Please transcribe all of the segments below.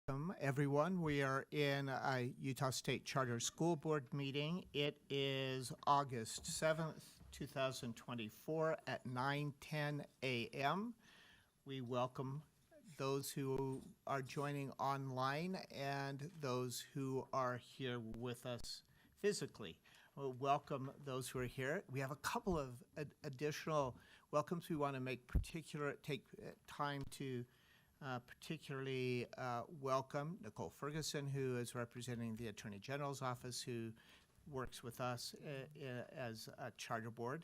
Welcome, everyone. We are in a Utah State Charter School Board meeting. It is August 7th, 2024 at 9:10 a.m. We welcome those who are joining online and those who are here with us physically. We'll welcome those who are here. We have a couple of additional welcomes. We want to take time to particularly welcome Nicole Ferguson, who is representing the Attorney General's office, who works with us as a charter board.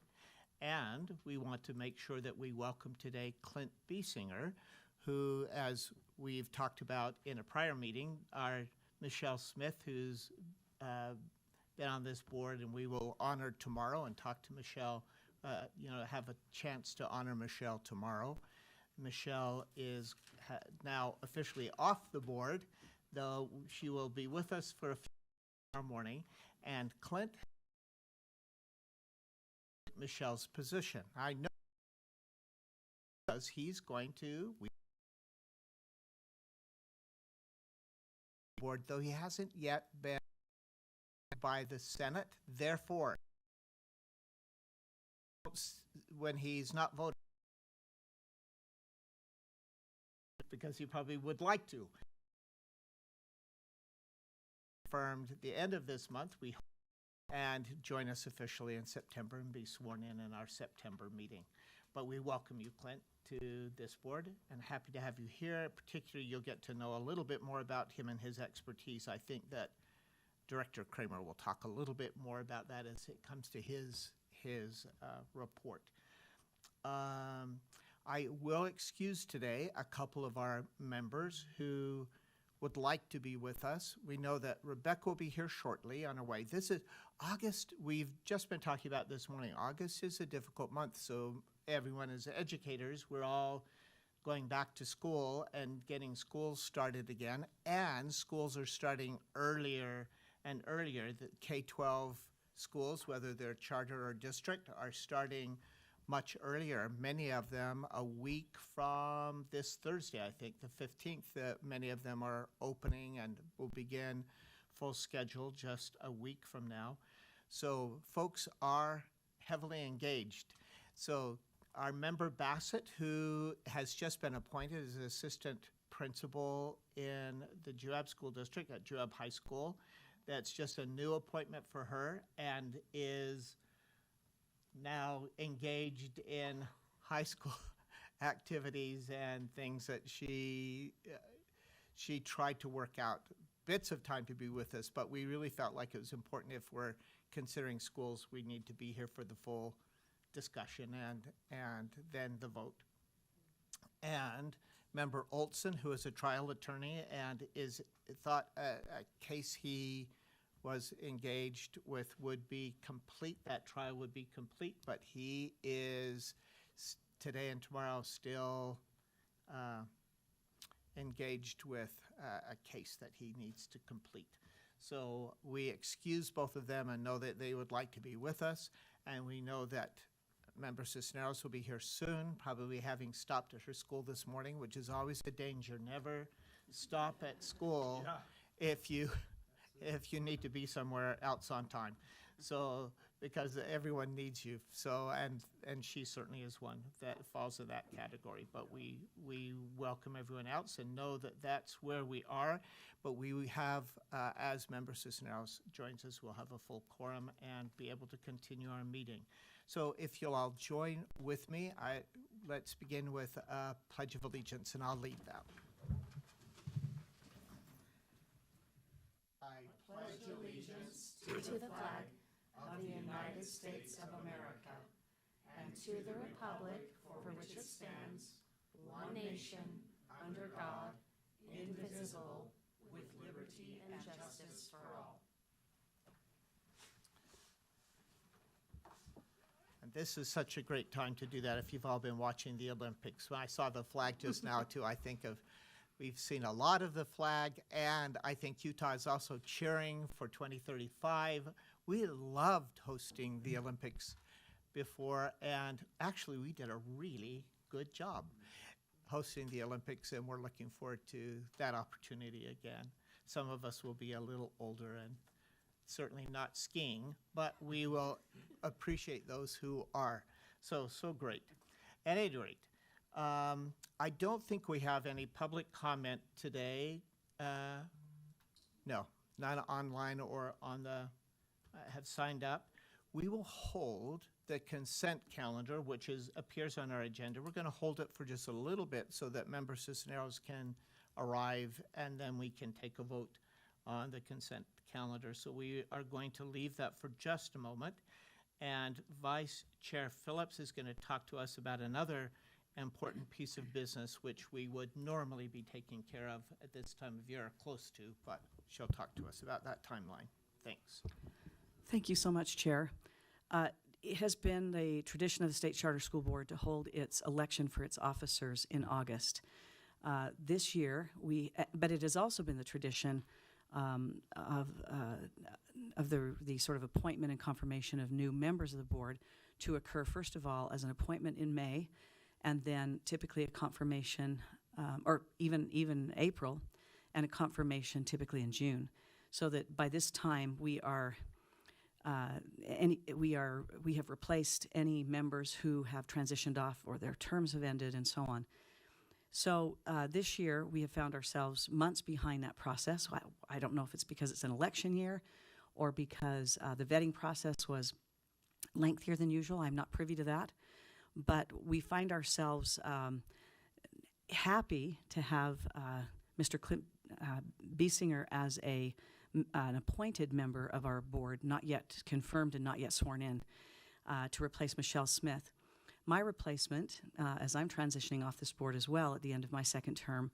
And we want to make sure that we welcome today Clint Biesinger, who, as we've talked about in a prior meeting, our Michelle Smith, who's been on this board, and we will honor tomorrow and talk to Michelle, have a chance to honor Michelle tomorrow. Michelle is now officially off the board, though she will be with us for a few tomorrow morning. And Clint, Michelle's position. I know because he's going to board, though he hasn't yet been by the Senate. Therefore, when he's not voting, because he probably would like to. Confirmed the end of this month, we hope, and join us officially in September and be sworn in our September meeting. But we welcome you, Clint, to this board, and happy to have you here. Particularly, you'll get to know a little bit more about him and his expertise. I think that Director Kramer will talk a little bit more about that as it comes to his report. I will excuse today a couple of our members who would like to be with us. We know that Rebecca will be here shortly on her way. This is August. We've just been talking about this morning. August is a difficult month, so everyone as educators, we're all going back to school and getting schools started again, and schools are starting earlier and earlier. The K-12 schools, whether they're charter or district, are starting much earlier, many of them a week from this Thursday, I think, the 15th. Many of them are opening and will begin full schedule just a week from now. So folks are heavily engaged. So our member Bassett, who has just been appointed as assistant principal in the Juab School District at Juab High School, that's just a new appointment for her and is now engaged in high school activities and things that she tried to work out bits of time to be with us, but we really felt like it was important, if we're considering schools, we need to be here for the full discussion and then the vote. And member Olson, who is a trial attorney and thought a case he was engaged with would be complete. That trial would be complete, but he is today and tomorrow still engaged with a case that he needs to complete. So we excuse both of them and know that they would like to be with us, and we know that Member Cisneros will be here soon, probably having stopped at her school this morning, which is always a danger. Never stop at school if you need to be somewhere else on time. So, because everyone needs you. So, and she certainly is one that falls in that category. But we welcome everyone else and know that that's where we are. But we have, as Member Cisneros joins us, we'll have a full quorum and be able to continue our meeting. So if you'll all join with me, let's begin with a Pledge of Allegiance, and I'll lead that. To the flag of the United States of America and to the republic for which it stands, one nation, under God, indivisible, with liberty and justice for all. And this is such a great time to do that if you've all been watching the Olympics. When I saw the flag just now, too, I think of we've seen a lot of the flag, and I think Utah is also cheering for 2035. We loved hosting the Olympics before, and actually we did a really good job. hosting the Olympics, and we're looking forward to that opportunity again. Some of us will be a little older and certainly not skiing, but we will appreciate those who are. So great. At any rate, I don't think we have any public comment today. No, not online or on the, have signed up. We will hold the consent calendar, which appears on our agenda. We're going to hold it for just a little bit so that member Cisneros can arrive, and then we can take a vote on the consent calendar. So we are going to leave that for just a moment. And Vice Chair Phillips is going to talk to us about another important piece of business which we would normally be taking care of at this time of year, close to, but she'll talk to us about that timeline. Thanks. Thank you so much, Chair. It has been the tradition of the State Charter School Board to hold its election for its officers in August. This year, but it has also been the tradition of the sort of appointment and confirmation of new members of the board to occur, first of all, as an appointment in May, and then typically a confirmation, or even April, and a confirmation typically in June, so that by this time we have replaced any members who have transitioned off or their terms have ended and so on. So this year we have found ourselves months behind that process. I don't know if it's because it's an election year or because the vetting process was lengthier than usual. I'm not privy to that. But we find ourselves happy to have Mr. Clint Biesinger as an appointed member of our board, not yet confirmed and not yet sworn in, to replace Michelle Smith. My replacement, as I'm transitioning off this board as well at the end of my second term,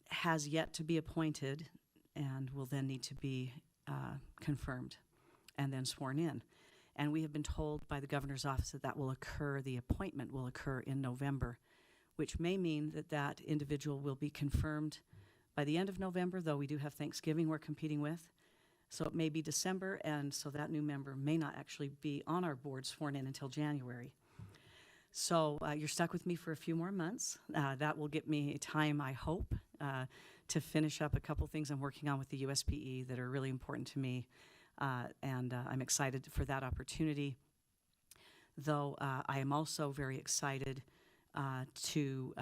has yet to be appointed and will then need to be confirmed and then sworn in. And we have been told by the governor's office that the appointment will occur in November, which may mean that individual will be confirmed by the end of November, though we do have Thanksgiving we're competing with. So it may be December, and so that new member may not actually be on our board sworn in until January. So you're stuck with me for a few more months. That will get me time, I hope, to finish up a couple things I'm working on with the USPE that are really important to me. And I'm excited for that opportunity, though I am also very excited to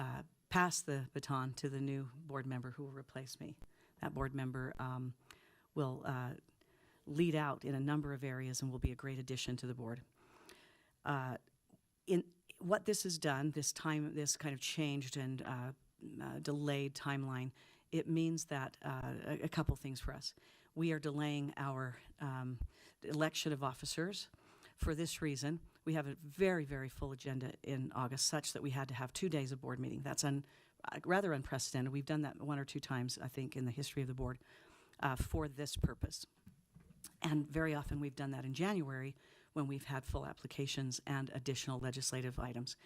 pass the baton to the new board member who will replace me. That board member will lead out in a number of areas and will be a great addition to the board. In what this has done, this kind of changed and delayed timeline, it means that a couple things for us. We are delaying our election of officers for this reason. We have a very, very full agenda in August, such that we had to have 2 days of board meeting. That's rather unprecedented. We've done that 1 or 2 times, I think, in the history of the board for this purpose. And very often we've done that in January when we've had full applications and additional legislative items.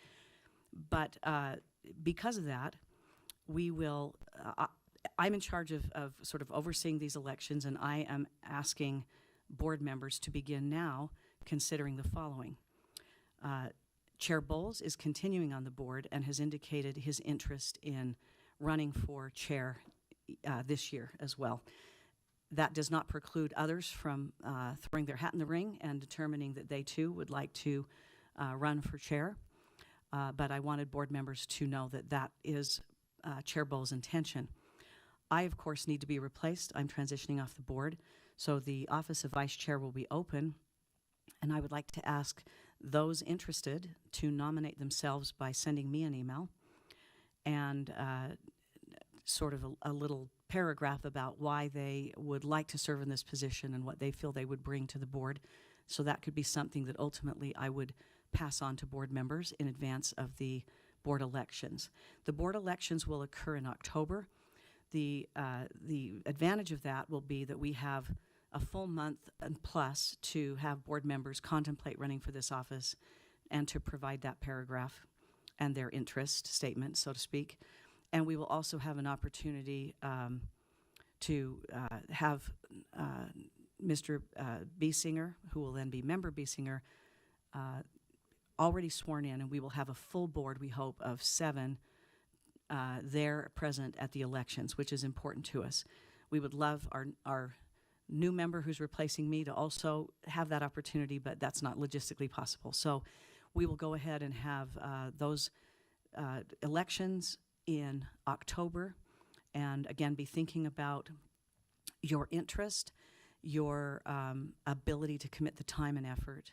But because of that, we will... I'm in charge of sort of overseeing these elections, and I am asking board members to begin now considering the following. Chair Bowles is continuing on the board and has indicated his interest in running for chair this year as well. That does not preclude others from throwing their hat in the ring and determining that they too would like to run for chair. But I wanted board members to know that that is Chair Bowles' intention. I, of course, need to be replaced. I'm transitioning off the board, so the office of vice chair will be open, and I would like to ask those interested to nominate themselves by sending me an email and sort of a little paragraph about why they would like to serve in this position and what they feel they would bring to the board. So that could be something that ultimately I would pass on to board members in advance of the board elections. The board elections will occur in October. The advantage of that will be that we have a full month and plus to have board members contemplate running for this office and to provide that paragraph and their interest statement, so to speak. And we will also have an opportunity to have Mr. Biesinger, who will then be Member Biesinger, already sworn in, and we will have a full board, we hope, of 7 there present at the elections, which is important to us. We would love our new member who's replacing me to also have that opportunity, but that's not logistically possible. So we will go ahead and have those elections in October, and again, be thinking about your interest, your ability to commit the time and effort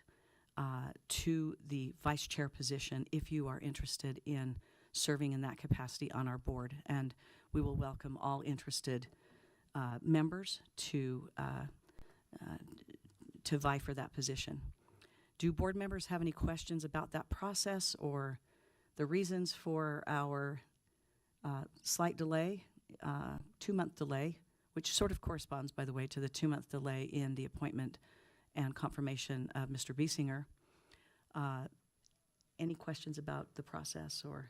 to the vice chair position if you are interested in serving in that capacity on our board. And we will welcome all interested members to vie for that position. Do board members have any questions about that process or the reasons for our slight delay, 2-month delay, which sort of corresponds, by the way, to the 2-month delay in the appointment and confirmation of Mr. Biesinger? Any questions about the process or?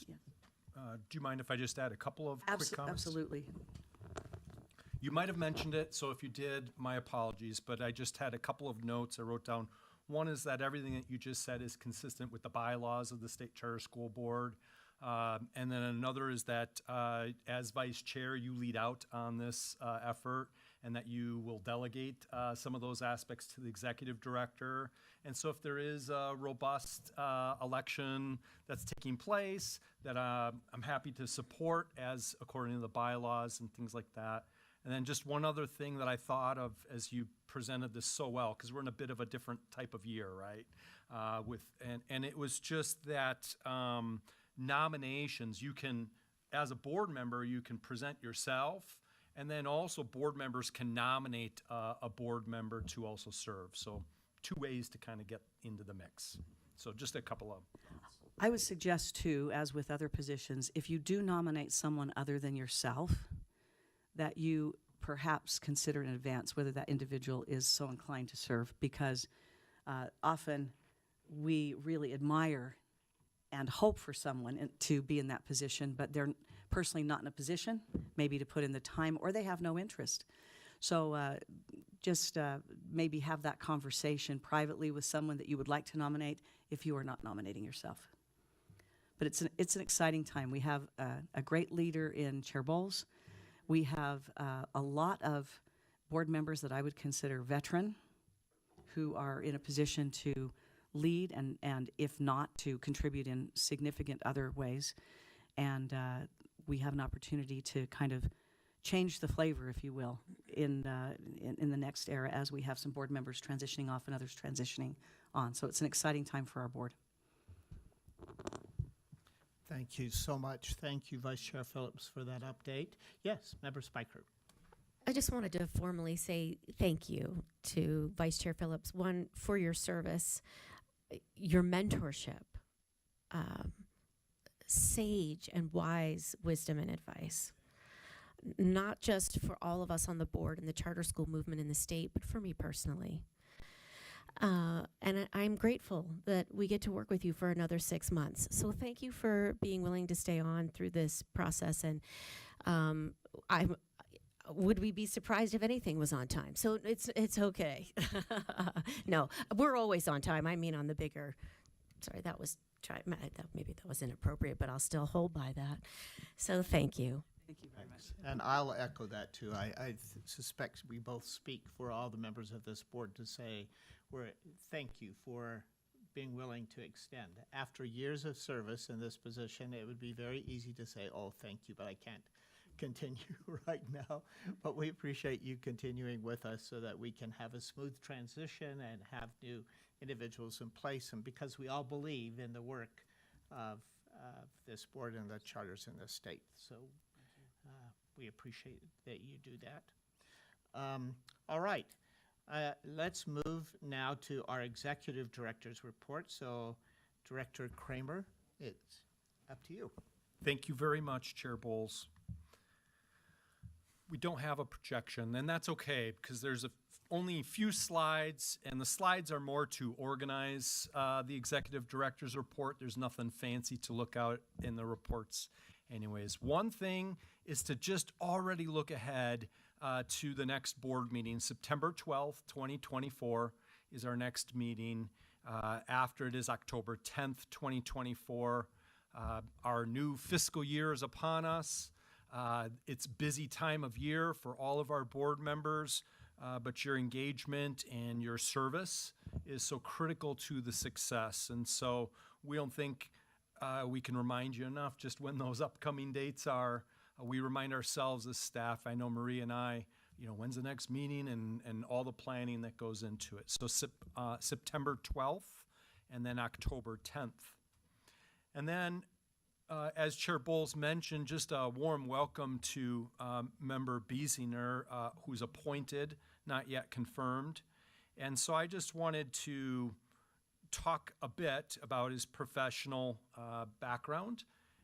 Yeah. Do you mind if I just add a couple of quick comments? Absolutely. You might have mentioned it, so if you did, my apologies, but I just had a couple of notes I wrote down. One is that everything that you just said is consistent with the bylaws of the State Charter School Board. And then another is that as vice chair, you lead out on this effort and that you will delegate some of those aspects to the executive director. And so if there is a robust election that's taking place, that I'm happy to support as according to the bylaws and things like that. And then just one other thing that I thought of as you presented this so well, because we're in a bit of a different type of year, right? And it was just that nominations, you can, as a board member, you can present yourself, and then also board members can nominate a board member to also serve. So 2 ways to kind of get into the mix. So just a couple of. I would suggest too, as with other positions, if you do nominate someone other than yourself, that you perhaps consider in advance whether that individual is so inclined to serve, because often we really admire and hope for someone to be in that position, but they're personally not in a position maybe to put in the time, or they have no interest. So just maybe have that conversation privately with someone that you would like to nominate if you are not nominating yourself. But it's an exciting time. We have a great leader in Chair Bowles. We have a lot of board members that I would consider veteran, who are in a position to lead and if not, to contribute in significant other ways. And we have an opportunity to kind of change the flavor, if you will, in the next era, as we have some board members transitioning off and others transitioning on. So it's an exciting time for our board. Thank you so much. Thank you, Vice Chair Phillips, for that update. Yes, Member Spiker. I just wanted to formally say thank you to Vice Chair Phillips, one, for your service, your mentorship, sage and wise wisdom and advice, not just for all of us on the board and the charter school movement in the state, but for me personally. And I'm grateful that we get to work with you for another 6 months. So thank you for being willing to stay on through this process. And would we be surprised if anything was on time? So it's okay. No, we're always on time. I mean, on the bigger. Sorry, maybe that was inappropriate, but I'll still hold by that. So thank you. Thank you very much. And I'll echo that too. I suspect we both speak for all the members of this board to say thank you for being willing to extend. After years of service in this position, it would be very easy to say, oh, thank you, but I can't continue right now. But we appreciate you continuing with us so that we can have a smooth transition and have new individuals in place, and because we all believe in the work of this board and the charters in the state. So we appreciate that you do that. All right. Let's move now to our executive director's report. So Director Kramer, it's up to you. Thank you very much, Chair Bowles. We don't have a projection, and that's okay, because there's only a few slides, and the slides are more to organize the executive director's report. There's nothing fancy to look out in the reports anyways. One thing is to just already look ahead to the next board meeting. September 12th, 2024 is our next meeting. After it is October 10th, 2024. Our new fiscal year is upon us. It's a busy time of year for all of our board members, but your engagement and your service is so critical to the success. And so we don't think we can remind you enough just when those upcoming dates are. We remind ourselves as staff, I know Marie and I, when's the next meeting and all the planning that goes into it. So September 12th and then October 10th. And then, as Chair Bowles mentioned, just a warm welcome to Member Biesinger, who's appointed, not yet confirmed. And so I just wanted to talk a bit about his professional background.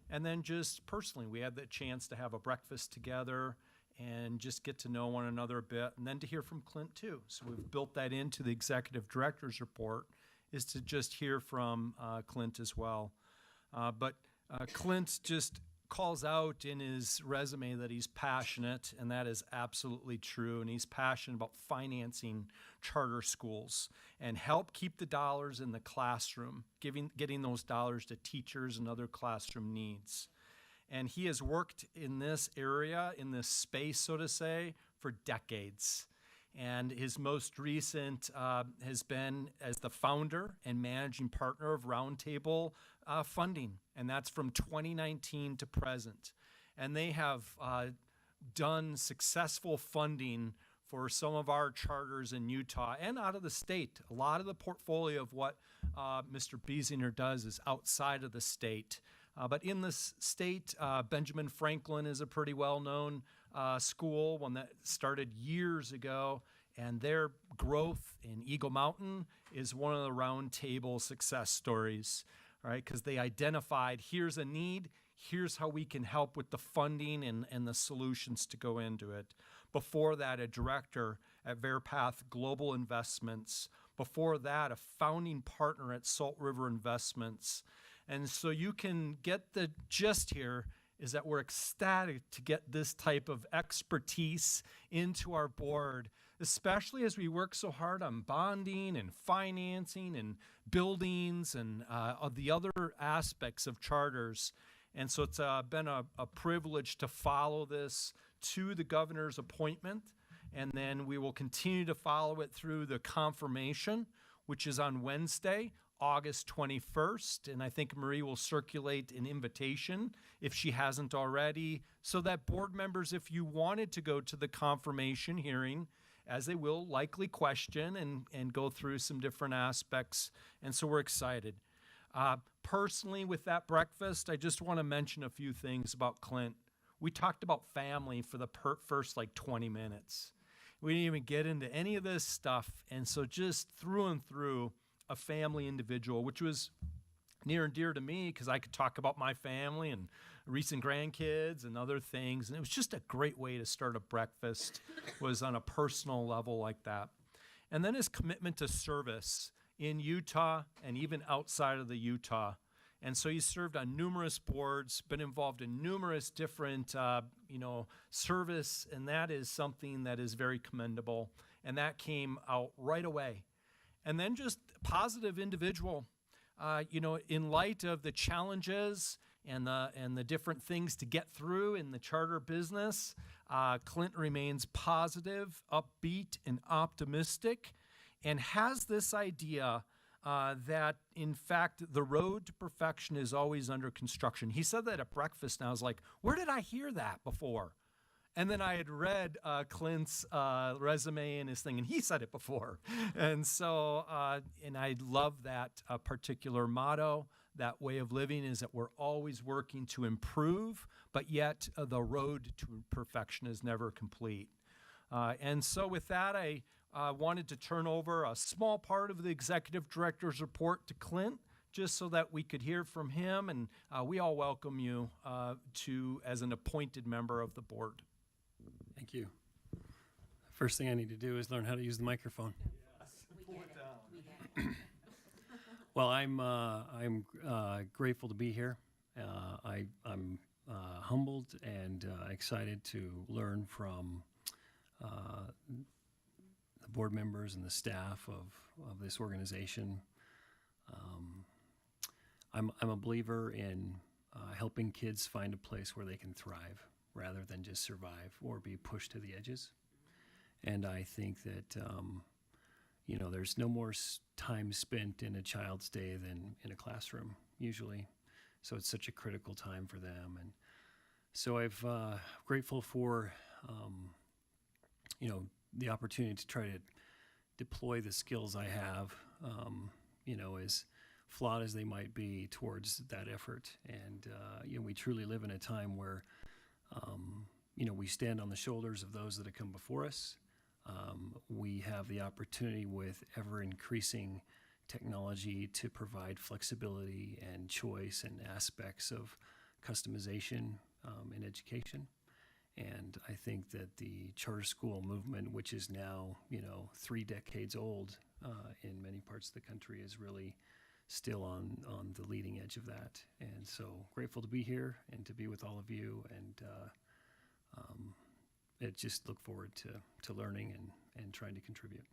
And then just personally, we had the chance to have a breakfast together and just get to know one another a bit, and then to hear from Clint too. So we've built that into the executive director's report, is to just hear from Clint as well. But Clint just calls out in his resume that he's passionate, and that is absolutely true. And he's passionate about financing charter schools and help keep the dollars in the classroom, getting those dollars to teachers and other classroom needs. And he has worked in this area, in this space, so to say, for decades. And his most recent has been as the founder and managing partner of Roundtable Funding, and that's from 2019 to present. And they have done successful funding for some of our charters in Utah and out of the state. A lot of the portfolio of what Mr. Biesinger does is outside of the state. But in the state, Benjamin Franklin is a pretty well-known school, one that started years ago, and their growth in Eagle Mountain is one of the Roundtable success stories, right? Because they identified, here's a need, here's how we can help with the funding and the solutions to go into it. Before that, a director at Verpath Global Investments. Before that, a founding partner at Salt River Investments. And so you can get the gist here is that we're ecstatic to get this type of expertise into our board, especially as we work so hard on bonding and financing and buildings and the other aspects of charters. And so it's been a privilege to follow this to the governor's appointment, and then we will continue to follow it through the confirmation, which is on Wednesday, August 21st, and I think Marie will circulate an invitation if she hasn't already, so that board members, if you wanted to go to the confirmation hearing, as they will likely question and go through some different aspects, and so we're excited. Personally, with that breakfast, I just want to mention a few things about Clint. We talked about family for the first 20 minutes. We didn't even get into any of this stuff, and so just through and through, a family individual, which was near and dear to me because I could talk about my family and recent grandkids and other things. And it was just a great way to start a breakfast, was on a personal level like that. And then his commitment to service in Utah and even outside of the Utah. And so he's served on numerous boards, been involved in numerous different, service, and that is something that is very commendable. And that came out right away. And then just positive individual, in light of the challenges and the different things to get through in the charter business, Clint remains positive, upbeat, and optimistic, and has this idea that, in fact, the road to perfection is always under construction. He said that at breakfast, and I was like, where did I hear that before? And then I had read Clint's resume and his thing, and he said it before. And so, and I love that particular motto, that way of living, is that we're always working to improve, but yet the road to perfection is never complete. And so with that, I wanted to turn over a small part of the executive director's report to Clint, just so that we could hear from him, and we all welcome you as an appointed member of the board. Thank you. First thing I need to do is learn how to use the microphone. Well, I'm grateful to be here. I'm humbled and excited to learn from the board members and the staff of this organization. I'm a believer in helping kids find a place where they can thrive rather than just survive or be pushed to the edges. And I think that, there's no more time spent in a child's day than in a classroom, usually. So it's such a critical time for them. And so I'm grateful for, the opportunity to try to deploy the skills I have, as flawed as they might be towards that effort. And, we truly live in a time where, we stand on the shoulders of those that have come before us. We have the opportunity with ever-increasing technology to provide flexibility and choice and aspects of customization in education. And I think that the charter school movement, which is now, 3 decades old in many parts of the country, is really still on the leading edge of that. And so grateful to be here and to be with all of you. And I just look forward to learning and trying to contribute.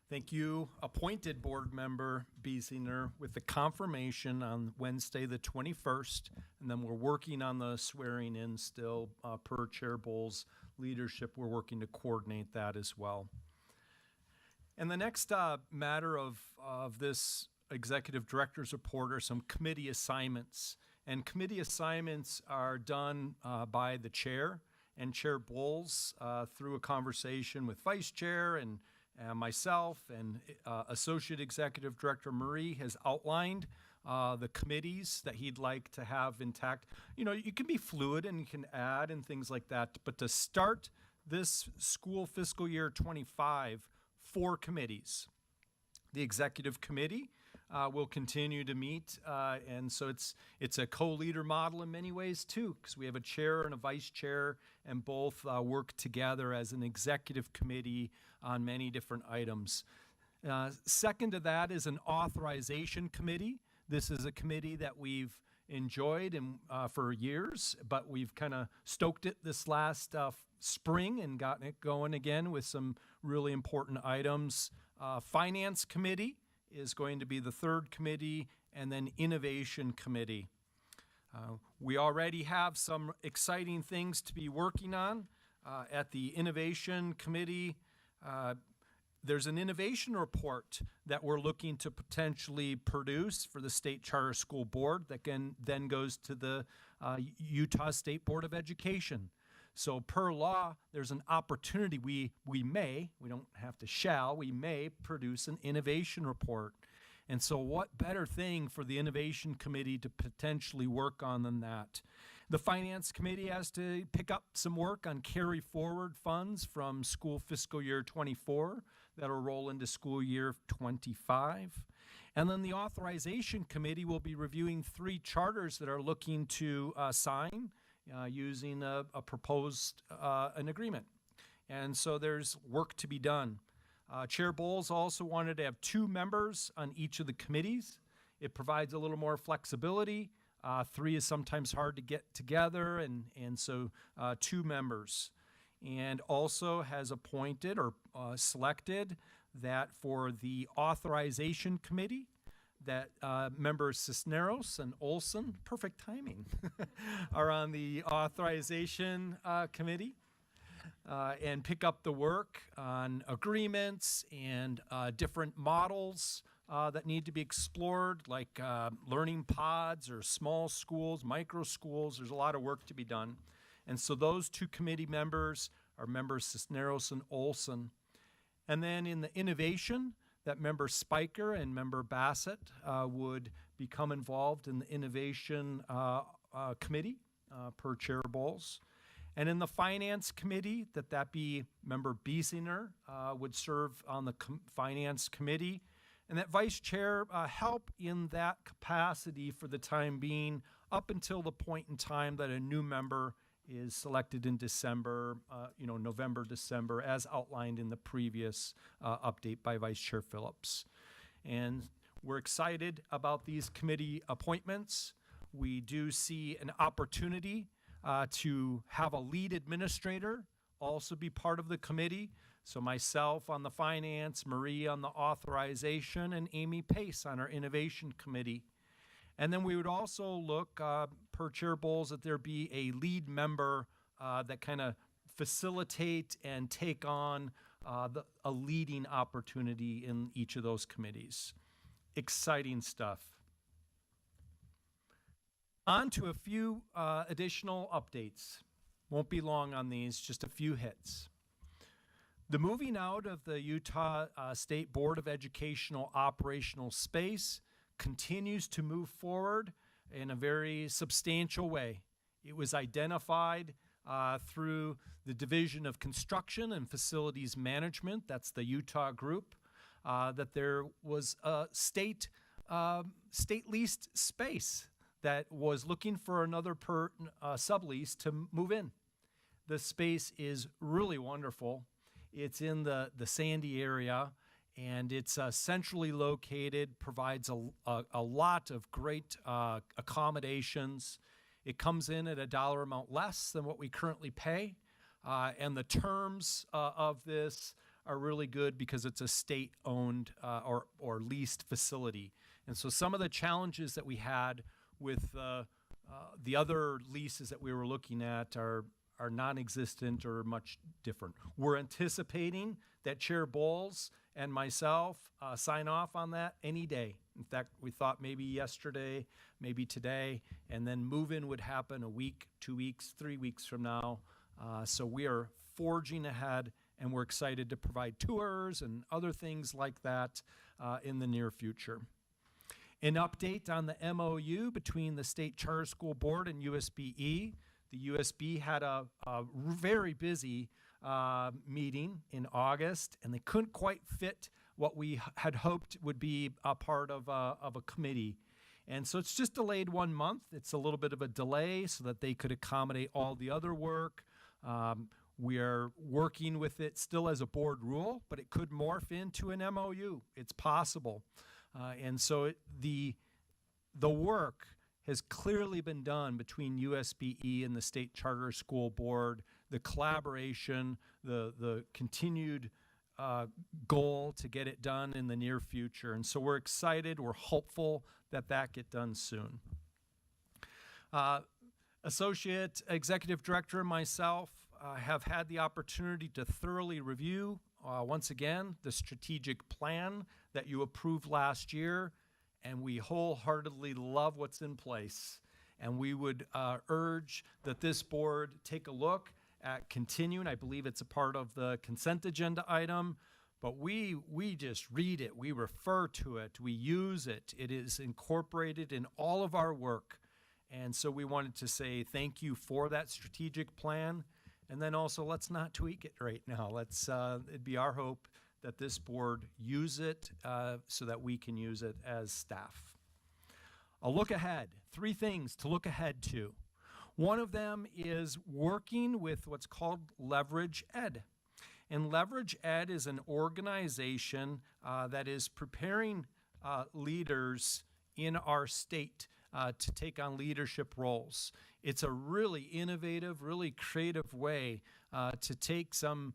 Thank you, appointed board member Biesinger, with the confirmation on Wednesday, the 21st. And then we're working on the swearing in still per Chair Bowles' leadership. We're working to coordinate that as well. And the next matter of this executive director's report are some committee assignments. And committee assignments are done by the chair and Chair Bowles through a conversation with Vice Chair and myself, and Associate Executive Director Marie has outlined the committees that he'd like to have intact. You can be fluid and you can add and things like that, but to start this school fiscal year 25, 4 committees. The Executive Committee will continue to meet, and so it's a co-leader model in many ways too, because we have a chair and a vice chair, and both work together as an executive committee on many different items. Second to that is an authorization committee. This is a committee that we've enjoyed and for years, but we've kind of stoked it this last spring and gotten it going again with some really important items. Finance Committee is going to be the third committee, and then Innovation Committee. We already have some exciting things to be working on. At the Innovation Committee, there's an innovation report that we're looking to potentially produce for the State Charter School Board that then goes to the Utah State Board of Education. So per law, there's an opportunity we don't have to shall, we may produce an innovation report. And so what better thing for the Innovation Committee to potentially work on than that? The Finance Committee has to pick up some work on carry forward funds from school fiscal year 24 that'll roll into school year 25. And then the Authorization Committee will be reviewing 3 charters that are looking to sign using a proposed an agreement. And so there's work to be done. Chair Bowles also wanted to have 2 members on each of the committees. It provides a little more flexibility. 3 is sometimes hard to get together, and so 2 members. And also has appointed or selected that for the Authorization Committee, that members Cisneros and Olson, perfect timing, are on the Authorization Committee and pick up the work on agreements and different models that need to be explored, like learning pods or small schools, micro schools. There's a lot of work to be done. And so those 2 committee members are members Cisneros and Olson. And then in the Innovation, that member Spiker and member Bassett would become involved in the Innovation Committee per Chair Bowles. And in the Finance Committee, that be member Biesinger would serve on the Finance Committee. And that Vice Chair help in that capacity for the time being up until the point in time that a new member is selected in December, November, December, as outlined in the previous update by Vice Chair Phillips. And we're excited about these committee appointments. We do see an opportunity to have a lead administrator also be part of the committee. So myself on the Finance, Marie on the Authorization, and Amy Pace on our Innovation Committee. And then we would also look, per Chair Bowles, that there be a lead member that kind of facilitate and take on a leading opportunity in each of those committees. Exciting stuff. On to a few additional updates. Won't be long on these, just a few hits. The moving out of the Utah State Board of Educational operational space continues to move forward in a very substantial way. It was identified through the Division of Construction and Facilities Management, that's the Utah group, that there was a state leased space that was looking for another sublease to move in. The space is really wonderful. It's in the Sandy area, and it's centrally located, provides a lot of great accommodations. It comes in at a dollar amount less than what we currently pay, and the terms of this are really good because it's a state-owned or leased facility. And so some of the challenges that we had with the other leases that we were looking at are non-existent or much different. We're anticipating that Chair Bowles and myself sign off on that any day. In fact, we thought maybe yesterday, maybe today, and then move-in would happen a week, 2 weeks, 3 weeks from now. So we are forging ahead, and we're excited to provide tours and other things like that in the near future. An update on the MOU between the State Charter School Board and USBE. The USB had a very busy meeting in August, and they couldn't quite fit what we had hoped would be a part of a committee. And so it's just delayed 1 month. It's a little bit of a delay so that they could accommodate all the other work. We are working with it still as a board rule, but it could morph into an MOU. It's possible. And so the work has clearly been done between USBE and the State Charter School Board, the collaboration, the continued goal to get it done in the near future. And so we're excited, we're hopeful that get done soon. Associate Executive Director and myself have had the opportunity to thoroughly review, once again, the strategic plan that you approved last year, and we wholeheartedly love what's in place. And we would urge that this board take a look at continuing. I believe it's a part of the consent agenda item, but we just read it, we refer to it, we use it. It is incorporated in all of our work. And so we wanted to say thank you for that strategic plan. And then also, let's not tweak it right now. It'd be our hope that this board use it so that we can use it as staff. A look ahead, 3 things to look ahead to. One of them is working with what's called Leverage Ed. And Leverage Ed is an organization that is preparing leaders in our state to take on leadership roles. It's a really innovative, really creative way to take some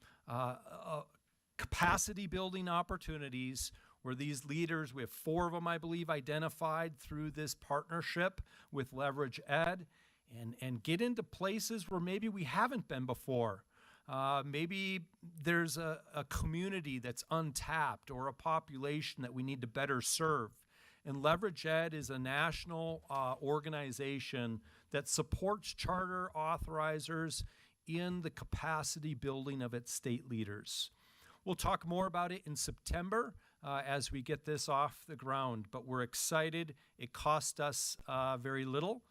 capacity building opportunities where these leaders, we have 4 of them, I believe, identified through this partnership with Leverage Ed, and get into places where maybe we haven't been before. Maybe there's a community that's untapped or a population that we need to better serve. And Leverage Ed is a national organization that supports charter authorizers in the capacity building of its state leaders. We'll talk more about it in September as we get this off the ground, but we're excited. It cost us very little.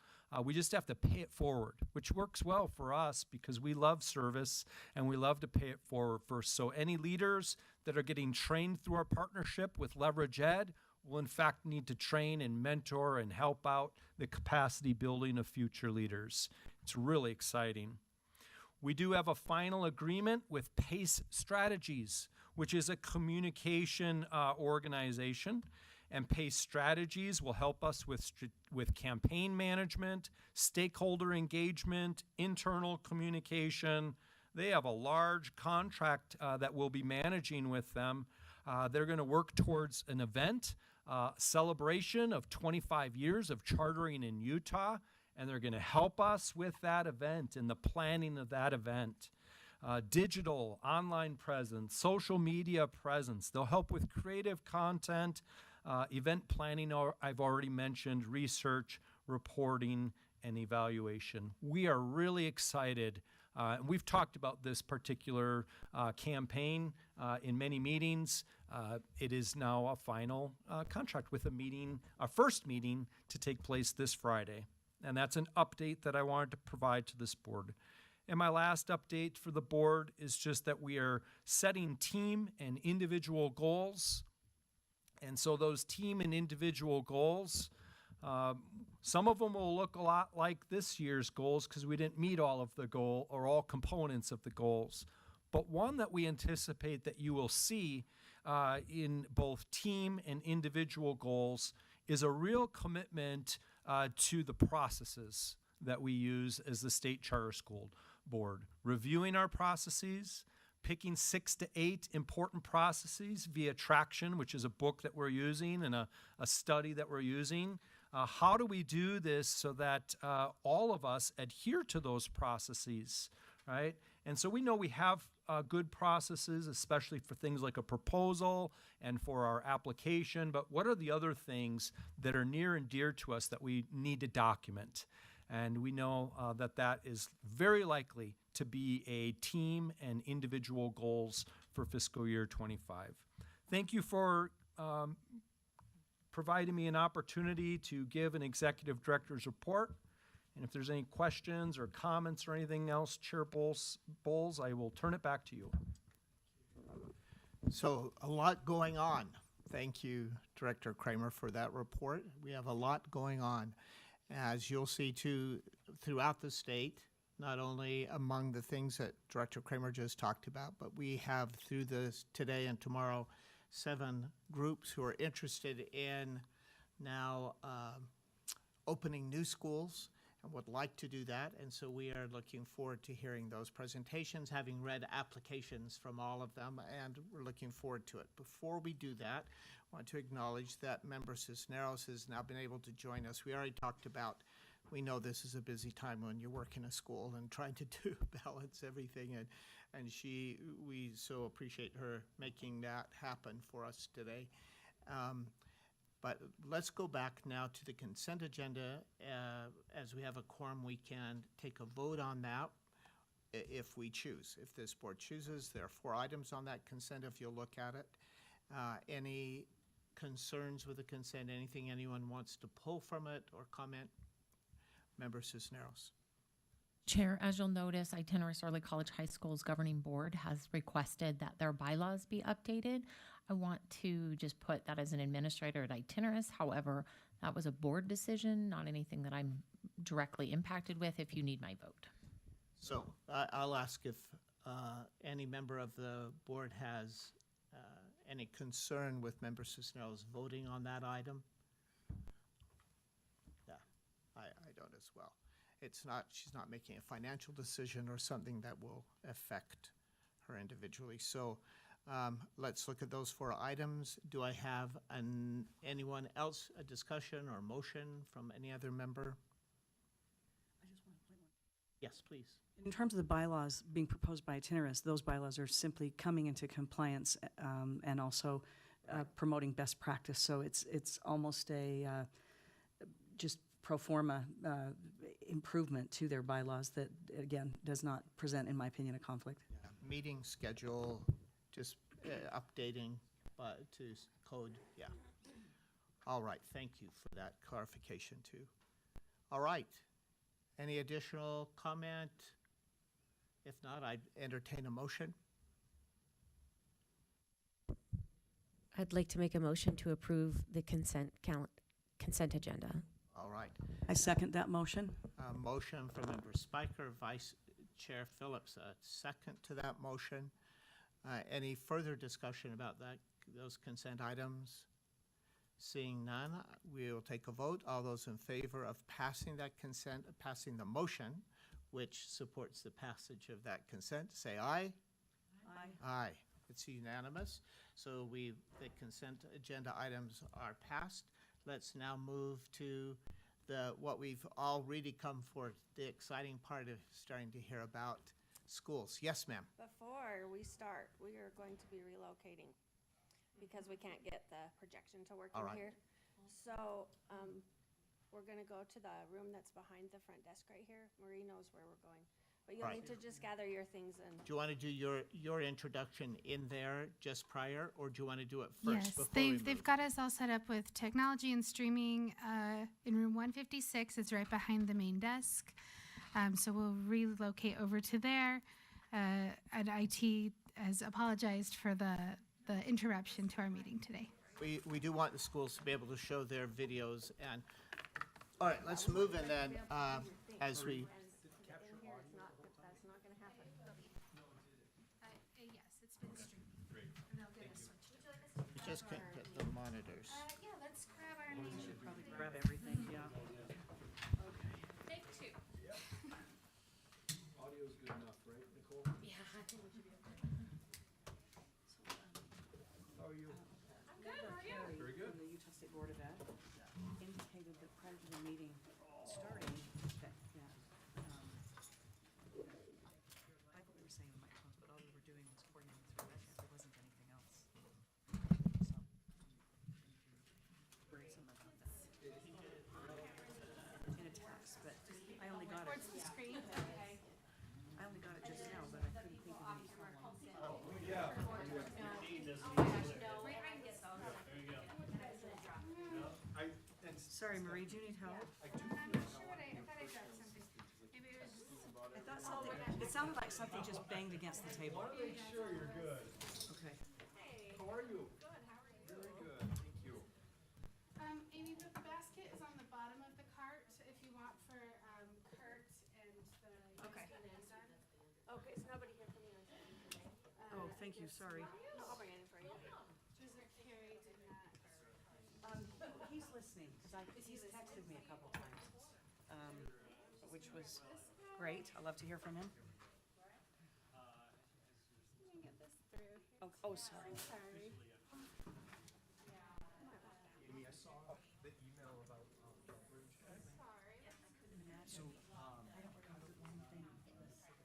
We just have to pay it forward, which works well for us because we love service and we love to pay it forward first. So any leaders that are getting trained through our partnership with Leverage Ed will in fact need to train and mentor and help out the capacity building of future leaders. It's really exciting. We do have a final agreement with PACE Strategies, which is a communication organization. And PACE Strategies will help us with campaign management, stakeholder engagement, internal communication. They have a large contract that we'll be managing with them. They're going to work towards an event celebration of 25 years of chartering in Utah, and they're going to help us with that event and the planning of that event. Digital, online presence, social media presence. They'll help with creative content, event planning, I've already mentioned, research, reporting, and evaluation. We are really excited. We've talked about this particular campaign in many meetings. It is now a final contract with a first meeting to take place this Friday. And that's an update that I wanted to provide to this board. And my last update for the board is just that we are setting team and individual goals. And so those team and individual goals, some of them will look a lot like this year's goals because we didn't meet all of the goal or all components of the goals. But one that we anticipate that you will see in both team and individual goals is a real commitment to the processes that we use as the State Charter School Board. Reviewing our processes, picking 6 to 8 important processes via Traction, which is a book that we're using and a study that we're using. How do we do this so that all of us adhere to those processes, right? And so we know we have good processes, especially for things like a proposal and for our application, but what are the other things that are near and dear to us that we need to document? And we know that is very likely to be a team and individual goals for fiscal year 25. Thank you for providing me an opportunity to give an executive director's report. And if there's any questions or comments or anything else, Chair Bowles, I will turn it back to you. So a lot going on. Thank you, Director Kramer, for that report. We have a lot going on. As you'll see too, throughout the state, not only among the things that Director Kramer just talked about, but we have through this today and tomorrow 7 groups who are interested in now opening new schools and would like to do that. And so we are looking forward to hearing those presentations, having read applications from all of them, and we're looking forward to it. Before we do that, I want to acknowledge that Member Cisneros has now been able to join us. We already talked about, we know this is a busy time when you work in a school and trying to balance everything, and we so appreciate her making that happen for us today. But let's go back now to the consent agenda. As we have a quorum, we can take a vote on that if we choose. If this board chooses, there are 4 items on that consent if you'll look at it. Any concerns with the consent, anything anyone wants to pull from it or comment? Member Cisneros. Chair, as you'll notice, Itinerant Early College High School's governing board has requested that their bylaws be updated. I want to just put that as an administrator at Itinerant. However, that was a board decision, not anything that I'm directly impacted with if you need my vote. So I'll ask if any member of the board has any concern with Member Cisneros voting on that item. Yeah, I don't as well. She's not making a financial decision or something that will affect her individually. So let's look at those 4 items. Do I have anyone else, a discussion or motion from any other member? Yes, please. In terms of the bylaws being proposed by Itinerant, those bylaws are simply coming into compliance and also promoting best practice. So it's almost a just pro forma improvement to their bylaws that, again, does not present, in my opinion, a conflict. Yeah. Meeting schedule, just updating to code, yeah. All right, thank you for that clarification too. All right, any additional comment? If not, I'd entertain a motion. I'd like to make a motion to approve the consent agenda. All right, I second that motion. motion from Member Spiker, Vice Chair Phillips, a second to that motion. Any further discussion about those consent items? Seeing none, we will take a vote. All those in favor of passing the motion, which supports the passage of that consent, say aye. Aye. Aye. It's unanimous. So the consent agenda items are passed. Let's now move to what we've all really come for, the exciting part of starting to hear about schools. Yes, ma'am. Before we start, we are going to be relocating because we can't get the projection to work All in right. here. So, we're gonna go to the room that's behind the front desk right here. Marie knows where we're going. But you'll All right. need to just gather your things and, Do you want to do your introduction in there just prior, or do you want to do it first Yes, before we they've move? got us all set up with technology and streaming in room 156. It's right behind the main desk. So we'll relocate over to there. And IT has apologized for the interruption to our meeting today. We do want the schools to be able to show their videos and, all right, let's move and then, as we, in here, that's not gonna happen. Yes, it's been streamed. Great. And they'll get us switched. Would you like us to? we just can't get the monitors. Yeah, let's grab our nation. Grab everything, yeah. Take two. Audio's good enough, right, Nicole? Yeah, I think we should be okay. How are you? Very good. From the Utah State Board of Ed indicated that prior to the meeting starting, that, I thought we were saying the microphones, but all we were doing was coordinating through that, there wasn't anything else. So, bring some of that in a text, but I only got it. Towards the screen. Okay. I only got it just now, but I couldn't think of any problem. Sorry, Marie, do you need help? I'm not sure what I thought I got something. Maybe it was just. I thought something, it sounded like something just banged against the table. Make sure you're good. Okay. How are you? Good, how are you? Very good, thank you. Amy, the basket is on the bottom of the cart if you want for Kurt and the. Okay. Okay, so nobody here for me on Zoom today. Oh, thank you, sorry. No, I'll bring it in for you. Dessert Carrie did not. He's listening, because he's texted me a couple times, which was great. I love to hear from him. Let me get this through. Oh, sorry. Sorry. Amy, I saw the email about Cambridge. Sorry. So, I don't remember one thing that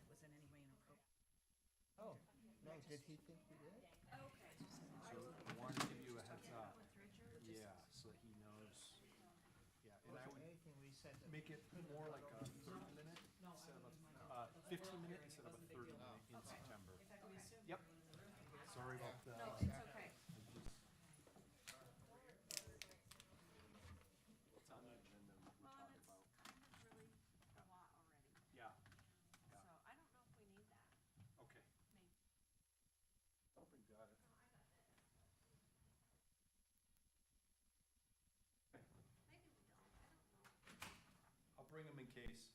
was in any way inappropriate. Oh, no, did he think we did? so I wanted to give you a heads up. Yeah, so that he knows. Yeah, and I would Anything we said that make it more like a 30-minute instead of a, 15-minute instead of a 30-minute in September. Yep. Sorry about that. No, it's okay. It's on the agenda, we can talk about. Kind of really a lot already, Yeah, so I don't know if we need that. okay. Hope we got it. I'll bring them in case.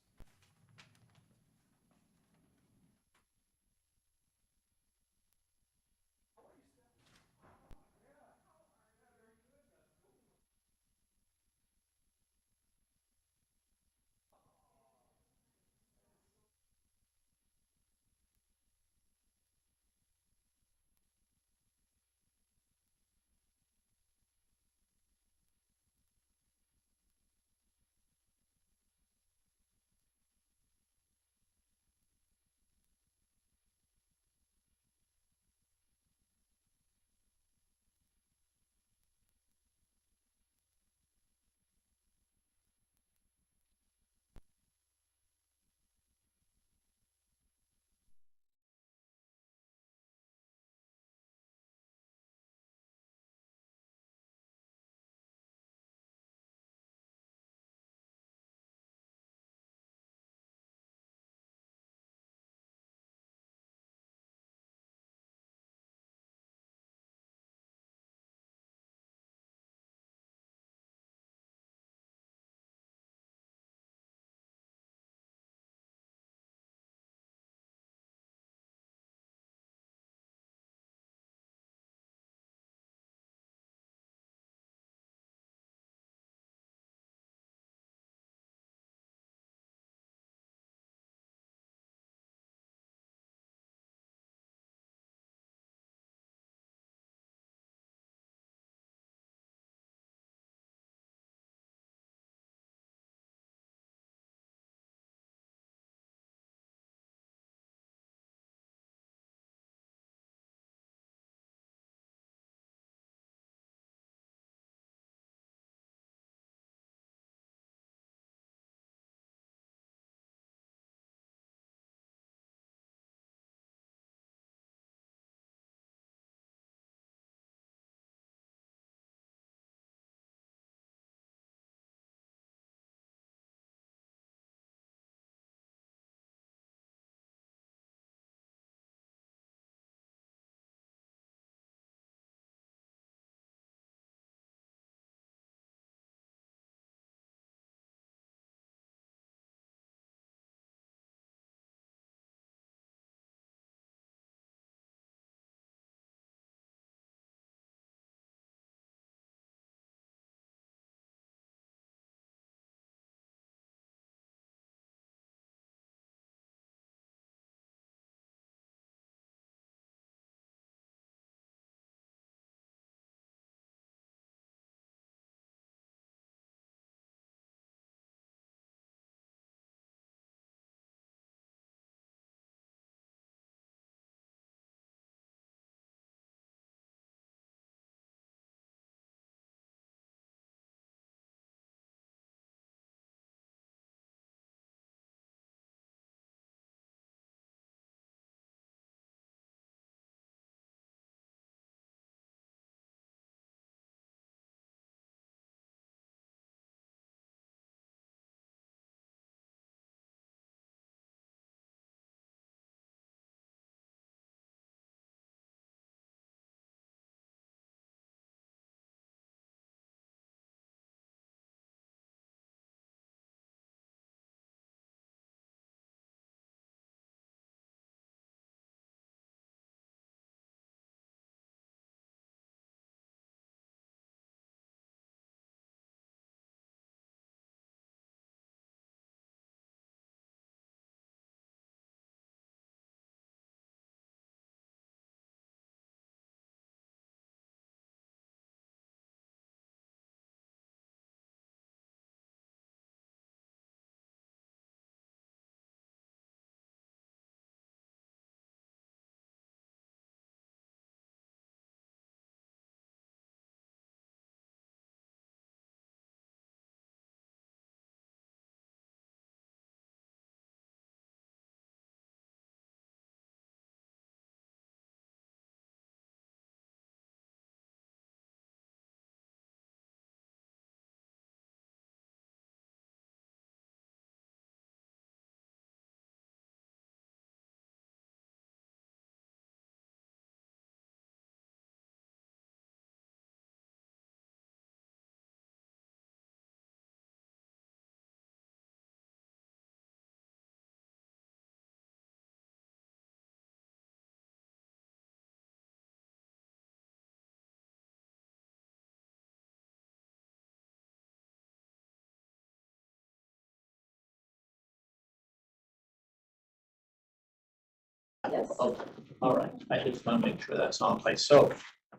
Okay, all right. I just want to make sure that's all in place. So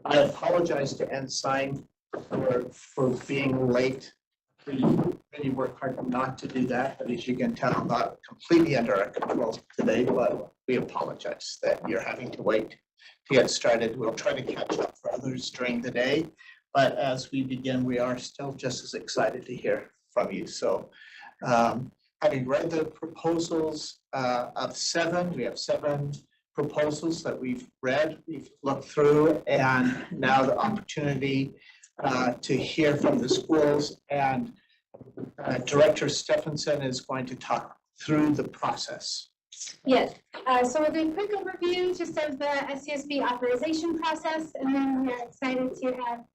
I apologize to Ensign for being late. We really worked hard not to do that, but as you can tell, not completely under our control today, but we apologize that you're having to wait to get started. We'll try to catch up for others during the day. But as we begin, we are still just as excited to hear from you. So having read the proposals of 7, we have 7 proposals that we've read, we've looked through, and now the opportunity to hear from the schools. And Director Stephenson is going to talk through the process. Yes, so we'll do a quick overview just of the SCSB authorization process, and then we are excited to have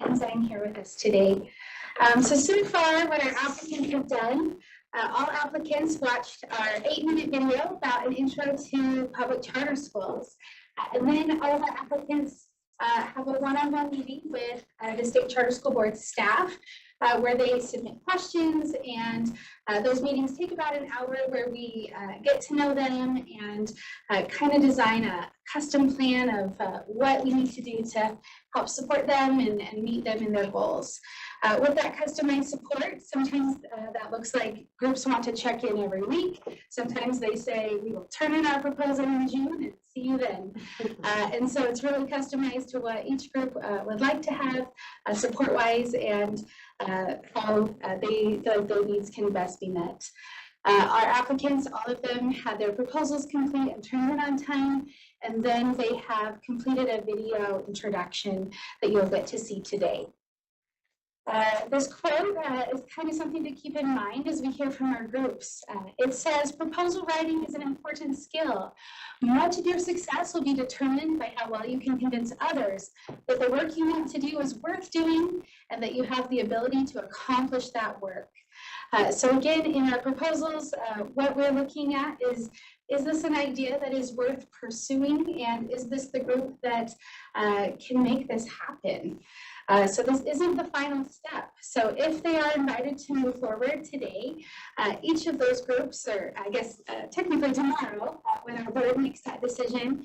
Ensign here with us today. So far, what our applicants have done, all applicants watched our 8-minute video about an intro to public charter schools. And then all of our applicants have a one-on-one meeting with the State Charter School Board staff where they submit questions, and those meetings take about an hour where we get to know them and kind of design a custom plan of what we need to do to help support them and meet them in their goals. With that customized support, sometimes that looks like groups want to check in every week. Sometimes they say, we will turn in our proposal in June and see you then. And so it's really customized to what each group would like to have support-wise and how they feel like their needs can best be met. Our applicants, all of them, had their proposals complete and turned in on time, and then they have completed a video introduction that you'll get to see today. This quote is kind of something to keep in mind as we hear from our groups. It says, proposal writing is an important skill. Much of your success will be determined by how well you can convince others that the work you want to do is worth doing and that you have the ability to accomplish that work. So again, in our proposals, what we're looking at is this an idea that is worth pursuing, and is this the group that can make this happen? So this isn't the final step. So if they are invited to move forward today, each of those groups, or I guess technically tomorrow, when our board makes that decision,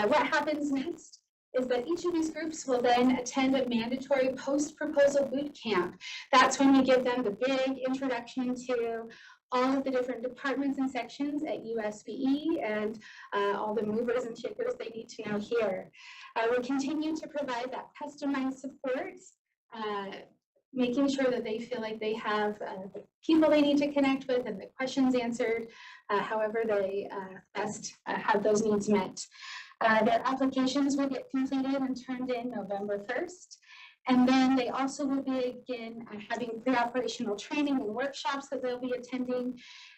what happens next is that each of these groups will then attend a mandatory post-proposal boot camp. That's when we give them the big introduction to all of the different departments and sections at USBE and all the movers and shakers they need to know here. We continue to provide that customized support, making sure that they feel like they have the people they need to connect with and the questions answered, however they best have those needs met. Their applications will get completed and turned in November 1st. And then they also will begin having pre-operational training and workshops that they'll be attending.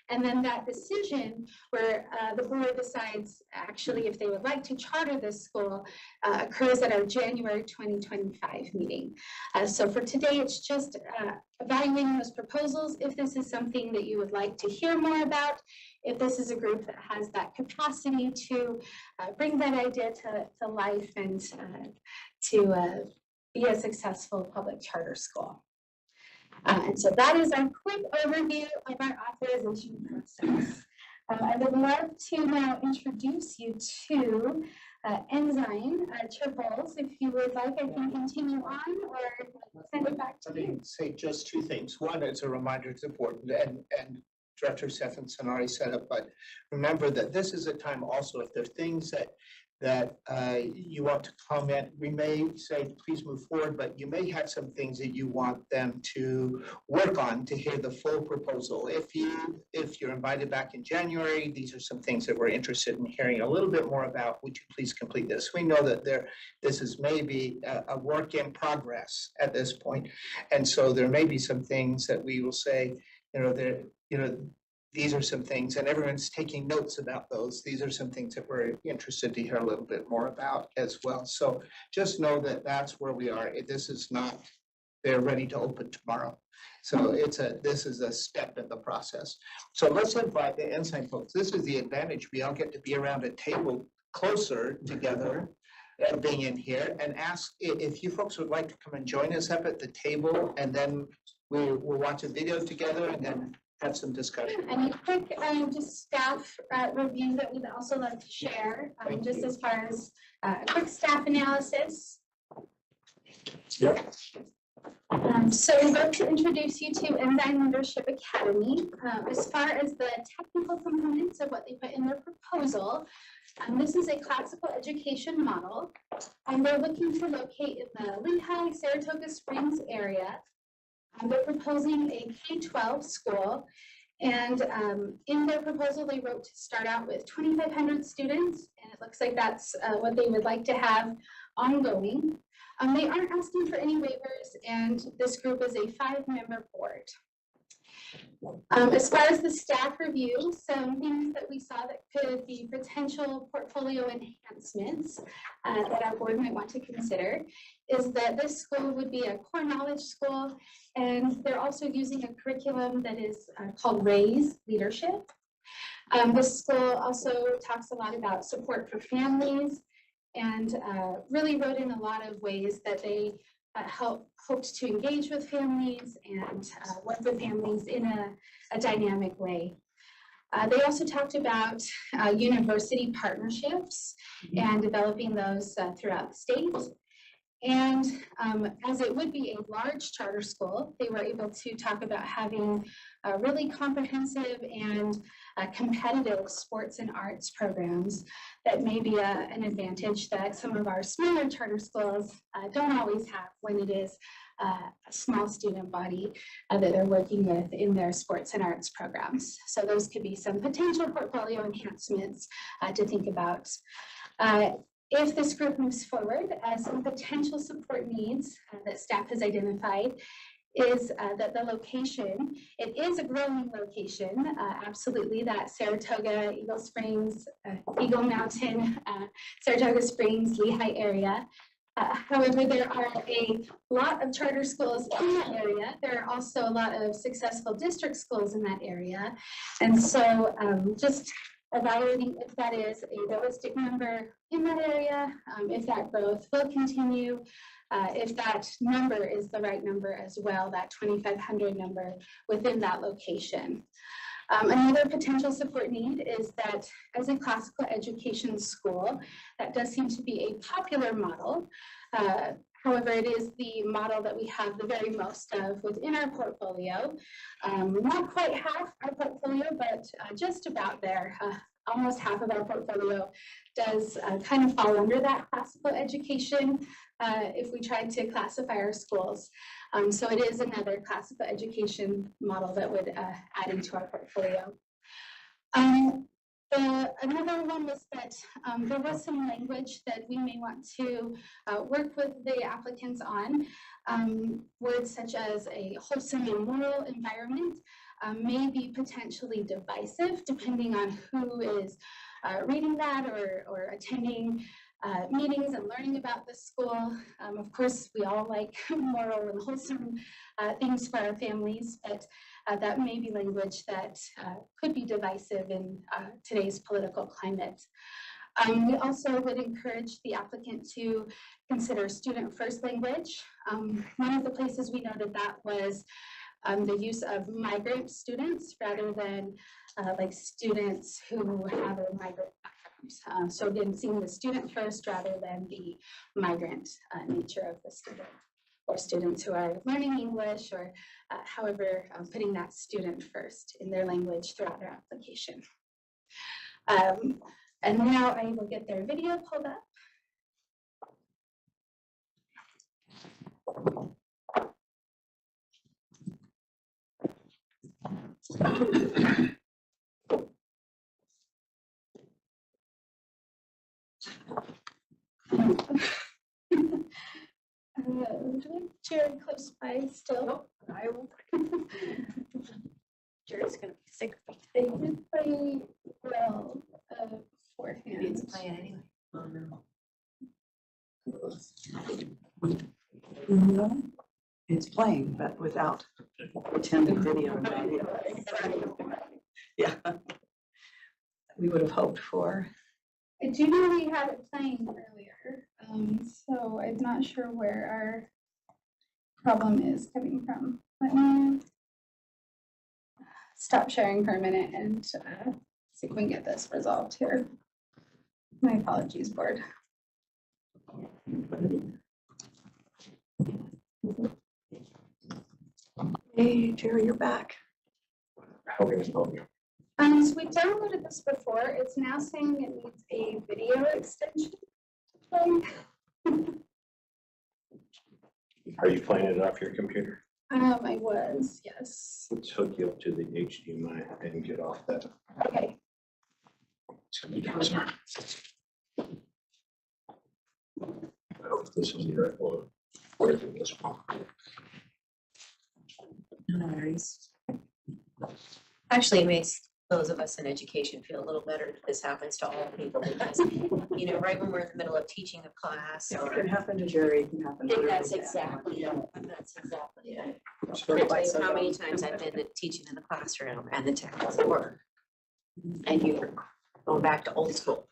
And then that decision where the board decides actually if they would like to charter this school occurs at our January 2025 meeting. So for today, it's just evaluating those proposals. If this is something that you would like to hear more about, if this is a group that has that capacity to bring that idea to life and to be a successful public charter school. And so that is our quick overview of our authorization process. I would love to now introduce you to Ensign, Chair Bowles. If you would like, I can continue on or send it back to Let me you. say just 2 things. One, it's a reminder, it's important, and Director Stephenson already said it, but remember that this is a time also, if there are things that you want to comment, we may say, please move forward, but you may have some things that you want them to work on to hear the full proposal. If you're invited back in January, these are some things that we're interested in hearing a little bit more about. Would you please complete this? We know that this is maybe a work in progress at this point. And so there may be some things that we will say, these are some things, and everyone's taking notes about those. These are some things that we're interested to hear a little bit more about as well. So just know that that's where we are. This is not, they're ready to open tomorrow. So this is a step in the process. So let's invite the Ensign folks. This is the advantage. We all get to be around a table closer together and being in here, and ask if you folks would like to come and join us up at the table, and then we'll watch a video together and then have some discussion. And a quick, just staff review that we'd also like to share, just as far as a quick staff analysis. So we'd like to introduce you to Ensign Leadership Academy. As far as the technical components of what they put in their proposal, this is a classical education model, and they're looking to locate in the Lehigh, Saratoga Springs area. They're proposing a K-12 school, and in their proposal, they wrote to start out with 2,500 students, and it looks like that's what they would like to have ongoing. They aren't asking for any waivers, and this group is a 5-member board. As far as the staff review, some things that we saw that could be potential portfolio enhancements that our board might want to consider is that this school would be a core knowledge school, and they're also using a curriculum that is called RAISE Leadership. This school also talks a lot about support for families, and really wrote in a lot of ways that they hoped to engage with families and work with families in a dynamic way. They also talked about university partnerships and developing those throughout the state. And as it would be a large charter school, they were able to talk about having really comprehensive and competitive sports and arts programs that may be an advantage that some of our smaller charter schools don't always have when it is a small student body that they're working with in their sports and arts programs. So those could be some potential portfolio enhancements to think about. If this group moves forward, some potential support needs that staff has identified is that the location, it is a growing location, absolutely, that Saratoga, Eagle Springs, Eagle Mountain, Saratoga Springs, Lehigh area. However, there are a lot of charter schools in that area. There are also a lot of successful district schools in that area. And so just evaluating if that is a realistic number in that area, if that growth will continue, if that number is the right number as well, that 2,500 number within that location. Another potential support need is that as a classical education school, that does seem to be a popular model. However, it is the model that we have the very most of within our portfolio. Not quite half our portfolio, but just about there. Almost half of our portfolio does kind of fall under that classical education if we tried to classify our schools. So it is another classical education model that would add into our portfolio. Another one was that there was some language that we may want to work with the applicants on. Words such as a wholesome and moral environment may be potentially divisive depending on who is reading that or attending meetings and learning about the school. Of course, we all like moral and wholesome things for our families, but that may be language that could be divisive in today's political climate. We also would encourage the applicant to consider student first language. One of the places we noted that was the use of migrant students rather than like students who have a migrant background. So again, seeing the student first rather than the migrant nature of the student, or students who are learning English, or however, putting that student first in their language throughout their application. And now I will get their video pulled up. Jerry close by still. Nope, I will. Jerry's gonna be sick. They did play well beforehand. Maybe it's playing anyway. No, it's playing, but without attended video and audio. Yeah, we would have hoped for. I do know we had it playing earlier, so I'm not sure where our problem is coming from. Let me stop sharing for a minute and see if we can get this resolved here. My apologies, board. Hey, Jerry, you're back. So we downloaded this before. It's now saying it needs a video extension. Are you playing it off your computer? I was, yes. Let's hook you up to the HDMI and get off that. Okay. This is your, where's this one? No worries. Actually, it makes those of us in education feel a little better that this happens to all people because, you know, right when we're in the middle of teaching a class It or. can happen to Jerry, it can happen to. That's everybody. exactly it. That's exactly it. I Very can't tell you so how many dumb. times I've been teaching in the classroom and the tech doesn't work. And you're going back to old school.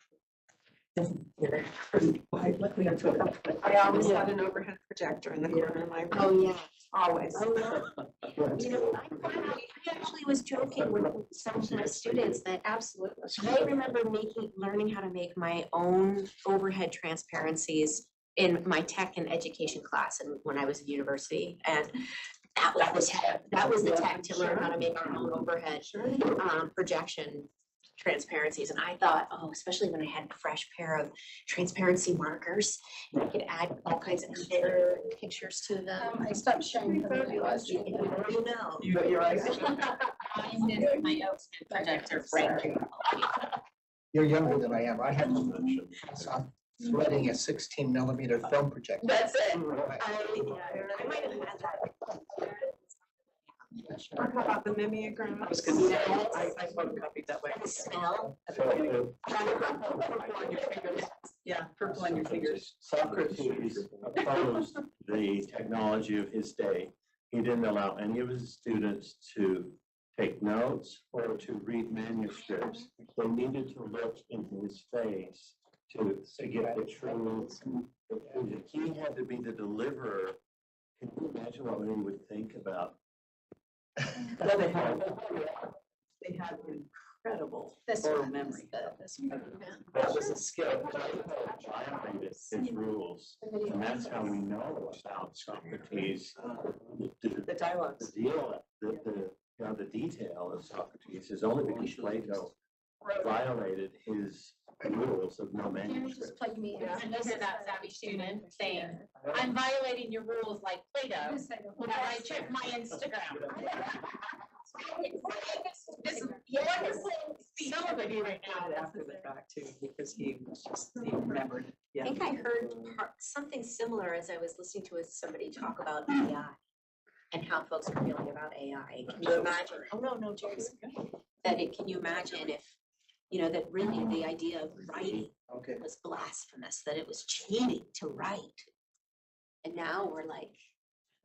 Luckily, I took up. I always had an overhead projector in the corner of my room, Oh, yeah. always. You know, I actually was joking with some of my students that absolutely, I remember learning how to make my own overhead transparencies in my tech and education class and when I was in university. And that was the tech to learn how to make our own overhead projection transparencies. And I thought, oh, especially when I had a fresh pair of transparency markers, I could add all kinds of glitter pictures to them. I stopped sharing because I realized you. You know. You're right. I did my own projector breaking. You're younger than I am. I had threading a 16mm film projector. That's it. Right. I might have had that. Or how about the mimeograph? I was gonna say, I photocopied that way. Smell. At the beginning. Yeah, purple on your fingers. Socrates opposed the technology of his day. He didn't allow any of his students to take notes or to read manuscripts. They needed to look into his face to get the true. He had to be the deliverer. Can you imagine what he would think about? Well, they had incredible oral memory. That was a skill. Violated his rules. And that's how we know about Socrates. The dialogues. The deal, the detail of Socrates is only because Plato violated his rules of no manuscript. And this is that savvy student saying, I'm violating your rules like Plato when I check my Instagram. Celebrating right now. After the fact too, because he remembered. I think I heard something similar as I was listening to somebody talk about AI and how folks are feeling about AI. Can you imagine? Oh, no, Jerry's can you imagine if, you know, that really the idea of writing was blasphemous, that it was cheating to write. And now we're like,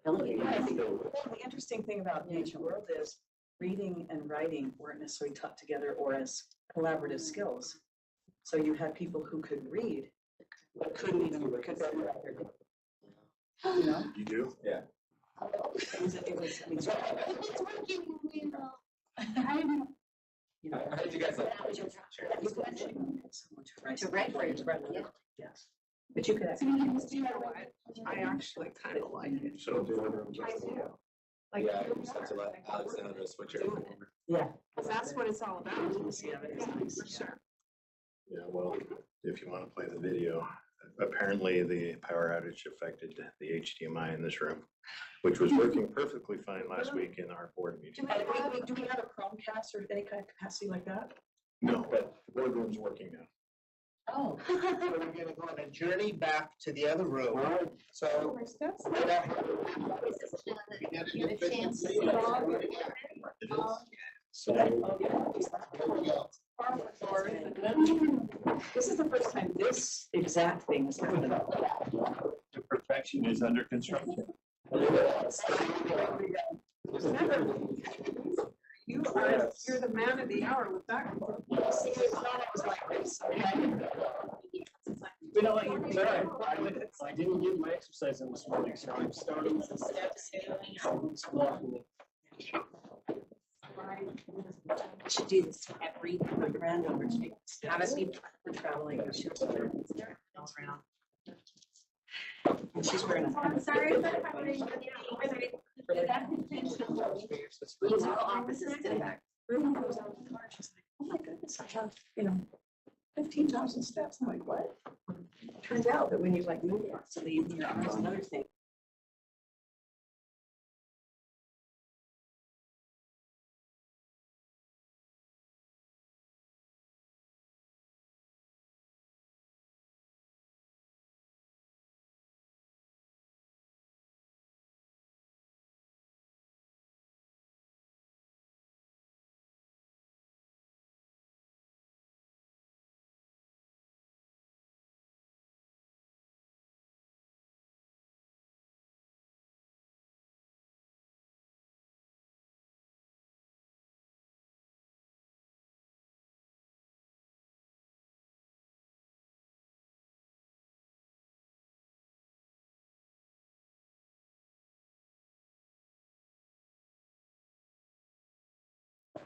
Well, the interesting thing about the ancient world is reading and writing weren't necessarily taught together or as collaborative skills. So you had people who could read, but couldn't even read. You know? You do? Yeah. You know, I heard you guys like. to write for it. Yeah. Yes. But you could actually. I actually kind of like it. So do I do. Like, Yeah, you just have to let Alexandra switch it. Yeah. because that's what it's all about. Yeah, that is nice. For sure. Yeah, well, if you want to play the video, apparently the power outage affected the HDMI in this room, which was working perfectly fine last week in our board meeting. Do we have a Chromecast or any kind of capacity like that? No, but the board room's working now. Oh. So we're gonna go on a journey back to the other room. So. So, This is the first time this exact thing has happened. the perfection is under construction. You're the man of the hour with that. You know, I didn't get my exercise in this morning, so I'm starting. I should do this every, my granddaughter, have it be, we're traveling, she'll all around. And she's wearing a. I'm sorry for having. Musical offices to the back. Room goes out the car, she's like, oh my goodness, I have, 15,000 steps. I'm like, what? Turns out that when you like move lots of these, there's another thing.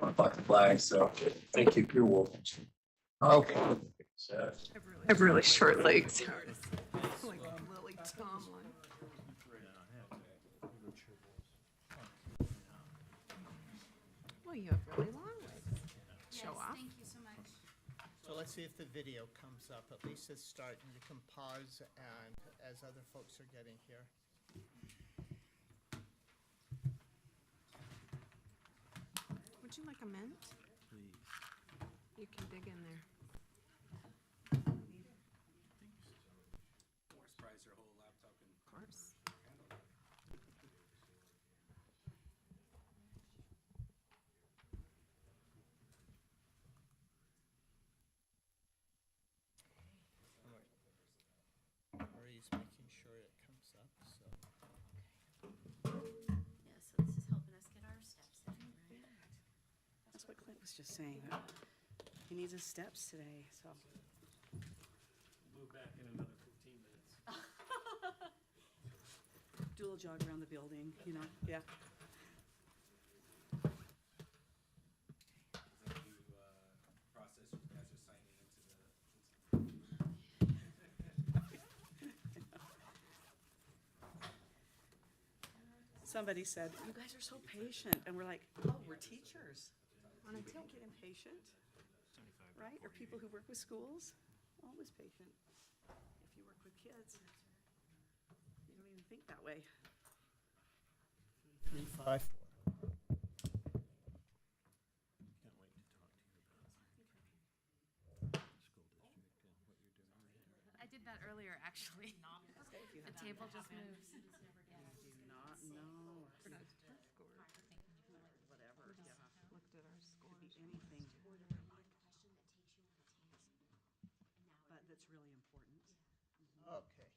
About the flag, so thank you. You're welcome. Okay. I have really short legs. Like Lily Tomlin. Well, you have really long legs. Show off. Thank you so much. So let's see if the video comes up. At least it's starting. You can pause and as other folks are getting here. Would you like a mint? Please. You can dig in there. Of course. Marie's making sure it comes up, so. Yeah, so this is helping us get our steps in, right? That's what Clint was just saying. That he needs his steps today, so. Move back in another 15 minutes. Do a little jog around the building, yeah. Somebody said, you guys are so patient, and we're like, oh, we're teachers. Don't get impatient, right? Or people who work with schools, always patient. If you work with kids, you don't even think that way. 354. I did that earlier, actually. The table just moves. Do not know. Whatever, yeah. Looked at our scores. Could be anything. But that's really important. Okay.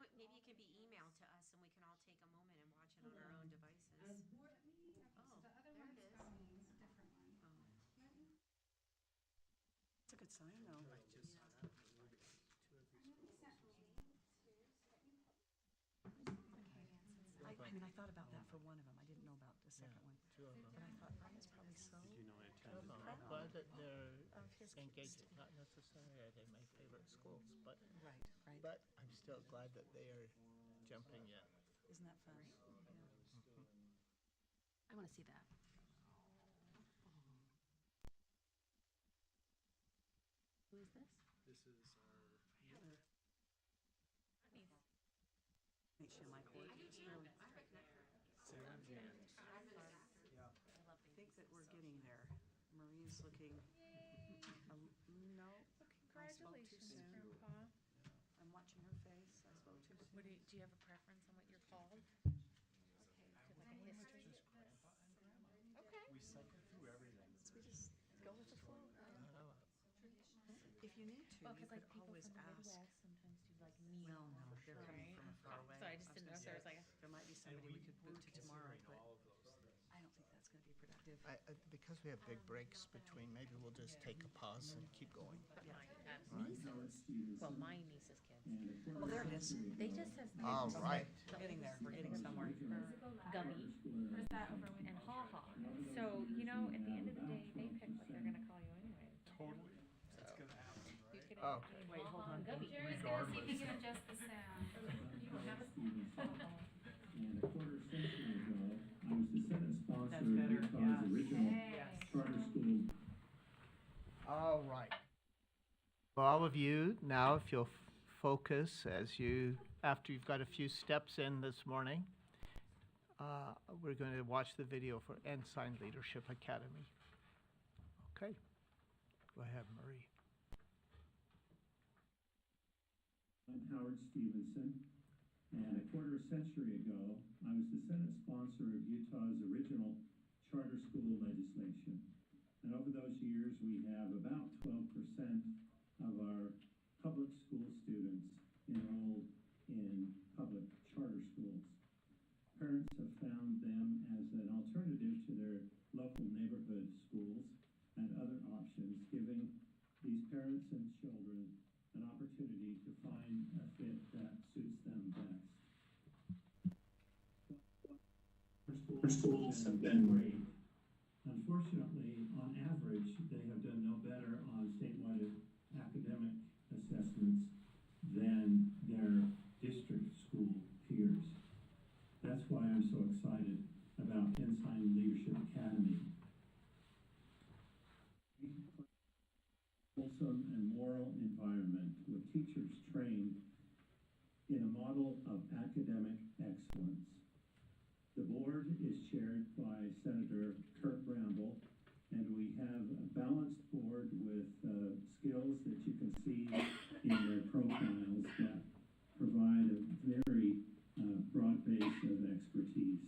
But maybe it can be emailed to us and we can all take a moment and watch it on our own devices. Oh, there it is. It's a good sign, though. I thought about that for one of them. I didn't know about the second one. But I thought Brian's probably so. I'm glad that they're engaged, not necessarily are they my favorite schools, but Right. but I'm still glad that they are jumping in. Isn't that fun? I want to see that. Who is this? HMI court. It's really, I think that we're getting there. Marie's looking, no, I spoke too soon. I'm watching her face. I spoke too soon. Do you have a preference on what you're called? Okay, do you have like a history? Okay. We cycle through everything. We just go with the flow. you need to. Well, You because like could people always from the ask. Midwest sometimes do like meal. Well, no, they're coming from far away. So I just didn't know if there was like a. There might be somebody we could boot to tomorrow, but I don't think that's gonna be productive. Because we have big breaks between, maybe we'll just take a pause and keep going. But my nieces, well, my niece's kids, Oh, there it is. they just says. All right. We're getting there, we're getting somewhere. Gubby Where's that over with? and Ha Ha. So, you know, at the end of the day, they pick what they're gonna call you anyway. Totally. That's gonna happen, You right? could Oh. have Wait, hold Ha Ha on. and Gubby. Jerry's gonna see if he can adjust the sound. And a quarter century ago, I was the Senate sponsor That's of better, Utah's yeah. original Hey. charter school. All right. Well, all of you, now if you'll focus after you've got a few steps in this morning, we're going to watch the video for Ensign Leadership Academy. Okay. Go ahead, Marie. I'm Howard Stevenson, and a quarter century ago, I was the Senate sponsor of Utah's original charter school legislation. And over those years, we have about 12% of our public school students enrolled in public charter schools. Parents have found them as an alternative to their local neighborhood schools and other options, giving these parents and children an opportunity to find a fit that suits them best. Our schools have been great. Unfortunately, on average, they have done no better on statewide academic assessments than their district school peers. That's why I'm so excited about Ensign Leadership Academy. Wholesome and moral environment with teachers trained in a model of academic excellence. The board is chaired by Senator Kurt Bramble, and we have a balanced board with skills that you can see in their profiles that provide a very broad base of expertise.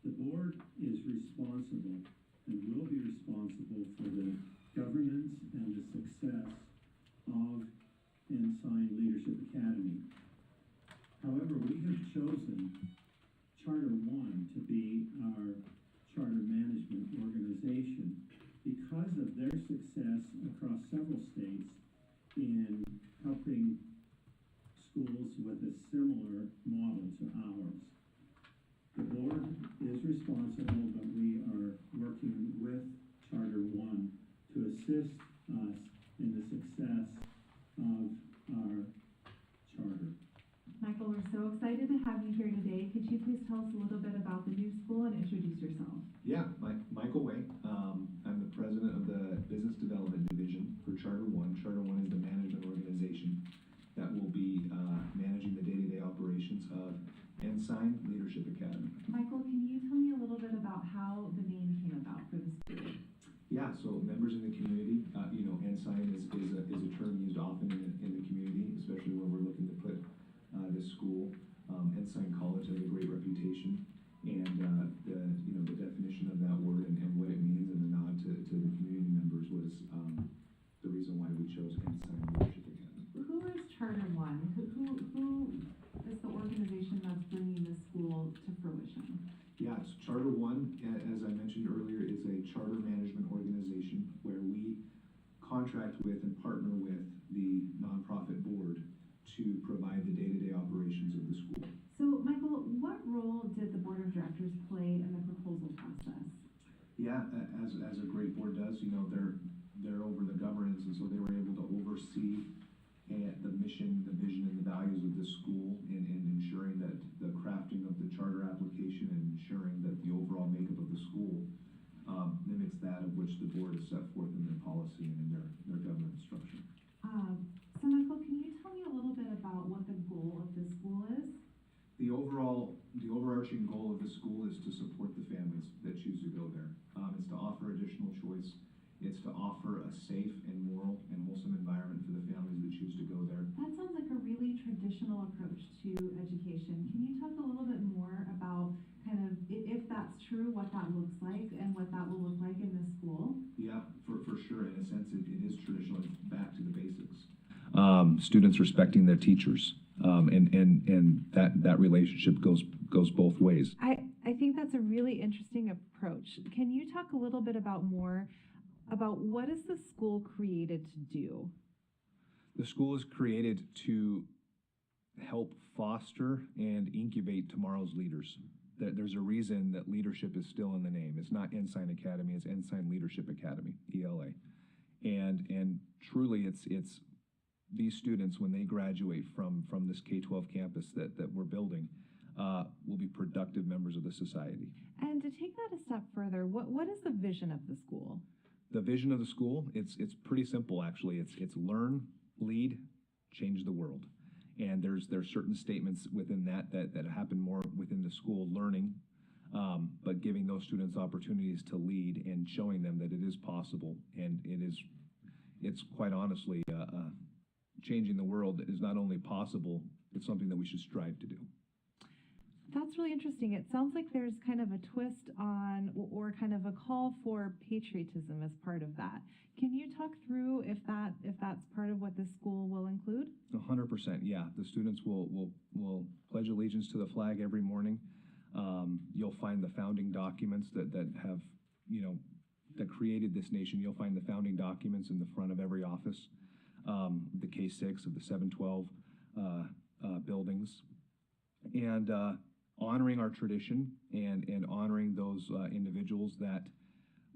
The board is responsible and will be responsible for the governance and the success of Ensign Leadership Academy. However, we have chosen Charter One to be our charter management organization because of their success across several states in helping schools with a similar model to ours. The board is responsible, but we are working with Charter One to assist us in the success of our charter. Michael, we're so excited to have you here today. Could you please tell us a little bit about the new school and introduce yourself? Yeah, Michael Way. I'm the president of the Business Development Division for Charter One. Charter One is the management organization that will be managing the day-to-day operations of Ensign Leadership Academy. Michael, can you tell me a little bit about how the name came about for the school? Yeah, so members in the community, Ensign is a term used often in the community, especially when we're looking to put this school. Ensign College has a great reputation, and the definition of that word and what it means and the nod to the community members was the reason why we chose Ensign Leadership Academy. Who is Charter One? Who is the organization that's bringing this school to fruition? Yeah, so Charter One, as I mentioned earlier, is a charter management organization where we contract with and partner with the nonprofit board to provide the day-to-day operations of the school. So, Michael, what role did the board of directors play in the proposal process? Yeah, as a great board does, they're over the governance, and so they were able to oversee the mission, the vision, and the values of the school in ensuring that the crafting of the charter application and ensuring that the overall makeup of the school mimics that of which the board has set forth in their policy and in their governance structure. So, Michael, can you tell me a little bit about what the goal of this school is? The overarching goal of the school is to support the families that choose to go there. It's to offer additional choice. It's to offer a safe and moral and wholesome environment for the families that choose to go there. That sounds like a really traditional approach to education. Can you talk a little bit more about kind of, if that's true, what that looks like and what that will look like in this school? Yeah, for sure. In a sense, it is traditional. It's back to students respecting their teachers. And that relationship goes both ways. I think that's a really interesting approach. Can you talk a little bit more about what is the school created to do? The school is created to help foster and incubate tomorrow's leaders. There's a reason that leadership is still in the name. It's not Ensign Academy, it's Ensign Leadership Academy, ELA. And truly it's these students, when they graduate from this K-12 campus that we're building, will be productive members of the society. And to take that a step further, what is the vision of the school? The vision of the school, it's pretty simple actually. It's learn, lead, change the world. And there's certain statements within that happen more within the school learning, but giving those students opportunities to lead and showing them that it is possible, and it's quite honestly changing the world is not only possible, it's something that we should strive to do. That's really interesting. It sounds like there's kind of a twist on, or kind of a call for patriotism as part of that. Can you talk through if that's part of what the school will include? 100%, yeah. The students will pledge allegiance to the flag every morning. You'll find the founding documents that have, that created this nation. You'll find the founding documents in the front of every office. The K-6 of the 712 buildings. And honoring our tradition and honoring those individuals that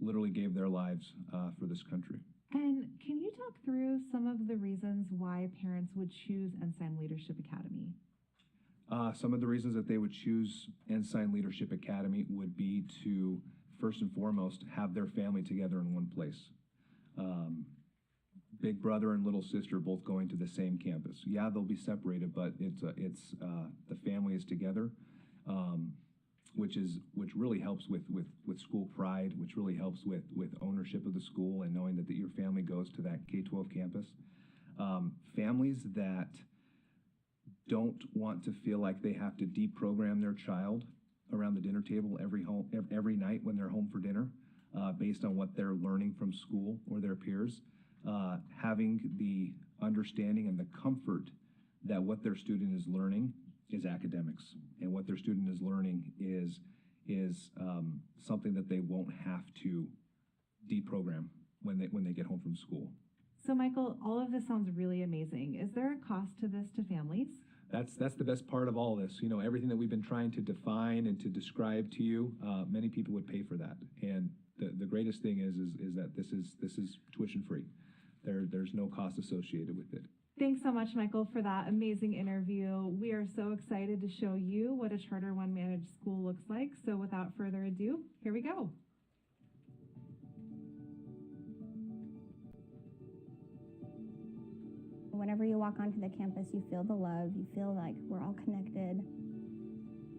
literally gave their lives for this country. And can you talk through some of the reasons why parents would choose Ensign Leadership Academy? Some of the reasons that they would choose Ensign Leadership Academy would be to, first and foremost, have their family together in one place. Big brother and little sister both going to the same campus. Yeah, they'll be separated, but the family is together, which really helps with school pride, which really helps with ownership of the school and knowing that your family goes to that K-12 campus. Families that don't want to feel like they have to deprogram their child around the dinner table every night when they're home for dinner, based on what they're learning from school or their peers. Having the understanding and the comfort that what their student is learning is academics, and what their student is learning is something that they won't have to deprogram when they get home from school. So Michael, all of this sounds really amazing. Is there a cost to this to families? That's the best part of all this. Everything that we've been trying to define and to describe to you, many people would pay for that. And the greatest thing is that this is tuition free. There's no cost associated with it. Thanks so much, Michael, for that amazing interview. We are so excited to show you what a Charter 1 managed school looks like. So without further ado, here we go. Whenever you walk onto the campus, you feel the love, you feel like we're all connected.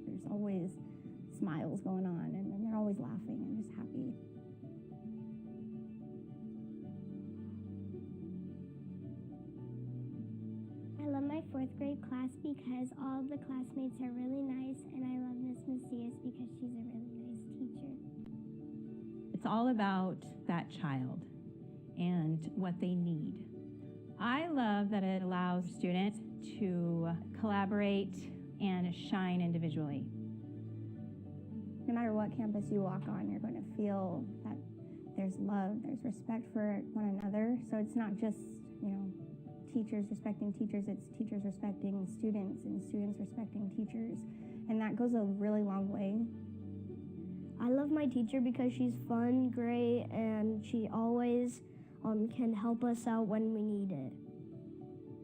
There's always smiles going on, and they're always laughing and just happy. I love my 4th grade class because all of the classmates are really nice, and I love Miss Macias because she's a really nice teacher. It's all about that child and what they need. I love that it allows students to collaborate and shine individually. No matter what campus you walk on, you're going to feel that there's love, there's respect for one another. So it's not just, teachers respecting teachers, it's teachers respecting students and students respecting teachers. And that goes a really long way. I love my teacher because she's fun, great, and she always can help us out when we need it.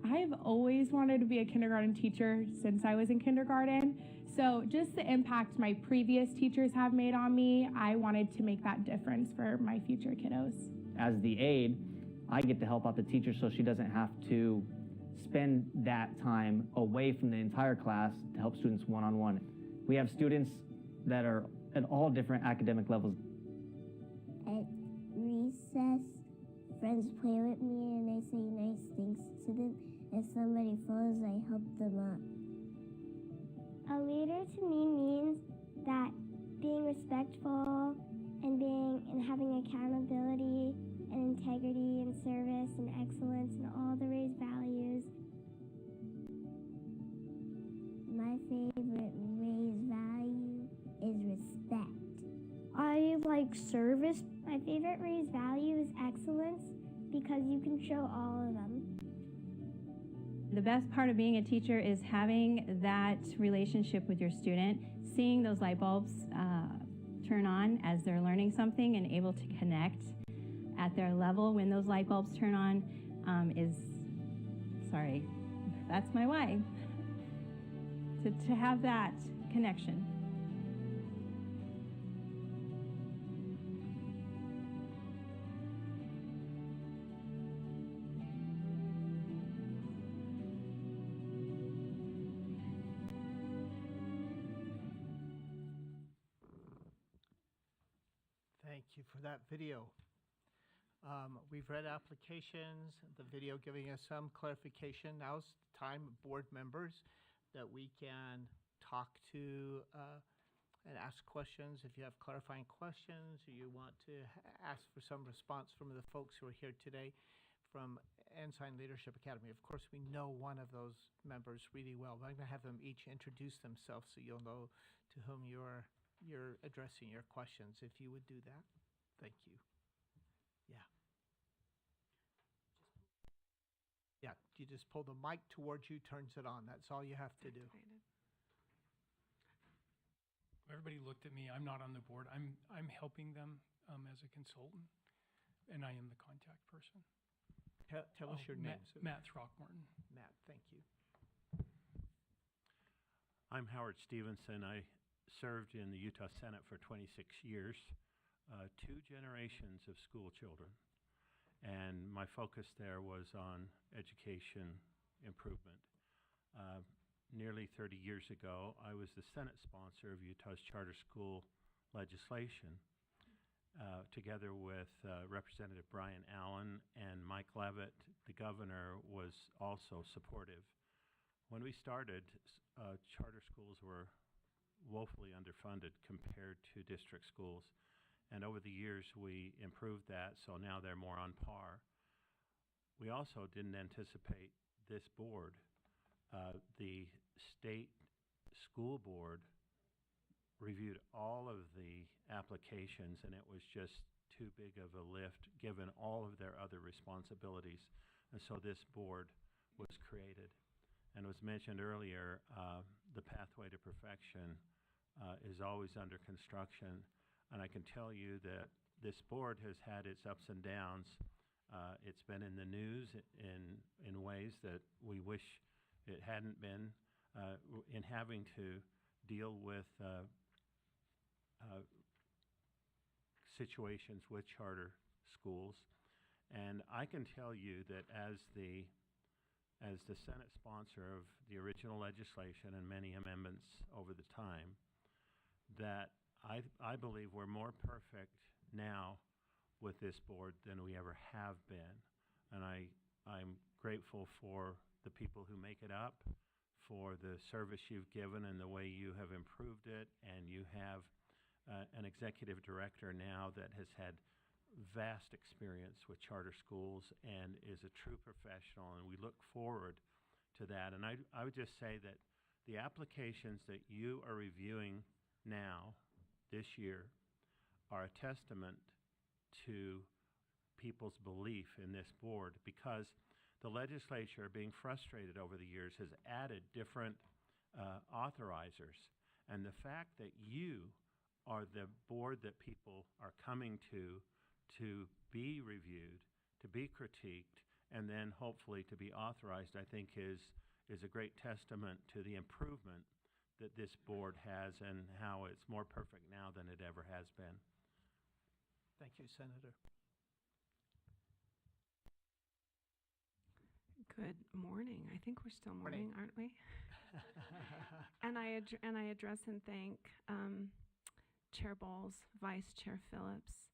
I've always wanted to be a kindergarten teacher since I was in kindergarten. So just the impact my previous teachers have made on me, I wanted to make that difference for my future kiddos. As the aide, I get to help out the teacher so she doesn't have to spend that time away from the entire class to help students one-on-one. We have students that are at all different academic levels. At recess, friends play with me and I say nice things to them. If somebody falls, I help them up. A leader to me means that being respectful and having accountability and integrity and service and excellence and all the raised values favorite raised value is respect. I like service. My favorite raised value is excellence because you can show all of them. The best part of being a teacher is having that relationship with your student, seeing those light bulbs turn on as they're learning something and able to connect at their level when those light bulbs turn on that's my why, to have that connection. Thank you for that video. We've read applications, the video giving us some clarification. Now's the time, board members, that we can talk to and ask questions. If you have clarifying questions or you want to ask for some response from the folks who are here today from Ensign Leadership Academy. Of course, we know one of those members really well, but I'm going to have them each introduce themselves so you'll know to whom you're addressing your questions. If you would do that, thank you. Yeah, you just pull the mic towards you, turns it on. That's all you have to do. Everybody looked at me. I'm not on the board. I'm helping them as a consultant, and I am the contact person. Tell us your name. Matt Throckmorton. Matt, thank you. I'm Howard Stevenson. I served in the Utah Senate for 26 years, 2 generations of school children. And my focus there was on education improvement. Nearly 30 years ago, I was the Senate sponsor of Utah's charter school legislation, together with Representative Brian Allen and Mike Leavitt. The governor was also supportive. When we started, charter schools were woefully underfunded compared to district schools. And over the years, we improved that, so now they're more on par. We also didn't anticipate this board. The state school board reviewed all of the applications, and it was just too big of a lift given all of their other responsibilities. And so this board was created. And it was mentioned earlier, the pathway to perfection is always under construction. And I can tell you that this board has had its ups and downs. It's been in the news in ways that we wish it hadn't been, in having to deal with situations with charter schools. And I can tell you that as the Senate sponsor of the original legislation and many amendments over the time, that I believe we're more perfect now with this board than we ever have been. And I'm grateful for the people who make it up, for the service you've given and the way you have improved it. And you have an executive director now that has had vast experience with charter schools and is a true professional. And we look forward to that. And I would just say that the applications that you are reviewing now, this year, are a testament to people's belief in this board, because the legislature, being frustrated over the years, has added different authorizers. And the fact that you are the board that people are coming to be reviewed, to be critiqued, and then hopefully to be authorized, I think is a great testament to the improvement that this board has and how it's more perfect now than it ever has been. Thank you, Senator. Good morning. I think we're still morning, aren't we? And I address and thank Chair Bowles, Vice Chair Phillips,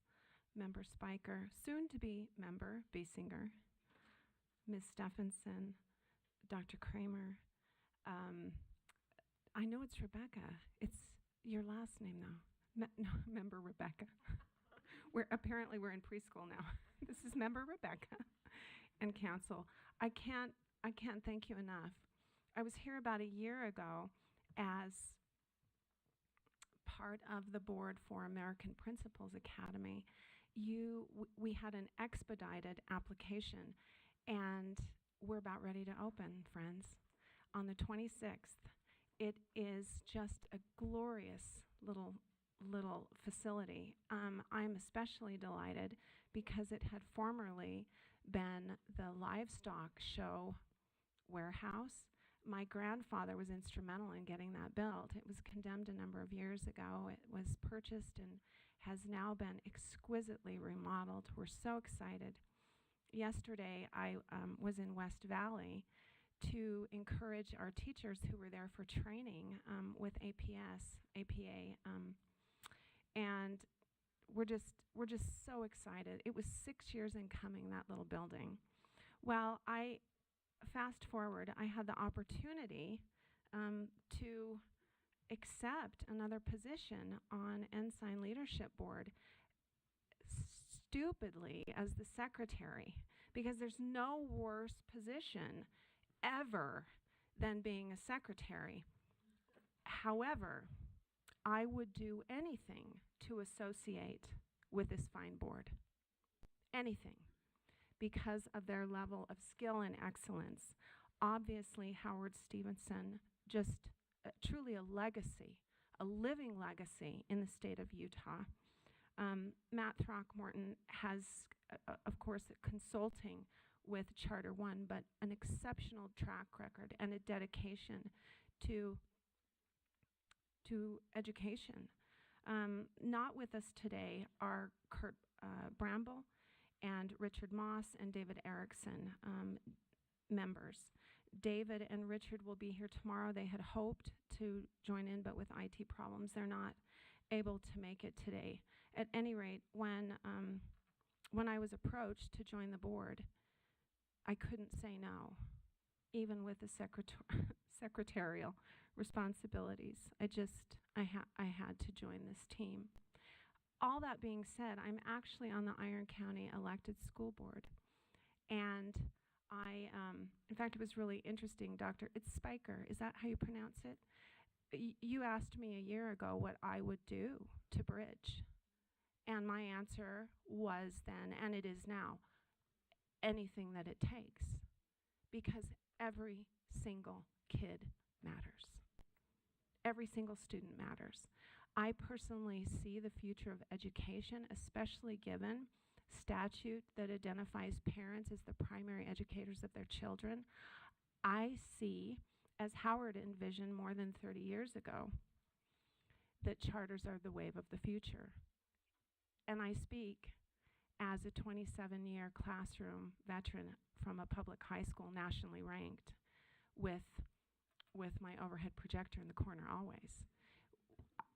Member Spiker, soon to be Member Biesinger, Ms. Stephenson, Dr. Kramer. I know it's Rebecca. It's your last name though. No, Member Rebecca. Apparently we're in preschool now. This is Member Rebecca and Council. I can't thank you enough. I was here about a year ago, as part of the board for American Principals Academy, we had an expedited application, and we're about ready to open, friends, on the 26th. It is just a glorious little facility. I'm especially delighted because it had formerly been the livestock show warehouse. My grandfather was instrumental in getting that built. It was condemned a number of years ago. It was purchased and has now been exquisitely remodeled. We're so excited. Yesterday, I was in West Valley to encourage our teachers who were there for training with APA, and we're just so excited. It was 6 years in coming, that little building. Well, fast forward, I had the opportunity to accept another position on Ensign Leadership Board, stupidly as the secretary, because there's no worse position ever than being a secretary. However, I would do anything to associate with this fine board. Anything. Because of their level of skill and excellence. Obviously, Howard Stevenson, just truly a legacy, a living legacy in the state of Utah. Matt Throckmorton has, of course, consulting with Charter One, but an exceptional track record and a dedication to education. Not with us today are Kurt Bramble and Richard Moss and David Erickson, members. David and Richard will be here tomorrow. They had hoped to join in, but with IT problems, they're not able to make it today. At any rate, when I was approached to join the board, I couldn't say no, even with the secretarial responsibilities. I had to join this team. All that being said, I'm actually on the Iron County Elected School Board. And in fact, it was really interesting, Doctor, it's Spiker, is that how you pronounce it? You asked me a year ago what I would do to bridge. And my answer was then, and it is now, anything that it takes. Because every single kid matters. Every single student matters. I personally see the future of education, especially given statute that identifies parents as the primary educators of their children. I see, as Howard envisioned more than 30 years ago, that charters are the wave of the future. And I speak as a 27-year classroom veteran from a public high school, nationally ranked, with my overhead projector in the corner always.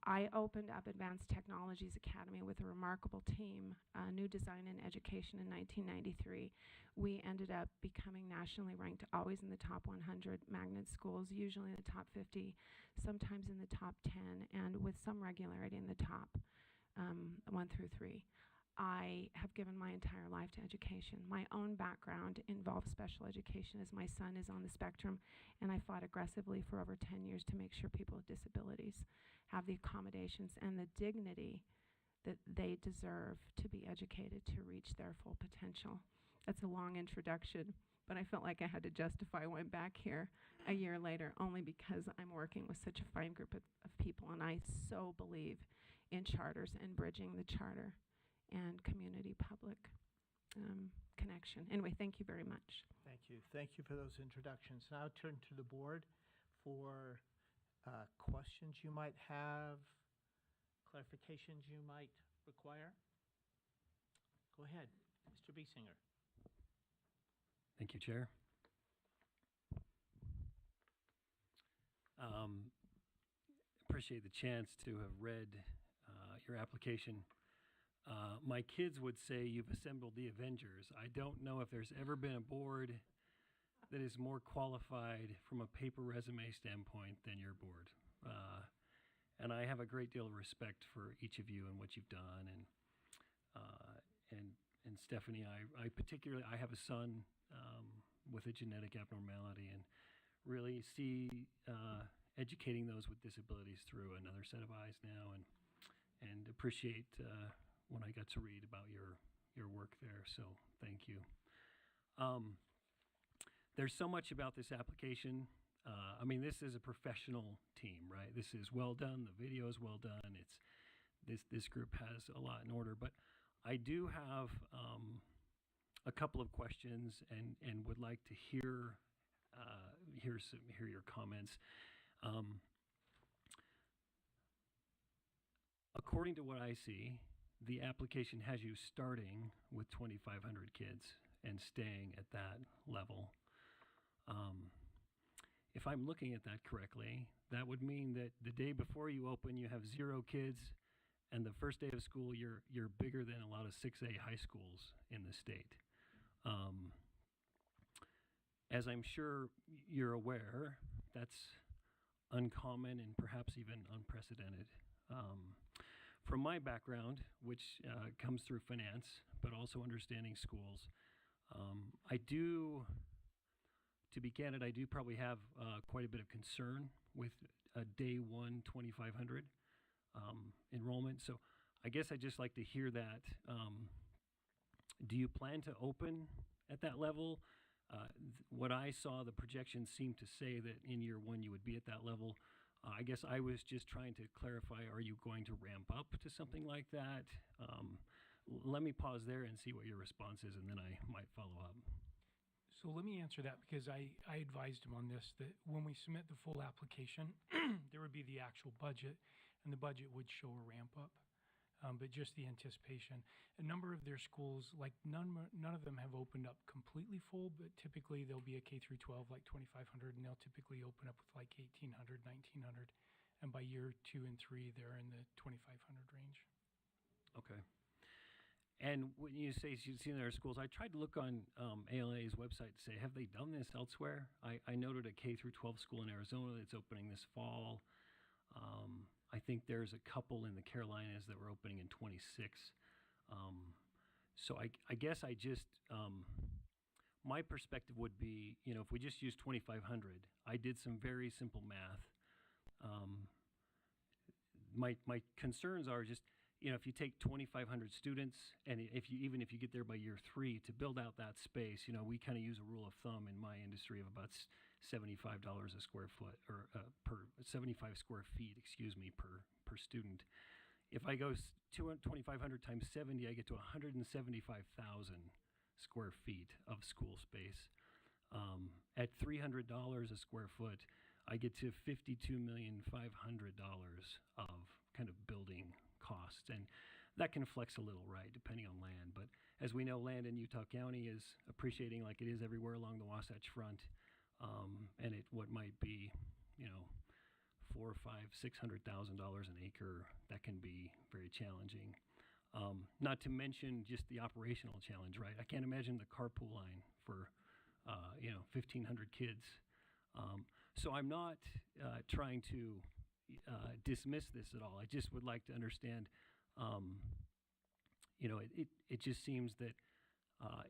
I opened up Advanced Technologies Academy with a remarkable team, New Design in Education in 1993. We ended up becoming nationally ranked, always in the top 100 magnet schools, usually in the top 50, sometimes in the top 10, and with some regularity in the top 1 through 3. I have given my entire life to education. My own background involves special education as my son is on the spectrum, and I fought aggressively for over 10 years to make sure people with disabilities have the accommodations and the dignity that they deserve to be educated to reach their full potential. That's a long introduction, but I felt like I had to justify why I'm back here a year later, only because I'm working with such a fine group of people, and I so believe in charters and bridging the charter and community-public connection. Anyway, thank you very much. Thank you. Thank you for those introductions. Now turn to the board for questions you might have, clarifications you might require. Go ahead, Mr. Biesinger. Thank you, Chair. Appreciate the chance to have read your application. My kids would say you've assembled the Avengers. I don't know if there's ever been a board that is more qualified from a paper resume standpoint than your board. And I have a great deal of respect for each of you and what you've done. And Stephanie, I particularly, I have a son with a genetic abnormality, and really see educating those with disabilities through another set of eyes now, and appreciate when I got to read about your work there. So thank you. There's so much about this application. I mean, this is a professional team, right? This is well done. The video is well done. This group has a lot in order, but I do have a couple of questions and would like to hear your comments. According to what I see, the application has you starting with 2,500 kids and staying at that level. If I'm looking at that correctly, that would mean that the day before you open, you have 0 kids, and the first day of school, you're bigger than a lot of 6A high schools in the state. As I'm sure you're aware, that's uncommon and perhaps even unprecedented. From my background, which comes through finance, but also understanding schools, to be candid, I do probably have quite a bit of concern with a day one 2,500 enrollment. So I guess I'd just like to hear that. Do you plan to open at that level? What I saw, the projections seem to say that in year one you would be at that level. I guess I was just trying to clarify, are you going to ramp up to something like that? Let me pause there and see what your response is, and then I might follow up. So let me answer that, because I advised him on this, that when we submit the full application, there would be the actual budget, and the budget would show a ramp up, but just the anticipation. A number of their schools, like none of them have opened up completely full, but typically there'll be a K through 12, like 2,500, and they'll typically open up with like 1,800, 1,900, and by year 2 and 3, they're in the 2,500 range. Okay. And when you say you've seen their schools, I tried to look on ALA's website to say, have they done this elsewhere? I noted a K through 12 school in Arizona that's opening this fall. I think there's a couple in the Carolinas that were opening in 26. So I guess I just, my perspective would be, if we just use 2,500, I did some very simple math. My concerns are just, if you take 2,500 students, and even if you get there by year 3, to build out that space, we kind of use a rule of thumb in my industry of about $75 a square foot, or per 75 square feet, per student. If I go 2,500 times 70, I get to 175,000 square feet of school space. At $300 a square foot, I get to $52,500,000 of kind of building costs, and that can flex a little, right, depending on land. But as we know, land in Utah County is appreciating like it is everywhere along the Wasatch Front, and what might be, $400,000, $500,000, $600,000 an acre, that can be very challenging. Not to mention just the operational challenge, right? I can't imagine the carpool line for 1,500 kids. So I'm not trying to dismiss this at all. I just would like to understand, it just seems that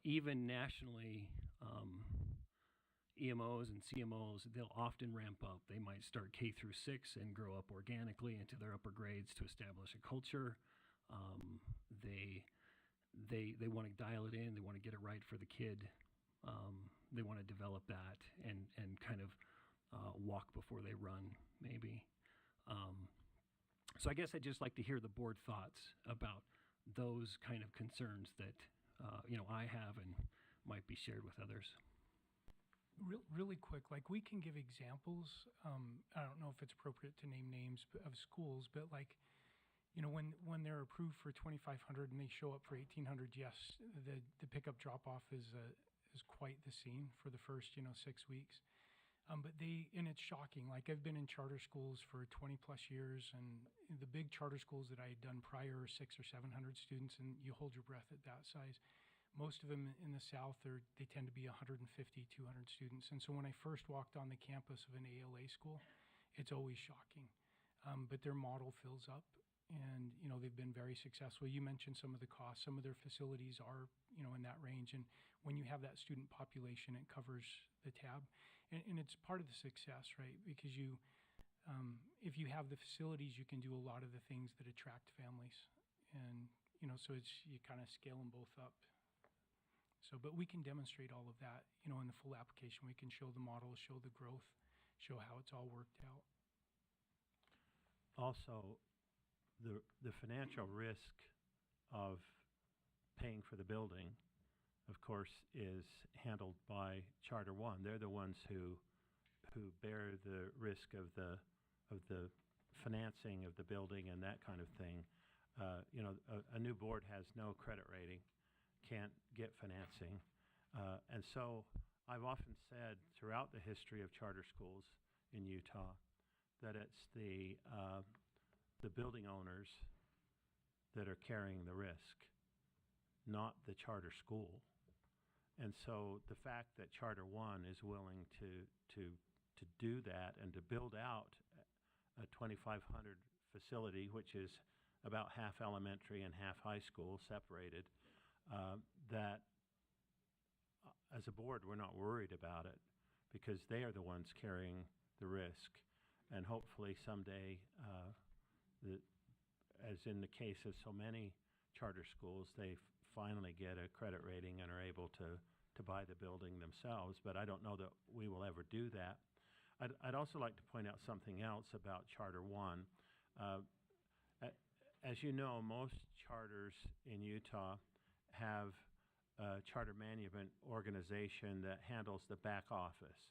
even nationally, EMOs and CMOs, they'll often ramp up. They might start K through 6 and grow up organically into their upper grades to establish a culture. They want to dial it in. They want to get it right for the kid. They want to develop that and kind of walk before they run, maybe. So I guess I'd just like to hear the board thoughts about those kind of concerns that I have and might be shared with others. Really quick, like we can give examples. I don't know if it's appropriate to name names of schools, but when they're approved for 2,500 and they show up for 1,800, yes, the pickup drop off is quite the scene for the first 6 weeks. But it's shocking. Like I've been in charter schools for 20 plus years, and the big charter schools that I had done prior are 600 or 700 students, and you hold your breath at that size. Most of them in the South, they tend to be 150, 200 students. And so when I first walked on the campus of an ALA school, it's always shocking. But their model fills up, and they've been very successful. You mentioned some of the costs. Some of their facilities are in that range, and when you have that student population, it covers the tab, and it's part of the success, right? Because if you have the facilities, you can do a lot of the things that attract families. And, so you kind of scale them both up. So, but we can demonstrate all of that, in the full application. We can show the model, show the growth, show how it's all worked out. Also, the financial risk of paying for the building, of course, is handled by Charter One. They're the ones who bear the risk of the financing of the building and that kind of thing. A new board has no credit rating, can't get financing. And so I've often said throughout the history of charter schools in Utah that it's the building owners that are carrying the risk, not the charter school. And so the fact that Charter One is willing to do that and to build out a 2,500 facility, which is about half elementary and half high school separated, that as a board, we're not worried about it because they are the ones carrying the risk. And hopefully someday, as in the case of so many charter schools, they finally get a credit rating and are able to buy the building themselves. But I don't know that we will ever do that. I'd also like to point out something else about Charter One. As you know, most charters in Utah have a charter management organization that handles the back office,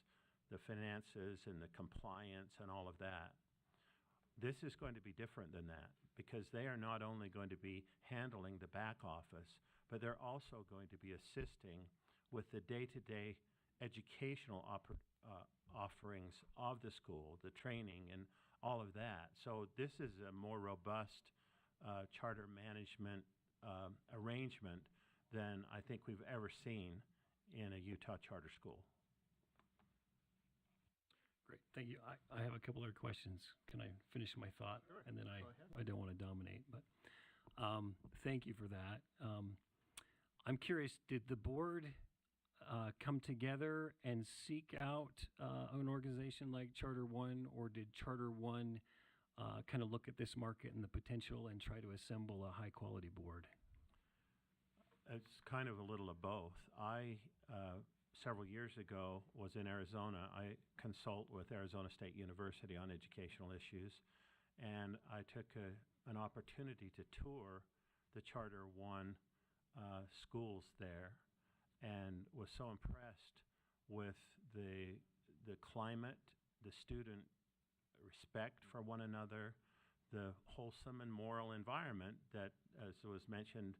the finances and the compliance and all of that. This is going to be different than that because they are not only going to be handling the back office, but they're also going to be assisting with the day-to-day educational offerings of the school, the training and all of that. So this is a more robust charter management arrangement than I think we've ever seen in a Utah charter school. Great, thank you. I have a couple other questions. Can I finish my thought? Sure. And then Go I don't want to dominate, but thank you for that. I'm curious, did the board come together and seek out an organization like Charter One, or did Charter One kind of look at this market and the potential and try to assemble a high-quality board? It's kind of a little of both. I, several years ago, was in Arizona. I consult with Arizona State University on educational issues, and I took an opportunity to tour the Charter One schools there and was so impressed with the climate, the student respect for one another, the wholesome and moral environment that, as was mentioned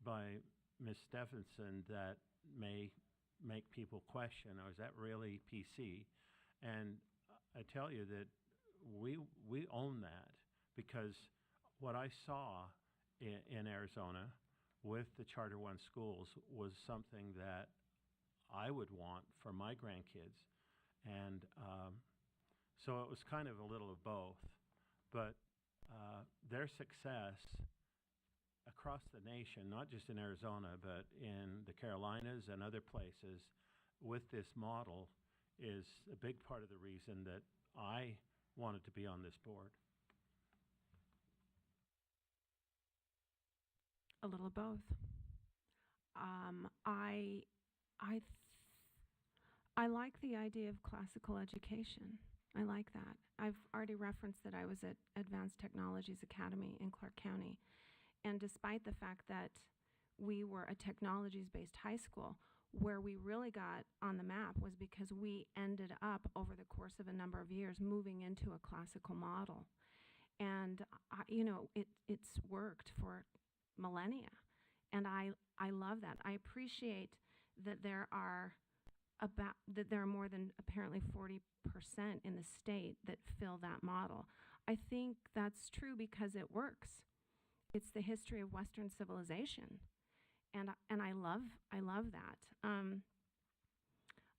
by Ms. Stephenson, that may make people question, oh, is that really PC? And I tell you that we own that, because what I saw in Arizona with the Charter One schools was something that I would want for my grandkids. And so it was kind of a little of both. But their success across the nation, not just in Arizona, but in the Carolinas and other places with this model, is a big part of the reason that I wanted to be on this board. A little of both. I like the idea of classical education. I like that. I've already referenced that I was at Advanced Technologies Academy in Clark County. And despite the fact that we were a technologies-based high school, where we really got on the map was because we ended up, over the course of a number of years, moving into a classical model. And, it's worked for millennia. And I love that. I appreciate that there are more than apparently 40% in the state that fill that model. I think that's true because it works. It's the history of Western civilization, and I love that.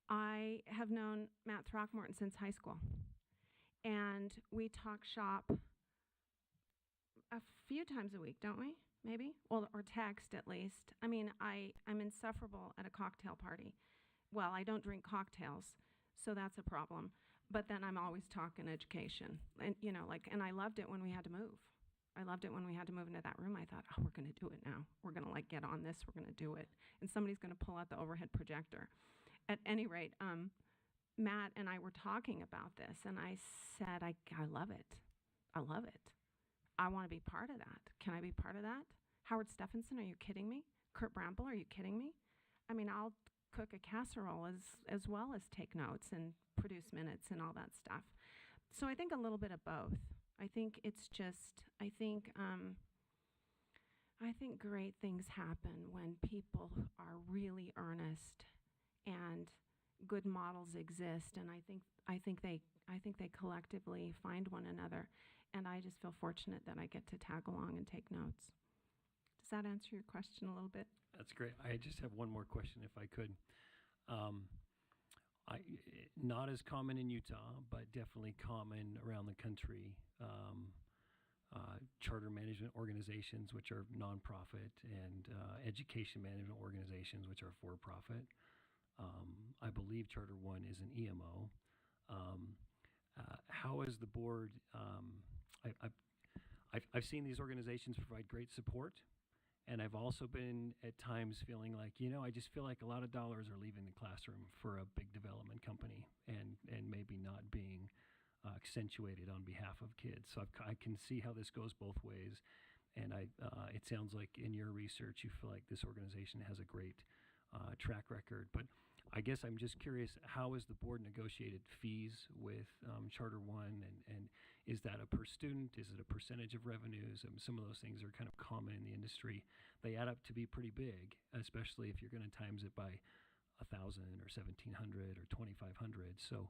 I have known Matt Throckmorton since high school, and we talk shop a few times a week, don't we? Maybe, well, or text at least. I mean, I'm insufferable at a cocktail party. Well, I don't drink cocktails, so that's a problem. But then I'm always talking education. And, you know, like, and I loved it when we had to move. I loved it when we had to move into that room. I thought, oh, we're going to do it now. We're going to like get on this. We're going to do it. And somebody's going to pull out the overhead projector. At any rate, Matt and I were talking about this, and I said, I love it. I love it. I want to be part of that. Can I be part of that? Howard Stephenson, are you kidding me? Kurt Bramble, are you kidding me? I mean, I'll cook a casserole as well as take notes and produce minutes and all that stuff. So I think a little bit of both. I think it's just, I think great things happen when people are really earnest and good models exist, and I think they collectively find one another, and I just feel fortunate that I get to tag along and take notes. Does that answer your question a little bit? That's great. I just have one more question, if I could. Not as common in Utah, but definitely common around the country. Charter management organizations, which are nonprofit, and education management organizations, which are for-profit. I believe Charter One is an EMO. How is the board? I've seen these organizations provide great support, and I've also been at times feeling like, you know, I just feel like a lot of dollars are leaving the classroom for a big development company, and maybe not being accentuated on behalf of kids. So I can see how this goes both ways, and it sounds like in your research you feel like this organization has a great track record. But I guess I'm just curious, how has the board negotiated fees with Charter One, and is that a per student? Is it a percentage of revenues? Some of those things are kind of common in the industry. They add up to be pretty big, especially if you're going to times it by 1,000 or 1,700 or 2,500. So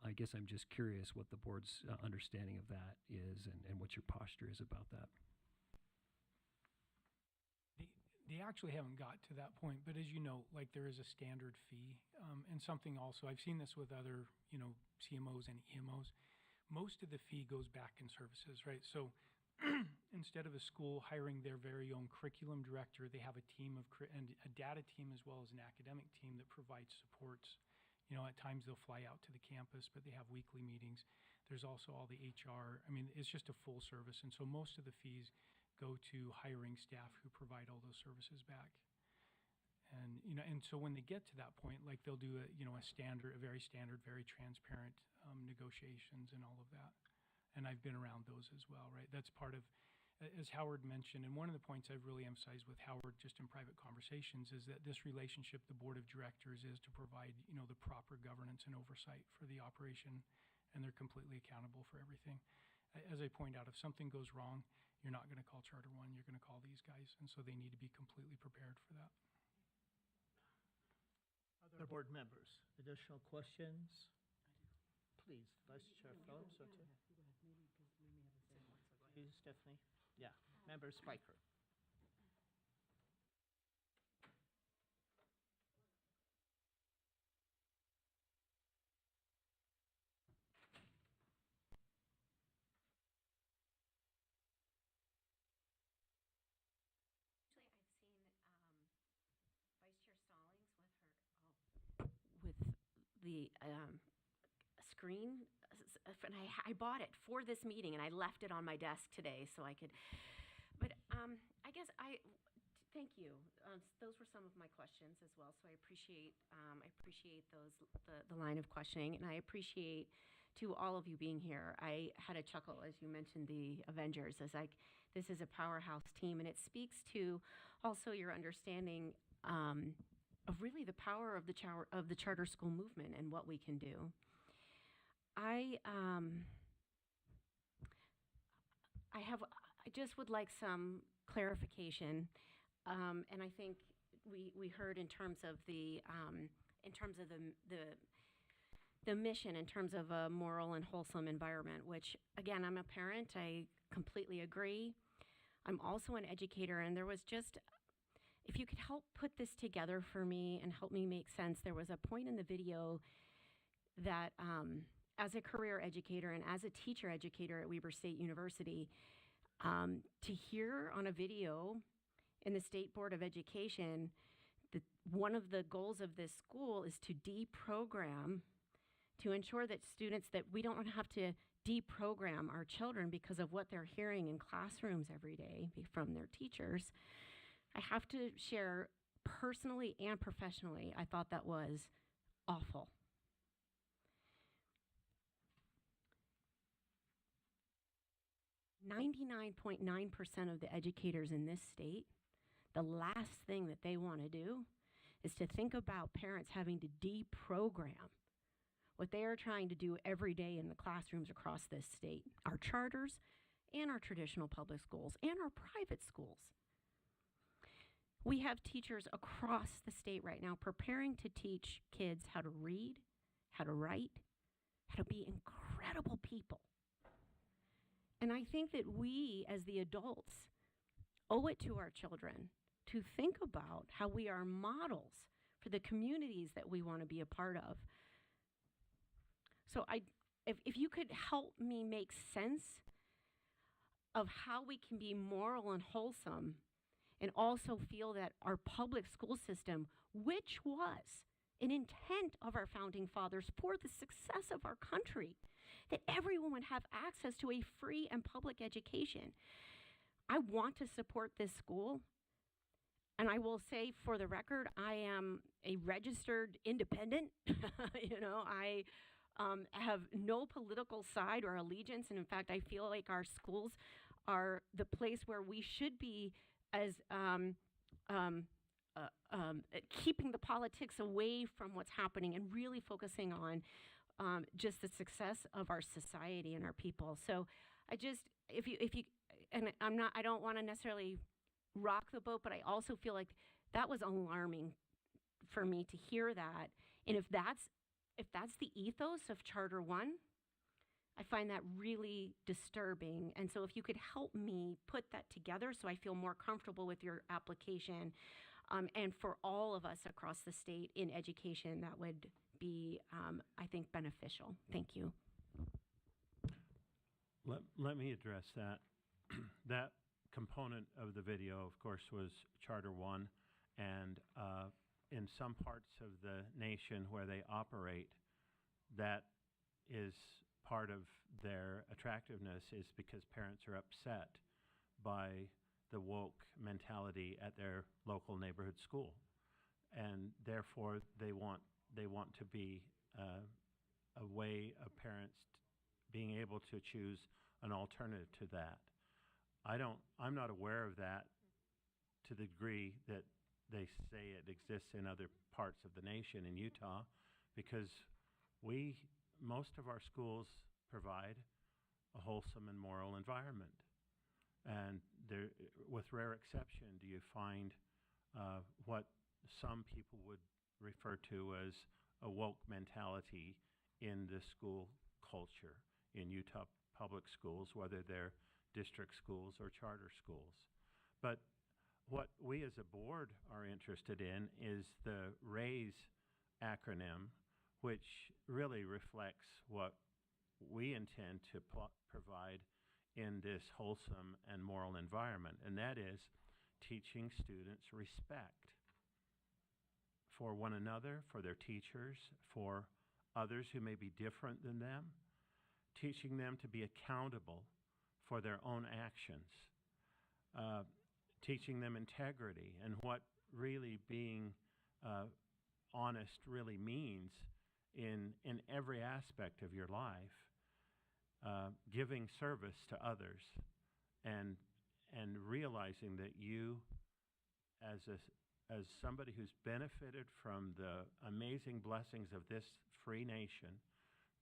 I guess I'm just curious what the board's understanding of that is, and what your posture is about that. They actually haven't got to that point, but as you know, like there is a standard fee, and something also, I've seen this with other, you know, CMOs and EMOs. Most of the fee goes back in services, right? So instead of a school hiring their very own curriculum director, they have a team of, and a data team as well as an academic team that provides supports. You know, at times they'll fly out to the campus, but they have weekly meetings. There's also all the HR. I mean, it's just a full service. And so most of the fees go to hiring staff who provide all those services back. And, you know, and so when they get to that point, like they'll do a standard, very transparent negotiations and all of that. And I've been around those as well, right? That's part of, as Howard mentioned, and one of the points I've really emphasized with Howard just in private conversations is that this relationship, the board of directors, is to provide, you know, the proper governance and oversight for the operation, and they're completely accountable for everything. As I point out, if something goes wrong, you're not going to call Charter One, you're going to call these guys, and so they need to be completely prepared for that. Other board members, additional questions? Please, Vice Chair Phillips, or two? Please, Stephanie. Yeah, Member Spiker. The screen, and I bought it for this meeting, and I left it on my desk today so I could, but I guess thank you. Those were some of my questions as well, so I appreciate those, the line of questioning, and I appreciate to all of you being here. I had a chuckle as you mentioned the Avengers, as like, this is a powerhouse team, and it speaks to also your understanding of really the power of the charter school movement and what we can do. I just would like some clarification, and I think we heard in terms of the mission, in terms of a moral and wholesome environment, which again, I'm a parent, I completely agree. I'm also an educator, and there was just, if you could help put this together for me and help me make sense, there was a point in the video that as a career educator and as a teacher educator at Weber State University, to hear on a video in the State Board of Education that one of the goals of this school is to deprogram to ensure that we don't have to deprogram our children because of what they're hearing in classrooms every day from their teachers. I have to share personally and professionally, I thought that was awful. 99.9% of the educators in this state, the last thing that they want to do is to think about parents having to deprogram what they are trying to do every day in the classrooms across this state, our charters and our traditional public schools and our private schools. We have teachers across the state right now preparing to teach kids how to read, how to write, how to be incredible people. And I think that we, as the adults, owe it to our children to think about how we are models for the communities that we want to be a part of. So if you could help me make sense of how we can be moral and wholesome and also feel that our public school system, which was an intent of our founding fathers for the success of our country, that everyone would have access to a free and public education. I want to support this school. And I will say for the record, I am a registered independent. I have no political side or allegiance. And in fact, I feel like our schools are the place where we should be as keeping the politics away from what's happening and really focusing on just the success of our society and our people. So I just, I don't want to necessarily rock the boat, but I also feel like that was alarming for me to hear that. And if that's the ethos of Charter One, I find that really disturbing. And so if you could help me put that together so I feel more comfortable with your application, and for all of us across the state in education, that would be, I think, beneficial. Thank you. Let me address that. That component of the video, of course, was Charter One, and in some parts of the nation where they operate, that is part of their attractiveness is because parents are upset by the woke mentality at their local neighborhood school, and therefore they want to be a way of parents being able to choose an alternative to that. I'm not aware of that to the degree that they say it exists in other parts of the nation in Utah, because most of our schools provide a wholesome and moral environment. And there, with rare exception, do you find what some people would refer to as a woke mentality in the school culture in Utah public schools, whether they're district schools or charter schools. But what we as a board are interested in is the RAISE acronym, which really reflects what we intend to provide in this wholesome and moral environment, and that is teaching students respect for one another, for their teachers, for others who may be different than them, teaching them to be accountable for their own actions, teaching them integrity and what really being honest really means in every aspect of your life, giving service to others, and realizing that you, as somebody who's benefited from the amazing blessings of this free nation,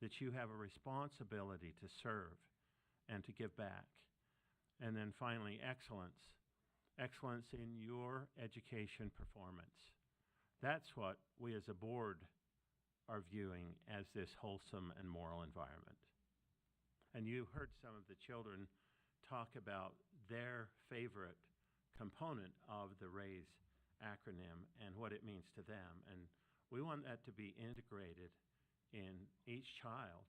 that you have a responsibility to serve and to give back. And then finally, excellence in your education performance. That's what we as a board are viewing as this wholesome and moral environment. And you heard some of the children talk about their favorite component of the RAISE acronym and what it means to them. And we want that to be integrated in each child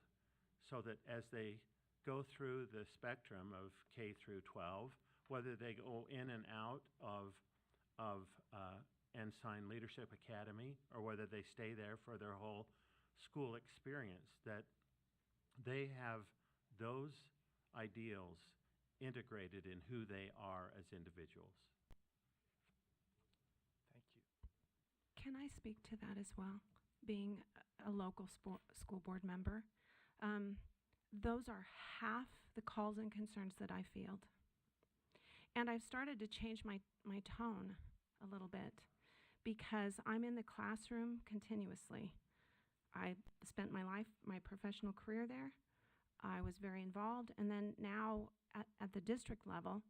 so that as they go through the spectrum of K through 12, whether they go in and out of Ensign Leadership Academy or whether they stay there for their whole school experience, that they have those ideals integrated in who they are as individuals. Thank you. Can I speak to that as well? Being a local school board member, those are half the calls and concerns that I field. And I've started to change my tone a little bit because I'm in the classroom continuously. I spent my life, my professional career there. I was very involved. And then now at the district level,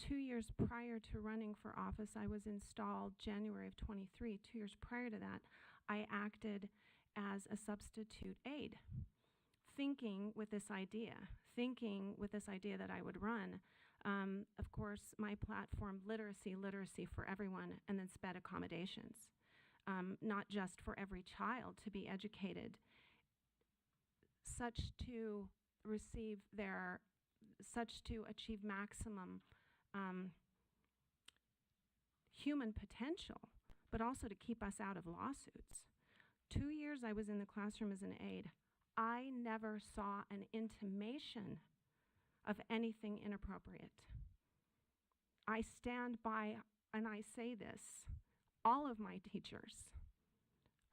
2 years prior to running for office, I was installed January of 23. 2 years prior to that, I acted as a substitute aide, thinking with this idea that I would run. Of course, my platform, literacy for everyone, and then SPED accommodations, not just for every child to be educated, such to achieve maximum human potential, but also to keep us out of lawsuits. 2 years I was in the classroom as an aide. I never saw an intimation of anything inappropriate. I stand by, and I say this, all of my teachers,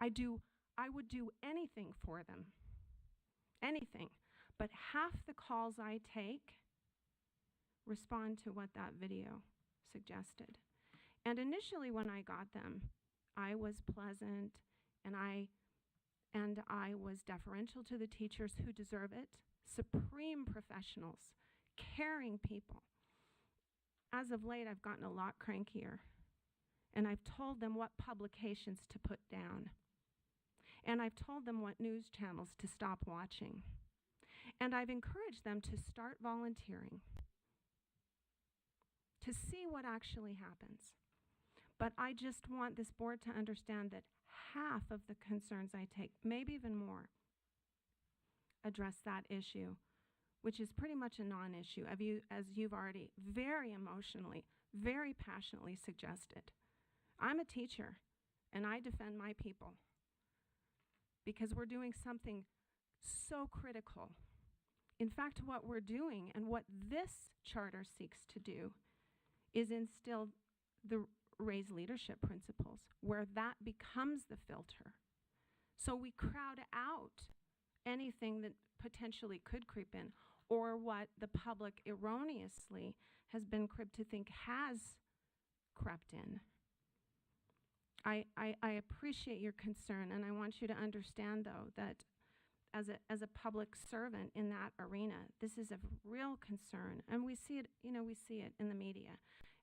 I would do anything for them, anything, but half the calls I take respond to what that video suggested. And initially when I got them, I was pleasant and I was deferential to the teachers who deserve it, supreme professionals, caring people. As of late, I've gotten a lot crankier, and I've told them what publications to put down, and I've told them what news channels to stop watching, and I've encouraged them to start volunteering to see what actually happens. But I just want this board to understand that half of the concerns I take, maybe even more, address that issue, which is pretty much a non-issue, as you've already very emotionally, very passionately suggested. I'm a teacher, and I defend my people because we're doing something so critical. In fact, what we're doing and what this charter seeks to do is instill the raise leadership principles, where that becomes the filter. So we crowd out anything that potentially could creep in, or what the public erroneously has been cribbed to think has crept in. I appreciate your concern, and I want you to understand, though, that as a public servant in that arena, this is a real concern, and we see it in the media.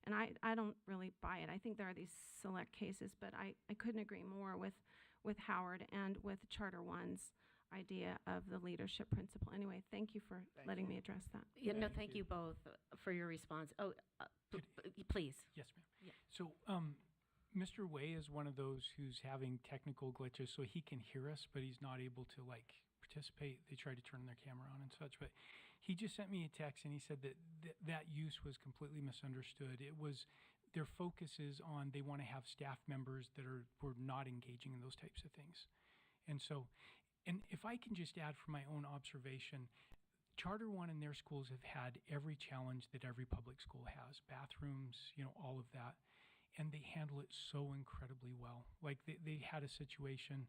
And I don't really buy it. I think there are these select cases, but I couldn't agree more with Howard and with Charter One's idea of the leadership principle. Anyway, thank you for letting me address that. Yeah, no, thank you both for your response. Oh, please. Yes, ma'am. Yeah. So, Mr. Way is one of those who's having technical glitches, so he can hear us, but he's not able to participate. They tried to turn their camera on and such, but he just sent me a text and he said that that use was completely misunderstood. It was, their focus is on, they want to have staff members that were not engaging in those types of things. And so, and if I can just add from my own observation, Charter One and their schools have had every challenge that every public school has, bathrooms, all of that, and they handle it so incredibly well. Like they had a situation,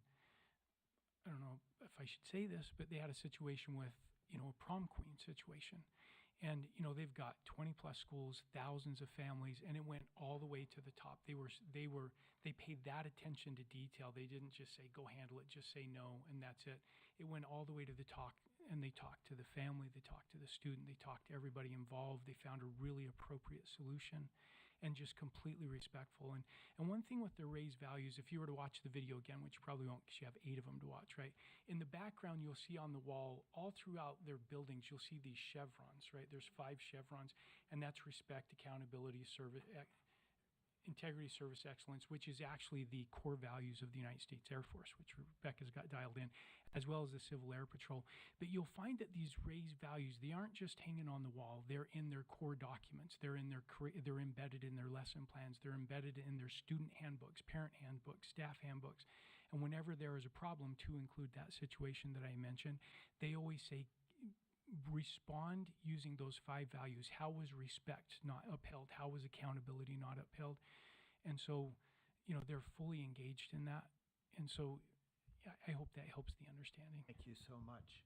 I don't know if I should say this, but they had a situation with, a prom queen situation. And, they've got 20 plus schools, thousands of families, and it went all the way to the top. They paid that attention to detail. They didn't just say, go handle it, just say no, and that's it. It went all the way to the top, and they talked to the family, they talked to the student, they talked to everybody involved. They found a really appropriate solution and just completely respectful. And one thing with their raised values, if you were to watch the video again, which you probably won't because you have 8 of them to watch, right? In the background, you'll see on the wall, all throughout their buildings, you'll see these chevrons, right? There's 5 chevrons, and that's respect, accountability, service, integrity, service, excellence, which is actually the core values of the United States Air Force, which Rebecca's got dialed in, as well as the Civil Air Patrol. But you'll find that these raised values, they aren't just hanging on the wall. They're in their core documents. They're embedded in their lesson plans. They're embedded in their student handbooks, parent handbooks, staff handbooks. And whenever there is a problem, to include that situation that I mentioned, they always say, respond using those 5 values. How was respect not upheld? How was accountability not upheld? And so, they're fully engaged in that. And so I hope that helps the understanding. Thank you so much.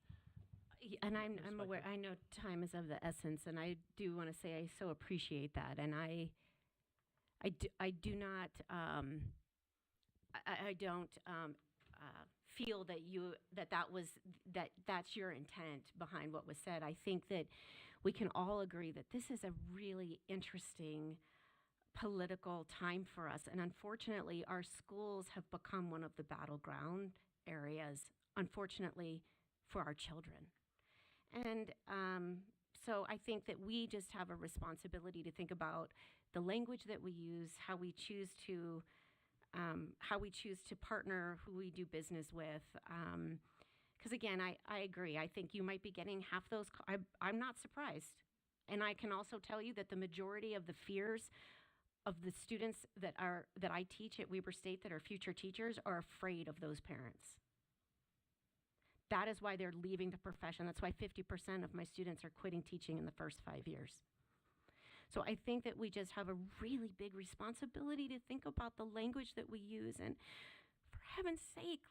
And I'm aware, I know time is of the essence, and I do want to say I so appreciate that. And I do not, I don't feel that's your intent behind what was said. I think that we can all agree that this is a really interesting political time for us. And unfortunately, our schools have become one of the battleground areas, unfortunately, for our children. And so I think that we just have a responsibility to think about the language that we use, how we choose to partner, who we do business with. Because again, I agree. I think you might be getting half those. I'm not surprised. And I can also tell you that the majority of the fears of the students that I teach at Weber State that are future teachers are afraid of those parents. That is why they're leaving the profession. That's why 50% of my students are quitting teaching in the first 5 years. So I think that we just have a really big responsibility to think about the language that we use. And for heaven's sake,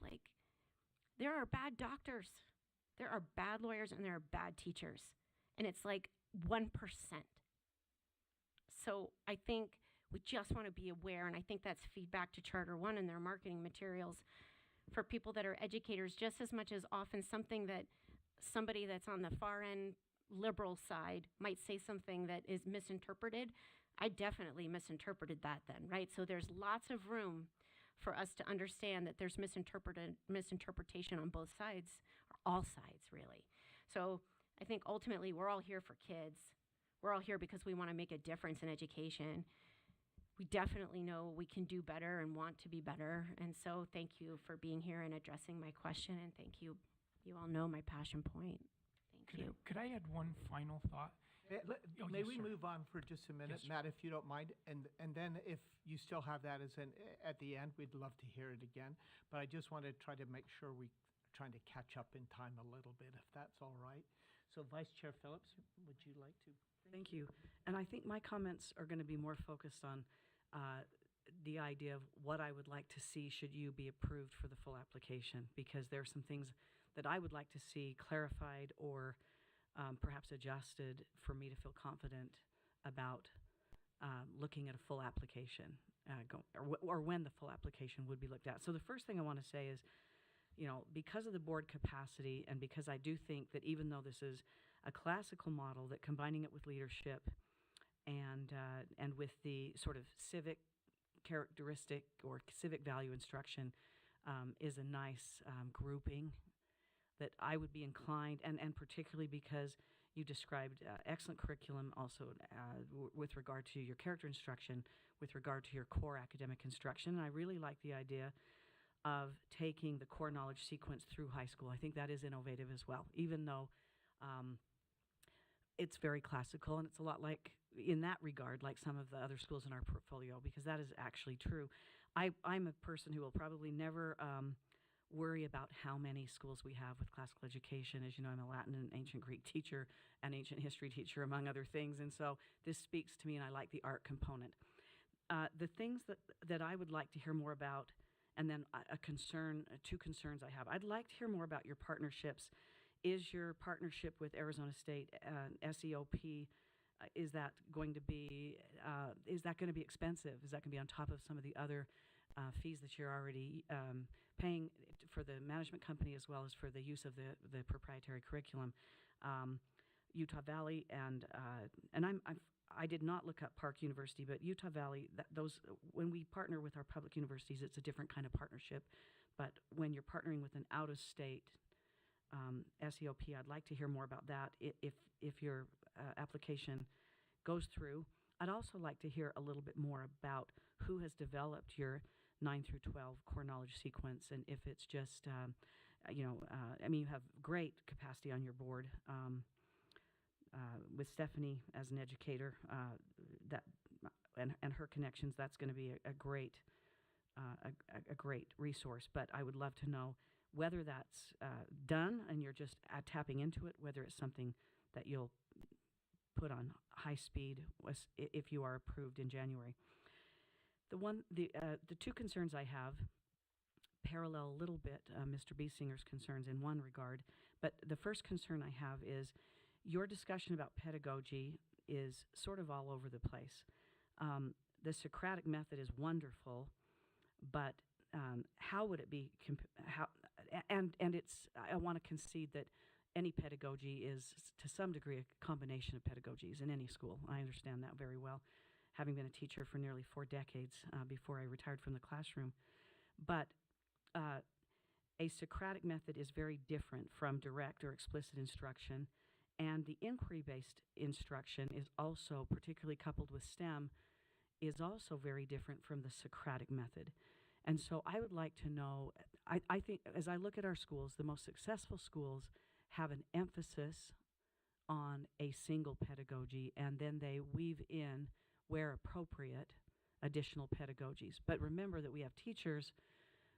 there are bad doctors, there are bad lawyers, and there are bad teachers. And it's 1%. So I think we just want to be aware, and I think that's feedback to Charter One and their marketing materials for people that are educators, just as much as often something that somebody that's on the far end liberal side might say something that is misinterpreted. I definitely misinterpreted that then, right? So there's lots of room for us to understand that there's misinterpretation on both sides, or all sides, really. So I think ultimately we're all here for kids. We're all here because we want to make a difference in education. We definitely know we can do better and want to be better. And so thank you for being here and addressing my question. And thank you. You all know my passion point. Thank you. Could I add one final thought? May yes, we sir. move on for just a minute, Yes, sir. Matt, if you don't mind? And then if you still have that at the end, we'd love to hear it again. But I just want to try to make sure we're trying to catch up in time a little bit, if that's all right. So Vice Chair Phillips, would you like to? Thank you. And I think my comments are going to be more focused on the idea of what I would like to see should you be approved for the full application, because there are some things that I would like to see clarified or perhaps adjusted for me to feel confident about looking at a full application or when the full application would be looked at. So the first thing I want to say is, because of the board capacity and because I do think that even though this is a classical model, that combining it with leadership and with the sort of civic characteristic or civic value instruction is a nice grouping, that I would be inclined, and particularly because you described excellent curriculum also with regard to your character instruction, with regard to your core academic instruction. And I really like the idea of taking the core knowledge sequence through high school. I think that is innovative as well, even though it's very classical, and it's a lot like, in that regard, like some of the other schools in our portfolio, because that is actually true. I'm a person who will probably never worry about how many schools we have with classical education. As you know, I'm a Latin and ancient Greek teacher and ancient history teacher, among other things, and so this speaks to me, and I like the art component. The things that I would like to hear more about, and then two concerns I have. I'd like to hear more about your partnerships. Is your partnership with Arizona State SEOP, is that going to be expensive? Is that going to be on top of some of the other fees that you're already paying for the management company, as well as for the use of the proprietary curriculum? Utah Valley and I did not look up Park University, but Utah Valley, when we partner with our public universities, it's a different kind of partnership. But when you're partnering with an out-of-state SEOP, I'd like to hear more about that if your application goes through. I'd also like to hear a little bit more about who has developed your 9 through 12 core knowledge sequence, and if it's just, you have great capacity on your board. With Stephanie as an educator, and her connections, that's going to be a great a great resource. But I would love to know whether that's done and you're just tapping into it, whether it's something that you'll put on high speed if you are approved in January. The two concerns I have parallel a little bit Mr. Biesinger's concerns in one regard, but the first concern I have is your discussion about pedagogy is sort of all over the place. The Socratic method is wonderful, but how would it be? And it's. I want to concede that any pedagogy is, to some degree, a combination of pedagogies in any school. I understand that very well, having been a teacher for nearly 4 decades before I retired from the classroom. But a Socratic method is very different from direct or explicit instruction, and the inquiry-based instruction is also, particularly coupled with STEM, is also very different from the Socratic method. And so I would like to know, I think as I look at our schools, the most successful schools have an emphasis on a single pedagogy, and then they weave in, where appropriate, additional pedagogies. But remember that we have teachers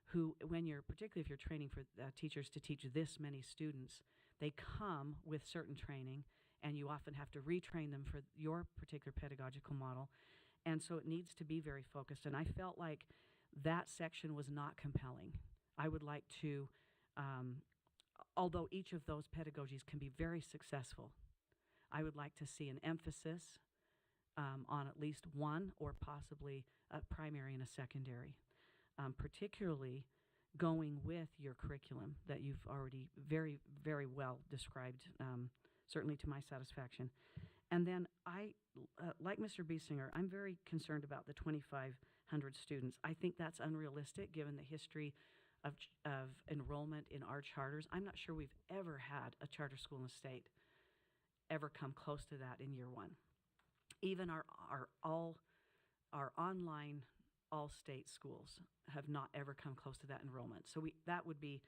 who, particularly if you're training for teachers to teach this many students, they come with certain training, and you often have to retrain them for your particular pedagogical model. And so it needs to be very focused. And I felt like that section was not compelling. I would like to, although each of those pedagogies can be very successful, I would like to see an emphasis on at least one, or possibly a primary and a secondary, particularly going with your curriculum that you've already very, very well described, certainly to my satisfaction. And then like Mr. Biesinger, I'm very concerned about the 2,500 students. I think that's unrealistic given the history of enrollment in our charters. I'm not sure we've ever had a charter school in the state ever come close to that in year one. Even our online all-state schools have not ever come close to that enrollment. So that would be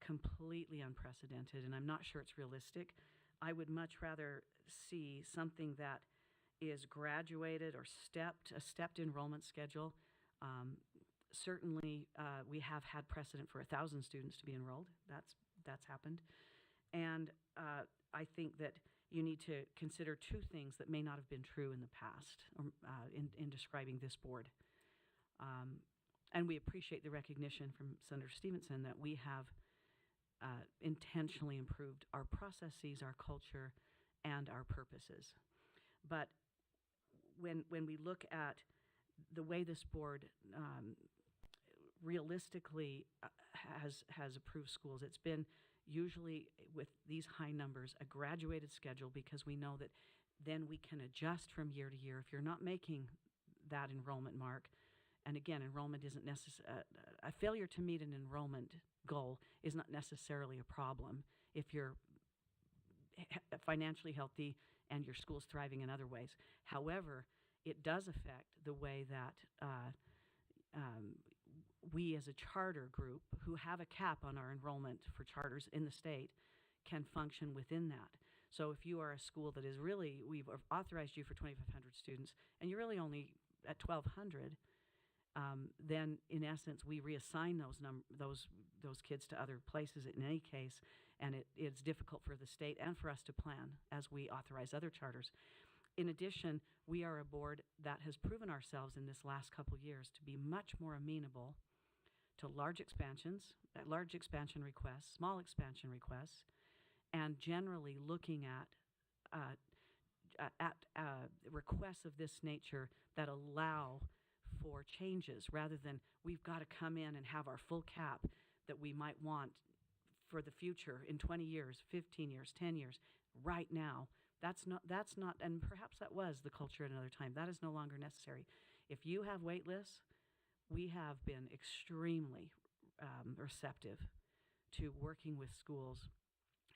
completely unprecedented, and I'm not sure it's realistic. I would much rather see something that is graduated or a stepped enrollment schedule. Certainly, we have had precedent for 1,000 students to be enrolled. That's happened. And I think that you need to consider two things that may not have been true in the past in describing this board. And we appreciate the recognition from Senator Stevenson that we have intentionally improved our processes, our culture, and our purposes. But when we look at the way this board realistically has approved schools, it's been usually with these high numbers a graduated schedule, because we know that then we can adjust from year to year. If you're not making that enrollment mark, and again, enrollment isn't necessarily, a failure to meet an enrollment goal is not necessarily a problem if you're financially healthy and your school's thriving in other ways. However, it does affect the way that we as a charter group who have a cap on our enrollment for charters in the state can function within that. So if you are a school that is really, we've authorized you for 2,500 students, and you're really only at 1,200, then in essence we reassign those kids to other places in any case, and it's difficult for the state and for us to plan as we authorize other charters. In addition, we are a board that has proven ourselves in this last couple years to be much more amenable to large expansion requests, small expansion requests, and generally looking at requests of this nature that allow for changes, rather than we've got to come in and have our full cap that we might want for the future in 20 years, 15 years, 10 years. Right now, that's not, and perhaps that was the culture at another time. That is no longer necessary. If you have wait lists, we have been extremely receptive to working with schools,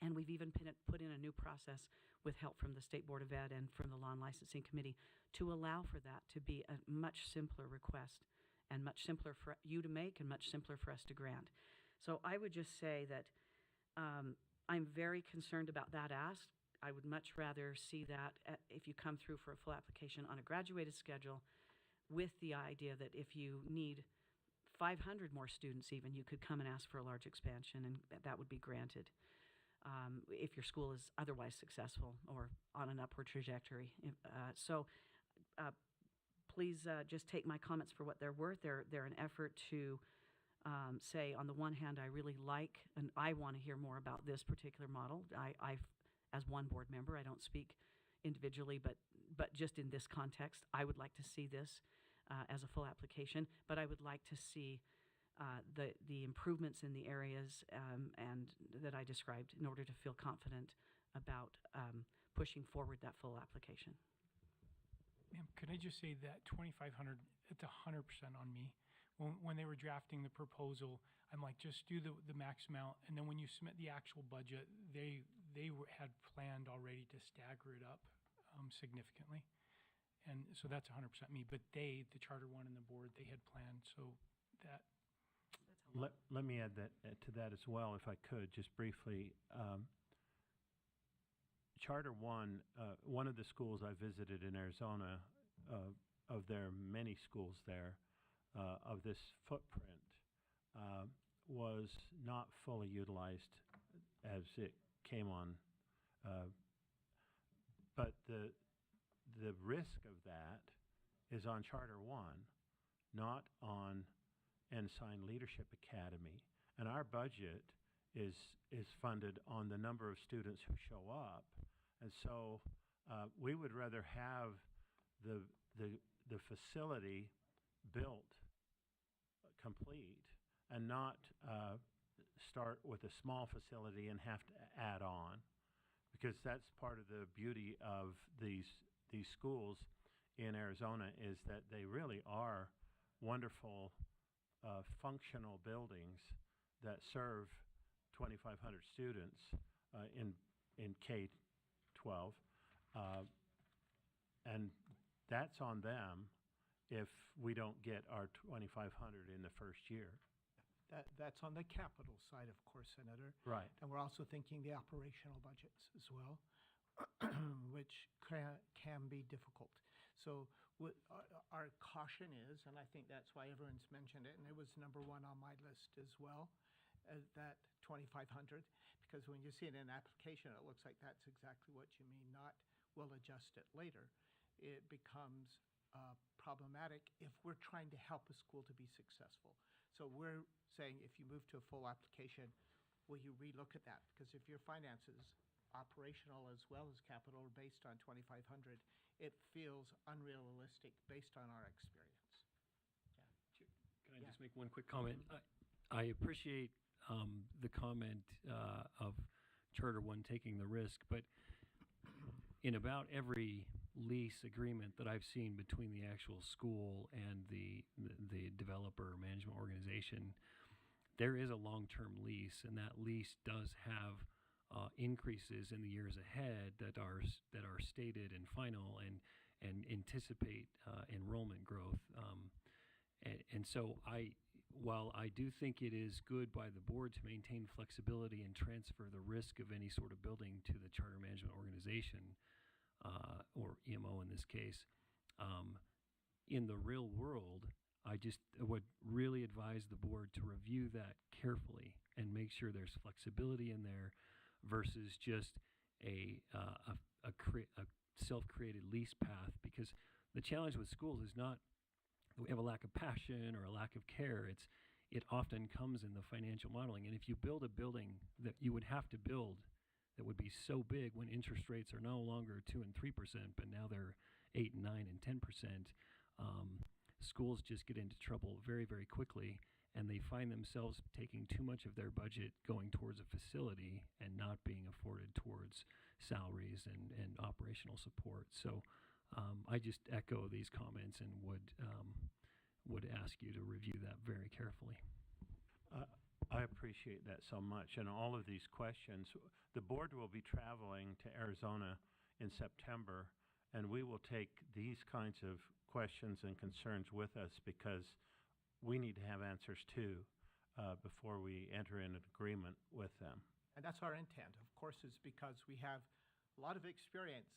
and we've even put in a new process with help from the State Board of Ed and from the Law and Licensing Committee to allow for that to be a much simpler request, and much simpler for you to make and much simpler for us to grant. So I would just say that I'm very concerned about that ask. I would much rather see that if you come through for a full application on a graduated schedule, with the idea that if you need 500 more students even, you could come and ask for a large expansion, and that would be granted. If your school is otherwise successful or on an upward trajectory. Please just take my comments for what they're worth. They're an effort to say, on the one hand, I really like and I want to hear more about this particular model. I've, as one board member, I don't speak individually, but just in this context, I would like to see this as a full application. But I would like to see the improvements in the areas and that I described in order to feel confident about pushing forward that full application. Ma'am, could I just say that 2,500, it's 100% on me. When they were drafting the proposal, I'm like, just do the max amount. And then when you submit the actual budget, they had planned already to stagger it up significantly. And so that's 100% me. But the Charter One and the board, they had planned so that. Let me add that to that as well, if I could, just briefly. Charter One, one of the schools I visited in Arizona, of their many schools there, of this footprint, was not fully utilized as it came on. But the risk of that is on Charter One, not on Ensign Leadership Academy. And our budget is funded on the number of students who show up. And so we would rather have the facility built complete and not start with a small facility and have to add on, because that's part of the beauty of these schools in Arizona, is that they really are wonderful functional buildings that serve 2,500 students in K-12, and that's on them if we don't get our 2,500 in the first year. That's on the capital side, of course, Senator. Right. And we're also thinking the operational budgets as well, which can be difficult. So what our caution is, and I think that's why everyone's mentioned it, and it was number one on my list as well, that 2,500, because when you see it in an application, it looks like that's exactly what you mean, not we'll adjust it later. It becomes problematic if we're trying to help a school to be successful. So we're saying, if you move to a full application, will you relook at that? Because if your finances, operational as well as capital, are based on 2,500, it feels unrealistic based on our experience. Can I just make one quick comment? I appreciate the comment of Charter One taking the risk, but in about every lease agreement that I've seen between the actual school and the developer or management organization, there is a long-term lease, and that lease does have increases in the years ahead that are stated and final and anticipate enrollment growth. And so while I do think it is good by the board to maintain flexibility and transfer the risk of any sort of building to the charter management organization, or EMO in this case, in the real world, I just would really advise the board to review that carefully and make sure there's flexibility in there versus just a self-created lease path. Because the challenge with schools is not that we have a lack of passion or a lack of care. It often comes in the financial modeling. And if you build a building that you would have to build that would be so big when interest rates are no longer 2% and 3%, but now they're 8% and 9% and 10%, schools just get into trouble very, very quickly, and they find themselves taking too much of their budget going towards a facility and not being afforded towards salaries and operational support. So I just echo these comments and would ask you to review that very carefully. I appreciate that so much. And all of these questions, the board will be traveling to Arizona in September, and we will take these kinds of questions and concerns with us, because we need to have answers too before we enter in an agreement with them. And that's our intent, of course, is because we have a lot of experience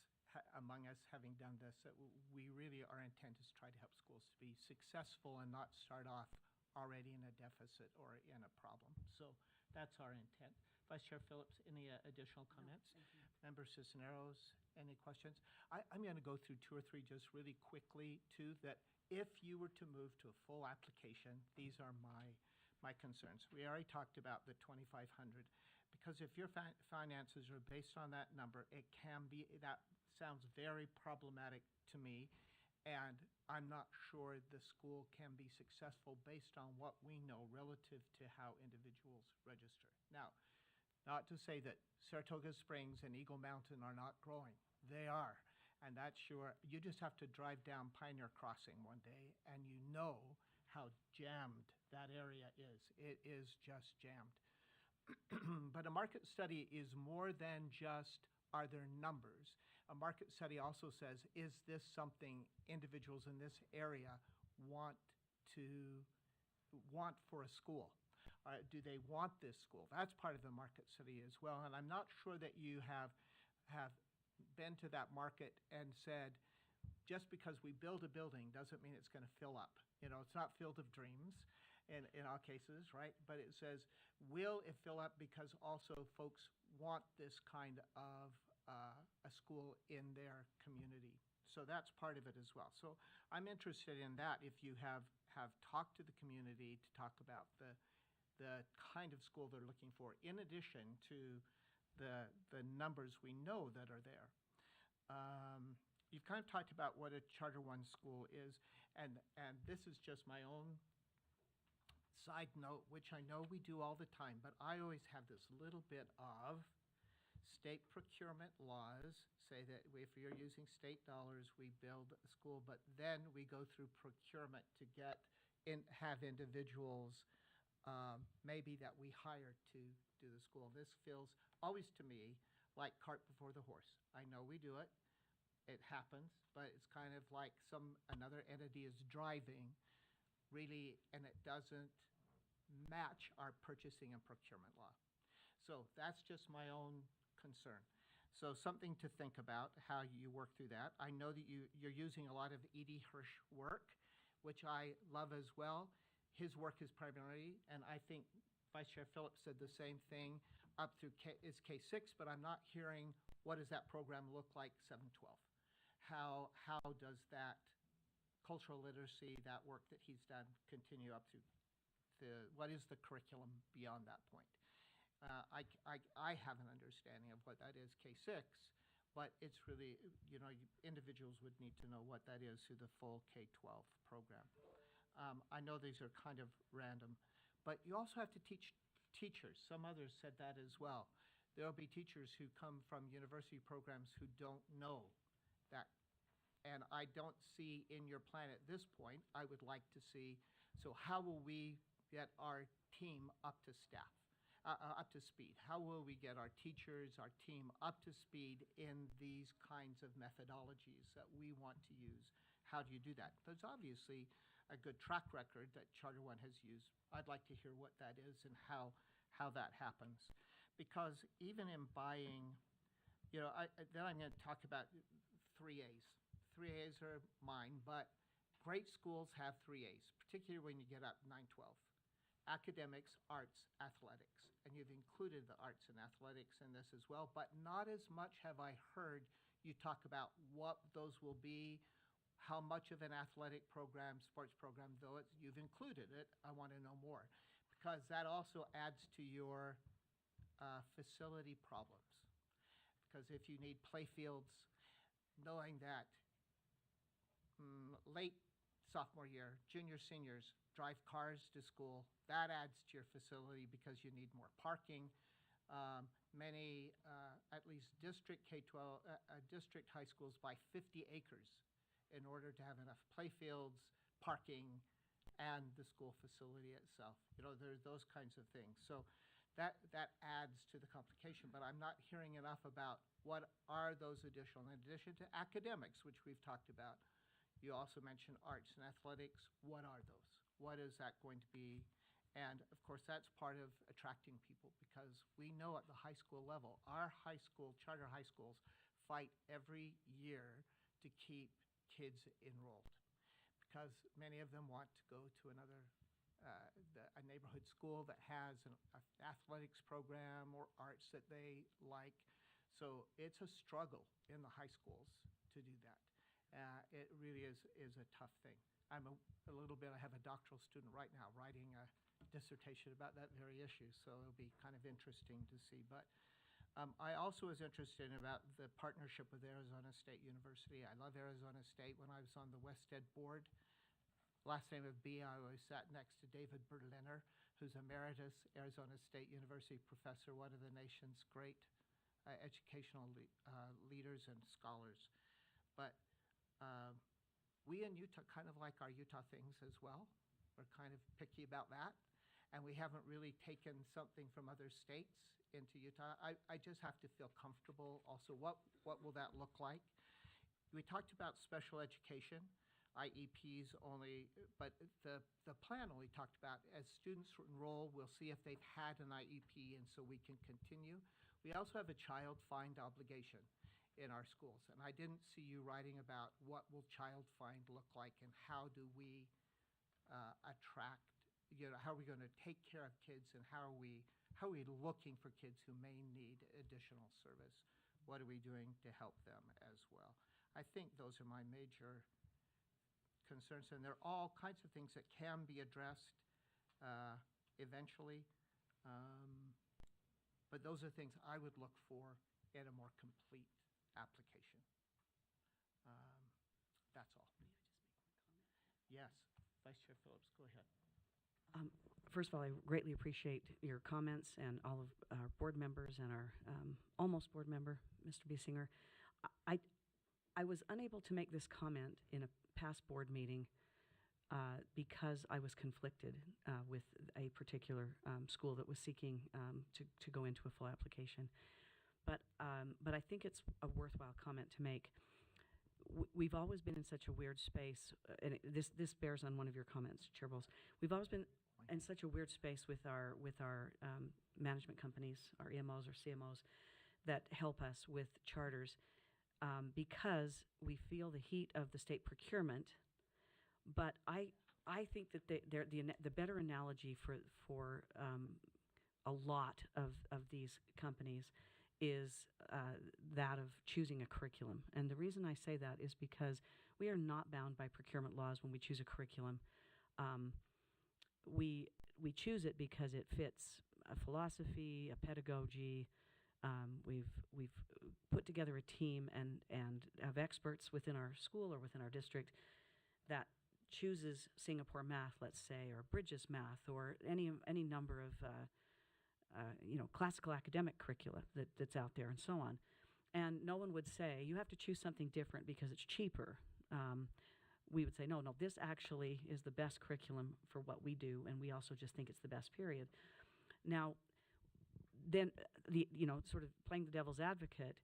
among us having done this, that we really, our intent is to try to help schools to be successful and not start off already in a deficit or in a problem. So that's our intent. Vice Chair Phillips, any additional comments? Member Cisneros, any questions? I'm going to go through two or three just really quickly too, that if you were to move to a full application, these are my concerns. We already talked about the 2,500, because if your finances are based on that number, it can be, that sounds very problematic to me, and I'm not sure the school can be successful based on what we know relative to how individuals register. Now, not to say that Saratoga Springs and Eagle Mountain are not growing. They are. And that's sure. You just have to drive down Pioneer Crossing one day and you know how jammed that area is. It is just jammed. But a market study is more than just, are there numbers? A market study also says, is this something individuals in this area want for a school? Do they want this school? That's part of the market study as well. And I'm not sure that you have been to that market and said, just because we build a building doesn't mean it's going to fill up. You know, it's not Field of Dreams in all cases, right? But it says, will it fill up because also folks want this kind of a school in their community? So that's part of it as well. So I'm interested in that if you have talked to the community to talk about the kind of school they're looking for, in addition to the numbers we know that are there. You've kind of talked about what a Charter 1 school is, and this is just my own side note, which I know we do all the time, but I always have this little bit of state procurement laws say that if you're using state dollars, we build a school, but then we go through procurement to have individuals maybe that we hire to do the school. This feels always to me like cart before the horse. I know we do it. It happens, but it's kind of like another entity is driving really, and it doesn't match our purchasing and procurement law. So that's just my own concern. So something to think about how you work through that. I know that you're using a lot of E.D. Hirsch work, which I love as well. His work is primarily, and I think Vice Chair Phillips said the same thing, up through K6, but I'm not hearing what does that program look like 7-12. How does that cultural literacy, that work that he's done, continue up to what is the curriculum beyond that point? I have an understanding of what that is, K6, but it's really, individuals would need to know what that is through the full K-12 program. I know these are kind of random, but you also have to teach teachers. Some others said that as well. There will be teachers who come from university programs who don't know that. And I don't see in your plan at this point, I would like to see, so how will we get our team up to speed? How will we get our teachers, our team up to speed in these kinds of methodologies that we want to use? How do you do that? There's obviously a good track record that Charter 1 has used. I'd like to hear what that is and how that happens. Because even in buying, then I'm going to talk about 3As. 3As are mine, but great schools have 3As, particularly when you get up 9-12. Academics, arts, athletics. And you've included the arts and athletics in this as well, but not as much have I heard you talk about what those will be, how much of an athletic program, sports program, though you've included it. I want to know more, because that also adds to your facility problems. Because if you need play fields, knowing that late sophomore year, junior, seniors drive cars to school, that adds to your facility because you need more parking. Many, at least district K-12, district high schools buy 50 acres in order to have enough play fields, parking, and the school facility itself. There's those kinds of things. So that adds to the complication, but I'm not hearing enough about what are those additional, in addition to academics, which we've talked about. You also mentioned arts and athletics. What are those? What is that going to be? And of course, that's part of attracting people, because we know at the high school level, our high school, charter high schools, fight every year to keep kids enrolled, because many of them want to go to another a neighborhood school that has an athletics program or arts that they like. So it's a struggle in the high schools to do that. It really is a tough thing. I'm a little bit, I have a doctoral student right now writing a dissertation about that very issue, so it'll be kind of interesting to see. But I also was interested about the partnership with Arizona State University. I love Arizona State. When I was on the WestEd board, last name of B, I always sat next to David Berliner, who's emeritus Arizona State University professor, one of the nation's great educational leaders and scholars. But we in Utah kind of like our Utah things as well. We're kind of picky about that. And we haven't really taken something from other states into Utah. I just have to feel comfortable. Also, what will that look like? We talked about special education, IEPs only, but the plan only talked about as students enroll, we'll see if they've had an IEP, and so we can continue. We also have a child find obligation in our schools, and I didn't see you writing about what will child find look like and how do we attract, how are we going to take care of kids, and how are we looking for kids who may need additional service? What are we doing to help them as well? I think those are my major concerns, and there are all kinds of things that can be addressed eventually, but those are things I would look for in a more complete application. That's all. Yes, Vice Chair Phillips, go ahead. First of all, I greatly appreciate your comments and all of our board members and our almost board member, Mr. Biesinger. I was unable to make this comment in a past board meeting because I was conflicted with a particular school that was seeking to go into a full application. But I think it's a worthwhile comment to make. We've always been in such a weird space, and this bears on one of your comments, Chair Bowles. We've always been in such a weird space with our management companies, our EMOs or CMOs, that help us with charters, because we feel the heat of the state procurement. But I think that the better analogy for a lot of these companies is that of choosing a curriculum. And the reason I say that is because we are not bound by procurement laws when we choose a curriculum. We choose it because it fits a philosophy, a pedagogy. We've put together a team and have experts within our school or within our district that chooses Singapore math, let's say, or Bridges math, or any number of classical academic curricula that's out there, and so on. And no one would say you have to choose something different because it's cheaper. We would say no, this actually is the best curriculum for what we do, and we also just think it's the best, period. Now, then sort of playing the devil's advocate,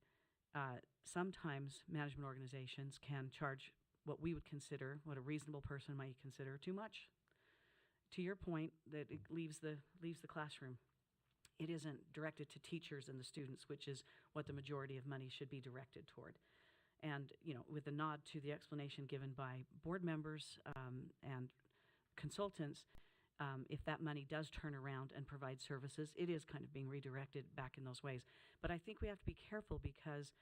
sometimes management organizations can charge what we would consider, what a reasonable person might consider, too much. To your point, that it leaves the classroom. It isn't directed to teachers and the students, which is what the majority of money should be directed toward. And with a nod to the explanation given by board members and consultants, if that money does turn around and provide services, it is kind of being redirected back in those ways. But I think we have to be careful because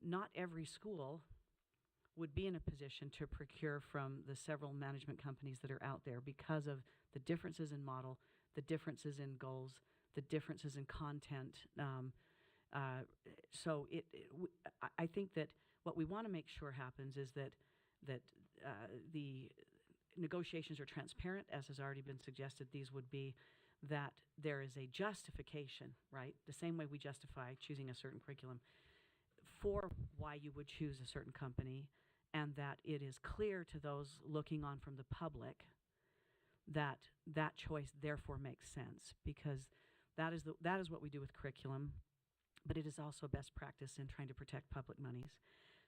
not every school would be in a position to procure from the several management companies that are out there because of the differences in model, the differences in goals, the differences in content. So I think that what we want to make sure happens is that the negotiations are transparent, as has already been suggested. These would be that there is a justification, right? The same way we justify choosing a certain curriculum for why you would choose a certain company, and that it is clear to those looking on from the public that that choice therefore makes sense, because that is what we do with curriculum, but it is also best practice in trying to protect public monies.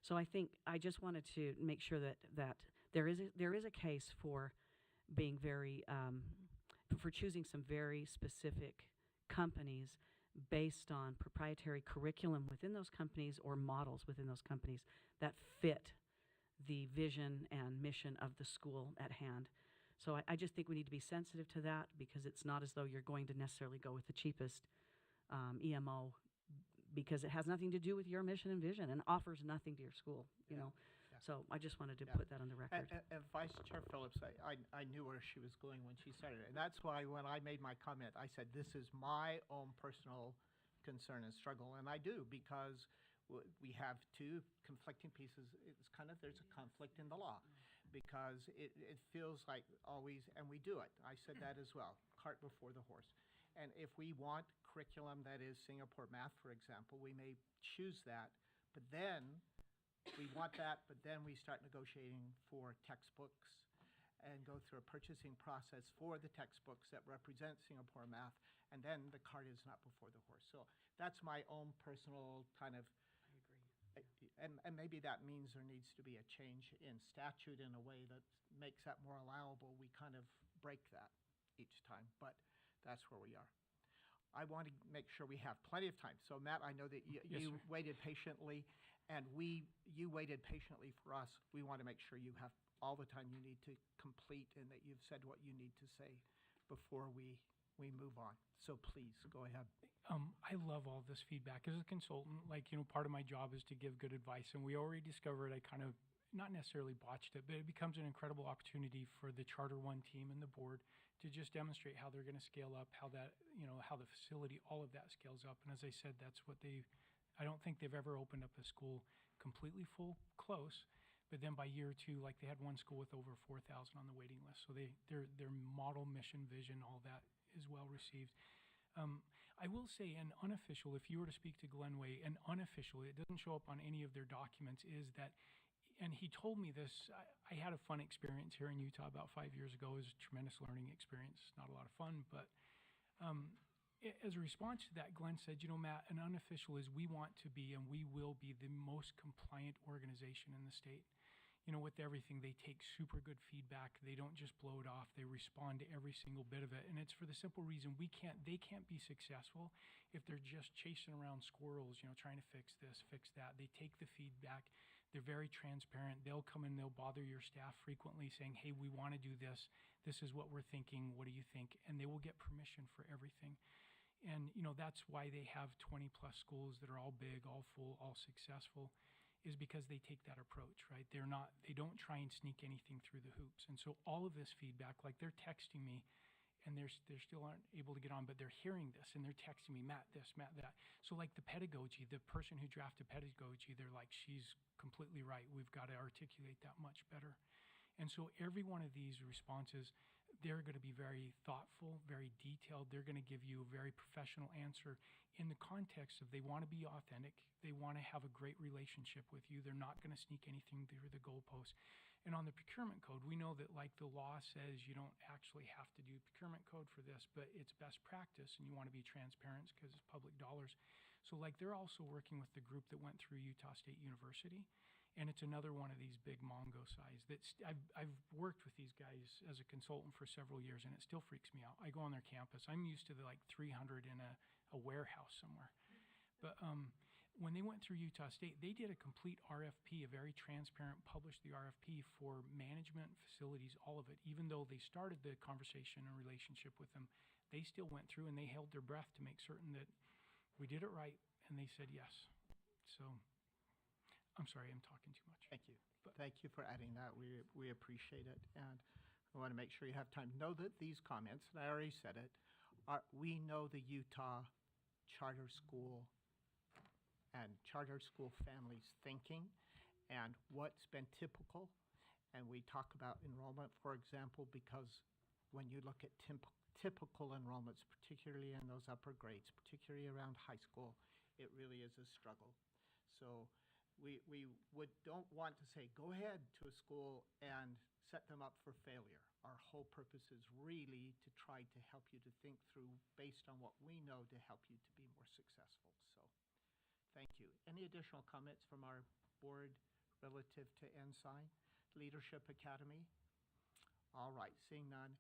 So I think I just wanted to make sure that there is a case for being very for choosing some very specific companies based on proprietary curriculum within those companies or models within those companies that fit the vision and mission of the school at hand. So I just think we need to be sensitive to that, because it's not as though you're going to necessarily go with the cheapest EMO, because it has nothing to do with your mission and vision and offers nothing to your school, you know. So I just wanted to put that on the record. And Vice Chair Phillips, I knew where she was going when she started. And that's why when I made my comment, I said, this is my own personal concern and struggle. And I do, because we have two conflicting pieces. It's kind of, there's a conflict in the law, because it feels like always, and we do it. I said that as well, cart before the horse. And if we want curriculum that is Singapore math, for example, we may choose that, but then we want that, but then we start negotiating for textbooks and go through a purchasing process for the textbooks that represent Singapore math, and then the cart is not before the horse. So that's my own personal kind of, and maybe that means there needs to be a change in statute in a way that makes that more allowable. We kind of break that each time, but that's where we are. I want to make sure we have plenty of time. So Matt, I know that Yes, you sir. waited patiently, and you waited patiently for us. We want to make sure you have all the time you need to complete, and that you've said what you need to say before we move on. So please, go ahead. I love all this feedback. As a consultant, part of my job is to give good advice, and we already discovered I kind of not necessarily botched it, but it becomes an incredible opportunity for the Charter One team and the board to just demonstrate how they're going to scale up, how that, how the facility, all of that scales up. And as I said, that's what I don't think they've ever opened up a school completely full, close, but then by year two, like they had one school with over 4,000 on the waiting list. So their model, mission, vision, all that is well received. I will say an unofficial, if you were to speak to Glenway, an unofficial, it doesn't show up on any of their documents, is that, and he told me this, I had a fun experience here in Utah about 5 years ago. It was a tremendous learning experience, not a lot of fun, but as a response to that, Glenn said, Matt, an unofficial is we want to be and we will be the most compliant organization in the state. With everything, they take super good feedback. They don't just blow it off. They respond to every single bit of it. And it's for the simple reason they can't be successful if they're just chasing around squirrels, trying to fix this, fix that. They take the feedback. They're very transparent. They'll come in, they'll bother your staff frequently saying, hey, we want to do this. This is what we're thinking. What do you think? And they will get permission for everything. And, that's why they have 20 plus schools that are all big, all full, all successful, is because they take that approach, right? They don't try and sneak anything through the hoops. And so all of this feedback, like they're texting me and they still aren't able to get on, but they're hearing this and they're texting me, Matt this, Matt that. So like the pedagogy, the person who drafted pedagogy, they're like, she's completely right. We've got to articulate that much better. And so every one of these responses, they're going to be very thoughtful, very detailed. They're going to give you a very professional answer in the context of they want to be authentic. They want to have a great relationship with you. They're not going to sneak anything through the goalposts. And on the procurement code, we know that like the law says you don't actually have to do procurement code for this, but it's best practice and you want to be transparent because it's public dollars. So like they're also working with the group that went through Utah State University. And it's another one of these big Mongo size that's, I've worked with these guys as a consultant for several years and it still freaks me out. I go on their campus. I'm used to the like 300 in a warehouse somewhere. But when they went through Utah State, they did a complete RFP, a very transparent, published the RFP for management, facilities, all of it. Even though they started the conversation and relationship with them, they still went through and they held their breath to make certain that we did it right. And they said yes. So I'm sorry, I'm talking too much. Thank you. Thank you for adding that. We appreciate it. And I want to make sure you have time. Know that these comments, and I already said it, we know the Utah charter school and charter school families thinking and what's been typical. And we talk about enrollment, for example, because when you look at typical enrollments, particularly in those upper grades, particularly around high school, it really is a struggle. So we don't want to say, go ahead to a school and set them up for failure. Our whole purpose is really to try to help you to think through based on what we know to help you to be more successful. So thank you. Any additional comments from our board relative to Ensign Leadership Academy? All right, seeing none.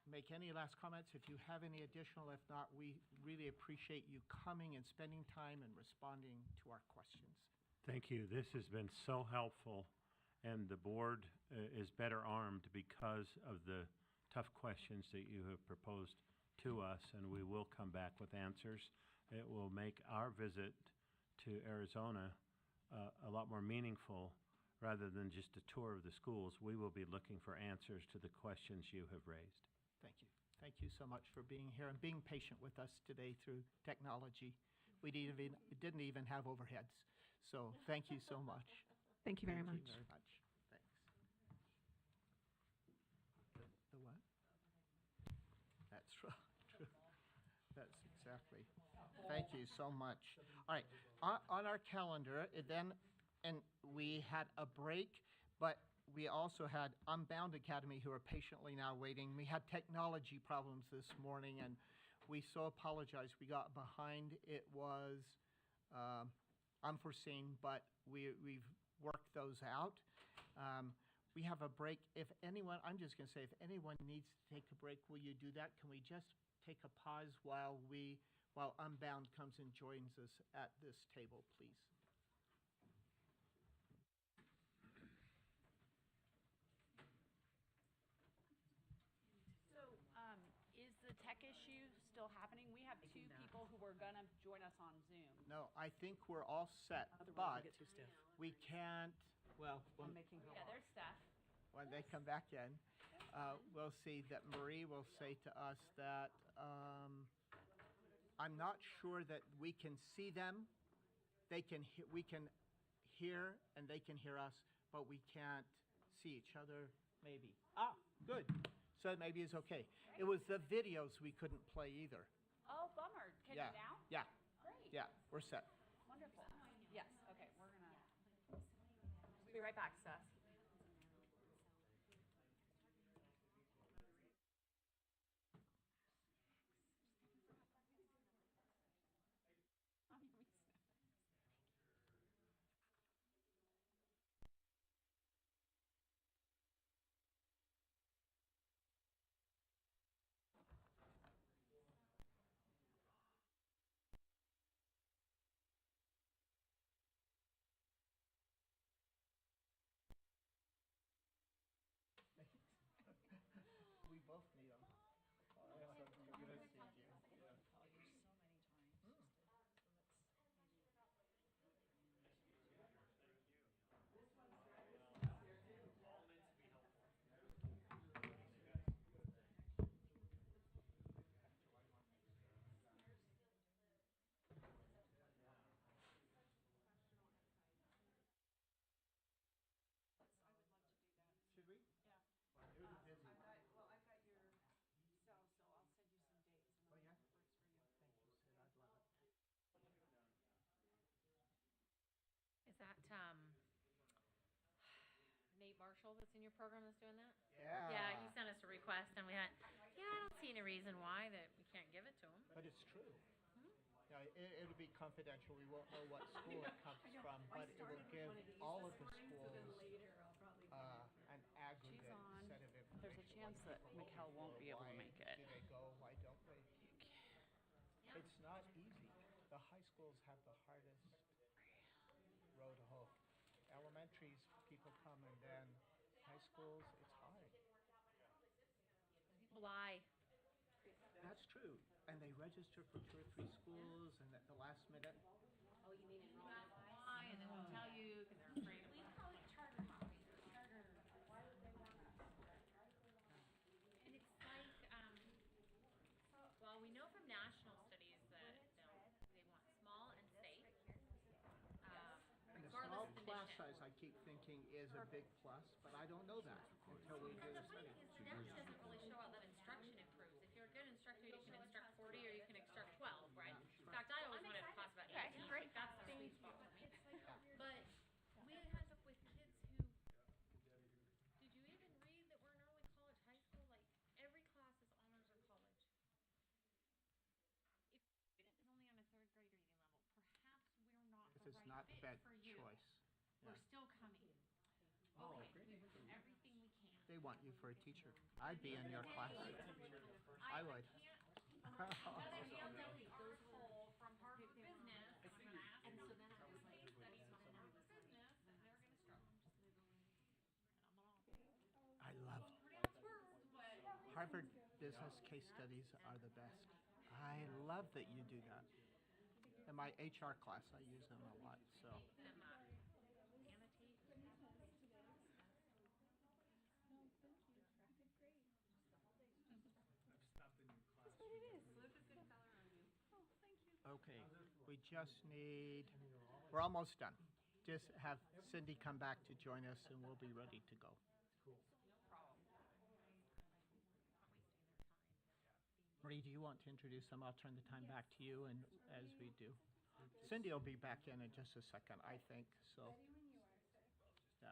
Make any last comments if you have any additional. If not, we really appreciate you coming and spending time and responding to our questions. Thank you. This has been so helpful. And the board is better armed because of the tough questions that you have proposed to us, and we will come back with answers. It will make our visit to Arizona a lot more meaningful rather than just a tour of the schools. We will be looking for answers to the questions you have raised. Thank you. Thank you so much for being here and being patient with us today through technology. We didn't even have overheads. So thank you so much. Thank you very much. Thanks. The what? That's right. True. That's exactly. Thank you so much. All right. On our calendar, and we had a break, but we also had Unbound Academy who are patiently now waiting. We had technology problems this morning, and we so apologize. We got behind. It was unforeseen, but we've worked those out. We have a break. If anyone, I'm just going to say, if anyone needs to take a break, will you do that? Can we just take a pause while Unbound comes and joins us at this table, please? So, is the tech issue still happening? We have two people who were gonna join us on Zoom. No, I think we're all set, but we can't, well, Yeah, there's Steph. when they come back in, we'll see that Marie will say to us that I'm not sure that we can see them. We can hear and they can hear us, but we can't see each other, maybe. Good. So maybe it's okay. It was the videos we couldn't play either. Oh, bummer. Can Yeah. you now? Yeah. Great. Yeah, we're set. Wonderful. Yes, okay, we're gonna, be right back, Steph. We both need them. Good to see you. Should we? Yeah. Who's busy? I've got your cell, so I'll send you some dates and Oh, yeah? works for you. Thank you, Sid. I'd love it. Is that Nate Marshall that's in your program that's doing that? Yeah. Yeah, he sent us a request and we had, I don't see any reason why that we can't give it to him. But it's true. Yeah, it'll be confidential. We won't know what school it comes from, but it will give all of the schools an aggregate set of information. There's a chance that Mikkel won't be able to make it. Do they go? Why don't they? It's not easy. The high schools have the hardest road to hoe. Elementaries, people come, and then high schools, it's hard. People lie. That's true. And they register for 2 or 3 schools, and at the last minute. Oh, you mean enrollment? Lie, and they won't tell you because they're afraid of. We call it charter hopping. Charter. Why would they want that? And it's like, well, we know from national studies that they want small and safe. And the Regardless small of the class condition. size, I keep thinking, is a big plus, but I don't know that until we do the The funny study. thing is, the data doesn't really show out that instruction improves. If you're a good instructor, you can instruct 40 or you can instruct 12, right? In fact, I always wanted to class about 18. great. That's the sweet spot for me. But we end up with kids who, did you even read that we're in early college, high school? Like, every class is honors or college. If it's only on a 3rd grade reading level, perhaps we're not This the is right not fit bed for you. choice. We're Yeah. still coming. Oh, Okay, great. we will do everything we can. They want you for a teacher. I'd be in your class. I would. Another DLW goes whole from Harvard Business, and so then I was like, studies on Harvard Business, and they're gonna struggle. Harvard Business case studies are the best. I love that you do that. In my HR class, I use them a lot, so. Okay, we just need, we're almost done. Just have Cindy come back to join us and we'll be ready to go. Marie, do you want to introduce them? I'll turn the time back to you and as we do. Cindy will be back in just a second, I think, so. Yeah.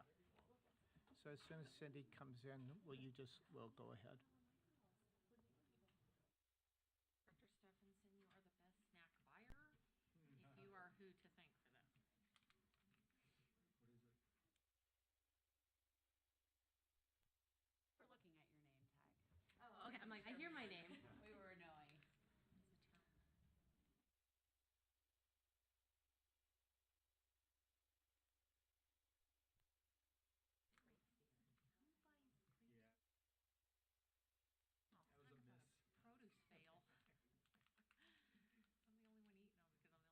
So as soon as Cindy comes in, we'll go ahead. Dr. Stephenson, you are the best snack buyer. If you are who to thank for that. What is it? We're looking at your name tag. Oh, okay. I'm like, I hear my name. We were knowing. That was a miss. Produce fail. I'm the only one eating them because I'm the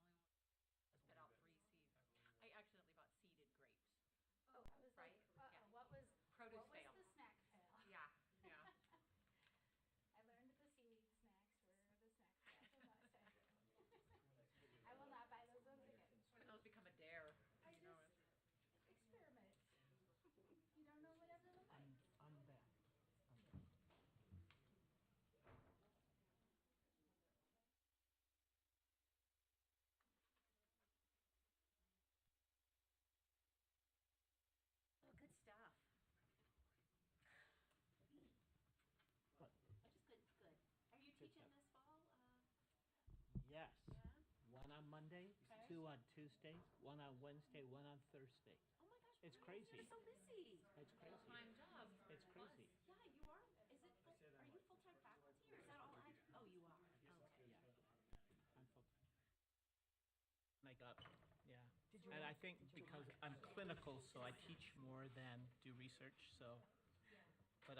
only one. Spit out 3 seeds. I accidentally bought seeded grapes. Oh, I was Right? like, Yeah. what was Produce what fail. was the snack fail? Yeah, yeah. I learned that the seaweed snacks were the snack fail from last time. I will not buy those ones again. When those become a dare. I you know just it. experiment. You don't know what everyone likes. I'm back. Oh, good stuff. What? Just good, good. Are you Good teaching stuff. this fall? Yes. Yeah? One on Monday, Okay. 2 on Tuesday, 1 on Wednesday, 1 on Thursday. Oh my gosh. It's Brian, crazy. You're so busy. It's crazy. Full-time job. It's crazy. Yeah, you are. Is it? Are you full-time faculty or is that all? Oh, you are. Okay. Yeah. I'm full-time. I got, yeah. Did you And I want- think because I'm clinical, so I teach more than do research, so. But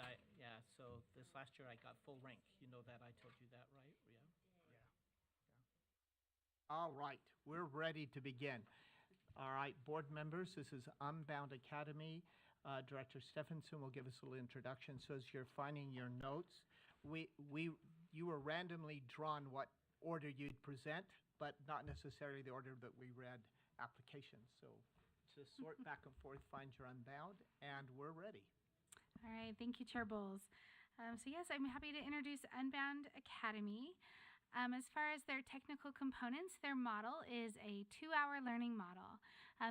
so this last year I got full rank. You know that, I told you that, right? Yeah. All right, we're ready to begin. All right, board members, this is Unbound Academy. Director Stephenson will give us a little introduction. So as you're finding your notes, you were randomly drawn what order you'd present, but not necessarily the order that we read applications. So to sort back and forth, find your Unbound, and we're ready. All right, thank you, Chair Bowles. So yes, I'm happy to introduce Unbound Academy. As far as their technical components, their model is a 2-hour learning model.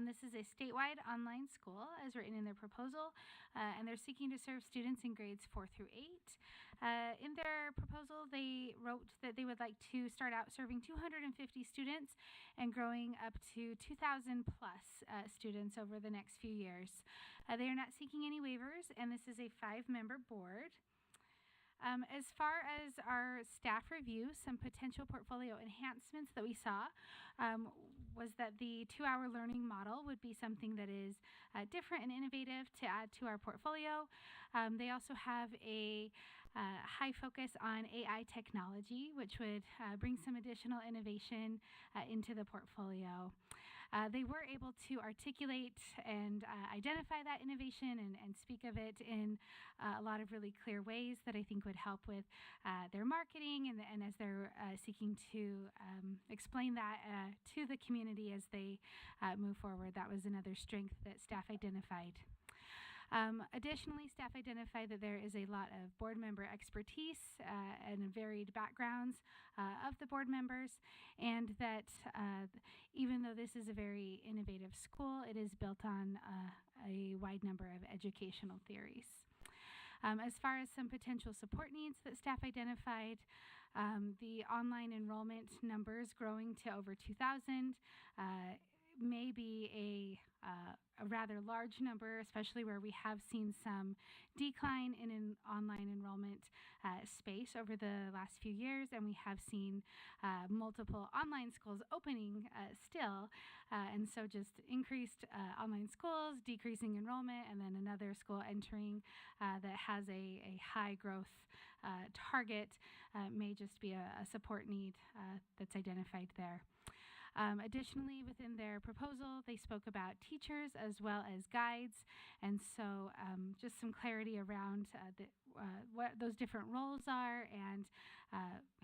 This is a statewide online school, as written in their proposal, and they're seeking to serve students in grades 4 through 8. In their proposal, they wrote that they would like to start out serving 250 students and growing up to 2,000 plus students over the next few years. They are not seeking any waivers, and this is a 5-member board. As far as our staff review, some potential portfolio enhancements that we saw was that the 2-hour learning model would be something that is different and innovative to add to our portfolio. They also have a high focus on AI technology, which would bring some additional innovation into the portfolio. They were able to articulate and identify that innovation and speak of it in a lot of really clear ways that I think would help with their marketing and as they're seeking to explain that to the community as they move forward. That was another strength that staff identified. Additionally, staff identified that there is a lot of board member expertise and varied backgrounds of the board members, and that even though this is a very innovative school, it is built on a wide number of educational theories. As far as some potential support needs that staff identified, the online enrollment numbers growing to over 2,000 may be a rather large number, especially where we have seen some decline in online enrollment space over the last few years, and we have seen multiple online schools opening still, and so just increased online schools, decreasing enrollment, and then another school entering that has a high growth target may just be a support need that's identified there. Additionally, within their proposal, they spoke about teachers as well as guides, and so just some clarity around what those different roles are and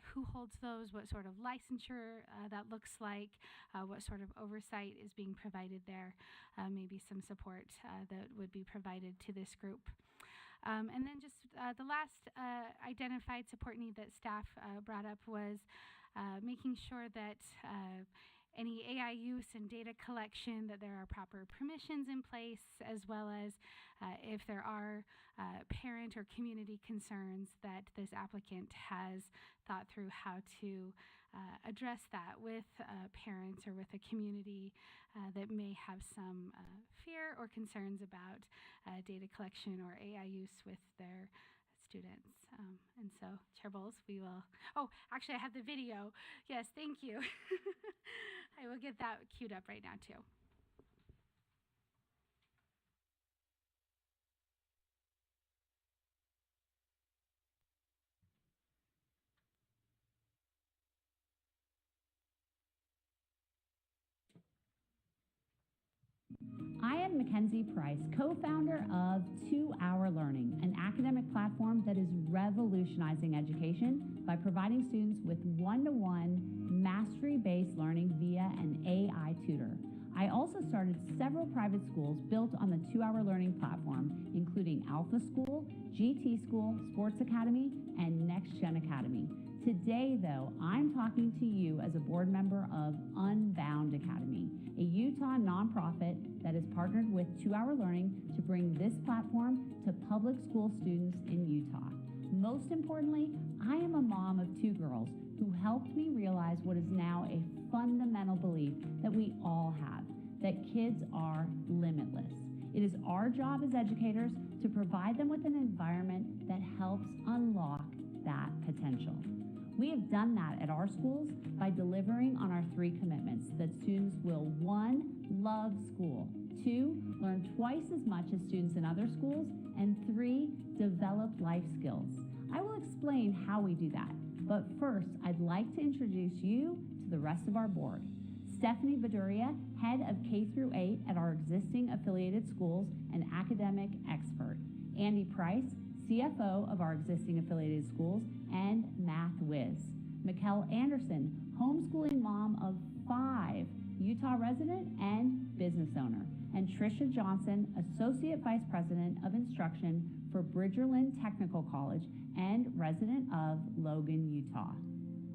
who holds those, what sort of licensure that looks like, what sort of oversight is being provided there, maybe some support that would be provided to this group. And then just the last identified support need that staff brought up was making sure that any AI use and data collection, that there are proper permissions in place, as well as if there are parent or community concerns, that this applicant has thought through how to address that with parents or with a community that may have some fear or concerns about data collection or AI use with their students. And so, Chair Bowles, we will, oh, actually I have the video. Yes, thank you. I will get that queued up right now too. I am Mackenzie Price, co-founder of 2 Hour Learning, an academic platform that is revolutionizing education by providing students with one-to-one mastery-based learning via an AI tutor. I also started several private schools built on the 2 Hour Learning platform, including Alpha School, GT School, Sports Academy, and Next Gen Academy. Today, though, I'm talking to you as a board member of Unbound Academy, a Utah nonprofit that has partnered with 2 Hour Learning to bring this platform to public school students in Utah. Most importantly, I am a mom of 2 girls who helped me realize what is now a fundamental belief that we all have, that kids are limitless. It is our job as educators to provide them with an environment that helps unlock that potential. We have done that at our schools by delivering on our 3 commitments that students will 1, love school, 2, learn twice as much as students in other schools, and 3, develop life skills. I will explain how we do that, but first I'd like to introduce you to the rest of our board. Stephanie Beduria, head of K-8 at our existing affiliated schools and academic expert. Andy Price, CFO of our existing affiliated schools and math whiz. Mikkel Anderson, homeschooling mom of 5, Utah resident and business owner. And Trisha Johnson, Associate Vice President of Instruction for Bridgerland Technical College and resident of Logan, Utah.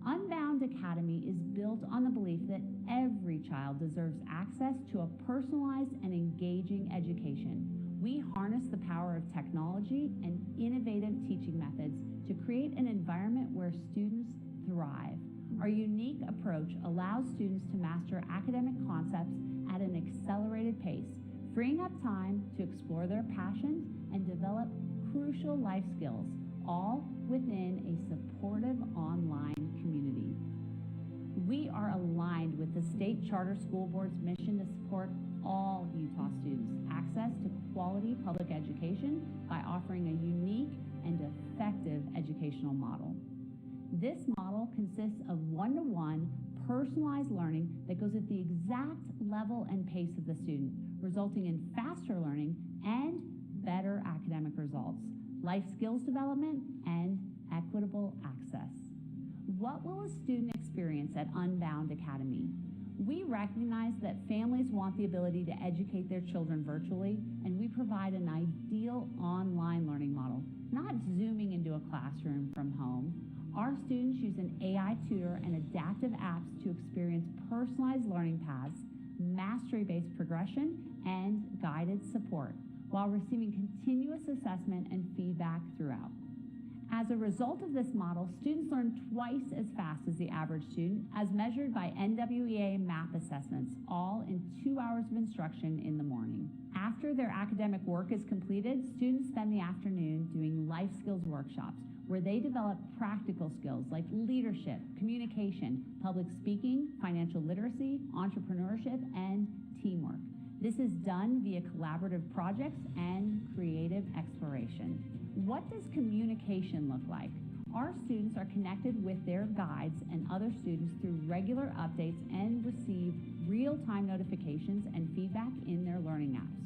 Unbound Academy is built on the belief that every child deserves access to a personalized and engaging education. We harness the power of technology and innovative teaching methods to create an environment where students thrive. Our unique approach allows students to master academic concepts at an accelerated pace, freeing up time to explore their passions and develop crucial life skills, all within a supportive online community. We are aligned with the State Charter School Board's mission to support all Utah students access to quality public education by offering a unique and effective educational model. This model consists of one-to-one personalized learning that goes at the exact level and pace of the student, resulting in faster learning and better academic results, life skills development, and equitable access. What will a student experience at Unbound Academy? We recognize that families want the ability to educate their children virtually, and we provide an ideal online learning model, not zooming into a classroom from home. Our students use an AI tutor and adaptive apps to experience personalized learning paths, mastery-based progression, and guided support, while receiving continuous assessment and feedback throughout. As a result of this model, students learn twice as fast as the average student, as measured by NWEA MAP assessments, all in 2 hours of instruction in the morning. After their academic work is completed, students spend the afternoon doing life skills workshops, where they develop practical skills like leadership, communication, public speaking, financial literacy, entrepreneurship, and teamwork. This is done via collaborative projects and creative exploration. What does communication look like? Our students are connected with their guides and other students through regular updates and receive real-time notifications and feedback in their learning apps.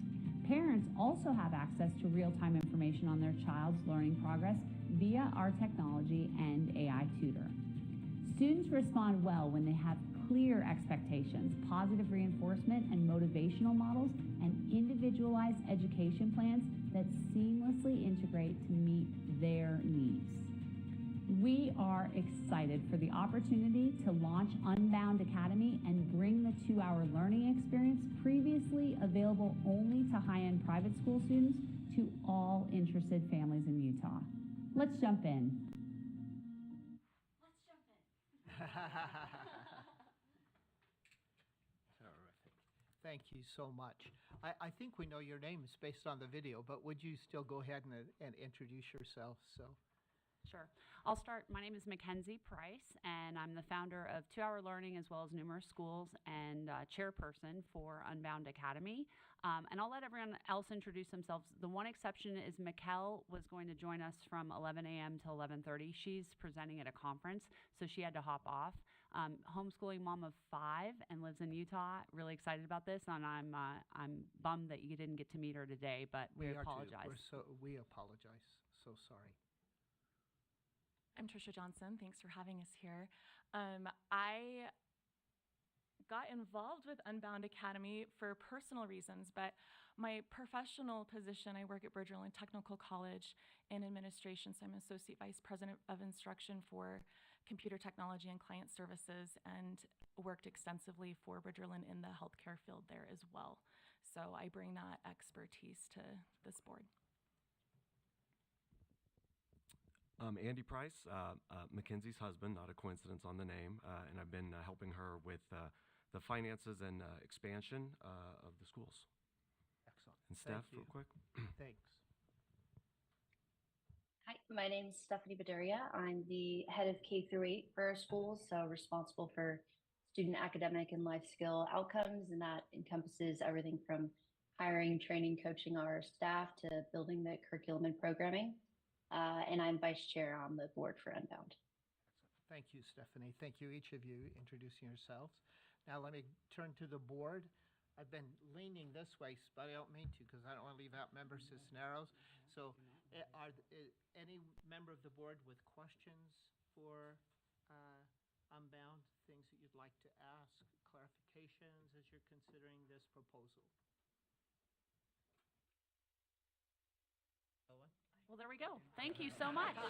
Parents also have access to real-time information on their child's learning progress via our technology and AI tutor. Students respond well when they have clear expectations, positive reinforcement and motivational models, and individualized education plans that seamlessly integrate to meet their needs. We are excited for the opportunity to launch Unbound Academy and bring the 2-hour learning experience previously available only to high-end private school students to all interested families in Utah. Let's jump in. Terrific. Thank you so much. I think we know your names based on the video, but would you still go ahead and introduce yourself? Sure. I'll start. My name is Mackenzie Price, and I'm the founder of 2-Hour Learning as well as numerous schools and chairperson for Unbound Academy. And I'll let everyone else introduce themselves. The one exception is Mikkel was going to join us from 11 a.m. to 11:30. She's presenting at a conference, so she had to hop off. Homeschooling mom of 5 and lives in Utah. Really excited about this, and I'm bummed that you didn't get to meet her today, but we apologize. We apologize. So sorry. I'm Trisha Johnson. Thanks for having us here. I got involved with Unbound Academy for personal reasons, but my professional position, I work at Bridgerland Technical College in administration, so I'm Associate Vice President of Instruction for Computer Technology and Client Services, and worked extensively for Bridgerland in the healthcare field there as well. So I bring that expertise to this board. Andy Price, Mackenzie's husband, not a coincidence on the name, and I've been helping her with the finances and expansion of the schools. Excellent. And Steph, Thank you. real quick. Thanks. Hi, my name is Stephanie Bedoria. I'm the head of K-8 for our schools, so responsible for student academic and life skill outcomes, and that encompasses everything from hiring, training, coaching our staff to building the curriculum and programming. And I'm vice chair on the board for Unbound. Thank you, Stephanie. Thank you, each of you, introducing yourselves. Now let me turn to the board. I've been leaning this way, but I don't mean to because I don't want to leave out Member Cisneros. So any member of the board with questions for Unbound, things that you'd like to ask, clarifications as you're considering this proposal? Owen? Well, there we go. Thank you so much. Member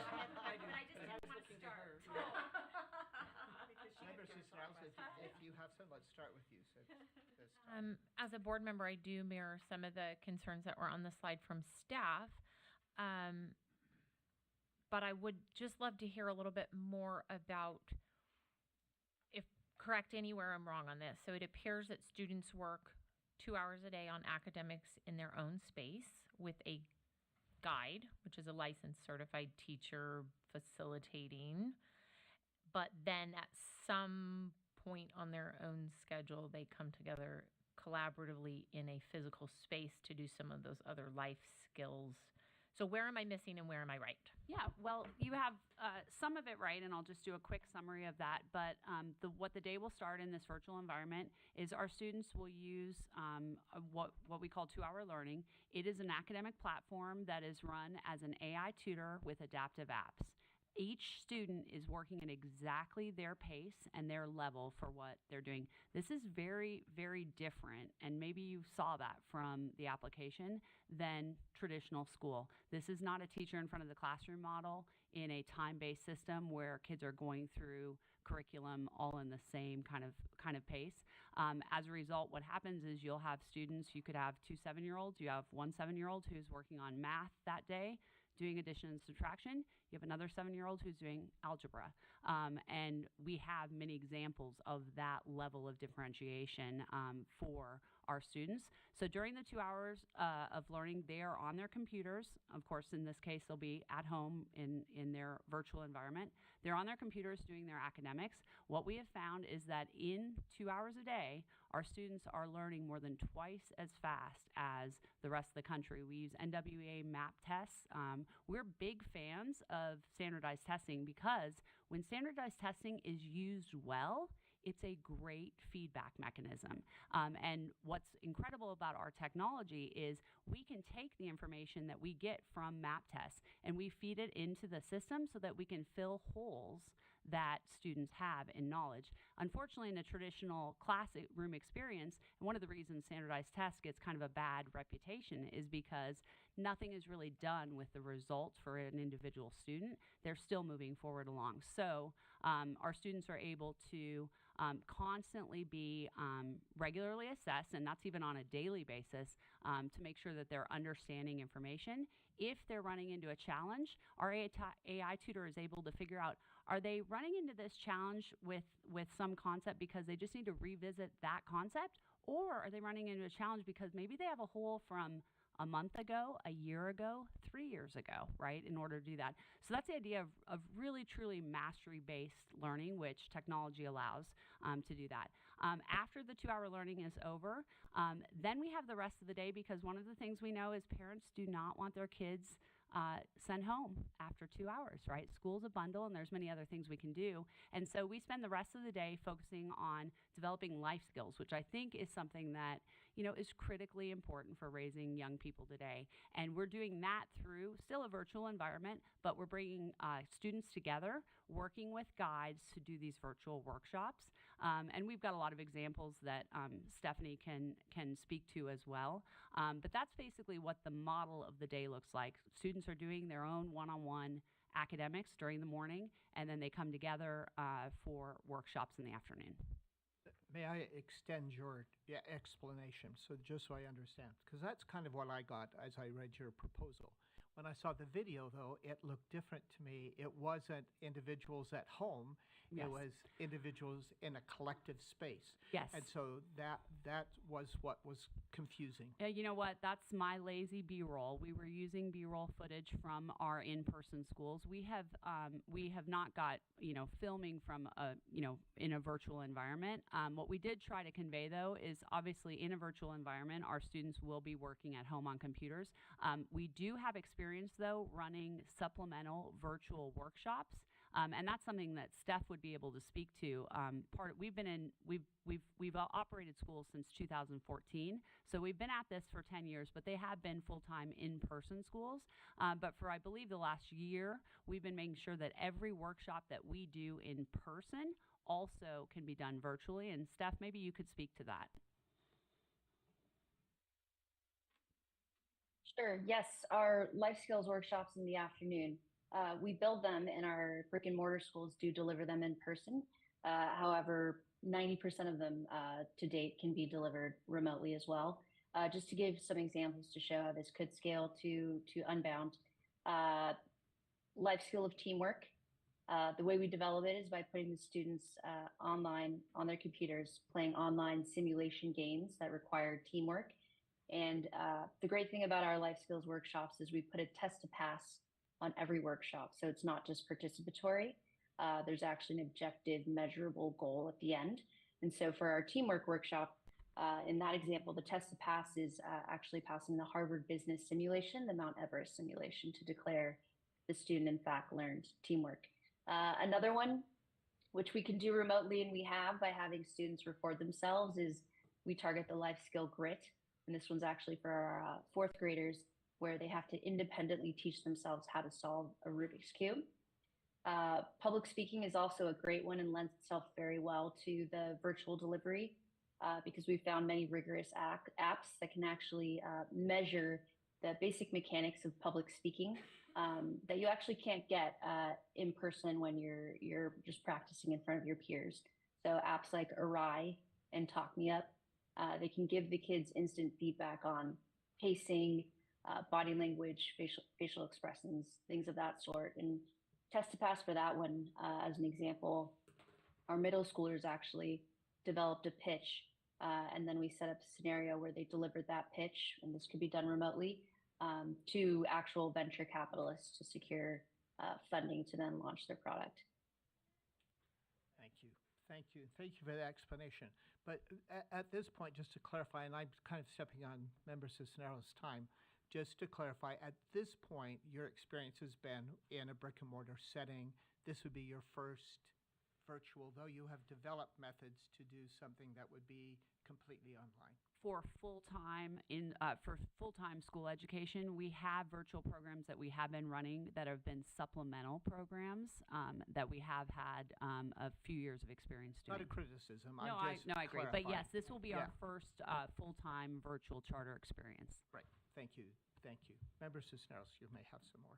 Cisneros, if you have some, let's start with you. This time. As a board member, I do mirror some of the concerns that were on the slide from staff. But I would just love to hear a little bit more about, if correct anywhere I'm wrong on this. So it appears that students work 2 hours a day on academics in their own space with a guide, which is a licensed certified teacher facilitating. But then at some point on their own schedule, they come together collaboratively in a physical space to do some of those other life skills. So where am I missing and where am I right? Yeah, well, you have some of it right, and I'll just do a quick summary of that. But what the day will start in this virtual environment is our students will use what we call 2-Hour Learning. It is an academic platform that is run as an AI tutor with adaptive apps. Each student is working at exactly their pace and their level for what they're doing. This is very, very different, and maybe you saw that from the application, than traditional school. This is not a teacher in front of the classroom model in a time-based system where kids are going through curriculum all in the same kind of pace. As a result, what happens is you'll have students, you could have 2 7-year-olds, you have 1 7-year-old who's working on math that day, doing addition and subtraction. You have another 7-year-old who's doing algebra. And we have many examples of that level of differentiation for our students. So during the 2 hours of learning, they are on their computers. Of course, in this case, they'll be at home in their virtual environment. They're on their computers doing their academics. What we have found is that in 2 hours a day, our students are learning more than twice as fast as the rest of the country. We use NWEA MAP tests. We're big fans of standardized testing because when standardized testing is used well, it's a great feedback mechanism. And what's incredible about our technology is we can take the information that we get from MAP tests and we feed it into the system so that we can fill holes that students have in knowledge. Unfortunately, in a traditional classroom experience, and one of the reasons standardized tests gets kind of a bad reputation is because nothing is really done with the results for an individual student. They're still moving forward along. So our students are able to constantly be regularly assessed, and that's even on a daily basis, to make sure that they're understanding information. If they're running into a challenge, our AI tutor is able to figure out, are they running into this challenge with some concept because they just need to revisit that concept? Or are they running into a challenge because maybe they have a hole from a month ago, a year ago, 3 years ago, right, in order to do that? So that's the idea of really, truly mastery-based learning, which technology allows to do that. After the 2-hour learning is over, then we have the rest of the day, because one of the things we know is parents do not want their kids sent home after 2 hours, right? School's a bundle, and there's many other things we can do. And so we spend the rest of the day focusing on developing life skills, which I think is something that, is critically important for raising young people today. And we're doing that through still a virtual environment, but we're bringing students together, working with guides to do these virtual workshops. And we've got a lot of examples that Stephanie can speak to as well. But that's basically what the model of the day looks like. Students are doing their own one-on-one academics during the morning, and then they come together for workshops in the afternoon. May I extend your explanation, so just so I understand? Because that's kind of what I got as I read your proposal. When I saw the video, though, it looked different to me. It wasn't individuals at home. Yes. It was individuals in a collective space. Yes. And so that was what was confusing. Yeah, you know what? That's my lazy B-roll. We were using B-roll footage from our in-person schools. We have not got, filming from in a virtual environment. What we did try to convey, though, is obviously in a virtual environment, our students will be working at home on computers. We do have experience, though, running supplemental virtual workshops. And that's something that Steph would be able to speak to. We've operated schools since 2014, so we've been at this for 10 years, but they have been full-time in-person schools. But for, I believe, the last year, we've been making sure that every workshop that we do in person also can be done virtually. And Steph, maybe you could speak to that. Sure. Yes, our life skills workshops in the afternoon. We build them, and our brick and mortar schools do deliver them in person. However, 90% of them to date can be delivered remotely as well. Just to give some examples to show how this could scale to Unbound. Life skill of teamwork. The way we develop it is by putting the students online on their computers, playing online simulation games that require teamwork. And the great thing about our life skills workshops is we put a test to pass on every workshop. So it's not just participatory. There's actually an objective, measurable goal at the end. And so for our teamwork workshop, in that example, the test to pass is actually passing the Harvard Business Simulation, the Mount Everest simulation, to declare the student in fact learned teamwork. Another one, which we can do remotely and we have by having students record themselves, is we target the life skill grit. And this one's actually for our fourth graders, where they have to independently teach themselves how to solve a Rubik's Cube. Public speaking is also a great one and lends itself very well to the virtual delivery because we've found many rigorous apps that can actually measure the basic mechanics of public speaking that you actually can't get in person when you're just practicing in front of your peers. So apps like Arai and Talk Me Up, they can give the kids instant feedback on pacing, body language, facial expressions, things of that sort. And test to pass for that one, as an example, our middle schoolers actually developed a pitch, and then we set up a scenario where they delivered that pitch, and this could be done remotely, to actual venture capitalists to secure funding to then launch their product. Thank you. Thank you. Thank you for that explanation. But at this point, just to clarify, and I'm kind of stepping on Member Cisneros' time, just to clarify, at this point, your experience has been in a brick and mortar setting. This would be your first virtual, though you have developed methods to do something that would be completely online. For full-time school education, we have virtual programs that we have been running that have been supplemental programs that we have had a few years of experience doing. Not a criticism. No, I'm just I agree. But clarifying. yes, this will be our Yeah. first full-time virtual charter experience. Right. Thank you. Thank you. Member Cisneros, you may have some more.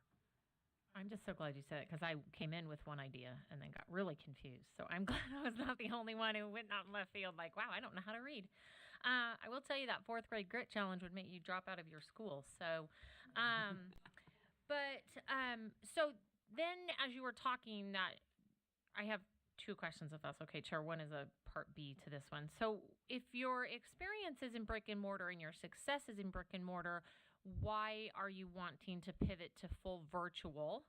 I'm just so glad you said it because I came in with one idea and then got really confused. So I'm glad I was not the only one who went out in left field like, wow, I don't know how to read. I will tell you that 4th grade grit challenge would make you drop out of your school. So, so then as you were talking, that I have 2 questions, if that's okay, Chair. One is a part B to this one. So if your experience is in brick and mortar and your success is in brick and mortar, why are you wanting to pivot to full virtual?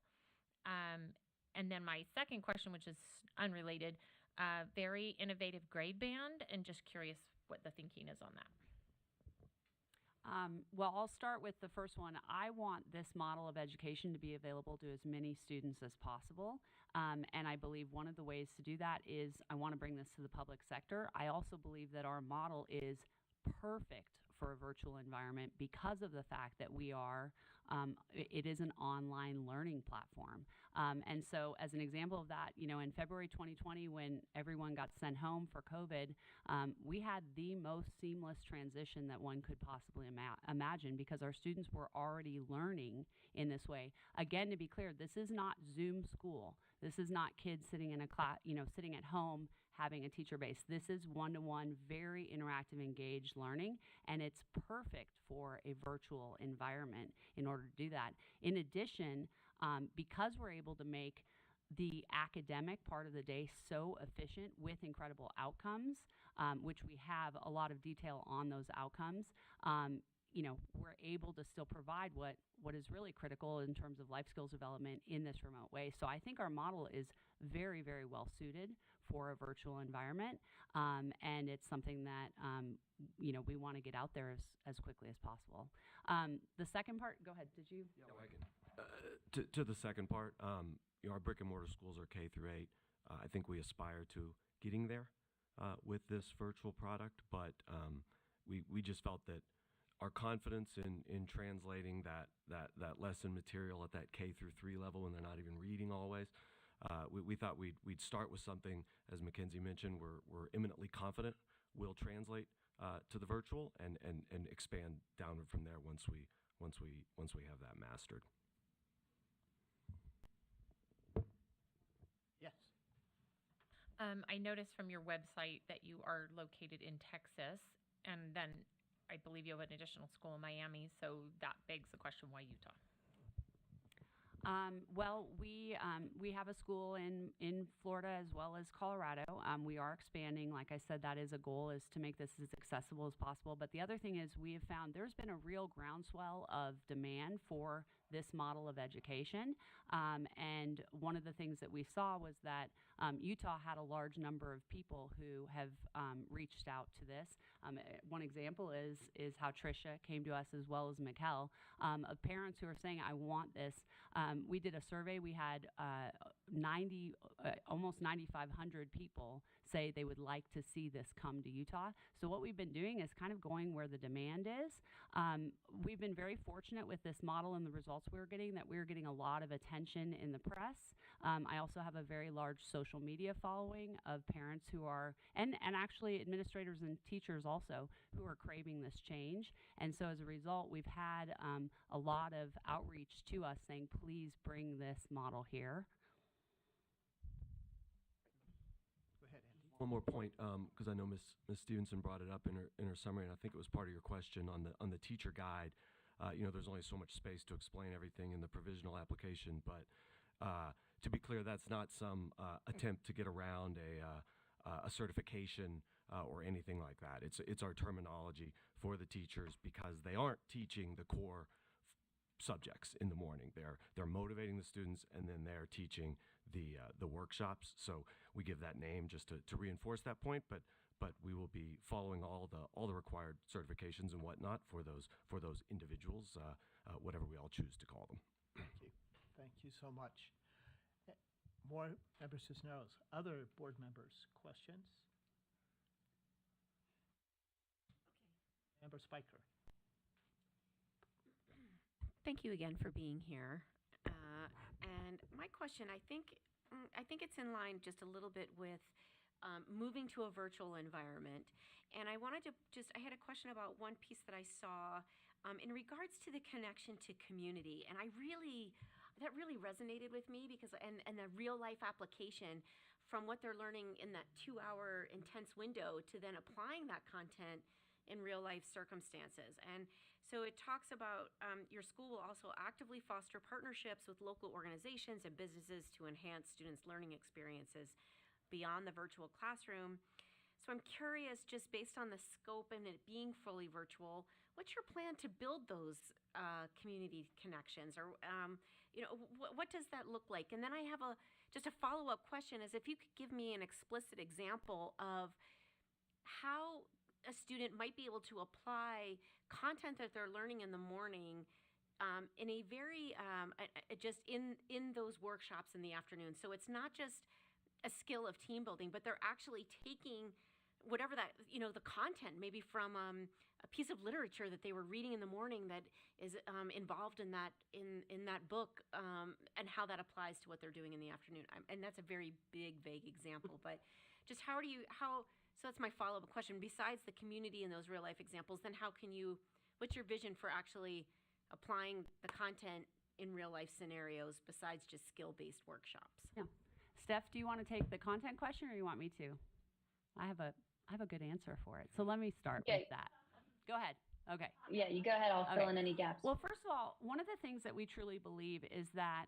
And then my second question, which is unrelated, very innovative grade band, and just curious what the thinking is on that. Well, I'll start with the first one. I want this model of education to be available to as many students as possible. And I believe one of the ways to do that is I want to bring this to the public sector. I also believe that our model is perfect for a virtual environment because of the fact that we are, it is an online learning platform. And so as an example of that, in February 2020, when everyone got sent home for COVID, we had the most seamless transition that one could possibly imagine because our students were already learning in this way. Again, to be clear, this is not Zoom school. This is not kids sitting in a class, sitting at home having a teacher base. This is one-to-one, very interactive, engaged learning, and it's perfect for a virtual environment in order to do that. In addition, because we're able to make the academic part of the day so efficient with incredible outcomes, which we have a lot of detail on those outcomes, we're able to still provide what is really critical in terms of life skills development in this remote way. So I think our model is very, very well suited for a virtual environment, and it's something that we want to get out there as quickly as possible. The second part, go ahead. Did you? No, I can. To the second part, our brick and mortar schools are K through 8. I think we aspire to getting there with this virtual product, but we just felt that our confidence in translating that lesson material at that K through 3 level when they're not even reading always, we thought we'd start with something, as Mackenzie mentioned, we're eminently confident will translate to the virtual and expand downward from there once we have that mastered. Yes. I noticed from your website that you are located in Texas, and then I believe you have an additional school in Miami, so that begs the question, why Utah? Well, we have a school in Florida as well as Colorado. We are expanding. Like I said, that is a goal, is to make this as accessible as possible. But the other thing is we have found there's been a real groundswell of demand for this model of education. And one of the things that we saw was that Utah had a large number of people who have reached out to this. One example is how Tricia came to us, as well as Mikkel, of parents who are saying, I want this. We did a survey. We had almost 9,500 people say they would like to see this come to Utah. So what we've been doing is kind of going where the demand is. We've been very fortunate with this model and the results we're getting, that we're getting a lot of attention in the press. I also have a very large social media following of parents who are, and actually administrators and teachers also, who are craving this change. And so as a result, we've had a lot of outreach to us saying, please bring this model here. Go ahead, Andy. One more point, because I know Ms. Stevenson brought it up in her summary, and I think it was part of your question on the teacher guide. there's only so much space to explain everything in the provisional application, but to be clear, that's not some attempt to get around a certification or anything like that. It's our terminology for the teachers because they aren't teaching the core subjects in the morning. They're motivating the students, and then they're teaching the workshops. So we give that name just to reinforce that point, but we will be following all the required certifications and whatnot for those individuals, whatever we all choose to call them. Thank you so much. More members who knows. Other board members, questions? Member Spiker. Thank you again for being here. And my question, I think it's in line just a little bit with moving to a virtual environment. And I wanted to I had a question about one piece that I saw in regards to the connection to community. And that really resonated with me because, and the real life application from what they're learning in that 2-hour intense window to then applying that content in real life circumstances. And so it talks about your school will also actively foster partnerships with local organizations and businesses to enhance students' learning experiences beyond the virtual classroom. So I'm curious, just based on the scope and it being fully virtual, what's your plan to build those community connections? Or what does that look like? And then I have just a follow-up question is if you could give me an explicit example of how a student might be able to apply content that they're learning in the morning in a very, just in those workshops in the afternoon. So it's not just a skill of team building, but they're actually taking whatever that, the content maybe from a piece of literature that they were reading in the morning that is involved in that book and how that applies to what they're doing in the afternoon. And that's a very big, vague example, but just so that's my follow-up question. Besides the community and those real life examples, then what's your vision for actually applying the content in real life scenarios besides just skill-based workshops? Yeah. Steph, do you want to take the content question or you want me to? I have a good answer for it. So let me start with that. Go ahead. Okay. Yeah, you go ahead. I'll fill in any gaps. Well, first of all, one of the things that we truly believe is that,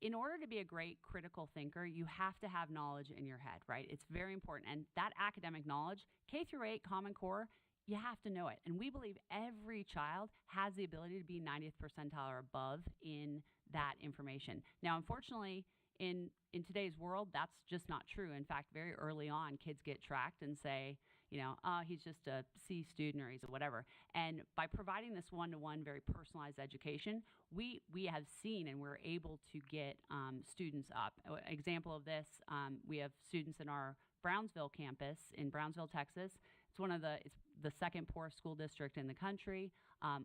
in order to be a great critical thinker, you have to have knowledge in your head, right? It's very important. And that academic knowledge, K-8, Common Core, you have to know it. And we believe every child has the ability to be 90th percentile or above in that information. Now, unfortunately, in today's world, that's just not true. In fact, very early on, kids get tracked and say, he's just a C student or he's a whatever. And by providing this one-to-one, very personalized education, we have seen and we're able to get students up. Example of this, we have students in our Brownsville campus in Brownsville, Texas. It's the second poorest school district in the country.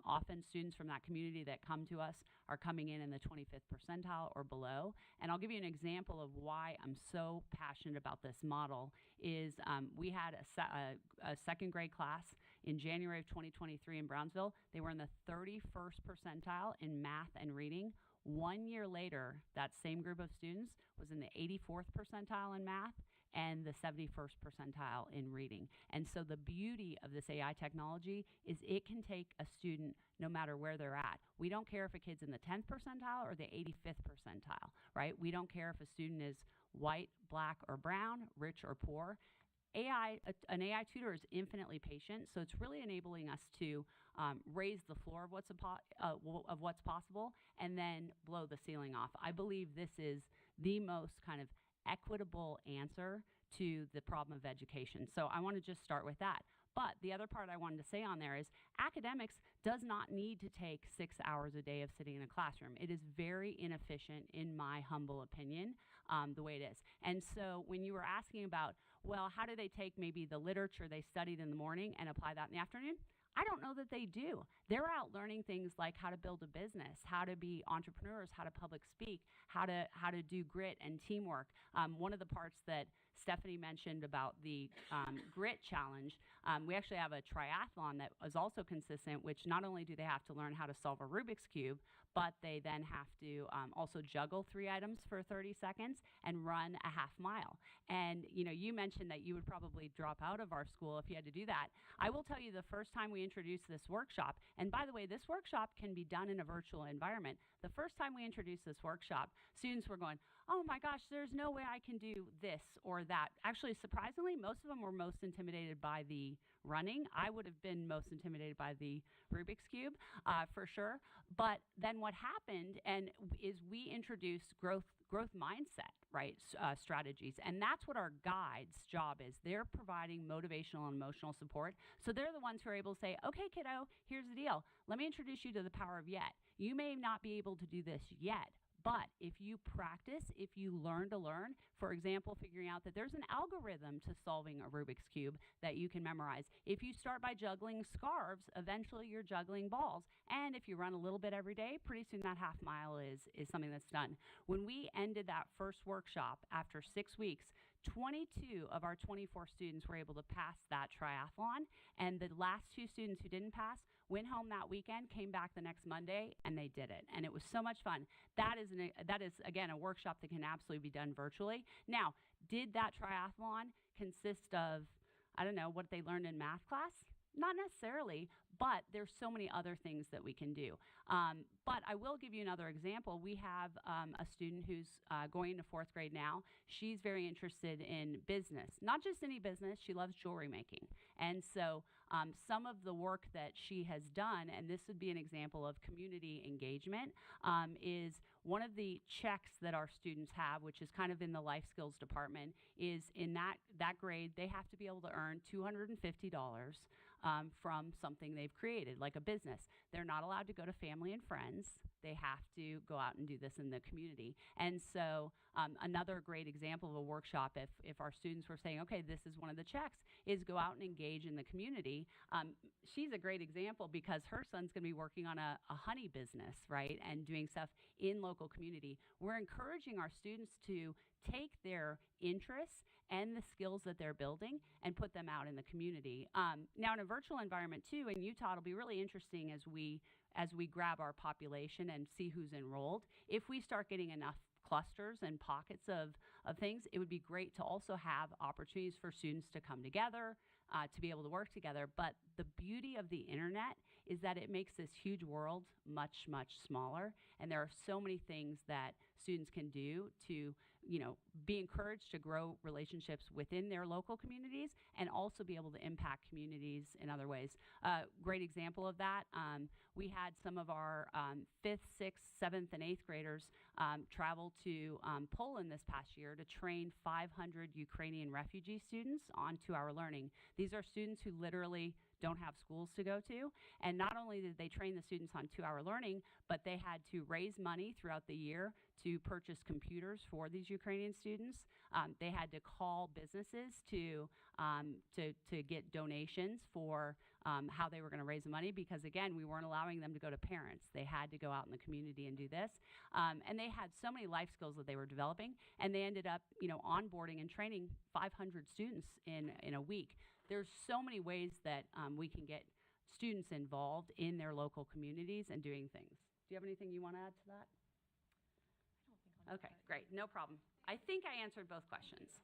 Often students from that community that come to us are coming in the 25th percentile or below. And I'll give you an example of why I'm so passionate about this model is we had a second grade class in January of 2023 in Brownsville. They were in the 31st percentile in math and reading. 1 year later, that same group of students was in the 84th percentile in math and the 71st percentile in reading. And so the beauty of this AI technology is it can take a student no matter where they're at. We don't care if a kid's in the 10th percentile or the 85th percentile, right? We don't care if a student is white, black, or brown, rich or poor. An AI tutor is infinitely patient, so it's really enabling us to raise the floor of what's possible and then blow the ceiling off. I believe this is the most kind of equitable answer to the problem of education. So I want to just start with that. But the other part I wanted to say on there is academics does not need to take 6 hours a day of sitting in a classroom. It is very inefficient, in my humble opinion, the way it is. And so when you were asking about, well, how do they take maybe the literature they studied in the morning and apply that in the afternoon? I don't know that they do. They're out learning things like how to build a business, how to be entrepreneurs, how to public speak, how to do grit and teamwork. One of the parts that Stephanie mentioned about the grit challenge. We actually have a triathlon that is also consistent, which not only do they have to learn how to solve a Rubik's Cube, but they then have to also juggle 3 items for 30 seconds and run a half mile. And you mentioned that you would probably drop out of our school if you had to do that. I will tell you, the first time we introduced this workshop, and by the way, this workshop can be done in a virtual environment. The first time we introduced this workshop, students were going, oh my gosh, there's no way I can do this or that. Actually, surprisingly, most of them were most intimidated by the running. I would have been most intimidated by the Rubik's Cube, for sure. But then what happened is we introduced growth mindset, right, strategies. And that's what our guides' job is. They're providing motivational and emotional support. So they're the ones who are able to say, okay, kiddo, here's the deal. Let me introduce you to the power of yet. You may not be able to do this yet, but if you practice, if you learn to learn, for example, figuring out that there's an algorithm to solving a Rubik's Cube that you can memorize. If you start by juggling scarves, eventually you're juggling balls. And if you run a little bit every day, pretty soon that half mile is something that's done. When we ended that first workshop after 6 weeks, 22 of our 24 students were able to pass that triathlon, and the last 2 students who didn't pass went home that weekend, came back the next Monday, and they did it. And it was so much fun. That is again, a workshop that can absolutely be done virtually. Now, did that triathlon consist of, I don't know, what they learned in math class? Not necessarily, but there's so many other things that we can do. But I will give you another example. We have a student who's going into 4th grade now. She's very interested in business, not just any business. She loves jewelry making. And so some of the work that she has done, and this would be an example of community engagement, is one of the checks that our students have, which is kind of in the life skills department, is in that grade, they have to be able to earn $250 from something they've created, like a business. They're not allowed to go to family and friends. They have to go out and do this in the community. And so another great example of a workshop, if our students were saying, okay, this is one of the checks, is go out and engage in the community. She's a great example because her son's going to be working on a honey business, right, and doing stuff in local community. We're encouraging our students to take their interests and the skills that they're building and put them out in the community. Now, in a virtual environment too, in Utah, it'll be really interesting as we grab our population and see who's enrolled. If we start getting enough clusters and pockets of things, it would be great to also have opportunities for students to come together, to be able to work together. But the beauty of the internet is that it makes this huge world much, much smaller. And there are so many things that students can do to, be encouraged to grow relationships within their local communities and also be able to impact communities in other ways. Great example of that, we had some of our 5th, 6th, 7th, and 8th graders travel to Poland this past year to train 500 Ukrainian refugee students on 2-hour learning. These are students who literally don't have schools to go to. And not only did they train the students on 2-hour learning, but they had to raise money throughout the year to purchase computers for these Ukrainian students. They had to call businesses to get donations for how they were going to raise the money because, again, we weren't allowing them to go to parents. They had to go out in the community and do this. And they had so many life skills that they were developing, and they ended up, onboarding and training 500 students in a week. There's so many ways that we can get students involved in their local communities and doing things. Do you have anything you want to add to that? Okay, great. No problem. I think I answered both questions.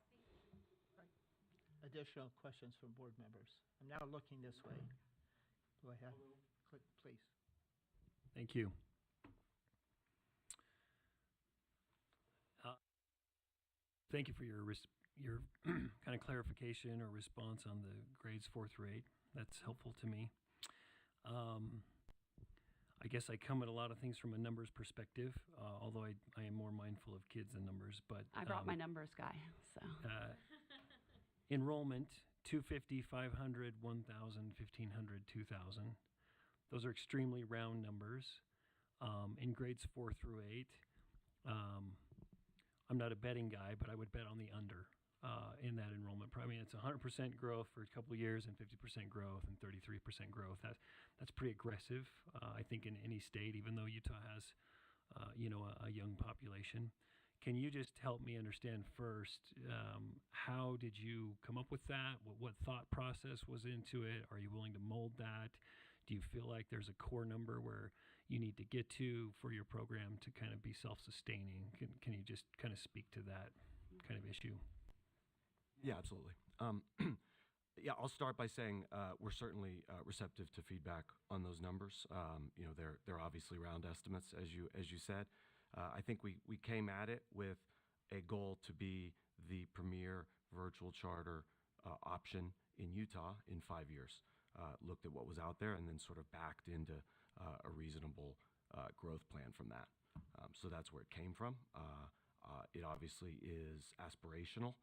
Additional questions from board members? I'm now looking this way. Go ahead. Click, please. Thank you. Thank you for your kind of clarification or response on the grades 4 through 8. That's helpful to me. I guess I come at a lot of things from a numbers perspective, although I am more mindful of kids than numbers. But I brought my numbers guy. So enrollment 250, 500, 1,000, 1,500, 2,000. Those are extremely round numbers. In grades 4 through 8, I'm not a betting guy, but I would bet on the under in that enrollment. I mean, it's 100% growth for a couple of years and 50% growth and 33% growth. That's pretty aggressive, I think, in any state, even though Utah has, a young population. Can you just help me understand first, how did you come up with that? What thought process was into it? Are you willing to mold that? Do you feel like there's a core number where you need to get to for your program to kind of be self-sustaining? Can you just kind of speak to that kind of issue? Yeah, absolutely. Yeah, I'll start by saying we're certainly receptive to feedback on those numbers. They're obviously round estimates, as you said. I think we came at it with a goal to be the premier virtual charter option in Utah in 5 years. Looked at what was out there and then sort of backed into a reasonable growth plan from that. So that's where it came from. It obviously is aspirational.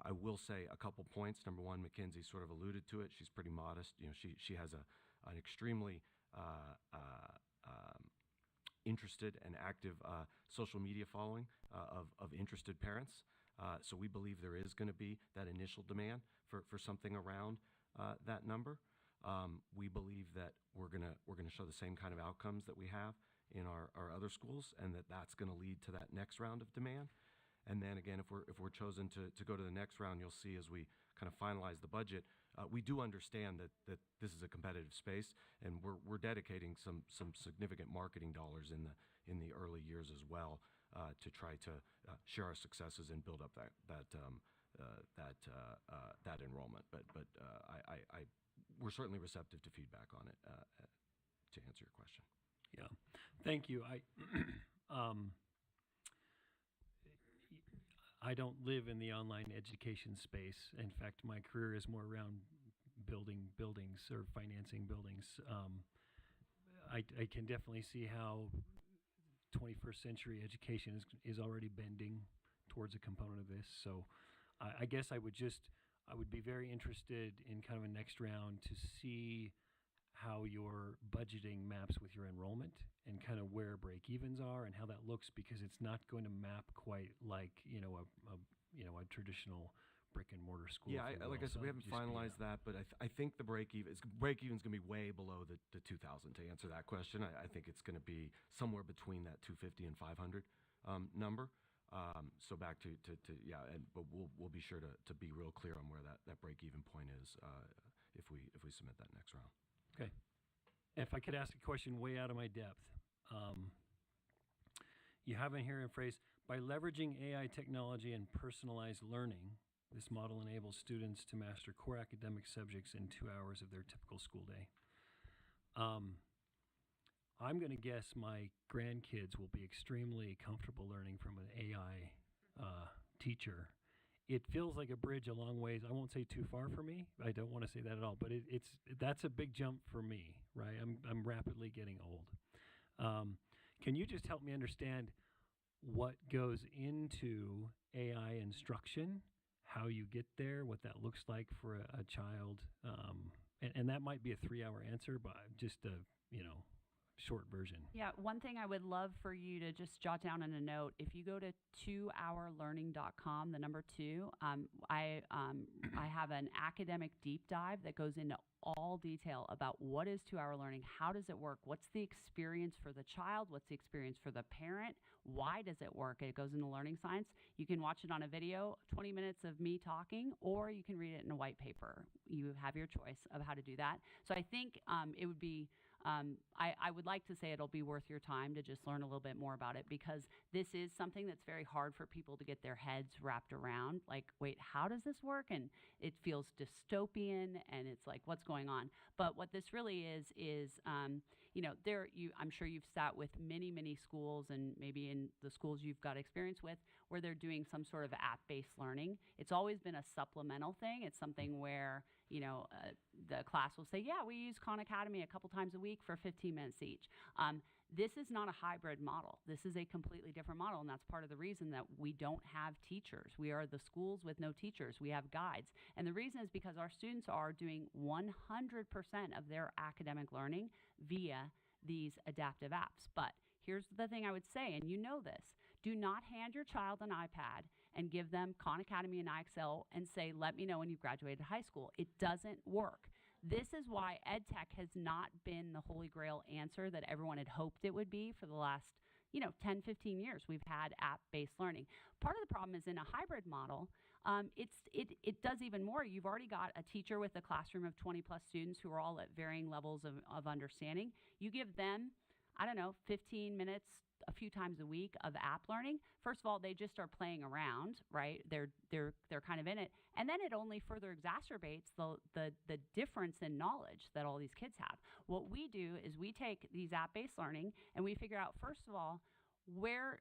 I will say a couple points. Number one, Mackenzie sort of alluded to it. She's pretty modest. She has an extremely interested and active social media following of interested parents. So we believe there is going to be that initial demand for something around that number. We believe that we're gonna show the same kind of outcomes that we have in our other schools, and that's going to lead to that next round of demand. And then again, if we're chosen to go to the next round, you'll see as we kind of finalize the budget, we do understand that this is a competitive space, and we're dedicating some significant marketing dollars in the early years as well to try to share our successes and build up that enrollment. But we're certainly receptive to feedback on it to answer your question. Yeah, thank you. I don't live in the online education space. In fact, my career is more around building buildings or financing buildings. I can definitely see how 21st century education is already bending towards a component of this. So I guess I would be very interested in kind of a next round to see how your budgeting maps with your enrollment and kind of where break evens are and how that looks, because it's not going to map quite like a traditional brick and mortar school. Yeah, like I said, we haven't finalized that, but I think the break even's going to be way below the 2,000 to answer that question. I think it's going to be somewhere between that 250 and 500 number. So back to yeah, but we'll be sure to be real clear on where that break even point is if we submit that next round. Okay. If I could ask a question way out of my depth. You have in here a phrase, by leveraging AI technology and personalized learning, this model enables students to master core academic subjects in 2 hours of their typical school day. I'm going to guess my grandkids will be extremely comfortable learning from an AI teacher. It feels like a bridge a long ways. I won't say too far for me. I don't want to say that at all, but that's a big jump for me, right? I'm rapidly getting old. Can you just help me understand what goes into AI instruction, how you get there, what that looks like for a child? And that might be a 3-hour answer, but just a, short version. Yeah, one thing I would love for you to just jot down in a note, if you go to 2hourlearning.com, the number 2, I have an academic deep dive that goes into all detail about what is 2-hour learning, how does it work, what's the experience for the child, what's the experience for the parent, why does it work? It goes into learning science. You can watch it on a video, 20 minutes of me talking, or you can read it in a white paper. You have your choice of how to do that. So I think it would be I would like to say it'll be worth your time to just learn a little bit more about it, because this is something that's very hard for people to get their heads wrapped around. Like, wait, how does this work? And it feels dystopian, and it's like, what's going on? But what this really is I'm sure you've sat with many schools, and maybe in the schools you've got experience with, where they're doing some sort of app-based learning. It's always been a supplemental thing. It's something where the class will say, yeah, we use Khan Academy a couple times a week for 15 minutes each. This is not a hybrid model. This is a completely different model, and that's part of the reason that we don't have teachers. We are the schools with no teachers. We have guides. And the reason is because our students are doing 100% of their academic learning via these adaptive apps. But here's the thing I would say, and you know this, do not hand your child an iPad and give them Khan Academy and IXL and say, let me know when you've graduated high school. It doesn't work. This is why EdTech has not been the holy grail answer that everyone had hoped it would be for the last 10, 15 years we've had app-based learning. Part of the problem is in a hybrid model, it does even more. You've already got a teacher with a classroom of 20 plus students who are all at varying levels of understanding. You give them, I don't know, 15 minutes a few times a week of app learning. First of all, they just are playing around, right? They're kind of in it. And then it only further exacerbates the difference in knowledge that all these kids have. What we do is we take these app-based learning and we figure out, first of all, where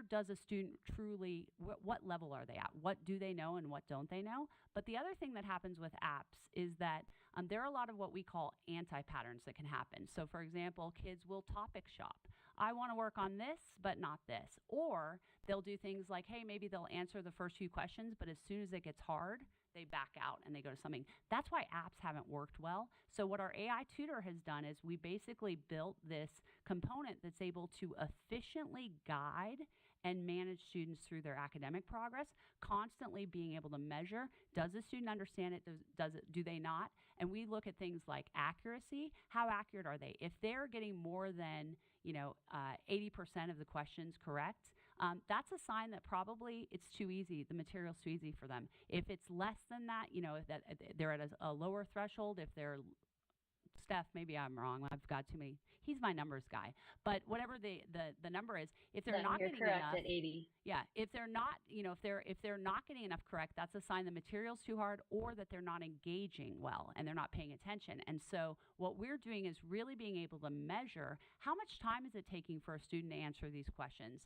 does a student truly, what level are they at? What do they know and what don't they know? But the other thing that happens with apps is that there are a lot of what we call anti-patterns that can happen. So for example, kids will topic shop. I want to work on this, but not this. Or they'll do things like, hey, maybe they'll answer the first few questions, but as soon as it gets hard, they back out and they go to something. That's why apps haven't worked well. So what our AI tutor has done is we basically built this component that's able to efficiently guide and manage students through their academic progress, constantly being able to measure, does the student understand it, do they not? And we look at things like accuracy. How accurate are they? If they're getting more than 80% of the questions correct, that's a sign that probably it's too easy, the material's too easy for them. If it's less than that, if they're at a lower threshold, if they're, Steph, maybe I'm wrong, I've got too many, he's my numbers guy, but whatever the number is, if they're not you're getting correct enough, at 80. yeah, if they're not, if they're not getting enough correct, that's a sign the material's too hard or that they're not engaging well and they're not paying attention. And so what we're doing is really being able to measure how much time is it taking for a student to answer these questions.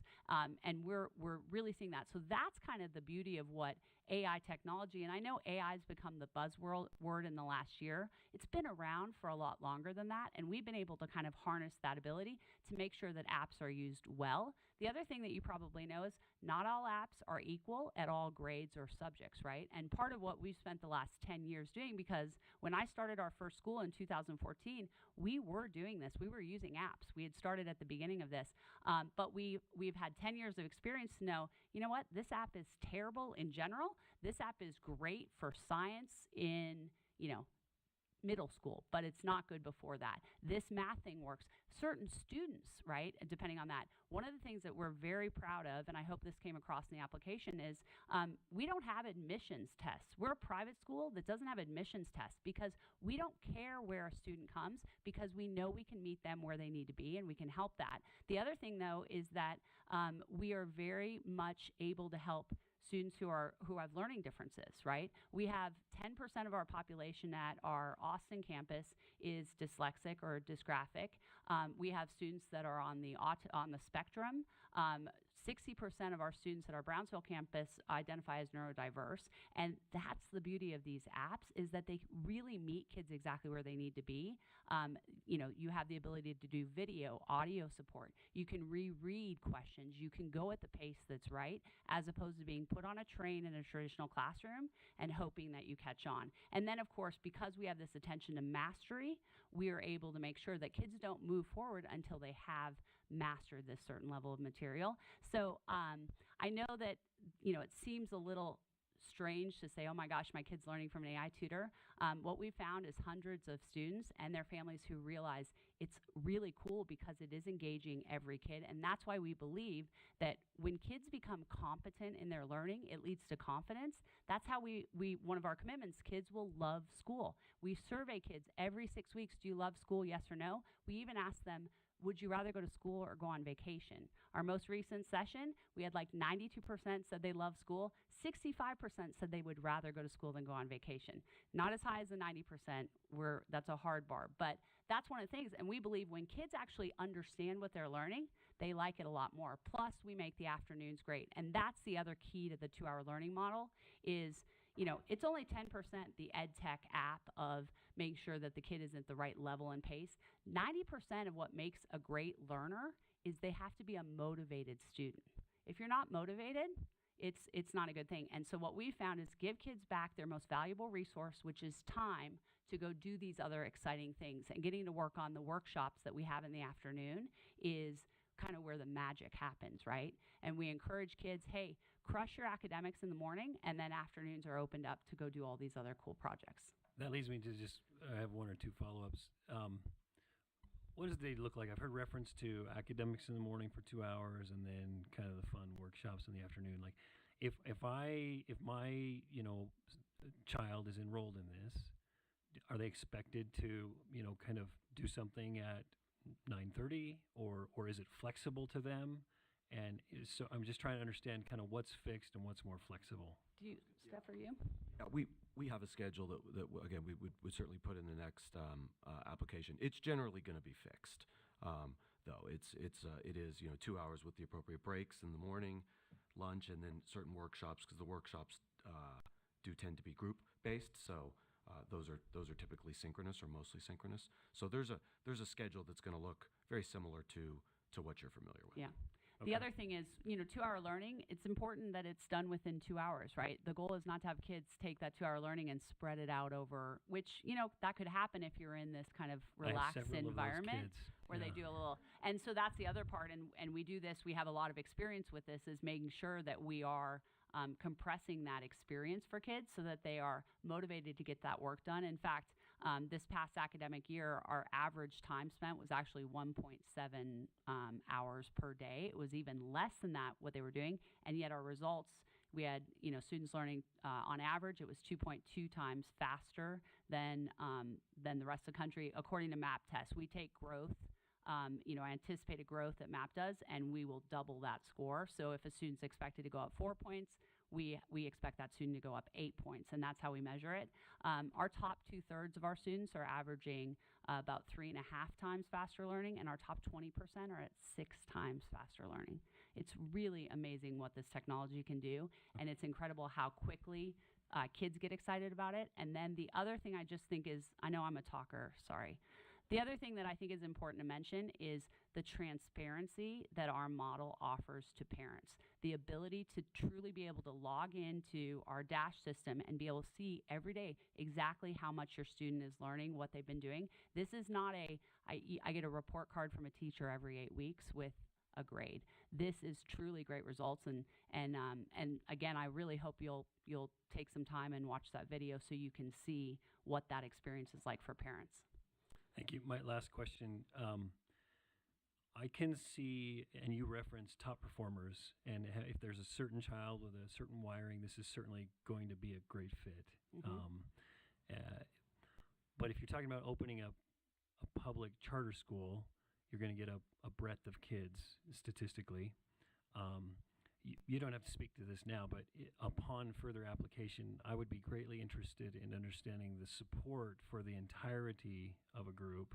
And we're really seeing that. So that's kind of the beauty of what AI technology, and I know AI has become the buzzword in the last year. It's been around for a lot longer than that, and we've been able to kind of harness that ability to make sure that apps are used well. The other thing that you probably know is not all apps are equal at all grades or subjects, right? And part of what we've spent the last 10 years doing, because when I started our first school in 2014, we were doing this. We were using apps. We had started at the beginning of this, but we've had 10 years of experience to know, you know what, this app is terrible in general. This app is great for science in, middle school, but it's not good before that. This math thing works. Certain students, right, depending on that. One of the things that we're very proud of, and I hope this came across in the application, is we don't have admissions tests. We're a private school that doesn't have admissions tests because we don't care where a student comes, because we know we can meet them where they need to be and we can help that. The other thing, though, is that we are very much able to help students who have learning differences, right? We have 10% of our population at our Austin campus is dyslexic or dysgraphic. We have students that are on the spectrum. 60% of our students at our Brownsville campus identify as neurodiverse, and that's the beauty of these apps, is that they really meet kids exactly where they need to be. You have the ability to do video, audio support. You can reread questions. You can go at the pace that's right, as opposed to being put on a train in a traditional classroom and hoping that you catch on. And then, of course, because we have this attention to mastery, we are able to make sure that kids don't move forward until they have mastered this certain level of material. So I know that, it seems a little strange to say, oh my gosh, my kid's learning from an AI tutor. What we found is hundreds of students and their families who realize it's really cool because it is engaging every kid. And that's why we believe that when kids become competent in their learning, it leads to confidence. That's how one of our commitments, kids will love school. We survey kids every 6 weeks, do you love school, yes or no? We even ask them, would you rather go to school or go on vacation? Our most recent session, we had like 92% said they love school. 65% said they would rather go to school than go on vacation. Not as high as the 90%. That's a hard bar, but that's one of the things. And we believe when kids actually understand what they're learning, they like it a lot more. Plus, we make the afternoons great. And that's the other key to the 2-hour learning model is, it's only 10% the EdTech app of making sure that the kid is at the right level and pace. 90% of what makes a great learner is they have to be a motivated student. If you're not motivated, it's not a good thing. And so what we found is give kids back their most valuable resource, which is time to go do these other exciting things. And getting to work on the workshops that we have in the afternoon is kind of where the magic happens, right? And we encourage kids, hey, crush your academics in the morning, and then afternoons are opened up to go do all these other cool projects. That leads me to I have one or two follow-ups. What does the day look like? I've heard reference to academics in the morning for 2 hours and then kind of the fun workshops in the afternoon. Like, if my child is enrolled in this, are they expected to kind of do something at 9:30, or is it flexible to them? And so I'm just trying to understand kind of what's fixed and what's more flexible. Steph, are you? Yeah, we have a schedule again, we would certainly put in the next application. It's generally going to be fixed, though. It is 2 hours with the appropriate breaks in the morning, lunch, and then certain workshops, because the workshops do tend to be group based. So those are typically synchronous or mostly synchronous. So there's a schedule that's going to look very similar to what you're familiar with. Yeah. The other thing is, 2-hour learning, it's important that it's done within 2 hours, right? The goal is not to have kids take that 2-hour learning and spread it out over, which, that could happen if you're in this kind of relaxed environment where they do a little. And so that's the other part. And we do this, we have a lot of experience with this, is making sure that we are compressing that experience for kids so that they are motivated to get that work done. In fact, this past academic year, our average time spent was actually 1.7 hours per day. It was even less than that what they were doing, and yet our results, we had students learning on average. It was 2.2 times faster than the rest of the country, according to MAP test. We take growth. Anticipated growth that MAP does, and we will double that score. So if a student's expected to go up 4 points, we expect that student to go up 8 points, and that's how we measure it. Our top 2/3 of our students are averaging about 3.5 times faster learning, and our top 20% are at 6 times faster learning. It's really amazing what this technology can do, and it's incredible how quickly kids get excited about it. And then the other thing I just think is, I know I'm a talker, sorry. The other thing that I think is important to mention is the transparency that our model offers to parents. The ability to truly be able to log into our Dash system and be able to see every day exactly how much your student is learning, what they've been doing. This is not I get a report card from a teacher every 8 weeks with a grade. This is truly great results, and again, I really hope you'll take some time and watch that video so you can see what that experience is like for parents. Thank you. My last question. I can see, and you referenced top performers, and if there's a certain child with a certain wiring, this is certainly going to be a great fit. But if you're talking about opening up a public charter school, you're going to get a breadth of kids statistically. You don't have to speak to this now, but upon further application, I would be greatly interested in understanding the support for the entirety of a group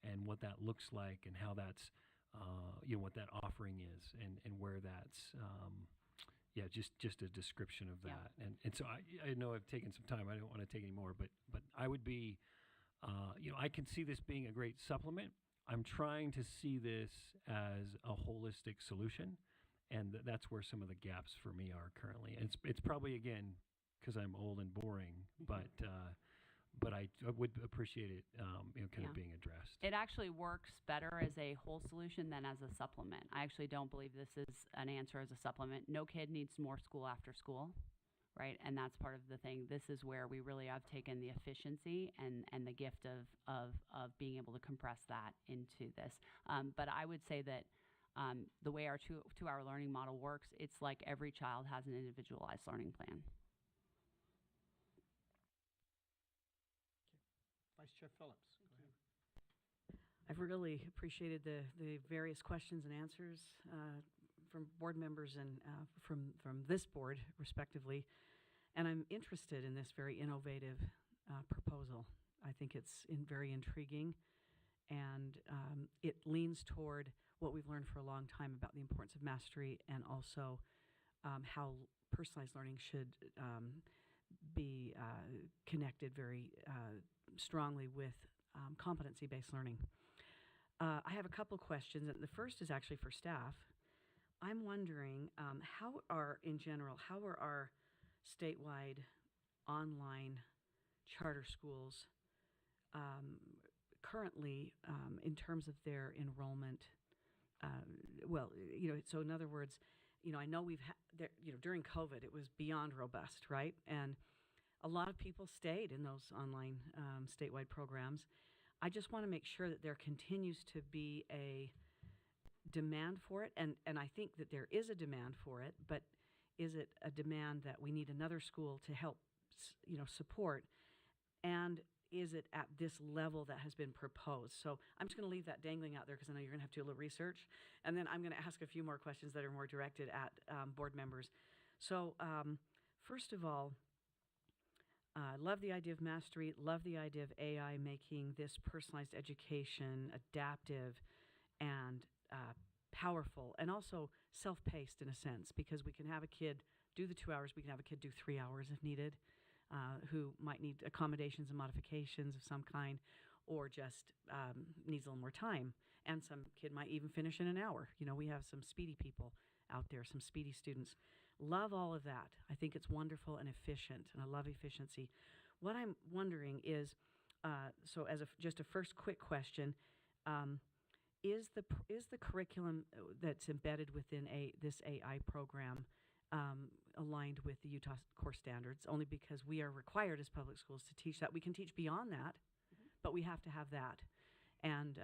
and what that looks like and how that's, what that offering is and where that's, just a description of that. And so I know I've taken some time. I don't want to take any more, but I would be, I can see this being a great supplement. I'm trying to see this as a holistic solution. And that's where some of the gaps for me are currently. And it's probably, again, because I'm old and boring, but I would appreciate it, kind of being addressed. It actually works better as a whole solution than as a supplement. I actually don't believe this is an answer as a supplement. No kid needs more school after school, right? And that's part of the thing. This is where we really have taken the efficiency and the gift of being able to compress that into this. But I would say that the way our two-hour learning model works, it's like every child has an individualized learning plan. Vice Chair Phillips, go ahead. I've really appreciated the various questions and answers from board members and from this board, respectively. And I'm interested in this very innovative proposal. I think it's very intriguing, and it leans toward what we've learned for a long time about the importance of mastery and also how personalized learning should be connected very strongly with competency-based learning. I have a couple questions, and the first is actually for staff. I'm wondering how are our statewide online charter schools currently in terms of their enrollment? So in other words, I know during COVID, it was beyond robust, right? And a lot of people stayed in those online statewide programs. I just want to make sure that there continues to be a demand for it, and I think that there is a demand for it, but is it a demand that we need another school to help, support? And is it at this level that has been proposed? So I'm just going to leave that dangling out there because I know you're going to have to do a little research. And then I'm going to ask a few more questions that are more directed at board members. So first of all, love the idea of mastery, love the idea of AI making this personalized education adaptive and powerful and also self-paced in a sense, because we can have a kid do the 2 hours, we can have a kid do 3 hours if needed, who might need accommodations and modifications of some kind, or just needs a little more time. And some kid might even finish in an hour. We have some speedy people out there, some speedy students. Love all of that. I think it's wonderful and efficient, and I love efficiency. What I'm wondering is, so as just a first quick question, is the curriculum that's embedded within this AI program aligned with the Utah core standards? Only because we are required as public schools to teach that. We can teach beyond that, but we have to have that. And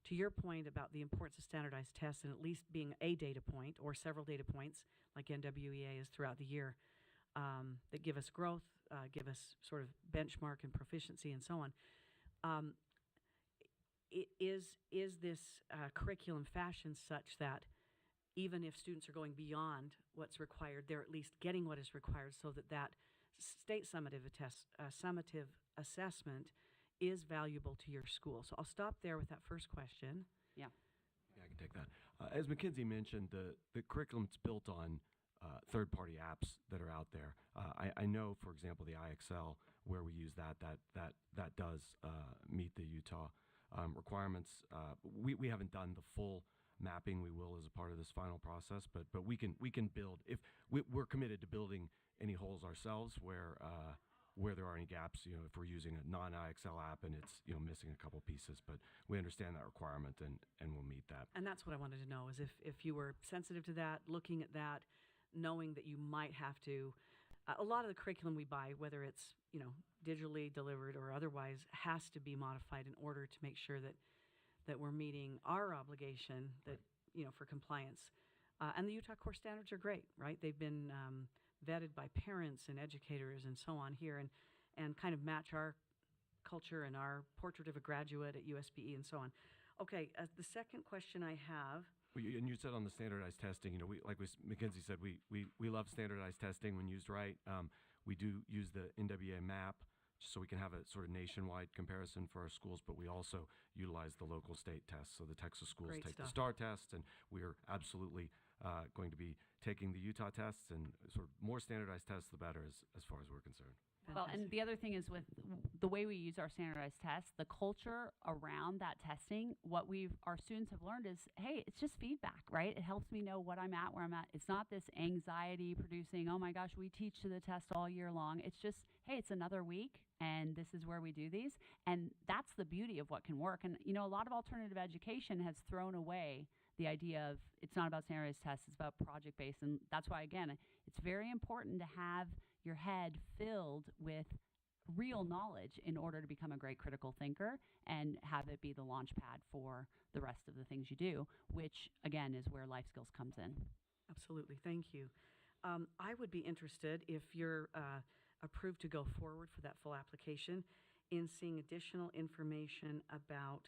to your point about the importance of standardized tests and at least being a data point or several data points, like NWEA is throughout the year, that give us growth, give us sort of benchmark and proficiency and so on. Is this curriculum fashioned such that even if students are going beyond what's required, they're at least getting what is required, so that state summative assessment is valuable to your school? So I'll stop there with that first question. Yeah. Yeah, I can take that. As Mackenzie mentioned, the curriculum's built on third-party apps that are out there. I know, for example, the IXL, where we use that does meet the Utah requirements. We haven't done the full mapping. We will as a part of this final process, but we can build, if we're committed to building any holes ourselves where there are any gaps, if we're using a non-IXL app and it's missing a couple pieces, but we understand that requirement and we'll meet that. And that's what I wanted to know, is if you were sensitive to that, looking at that, knowing that you might have to, a lot of the curriculum we buy, whether it's digitally delivered or otherwise, has to be modified in order to make sure that we're meeting our obligation that for compliance. And the Utah core standards are great, right? They've been vetted by parents and educators and so on here, and kind of match our culture and our portrait of a graduate at USBE and so on. Okay, the second question I have. Well, and you said on the standardized testing, Mackenzie said, we love standardized testing when used right. We do use the NWA map so we can have a sort of nationwide comparison for our schools, but we also utilize the local state tests. So the Texas schools Great take stuff. the STAR test, and we are absolutely going to be taking the Utah tests, and sort of more standardized tests, the better as far as we're concerned. Well, and the other thing is with the way we use our standardized tests, the culture around that testing, what our students have learned is, hey, it's just feedback, right? It helps me know what I'm at, where I'm at. It's not this anxiety producing, oh my gosh, we teach to the test all year long. It's just, hey, it's another week and this is where we do these. And that's the beauty of what can work. And, a lot of alternative education has thrown away the idea of it's not about standardized tests, it's about project-based. And that's why, again, it's very important to have your head filled with real knowledge in order to become a great critical thinker and have it be the launch pad for the rest of the things you do, which, again, is where life skills comes in. Absolutely, thank you. I would be interested, if you're approved to go forward for that full application, in seeing additional information about,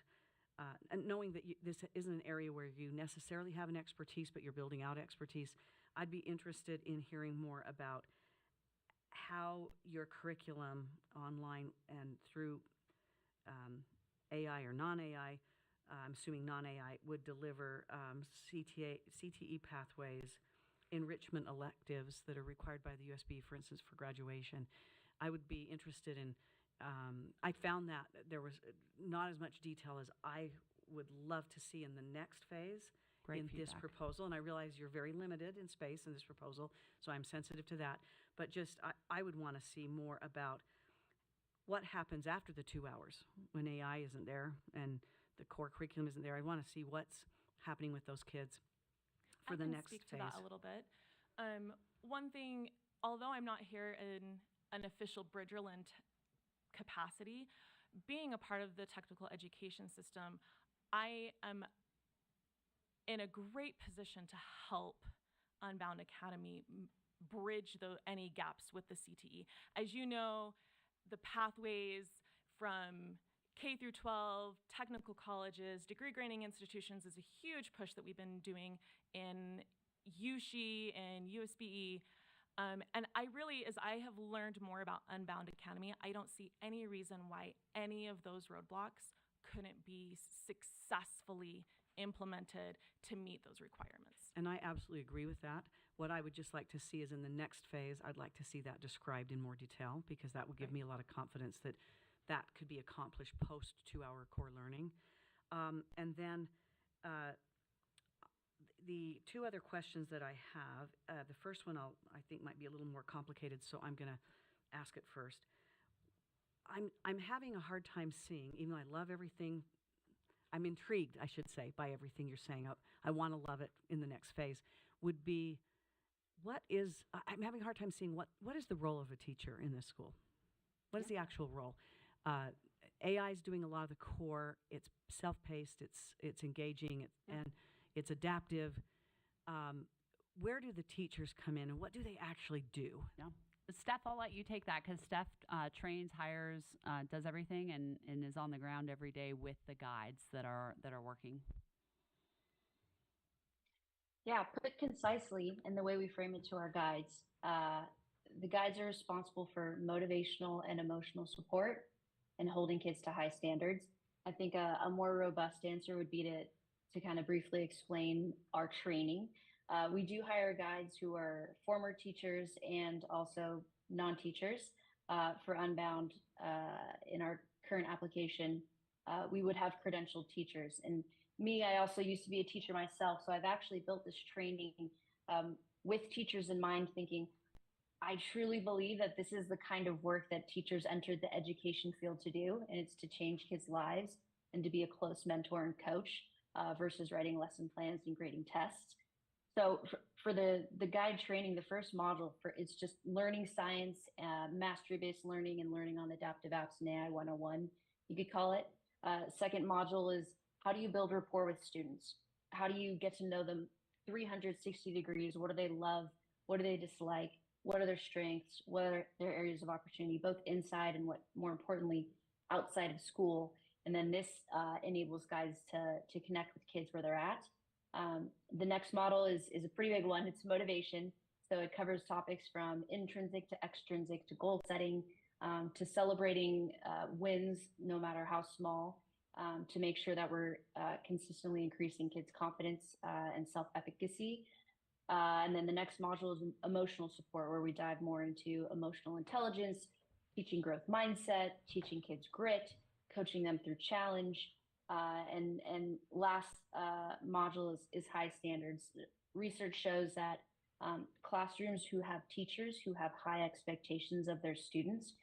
and knowing that this isn't an area where you necessarily have an expertise, but you're building out expertise. I'd be interested in hearing more about how your curriculum online and through AI or non-AI, I'm assuming non-AI, would deliver CTE pathways, enrichment electives that are required by the USB, for instance, for graduation. I would be interested in, I found that there was not as much detail as I would love to see in the next phase. Great in this feedback. proposal, and I realize you're very limited in space in this proposal, so I'm sensitive to that. But just, I would want to see more about what happens after the 2 hours when AI isn't there and the core curriculum isn't there. I want to see what's happening with those kids for the next phase. I can speak to that a little bit. One thing, although I'm not here in an official Bridgerland capacity, being a part of the technical education system, I am in a great position to help Unbound Academy bridge any gaps with the CTE. As you know, the pathways from K through 12, technical colleges, degree granting institutions is a huge push that we've been doing in USHE and USBE. And I really, as I have learned more about Unbound Academy, I don't see any reason why any of those roadblocks couldn't be successfully implemented to meet those requirements. And I absolutely agree with that. What I would just like to see is in the next phase, I'd like to see that described in more detail, because that would give me a lot of confidence that that could be accomplished post 2-hour core learning. And then the two other questions that I have, the first one I think might be a little more complicated, so I'm going to ask it first. I'm having a hard time seeing, even though I love everything, I'm intrigued, I should say, by everything you're saying. I want to love it in the next phase, would be I'm having a hard time seeing what is the role of a teacher in this school? What is the actual role? AI is doing a lot of the core. It's self-paced, it's engaging, and it's adaptive. Where do the teachers come in, and what do they actually do? Yeah. Steph, I'll let you take that, because Steph trains, hires, does everything, and is on the ground every day with the guides that are working. Yeah, put concisely in the way we frame it to our guides. The guides are responsible for motivational and emotional support and holding kids to high standards. I think a more robust answer would be to kind of briefly explain our training. We do hire guides who are former teachers and also non-teachers. For Unbound, in our current application, we would have credentialed teachers. And me, I also used to be a teacher myself, so I've actually built this training with teachers in mind, thinking, I truly believe that this is the kind of work that teachers entered the education field to do, and it's to change kids' lives and to be a close mentor and coach versus writing lesson plans and grading tests. So for the guide training, the first module it's just learning science, mastery-based learning, and learning on adaptive apps and AI 101, you could call it. Second module is how do you build rapport with students? How do you get to know them 360 degrees? What do they love? What do they dislike? What are their strengths? What are their areas of opportunity, both inside and, what more importantly, outside of school? And then this enables guides to connect with kids where they're at. The next model is a pretty big one. It's motivation. So it covers topics from intrinsic to extrinsic to goal setting, to celebrating wins, no matter how small, to make sure that we're consistently increasing kids' confidence and self-efficacy. And then the next module is emotional support, where we dive more into emotional intelligence, teaching growth mindset, teaching kids grit, coaching them through challenge. And last module is high standards. Research shows that classrooms who have teachers who have high expectations of their students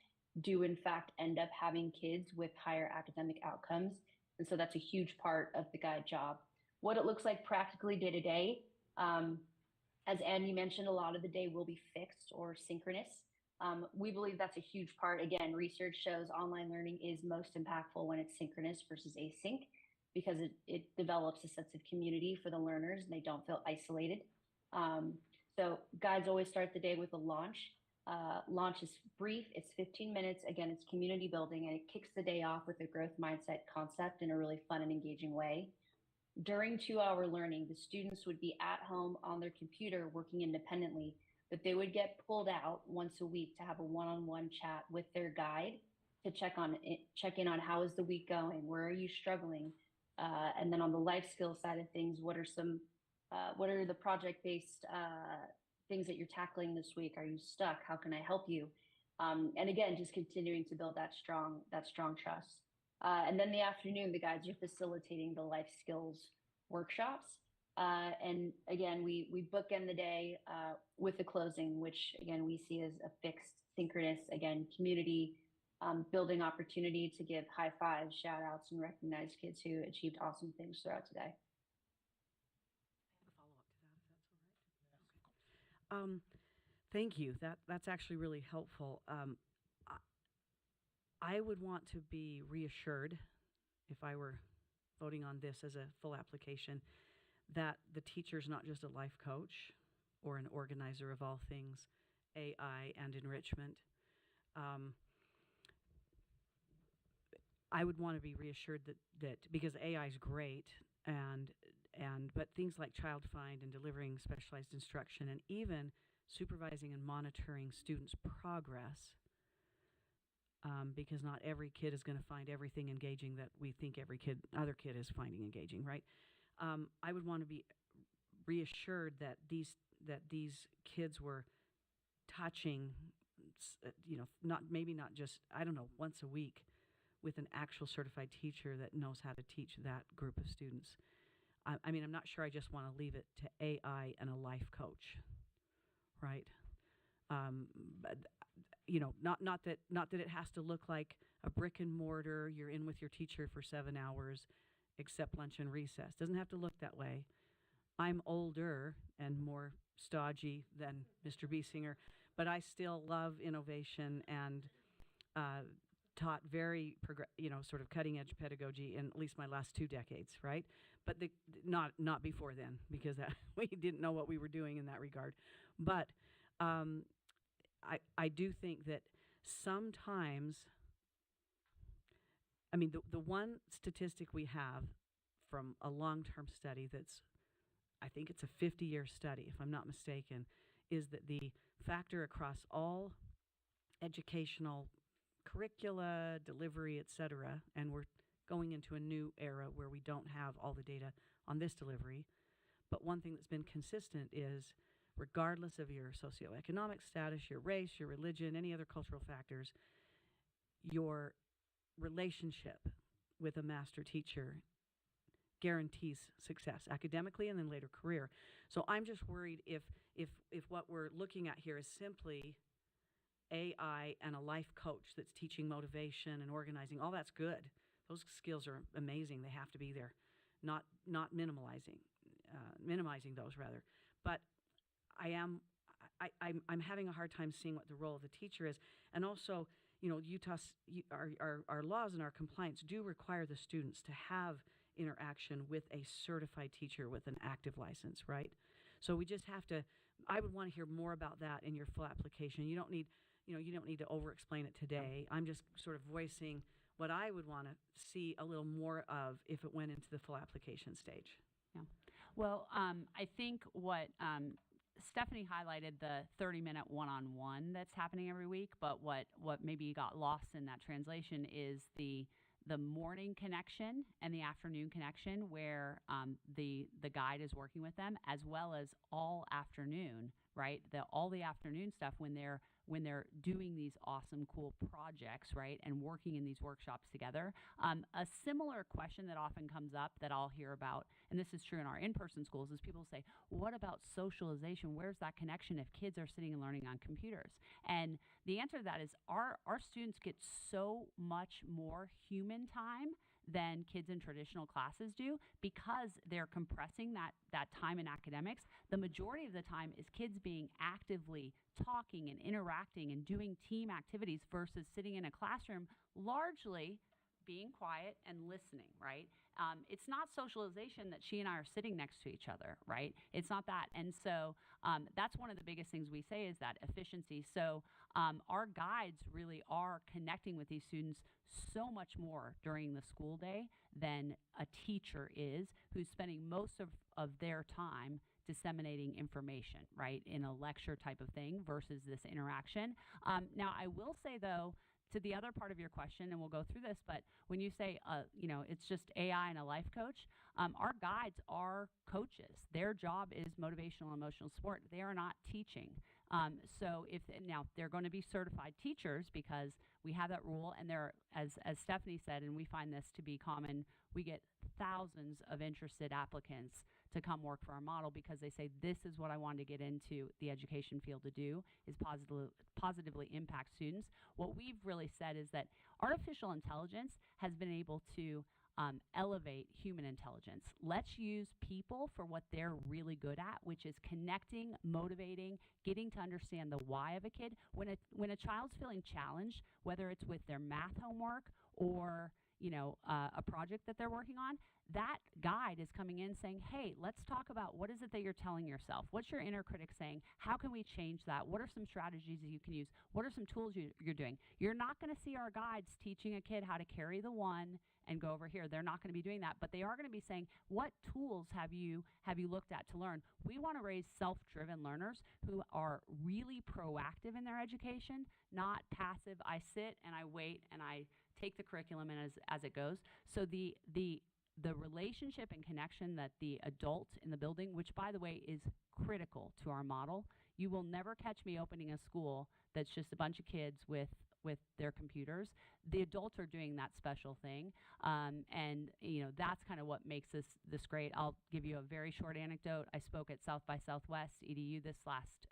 do in fact end up having kids with higher academic outcomes. And so that's a huge part of the guide job. What it looks like practically day to day, as Andy mentioned, a lot of the day will be fixed or synchronous. We believe that's a huge part. Again, research shows online learning is most impactful when it's synchronous versus async, because it develops a sense of community for the learners and they don't feel isolated. So guides always start the day with a launch. Launch is brief, it's 15 minutes. Again, it's community building, and it kicks the day off with a growth mindset concept in a really fun and engaging way. During 2-hour learning, the students would be at home on their computer working independently, but they would get pulled out once a week to have a one-on-one chat with their guide to check in on how is the week going, where are you struggling, and then on the life skills side of things, what are the project-based things that you're tackling this week? Are you stuck? How can I help you? And again, just continuing to build that strong trust. And then the afternoon, the guides are facilitating the life skills workshops. And again, we bookend the day with the closing, which again, we see as a fixed, synchronous, again, community building opportunity to give high fives, shout outs, and recognize kids who achieved awesome things throughout today. Thank you. That's actually really helpful. I would want to be reassured, if I were voting on this as a full application, that the teacher's not just a life coach or an organizer of all things AI and enrichment. I would want to be reassured that because AI is great, but things like Child Find and delivering specialized instruction and even supervising and monitoring students' progress, because not every kid is going to find everything engaging that we think other kid is finding engaging, right? I would want to be reassured that these kids were touching, maybe not just, I don't know, once a week with an actual certified teacher that knows how to teach that group of students. I mean, I'm not sure I just want to leave it to AI and a life coach, right? But, not that it has to look like a brick and mortar, you're in with your teacher for 7 hours, except lunch and recess. Doesn't have to look that way. I'm older and more stodgy than Mr. Biesinger, but I still love innovation and taught very sort of cutting edge pedagogy in at least my last 2 decades, right? But not before then, because we didn't know what we were doing in that regard. But I do think that sometimes, I mean, the one statistic we have from a long-term study I think it's a 50-year study, if I'm not mistaken, is that the factor across all educational curricula, delivery, et cetera, and we're going into a new era where we don't have all the data on this delivery, but one thing that's been consistent is regardless of your socioeconomic status, your race, your religion, any other cultural factors, your relationship with a master teacher guarantees success academically and then later career. So I'm just worried if what we're looking at here is simply AI and a life coach that's teaching motivation and organizing, all that's good. Those skills are amazing. They have to be there, not minimizing those rather. But I'm having a hard time seeing what the role of the teacher is. And also, Utah's, our laws and our compliance do require the students to have interaction with a certified teacher with an active license, right? So we just have to, I would want to hear more about that in your full application. You don't need to over-explain it today. I'm just sort of voicing what I would want to see a little more of if it went into the full application stage. Yeah. Well, I think what Stephanie highlighted, the 30-minute one-on-one that's happening every week, but what maybe got lost in that translation is the morning connection and the afternoon connection where the guide is working with them, as well as all afternoon, right? All the afternoon stuff when they're doing these awesome, cool projects, right, and working in these workshops together. A similar question that often comes up that I'll hear about, and this is true in our in-person schools, is people say, what about socialization? Where's that connection if kids are sitting and learning on computers? And the answer to that is our students get so much more human time than kids in traditional classes do because they're compressing that time in academics. The majority of the time is kids being actively talking and interacting and doing team activities versus sitting in a classroom largely being quiet and listening, right? It's not socialization that she and I are sitting next to each other, right? It's not that. And so that's one of the biggest things we say is that efficiency. So our guides really are connecting with these students so much more during the school day than a teacher is, who's spending most of their time disseminating information, right, in a lecture type of thing versus this interaction. Now, I will say, though, to the other part of your question, and we'll go through this, but when you say, it's just AI and a life coach, our guides are coaches. Their job is motivational and emotional support. They are not teaching. So now they're going to be certified teachers because we have that rule, and they're, as Stephanie said, and we find this to be common, we get thousands of interested applicants to come work for our model because they say, this is what I wanted to get into the education field to do, is positively impact students. What we've really said is that artificial intelligence has been able to elevate human intelligence. Let's use people for what they're really good at, which is connecting, motivating, getting to understand the why of a kid. When a child's feeling challenged, whether it's with their math homework or a project that they're working on, that guide is coming in saying, hey, let's talk about what is it that you're telling yourself? What's your inner critic saying? How can we change that? What are some strategies that you can use? What are some tools you're doing? You're not going to see our guides teaching a kid how to carry the one and go over here. They're not going to be doing that, but they are going to be saying, what tools have you looked at to learn? We want to raise self-driven learners who are really proactive in their education, not passive. I sit and I wait and I take the curriculum and as it goes. So the relationship and connection that the adult in the building, which by the way is critical to our model, you will never catch me opening a school that's just a bunch of kids with their computers. The adults are doing that special thing, and that's kind of what makes this great. I'll give you a very short anecdote. I spoke at South by Southwest EDU this last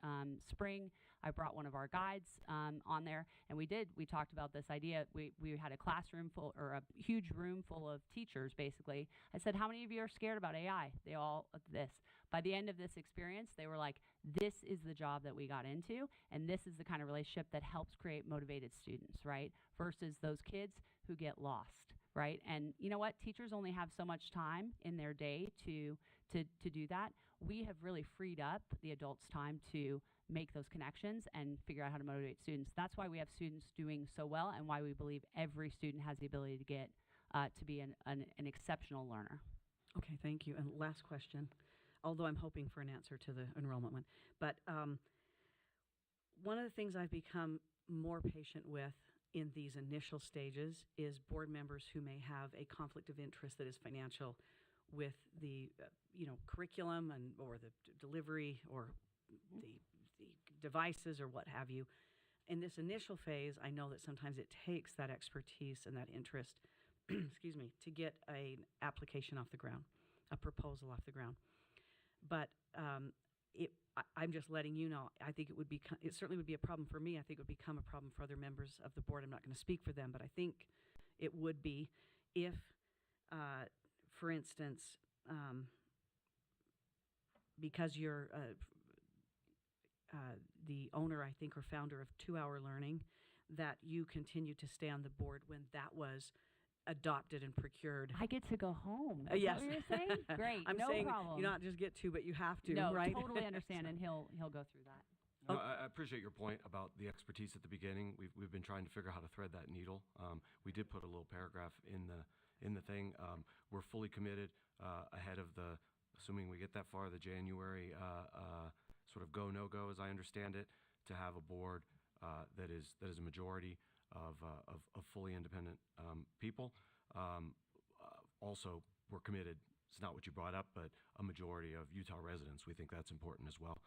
spring. I brought one of our guides on there, and we talked about this idea. We had a classroom full, or a huge room full of teachers, basically. I said, how many of you are scared about AI? They all, this. By the end of this experience, they were like, this is the job that we got into, and this is the kind of relationship that helps create motivated students, right? Versus those kids who get lost, right? And you know what? Teachers only have so much time in their day to do that. We have really freed up the adults' time to make those connections and figure out how to motivate students. That's why we have students doing so well, and why we believe every student has the ability to get to be an exceptional learner. Okay, thank you. And last question, although I'm hoping for an answer to the enrollment one. But one of the things I've become more patient with in these initial stages is board members who may have a conflict of interest that is financial with the curriculum or the delivery or the devices or what have you. In this initial phase, I know that sometimes it takes that expertise and that interest, excuse me, to get an application off the ground, a proposal off the ground. But I'm just letting you know, I think it certainly would be a problem for me. I think it would become a problem for other members of the board. I'm not going to speak for them, but I think it would be if, for instance, because you're the owner, I think, or founder of 2 Hour Learning, that you continue to stay on the board when that was adopted and procured. I get to go home. Is Yes. that what you're saying? Great. I'm no saying problem. you not just get to, but you have to, no, right? totally understand, and he'll go through that. No, I appreciate your point about the expertise at the beginning. We've been trying to figure out how to thread that needle. We did put a little paragraph in the thing. We're fully committed ahead of assuming we get that far, the January sort of go no go, as I understand it, to have a board that is a majority of fully independent people. Also, we're committed. It's not what you brought up, but a majority of Utah residents. We think that's important as well.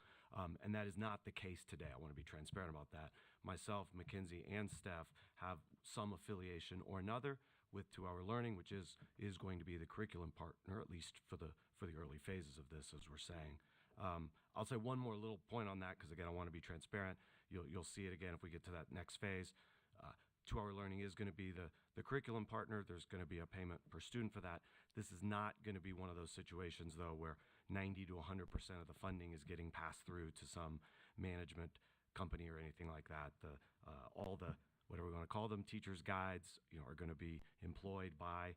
And that is not the case today. I want to be transparent about that. Myself, Mackenzie, and Steph have some affiliation or another with 2 Hour Learning, which is going to be the curriculum partner, at least for the early phases of this, as we're saying. I'll say one more little point on that, because again, I want to be transparent. You'll see it again if we get to that next phase. 2 Hour Learning is going to be the curriculum partner. There's going to be a payment per student for that. This is not going to be one of those situations, though, where 90 to 100% of the funding is getting passed through to some management company or anything like that. All the, whatever we want to call them, teachers' guides, are going to be employed by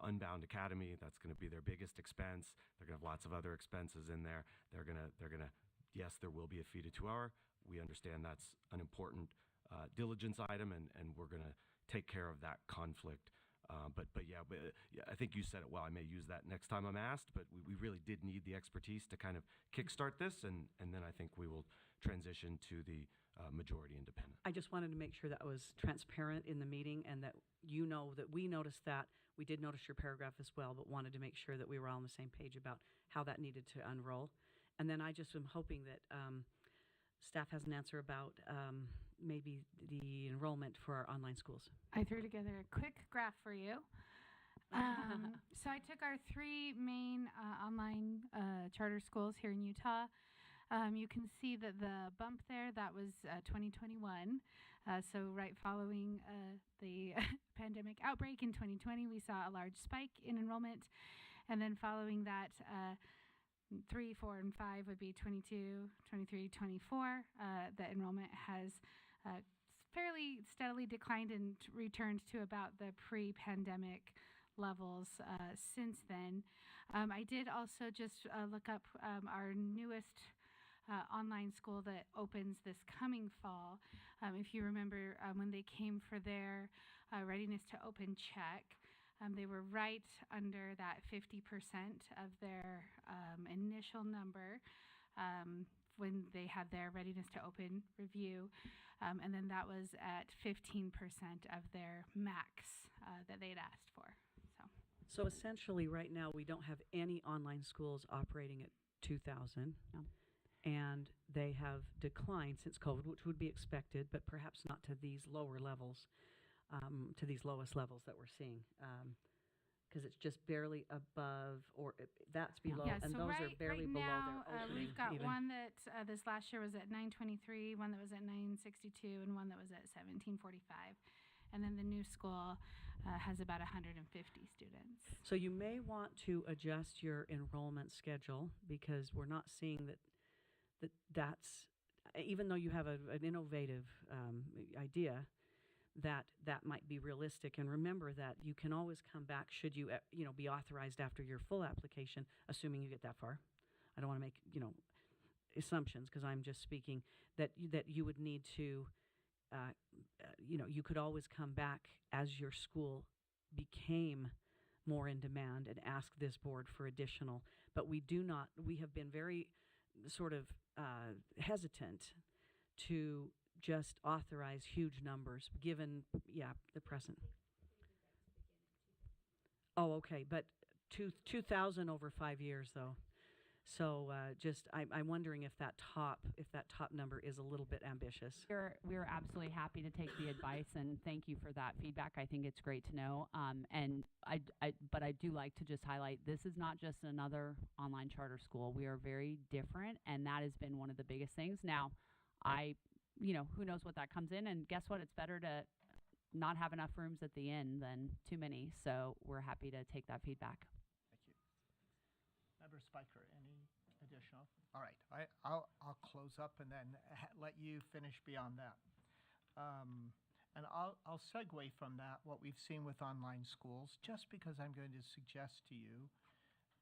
Unbound Academy. That's going to be their biggest expense. They're going to have lots of other expenses in there. They're going to, yes, there will be a fee to 2 Hour. We understand that's an important diligence item, and we're going to take care of that conflict. But yeah, I think you said it well. I may use that next time I'm asked, but we really did need the expertise to kind of kickstart this, and then I think we will transition to the majority independent. I just wanted to make sure that was transparent in the meeting, and that that we noticed that. We did notice your paragraph as well, but wanted to make sure that we were all on the same page about how that needed to unroll. And then I just am hoping that staff has an answer about maybe the enrollment for our online schools. I threw together a quick graph for you. So I took our 3 main online charter schools here in Utah. You can see that the bump there, that was 2021. So right following the pandemic outbreak in 2020, we saw a large spike in enrollment. And then following that, 3, 4, and 5 would be 22, 23, 24. The enrollment has fairly steadily declined and returned to about the pre-pandemic levels since then. I did also just look up our newest online school that opens this coming fall. If you remember when they came for their readiness to open check, they were right under that 50% of their initial number when they had their readiness to open review. And then that was at 15% of their max that they'd asked for. So essentially, right now, we don't have any online schools operating at 2,000. No. And they have declined since COVID, which would be expected, but perhaps not to these lower levels, to these lowest levels that we're seeing. Because it's just barely above, or that's below, and so those are barely right below now, their opening. we've got even. one that this last year was at 923, one that was at 962, and one that was at 1745. And then the new school has about 150 students. So you may want to adjust your enrollment schedule because we're not seeing that's, even though you have an innovative idea, that might be realistic. And remember that you can always come back should you be authorized after your full application, assuming you get that far. I don't want to make assumptions because I'm just speaking that you would need to. You could always come back as your school became more in demand and ask this board for additional. But we have been very sort of hesitant to just authorize huge numbers given, the present. Oh, okay, but 2,000 over 5 years though. So I'm wondering if that top number is a little bit ambitious. We're absolutely happy to take the advice, and thank you for that feedback. I think it's great to know. But I do like to just highlight, this is not just another online charter school. We are very different, and that has been one of the biggest things. Now, who knows what that comes in, and guess what? It's better to not have enough rooms at the inn than too many. So we're happy to take that feedback. Thank you. Member Spiker, any additional? All right, I'll close up and then let you finish beyond that. And I'll segue from that, what we've seen with online schools, just because I'm going to suggest to you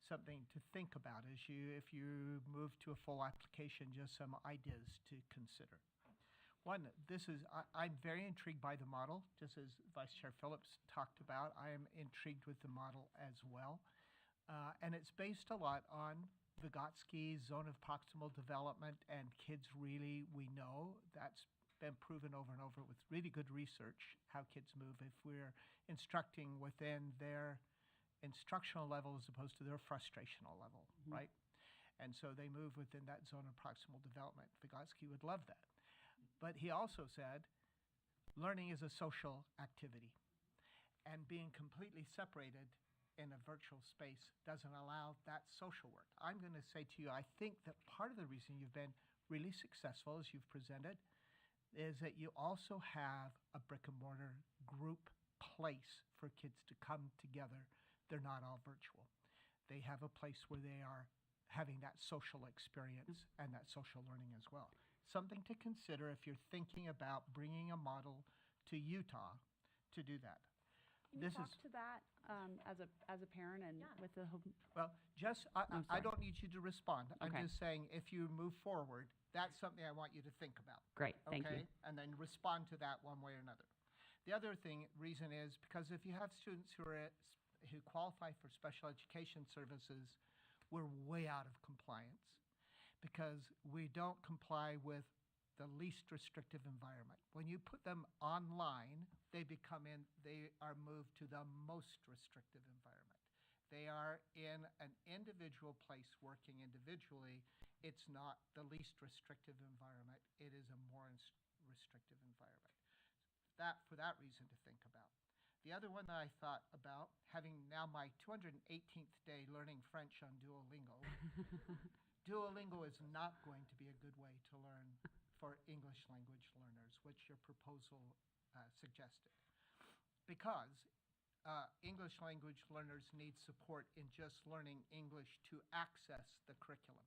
something to think about if you move to a full application, just some ideas to consider. One, I'm very intrigued by the model, just as Vice Chair Phillips talked about. I am intrigued with the model as well. And it's based a lot on Vygotsky zone of proximal development, and kids really, we know that's been proven over and over with really good research, how kids move if we're instructing within their instructional level as opposed to their frustrational level, right? And so they move within that zone of proximal development. Vygotsky would love that. But he also said, learning is a social activity, and being completely separated in a virtual space doesn't allow that social work. I'm going to say to you, I think that part of the reason you've been really successful as you've presented is that you also have a brick and mortar group place for kids to come together. They're not all virtual. They have a place where they are having that social experience and that social learning as well. Something to consider if you're thinking about bringing a model to Utah to do that. Can you talk to that as a parent and with the home? Well, I don't need you to respond. I'm just saying if you move forward, that's something I want you to think about. Great, thank you. And then respond to that one way or another. The other reason is because if you have students who qualify for special education services, we're way out of compliance because we don't comply with the least restrictive environment. When you put them online, they are moved to the most restrictive environment. They are in an individual place working individually. It's not the least restrictive environment. It is a more restrictive environment. For that reason to think about. The other one that I thought about, having now my 218th day learning French on Duolingo, Duolingo is not going to be a good way to learn for English language learners, which your proposal suggested. Because English language learners need support in just learning English to access the curriculum.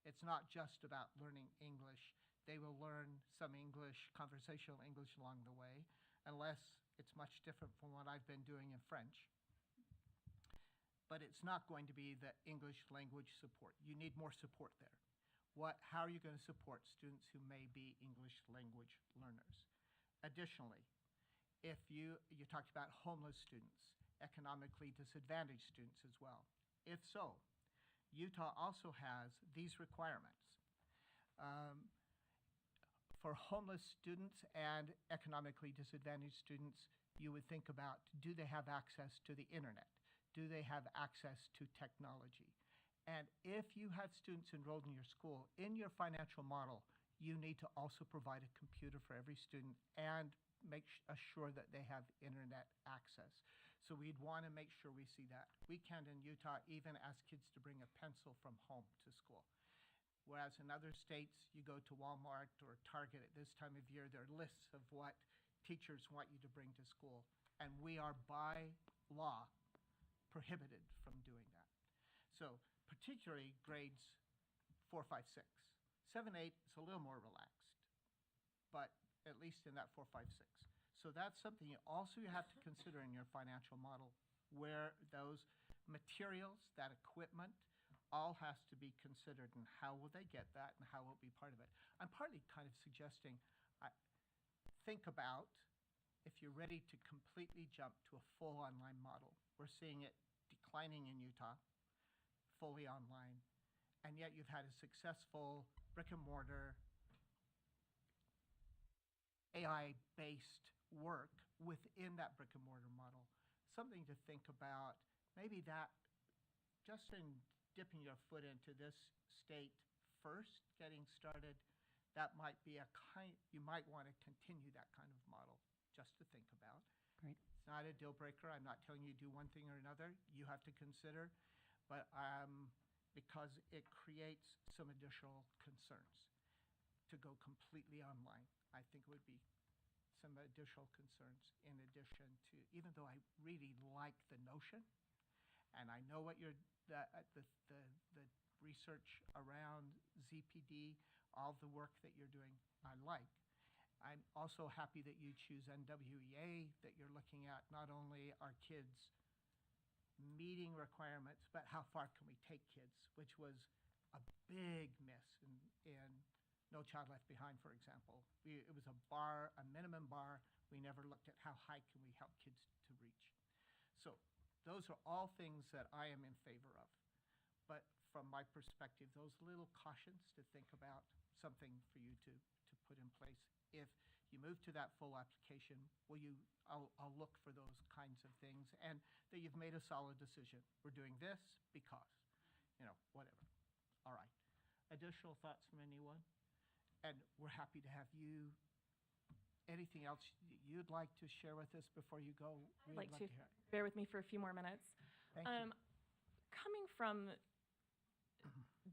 It's not just about learning English. They will learn some English, conversational English along the way, unless it's much different from what I've been doing in French. But it's not going to be the English language support. You need more support there. How are you going to support students who may be English language learners? Additionally, if you talked about homeless students, economically disadvantaged students as well. If so, Utah also has these requirements. For homeless students and economically disadvantaged students, you would think about, do they have access to the internet? Do they have access to technology? And if you have students enrolled in your school, in your financial model, you need to also provide a computer for every student and make assure that they have internet access. So we'd want to make sure we see that. We can in Utah even ask kids to bring a pencil from home to school. Whereas in other states, you go to Walmart or Target at this time of year, there are lists of what teachers want you to bring to school. And we are by law prohibited from doing that. So particularly grades 4, 5, 6. 7, 8 is a little more relaxed, but at least in that 4, 5, 6. So that's something you have to consider in your financial model, where those materials, that equipment, all has to be considered, and how will they get that, and how will it be part of it. I'm partly kind of suggesting, think about if you're ready to completely jump to a full online model. We're seeing it declining in Utah, fully online, and yet you've had a successful brick and mortar AI-based work within that brick and mortar model. Something to think about, maybe that just in dipping your foot into this state first, getting started, that might be you might want to continue that kind of model, just to think about. Great. It's not a deal breaker. I'm not telling you to do one thing or another. You have to consider, but because it creates some additional concerns to go completely online. I think it would be some additional concerns in addition to, even though I really like the notion, and I know what the research around ZPD, all the work that you're doing, I like. I'm also happy that you choose NWEA, that you're looking at not only our kids meeting requirements, but how far can we take kids, which was a big miss in No Child Left Behind, for example. It was a minimum bar. We never looked at how high can we help kids to reach. So those are all things that I am in favor of. But from my perspective, those little cautions to think about, something for you to put in place. If you move to that full application, I'll look for those kinds of things, and that you've made a solid decision. We're doing this because, whatever. All right. Additional thoughts from anyone? And we're happy to have you. Anything else you'd like to share with us before you go? I'd like to bear with me for a few more minutes. Thank you. Coming from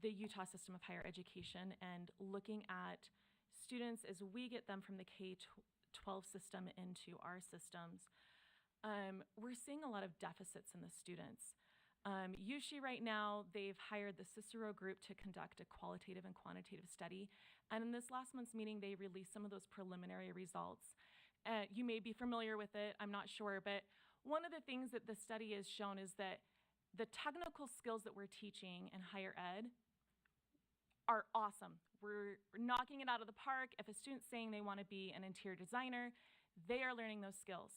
the Utah system of higher education and looking at students as we get them from the K-12 system into our systems, we're seeing a lot of deficits in the students. USHE right now, they've hired the Cicero group to conduct a qualitative and quantitative study. And in this last month's meeting, they released some of those preliminary results. You may be familiar with it, I'm not sure, but one of the things that the study has shown is that the technical skills that we're teaching in higher ed are awesome. We're knocking it out of the park. If a student's saying they want to be an interior designer, they are learning those skills.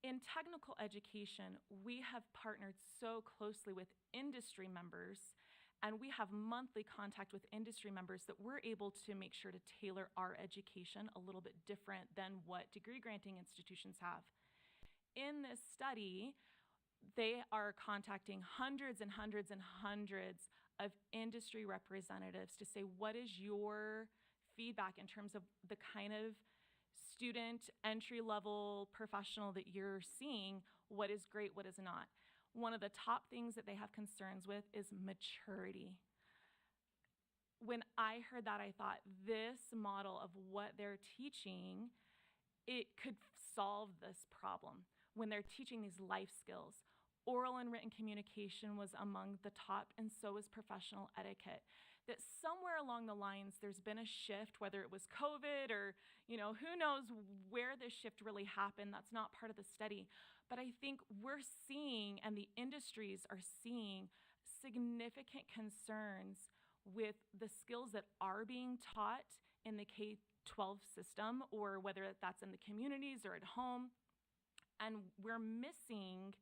In technical education, we have partnered so closely with industry members, and we have monthly contact with industry members that we're able to make sure to tailor our education a little bit different than what degree granting institutions have. In this study, they are contacting hundreds and hundreds and hundreds of industry representatives to say, what is your feedback in terms of the kind of student entry-level professional that you're seeing? What is great, what is not? One of the top things that they have concerns with is maturity. when I heard that, I thought this model of what they're teaching, it could solve this problem. When they're teaching these life skills, oral and written communication was among the top, and so was professional etiquette. That somewhere along the lines, there's been a shift, whether it was COVID or, who knows where this shift really happened. That's not part of the study. But I think we're seeing, and the industries are seeing, significant concerns with the skills that are being taught in the K-12 system, or whether that's in the communities or at home. And we're missing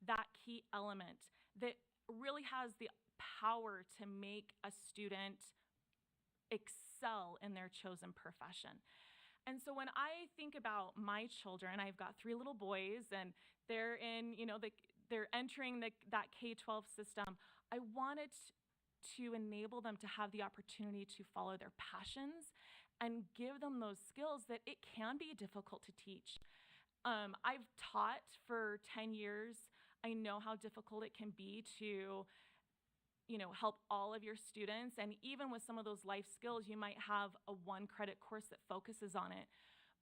that key element that really has the power to make a student excel in their chosen profession. And so when I think about my children, I've got 3 little boys, and they're in, they're entering that K-12 system. I wanted to enable them to have the opportunity to follow their passions and give them those skills that it can be difficult to teach. I've taught for 10 years. I know how difficult it can be to, help all of your students. And even with some of those life skills, you might have a 1-credit course that focuses on it.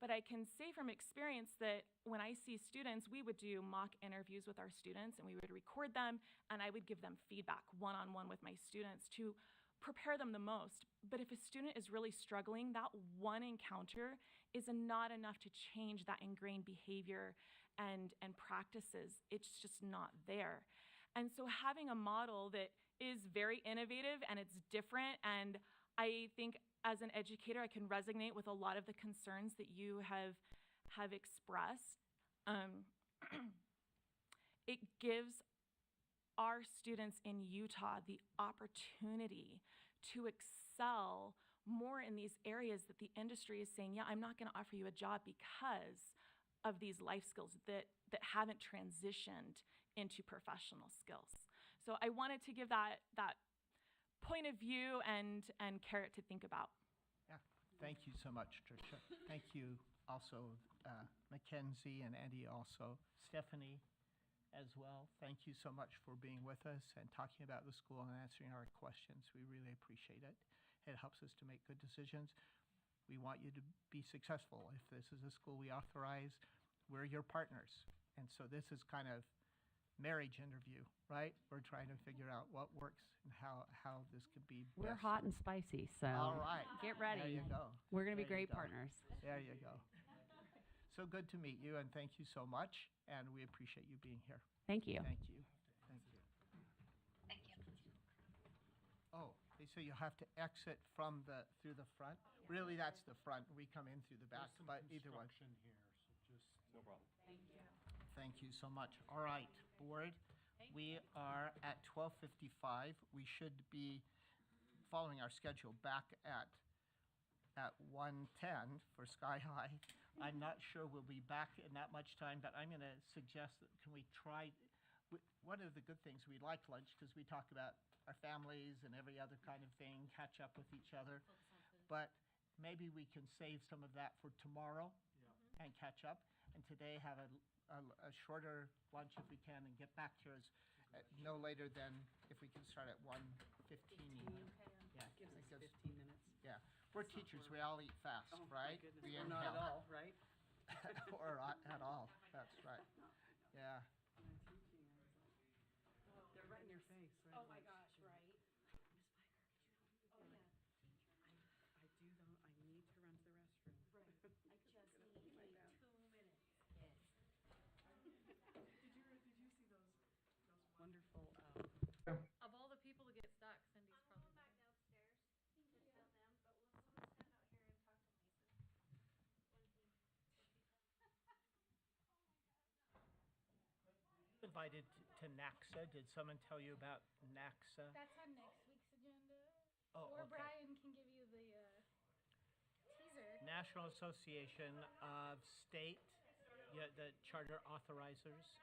But I can say from experience that when I see students, we would do mock interviews with our students, and we would record them, and I would give them feedback one-on-one with my students to prepare them the most. But if a student is really struggling, that one encounter is not enough to change that ingrained behavior and practices. It's just not there. And so having a model that is very innovative and it's different, and I think as an educator, I can resonate with a lot of the concerns that you have expressed. It gives our students in Utah the opportunity to excel more in these areas that the industry is saying, yeah, I'm not going to offer you a job because of these life skills that haven't transitioned into professional skills. So I wanted to give that point of view and carrot to think about. Yeah, thank you so much, Tricia. Thank you also, Mackenzie and Andy also. Stephanie as well, thank you so much for being with us and talking about the school and answering our questions. We really appreciate it. It helps us to make good decisions. We want you to be successful. If this is a school we authorize, we're your partners. And so this is kind of marriage interview, right? We're trying to figure out what works and how this could be best. We're hot and spicy, so All right. get ready. There you go. We're going to be There you great go. partners. There you go. So good to meet you, and thank you so much, and we appreciate you being here. Thank you. Thank you. Thank you. Thank you. Oh, so you have to exit from through the front? Really, that's the front. We come in through the back, but either one. here, so just no problem. Thank you so much. All right, board, we are at 12:55. We should be following our schedule back at 1:10 for Sky High. I'm not sure we'll be back in that much time, but I'm going to suggest that can we try, one of the good things, we like lunch because we talk about our families and every other kind of thing, catch up with each other. But maybe we can save some of that for tomorrow and catch up. And today have a shorter lunch if we can and get back to us no later than, if we can start at 1:15. Yeah, Gives us because- 15 minutes. Yeah, we're teachers, we all eat fast, Oh, my right? goodness. We Or not at inhale. all, right? Or at all, that's right. Yeah. They're right in your face. Right? Oh my gosh, right? Oh, yeah. I do though, I need to run to the restroom. Right. I just need 2 minutes. Yes. Did you see those wonderful, Of all the people to get stuck, Cindy's probably. Back downstairs to tell them, but will someone stand out here and talk to Mason? Invited to NACSA. Did someone tell you about NACSA? That's on next week's agenda. Oh, Or okay. Brian can give you the teaser. National Association of State, the charter authorizers,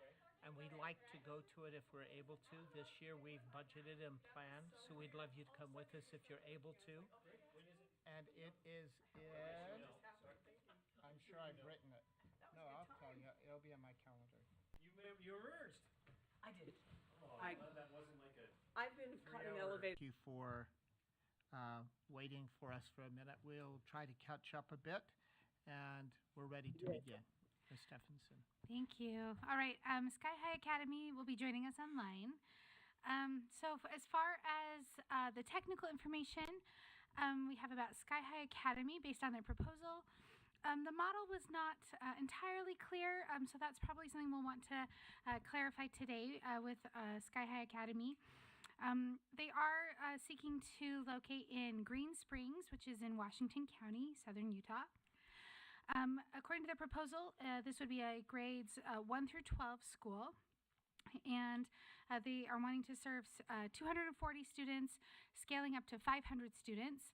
and we'd like to go to it if we're able to. This year we've budgeted and planned, so we'd love you to come with us if you're able to. And it is in, I'm sure I've written it. No, I'll tell you, it'll be on my calendar. You rehearsed. I did. Oh, I- that wasn't like a. I've been caught in 3 elevator. Thank you for waiting for us for a minute, we'll try to catch up a bit, and we're ready to begin. Ms. Stephenson. Thank you. All right, Sky High Academy will be joining us online. As far as the technical information, we have about Sky High Academy based on their proposal. The model was not entirely clear, so that's probably something we'll want to clarify today with Sky High Academy. They are seeking to locate in Green Springs, which is in Washington County, southern Utah. According to their proposal, this would be a grades 1 through 12 school, and they are wanting to serve 240 students, scaling up to 500 students.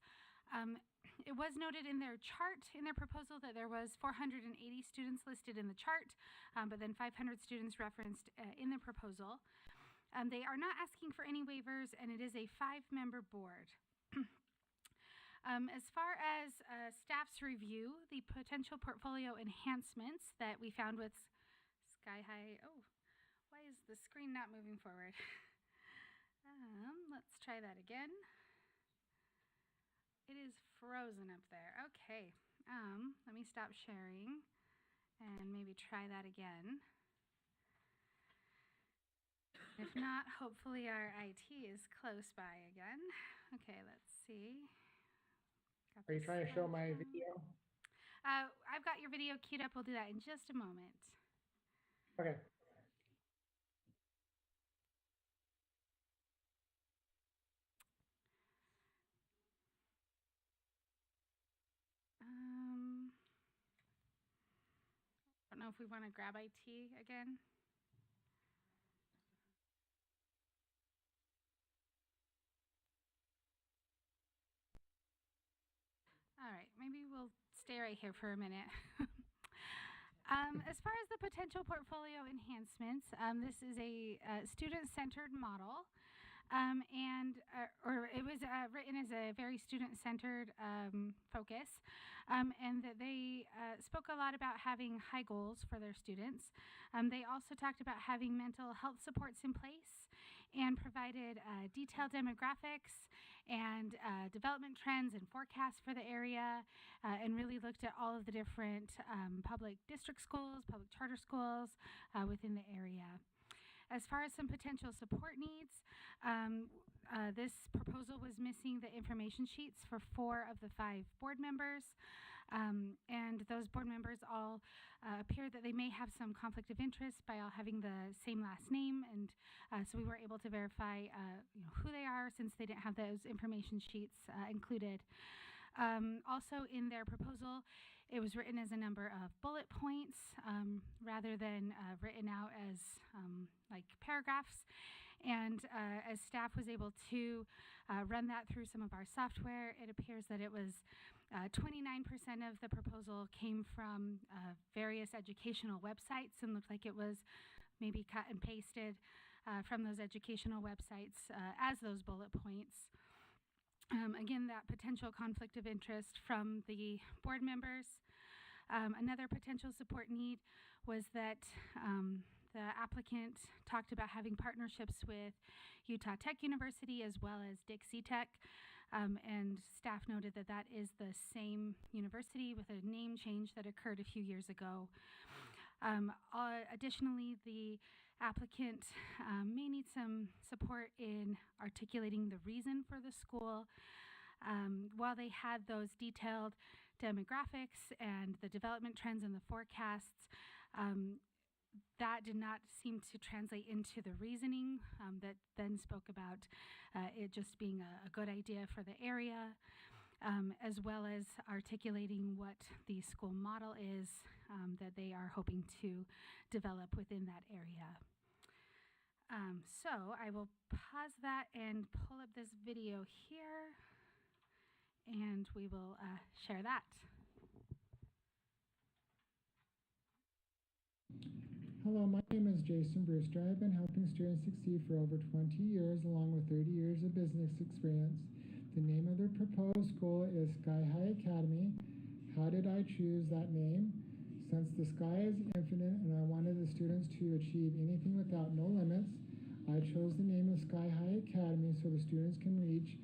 It was noted in their chart, in their proposal, that there was 480 students listed in the chart, but then 500 students referenced in the proposal. They are not asking for any waivers, and it is a 5-member board. As far as staff's review, the potential portfolio enhancements that we found with Sky High, why is the screen not moving forward? Let's try that again. It is frozen up there. Okay, let me stop sharing and maybe try that again. If not, hopefully our IT is close by again. Okay, let's see. Are you trying to show my video? I've got your video queued up. We'll do that in just a moment. Okay. I don't know if we want to grab IT again. All right, maybe we'll stay right here for a minute. As far as the potential portfolio enhancements, this is a student-centered model, or it was written as a very student-centered focus, and that they spoke a lot about having high goals for their students. They also talked about having mental health supports in place and provided detailed demographics and development trends and forecasts for the area, and really looked at all of the different public district schools, public charter schools within the area. As far as some potential support needs, this proposal was missing the information sheets for 4 of the 5 board members, and those board members all appear that they may have some conflict of interest by all having the same last name, and so we were able to verify who they are since they didn't have those information sheets included. Also in their proposal, it was written as a number of bullet points rather than written out as like paragraphs. And as staff was able to run that through some of our software, it appears that it was 29% of the proposal came from various educational websites, and looked like it was maybe cut and pasted from those educational websites as those bullet points. Again, that potential conflict of interest from the board members. Another potential support need was that the applicant talked about having partnerships with Utah Tech University as well as Dixie Tech, and staff noted that that is the same university with a name change that occurred a few years ago. Additionally, the applicant may need some support in articulating the reason for the school. While they had those detailed demographics and the development trends and the forecasts, that did not seem to translate into the reasoning that then spoke about it just being a good idea for the area, as well as articulating what the school model is that they are hoping to develop within that area. So I will pause that and pull up this video here, and we will share that. Hello, my name is Jason Brewster. I've been helping students succeed for over 20 years, along with 30 years of business experience. The name of the proposed school is Sky High Academy. How did I choose that name? Since the sky is infinite and I wanted the students to achieve anything without no limits, I chose the name of Sky High Academy so the students can reach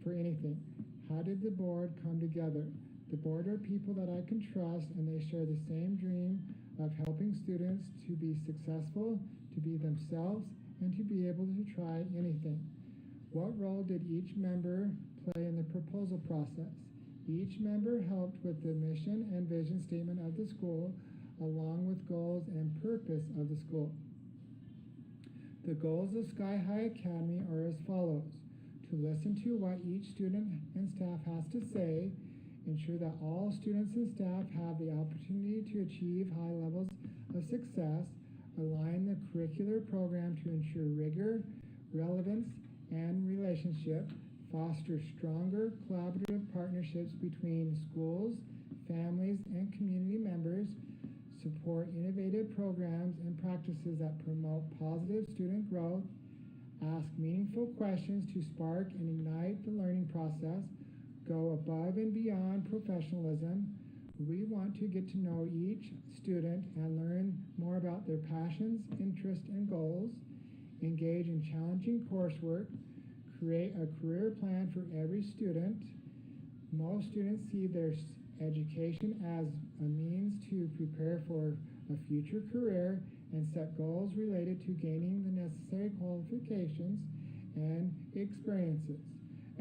for anything. How did the board come together? The board are people that I can trust, and they share the same dream of helping students to be successful, to be themselves, and to be able to try anything. What role did each member play in the proposal process? Each member helped with the mission and vision statement of the school, along with goals and purpose of the school. The goals of Sky High Academy are as follows: to listen to what each student and staff has to say, ensure that all students and staff have the opportunity to achieve high levels of success, align the curricular program to ensure rigor, relevance, and relationship, foster stronger collaborative partnerships between schools, families, and community members, support innovative programs and practices that promote positive student growth, ask meaningful questions to spark and ignite the learning process, go above and beyond professionalism. We want to get to know each student and learn more about their passions, interests, and goals, engage in challenging coursework, create a career plan for every student. Most students see their education as a means to prepare for a future career and set goals related to gaining the necessary qualifications and experiences.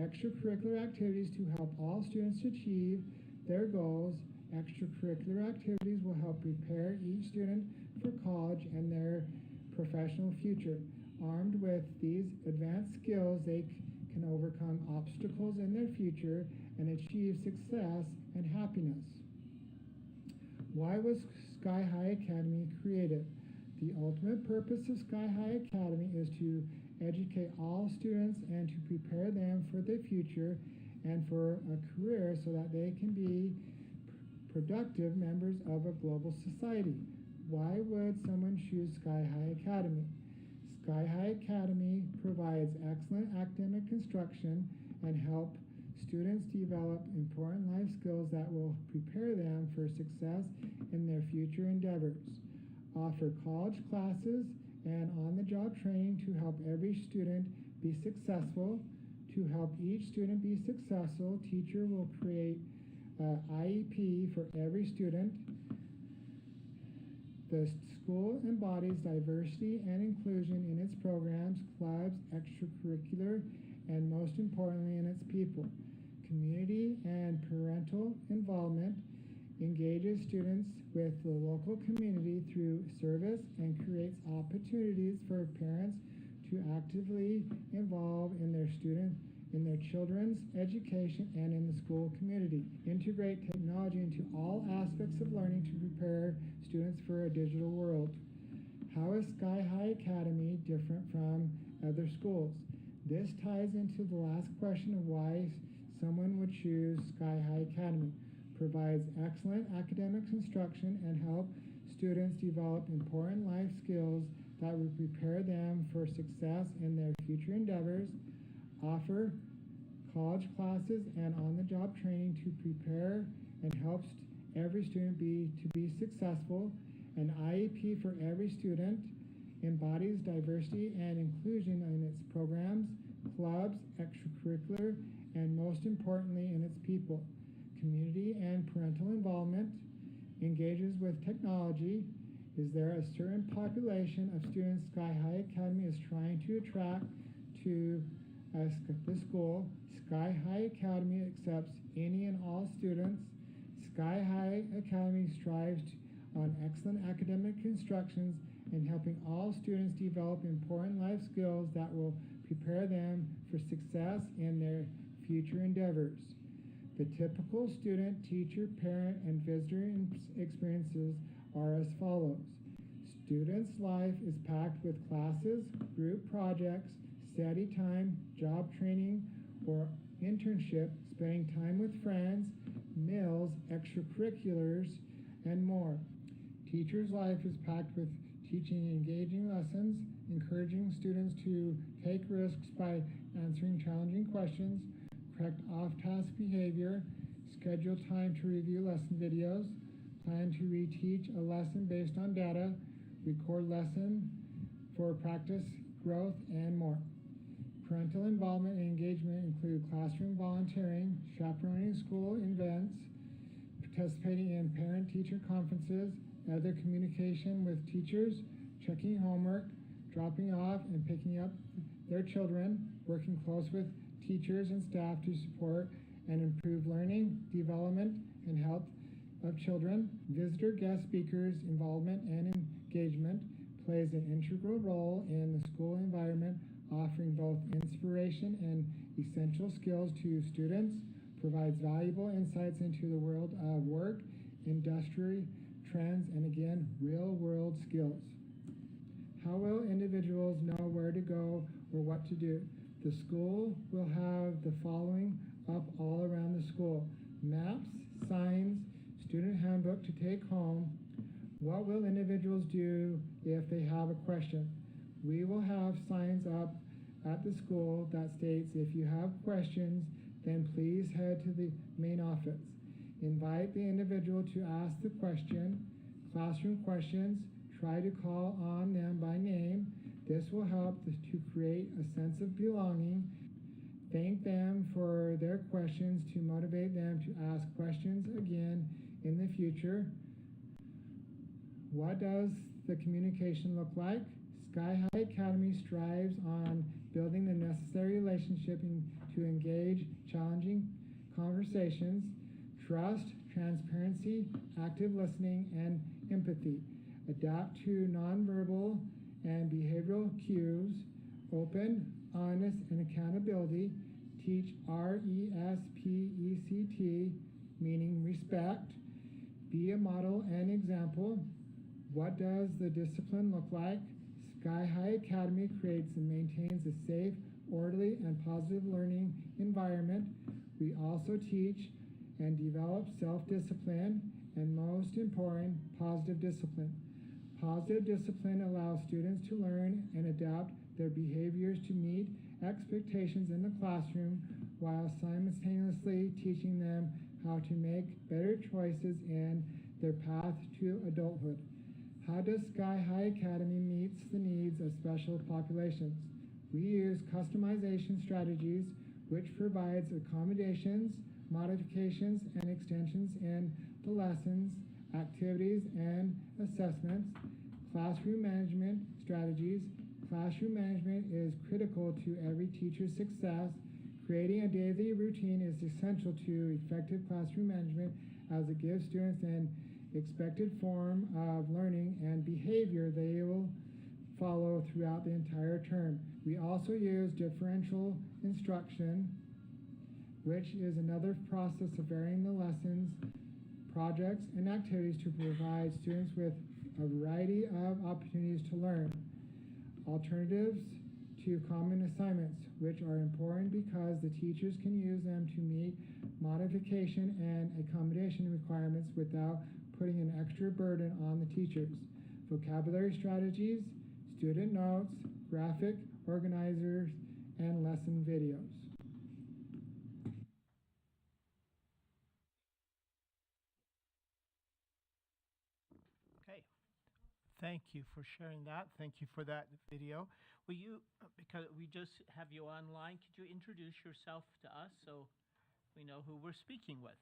Extracurricular activities to help all students achieve their goals. Extracurricular activities will help prepare each student for college and their professional future. Armed with these advanced skills, they can overcome obstacles in their future and achieve success and happiness. Why was Sky High Academy created? The ultimate purpose of Sky High Academy is to educate all students and to prepare them for the future and for a career so that they can be productive members of a global society. Why would someone choose Sky High Academy? Sky High Academy provides excellent academic instruction and help students develop important life skills that will prepare them for success in their future endeavors. Offer college classes and on-the-job training to help every student be successful. To help each student be successful, teacher will create an IEP for every student. The school embodies diversity and inclusion in its programs, clubs, extracurricular, and most importantly in its people. Community and parental involvement engages students with the local community through service and creates opportunities for parents to actively involve in their children's education and in the school community. Integrate technology into all aspects of learning to prepare students for a digital world. How is Sky High Academy different from other schools? This ties into the last question of why someone would choose Sky High Academy. Provides excellent academic instruction and help students develop important life skills that will prepare them for success in their future endeavors. Offer college classes and on-the-job training to prepare and help every student to be successful. An IEP for every student. Embodies diversity and inclusion in its programs, clubs, extracurricular, and most importantly in its people. Community and parental involvement. Engages with technology. Is there a certain population of students Sky High Academy is trying to attract to the school? Sky High Academy accepts any and all students. Sky High Academy strives on excellent academic instructions and helping all students develop important life skills that will prepare them for success in their future endeavors. The typical student, teacher, parent, and visitor experiences are as follows. Student's life is packed with classes, group projects, study time, job training, or internship, spending time with friends, meals, extracurriculars, and more. Teacher's life is packed with teaching engaging lessons, encouraging students to take risks by answering challenging questions, correct off-task behavior, schedule time to review lesson videos, plan to reteach a lesson based on data, record lesson for practice, growth, and more. Parental involvement and engagement include classroom volunteering, chaperoning school events, participating in parent-teacher conferences, other communication with teachers, checking homework, dropping off and picking up their children, working close with teachers and staff to support and improve learning, development, and health of children. Visitor guest speakers' involvement and engagement plays an integral role in the school environment, offering both inspiration and essential skills to students, provides valuable insights into the world of work, industry, trends, and again, real-world skills. How will individuals know where to go or what to do? The school will have the following up all around the school: maps, signs, student handbook to take home. What will individuals do if they have a question? We will have signs up at the school that states, if you have questions, then please head to the main office. Invite the individual to ask the question. Classroom questions, try to call on them by name. This will help to create a sense of belonging. Thank them for their questions to motivate them to ask questions again in the future. What does the communication look like? Sky High Academy strives on building the necessary relationship to engage challenging conversations, trust, transparency, active listening, and empathy. Adapt to nonverbal and behavioral cues, open, honest, and accountability. Teach RESPECT, meaning respect. Be a model and example. What does the discipline look like? Sky High Academy creates and maintains a safe, orderly, and positive learning environment. We also teach and develop self-discipline, and most important, positive discipline. Positive discipline allows students to learn and adapt their behaviors to meet expectations in the classroom while simultaneously teaching them how to make better choices in their path to adulthood. How does Sky High Academy meets the needs of special populations? We use customization strategies, which provides accommodations, modifications, and extensions in the lessons, activities, and assessments. Classroom management strategies. Classroom management is critical to every teacher's success. Creating a daily routine is essential to effective classroom management, as it gives students an expected form of learning and behavior they will follow throughout the entire term. We also use differential instruction, which is another process of varying the lessons, projects, and activities to provide students with a variety of opportunities to learn. Alternatives to common assignments, which are important because the teachers can use them to meet modification and accommodation requirements without putting an extra burden on the teachers. Vocabulary strategies, student notes, graphic organizers, and lesson videos. Okay. Thank you for sharing that. Thank you for that video. Will you, because we just have you online, could you introduce yourself to us so we know who we're speaking with?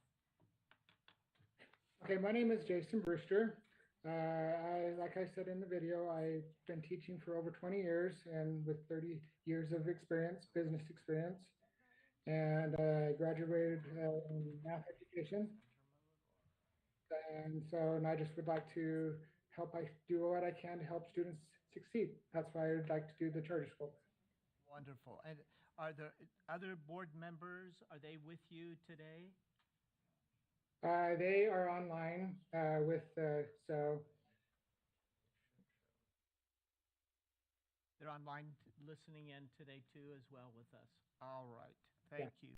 Okay, my name is Jason Brewster. Like I said in the video, I've been teaching for over 20 years and with 30 years of experience, business experience. And I graduated in math education. And I just would like to do what I can to help students succeed. That's why I'd like to do the charter school. Wonderful. And are there other board members? Are they with you today? They are online They're online listening in today too as well with us. All right. Thank you.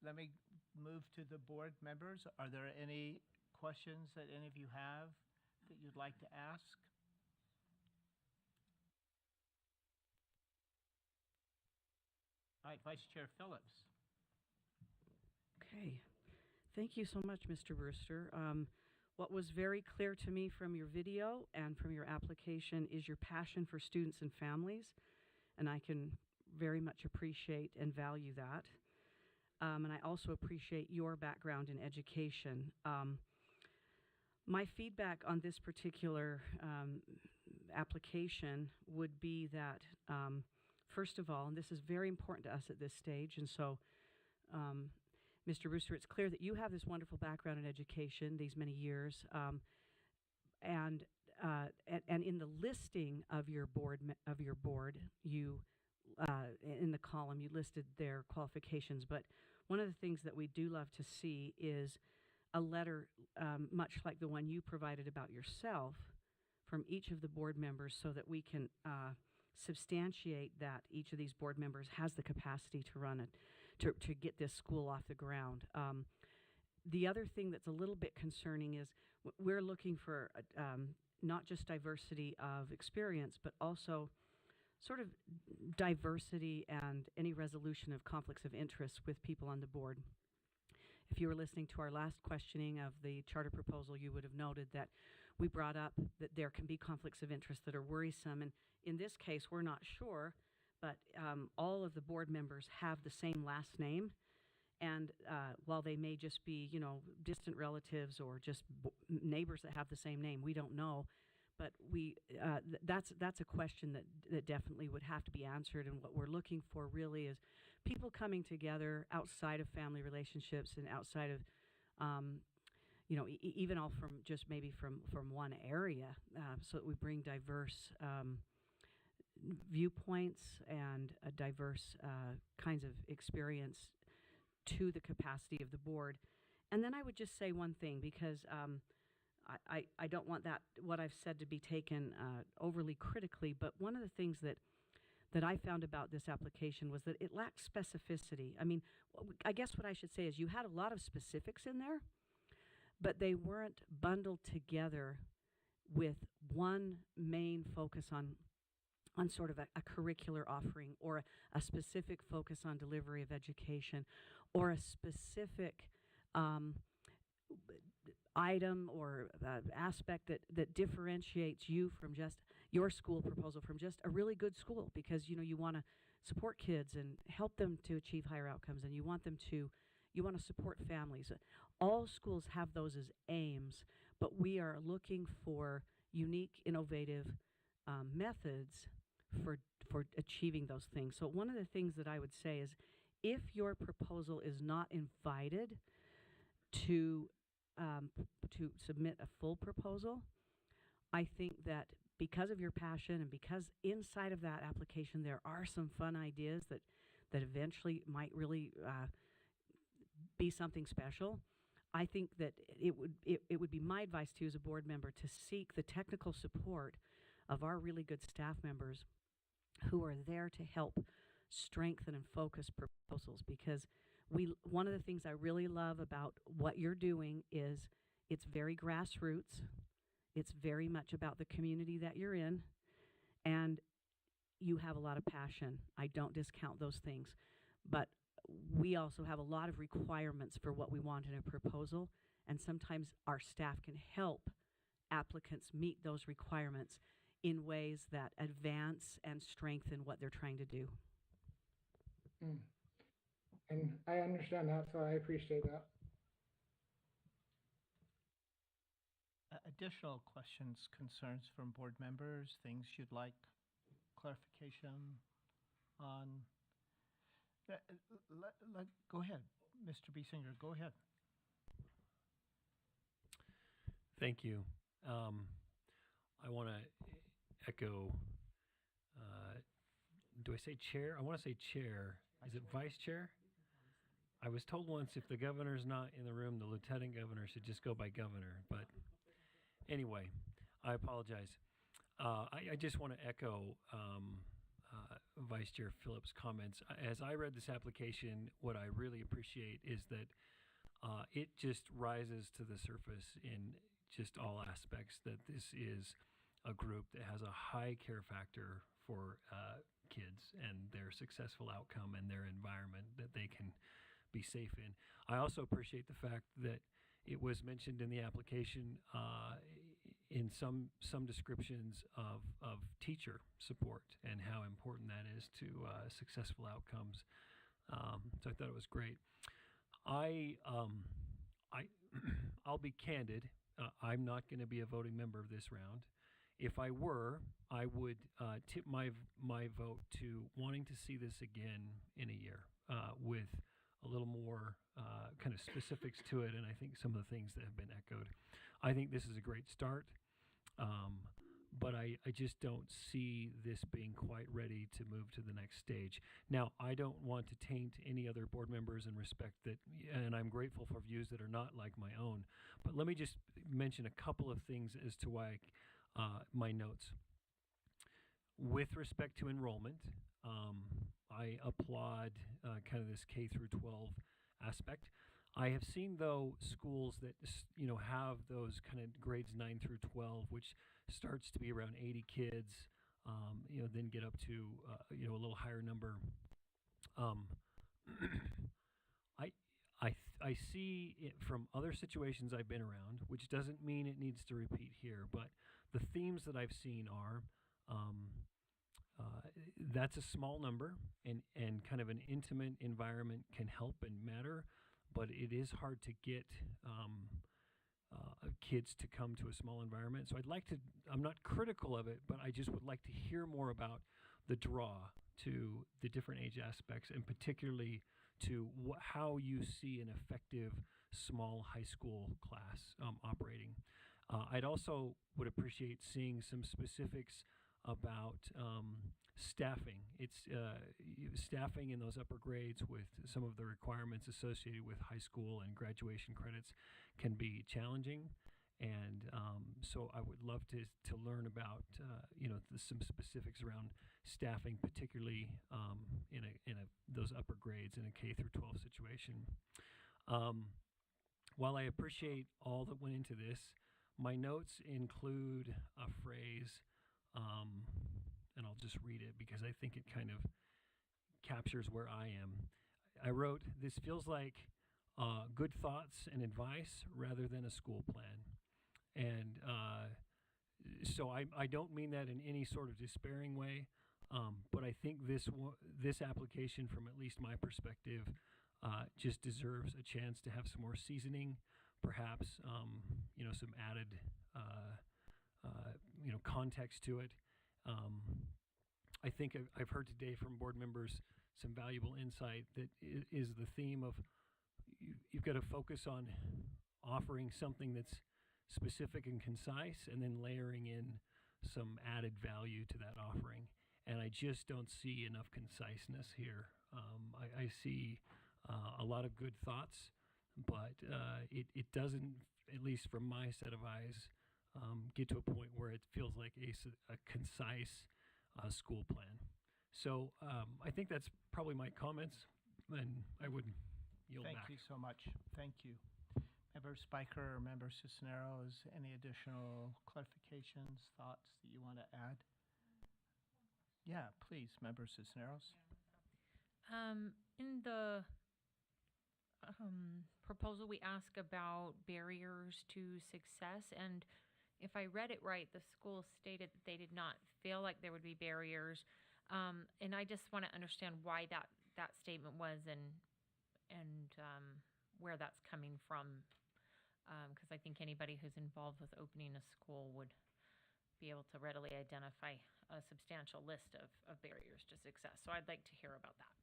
Let me move to the board members. Are there any questions that any of you have that you'd like to ask? All right, Vice Chair Phillips. Okay. Thank you so much, Mr. Brewster. What was very clear to me from your video and from your application is your passion for students and families. And I can very much appreciate and value that. And I also appreciate your background in education. My feedback on this particular application would be that, first of all, and this is very important to us at this stage, and so, Mr. Brewster, it's clear that you have this wonderful background in education, these many years, and in the listing of your board, you in the column you listed their qualifications. But one of the things that we do love to see is a letter, much like the one you provided about yourself, from each of the board members, so that we can substantiate that each of these board members has the capacity to run it, to get this school off the ground. The other thing that's a little bit concerning is we're looking for not just diversity of experience, but also sort of diversity and any resolution of conflicts of interest with people on the board. If you were listening to our last questioning of the charter proposal, you would have noted that we brought up that there can be conflicts of interest that are worrisome. And in this case, we're not sure, but all of the board members have the same last name. And while they may just be, distant relatives or just neighbors that have the same name, we don't know. But that's a question that definitely would have to be answered. And what we're looking for really is people coming together outside of family relationships and outside of, even all from just maybe from one area, so that we bring diverse viewpoints and diverse kinds of experience to the capacity of the board. And then I would just say one thing, because I don't want what I've said to be taken overly critically, but one of the things that I found about this application was that it lacked specificity. I mean, I guess what I should say is you had a lot of specifics in there, but they weren't bundled together with one main focus on sort of a curricular offering, or a specific focus on delivery of education, or a specific item or aspect that differentiates you from just your school proposal from just a really good school, because you want to support kids and help them to achieve higher outcomes, and you want to support families. All schools have those as aims, but we are looking for unique, innovative methods for achieving those things. So one of the things that I would say is, if your proposal is not invited to submit a full proposal, I think that because of your passion and because inside of that application there are some fun ideas that eventually might really be something special, I think that it would be my advice to you as a board member to seek the technical support of our really good staff members who are there to help strengthen and focus proposals. Because one of the things I really love about what you're doing is it's very grassroots. It's very much about the community that you're in, and you have a lot of passion. I don't discount those things, but we also have a lot of requirements for what we want in a proposal, and sometimes our staff can help applicants meet those requirements in ways that advance and strengthen what they're trying to do. And I understand that, so I appreciate that. Additional questions, concerns from board members, things you'd like clarification on? Go ahead, Mr. Biesinger, go ahead. Thank you. I want to echo, do I say chair? I want to say chair. Is it vice chair? I was told once if the governor's not in the room, the lieutenant governor should just go by governor. But anyway, I apologize. I just want to echo Vice Chair Phillips' comments. As I read this application, what I really appreciate is that it just rises to the surface in just all aspects that this is a group that has a high care factor for kids and their successful outcome and their environment that they can be safe in. I also appreciate the fact that it was mentioned in the application in some descriptions of teacher support and how important that is to successful outcomes. So I thought it was great. I'll be candid. I'm not going to be a voting member of this round. If I were, I would tip my vote to wanting to see this again in a year with a little more kind of specifics to it, and I think some of the things that have been echoed. I think this is a great start, but I just don't see this being quite ready to move to the next stage. Now, I don't want to taint any other board members in respect that, and I'm grateful for views that are not like my own, but let me just mention a couple of things as to why my notes. With respect to enrollment, I applaud kind of this K through 12 aspect. I have seen, though, schools that have those kind of grades 9 through 12, which starts to be around 80 kids, then get up to a little higher number. I see it from other situations I've been around, which doesn't mean it needs to repeat here, but the themes that I've seen are that's a small number, and kind of an intimate environment can help and matter, but it is hard to get kids to come to a small environment. So I'm not critical of it, but I just would like to hear more about the draw to the different age aspects, and particularly to how you see an effective small high school class operating. I'd also would appreciate seeing some specifics about staffing. It's staffing in those upper grades with some of the requirements associated with high school and graduation credits can be challenging, and so I would love to learn about some specifics around staffing, particularly in those upper grades in a K through 12 situation. While I appreciate all that went into this, my notes include a phrase, and I'll just read it because I think it kind of captures where I am. I wrote, "This feels like good thoughts and advice rather than a school plan." And so I don't mean that in any sort of despairing way, but I think this application, from at least my perspective, just deserves a chance to have some more seasoning, perhaps some added context to it. I think I've heard today from board members some valuable insight that is the theme of you've got to focus on offering something that's specific and concise, and then layering in some added value to that offering. And I just don't see enough conciseness here. I see a lot of good thoughts, but it doesn't, at least from my set of eyes, get to a point where it feels like a concise school plan. So I think that's probably my comments, and I would yield back. Thank you so much. Thank you. Member Spiker or Member Cisneros, any additional clarifications, thoughts that you want to add? Yeah, please, Member Cisneros. In the proposal, we ask about barriers to success, and if I read it right, the school stated that they did not feel like there would be barriers, and I just want to understand why that statement was and where that's coming from, because I think anybody who's involved with opening a school would be able to readily identify a substantial list of barriers to success. So I'd like to hear about that.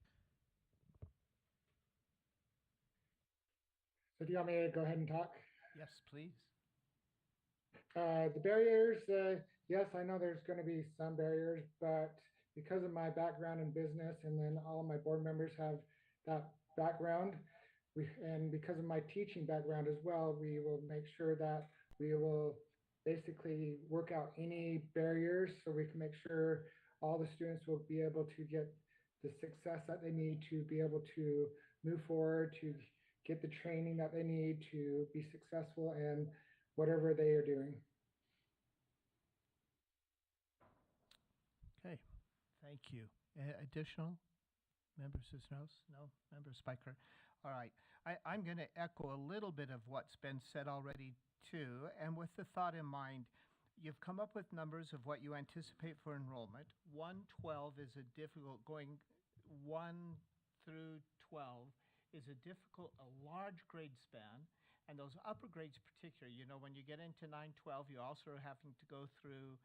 So do you want me to go ahead and talk? Yes, please. The barriers, yes, I know there's going to be some barriers, but because of my background in business, and then all of my board members have that background, and because of my teaching background as well, we will make sure that we will basically work out any barriers so we can make sure all the students will be able to get the success that they need to be able to move forward, to get the training that they need to be successful in whatever they are doing. Okay, thank you. Additional? Member Cisneros? No? Member Spiker? All right. I'm going to echo a little bit of what's been said already too, and with the thought in mind, You've come up with numbers of what you anticipate for enrollment. 112 is a difficult, going 1 through 12 is a difficult, a large grade span. And those upper grades particularly, you know, when you get into 9, 12, you're also having to go through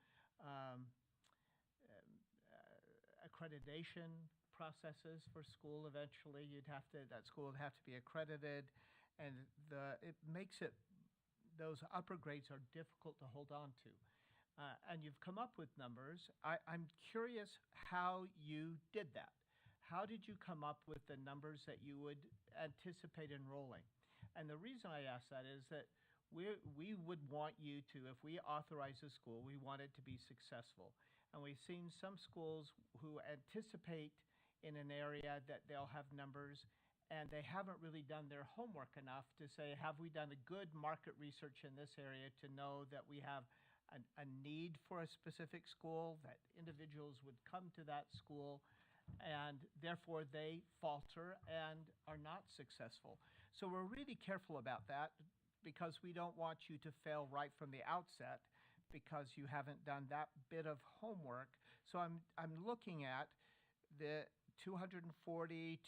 accreditation processes for school eventually. That school would have to be accredited, and it makes it, those upper grades are difficult to hold on to. And you've come up with numbers. I'm curious how you did that. How did you come up with the numbers that you would anticipate enrolling? And the reason I ask that is that we would want you to, if we authorize a school, we want it to be successful. And we've seen some schools who anticipate in an area that they'll have numbers, and they haven't really done their homework enough to say, have we done a good market research in this area to know that we have a need for a specific school, that individuals would come to that school, and therefore they falter and are not successful. So we're really careful about that because we don't want you to fail right from the outset because you haven't done that bit of homework. So I'm looking at the 240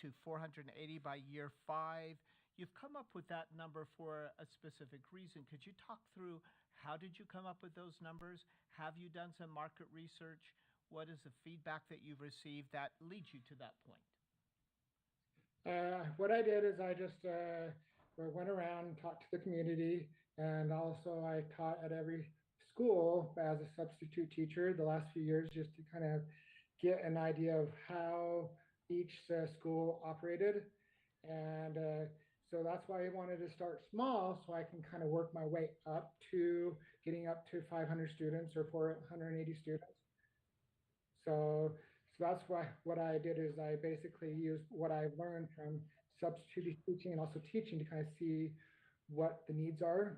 to 480 by year 5. You've come up with that number for a specific reason. Could you talk through how did you come up with those numbers? Have you done some market research? What is the feedback that you've received that leads you to that point? What I did is I just went around and talked to the community, and also I taught at every school as a substitute teacher the last few years just to kind of get an idea of how each school operated. And so that's why I wanted to start small so I can kind of work my way up to getting up to 500 students or 480 students. So that's why what I did is I basically used what I've learned from substitute teaching and also teaching to kind of see what the needs are.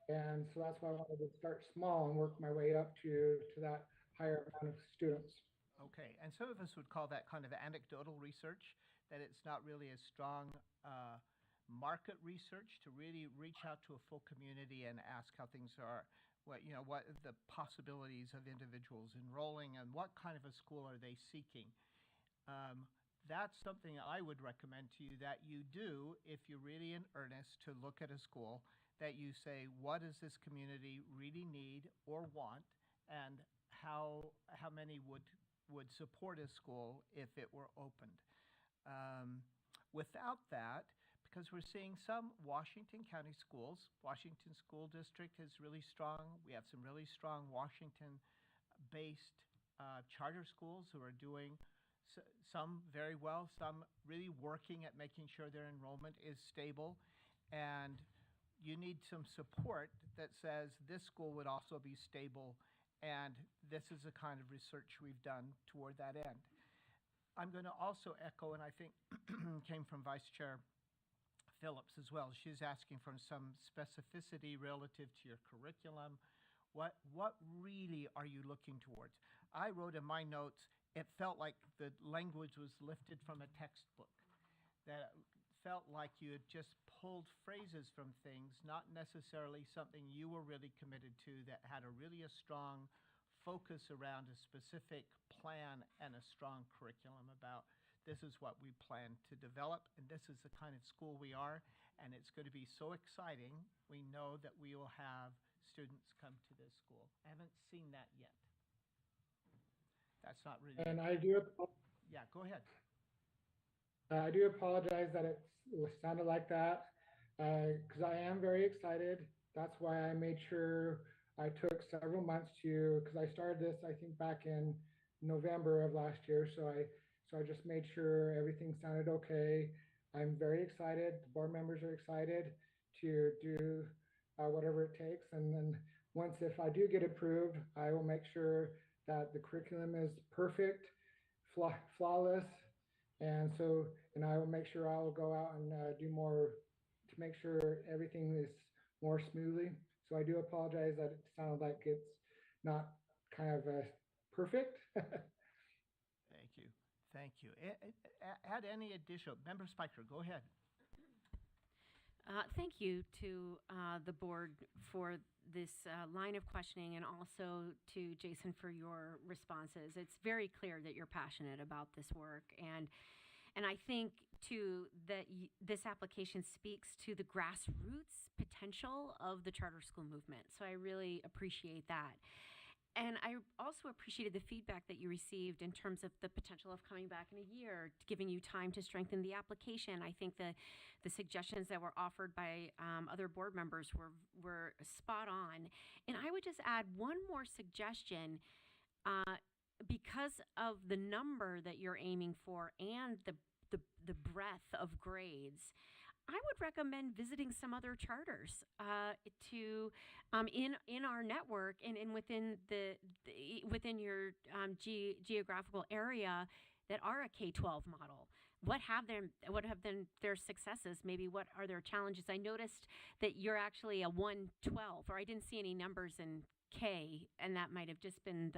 And so that's why I wanted to start small and work my way up to that higher amount of students. Okay, and some of us would call that kind of anecdotal research, that it's not really a strong market research to really reach out to a full community and ask how things are, what the possibilities of individuals enrolling and what kind of a school are they seeking. That's something I would recommend to you that you do if you're really in earnest to look at a school, that you say, what does this community really need or want, and how many would support a school if it were opened. Without that, because we're seeing some Washington County schools, Washington School District is really strong. We have some really strong Washington-based charter schools who are doing some very well, some really working at making sure their enrollment is stable. And you need some support that says this school would also be stable, and this is the kind of research we've done toward that end. I'm going to also echo, and I think came from Vice Chair Phillips as well. She's asking for some specificity relative to your curriculum. What really are you looking towards? I wrote in my notes, it felt like the language was lifted from a textbook, that it felt like you had just pulled phrases from things, not necessarily something you were really committed to, that had a strong focus around a specific plan and a strong curriculum about this is what we plan to develop, and this is the kind of school we are, and it's going to be so exciting. We know that we will have students come to this school. I haven't seen that yet. That's not really. And I do. Yeah, go ahead. I do apologize that it sounded like that, because I am very excited. That's why I made sure I took several months because I started this, I think, back in November of last year. So I just made sure everything sounded okay. I'm very excited. The board members are excited to do whatever it takes. And then if I do get approved, I will make sure that the curriculum is perfect, flawless. And I will make sure I will go out and do more to make sure everything is more smoothly. So I do apologize that it sounded like it's not kind of perfect. Thank you. Thank you. Add any additional. Member Spiker, go ahead. Thank you to the board for line of questioning, and also to Jason for your responses. It's very clear that you're passionate about this work, and I think too that this application speaks to the grassroots potential of the charter school movement. So I really appreciate that. And I also appreciated the feedback that you received in terms of the potential of coming back in a year, giving you time to strengthen the application. I think the suggestions that were offered by other board members were spot on. And I would just add one more suggestion. Because of the number that you're aiming for and the breadth of grades, I would recommend visiting some other charters to in our network and within within your geographical area that are a K-12 model. What have been their successes? Maybe what are their challenges? I noticed that you're actually a 112, or I didn't see any numbers in K, and that might have just been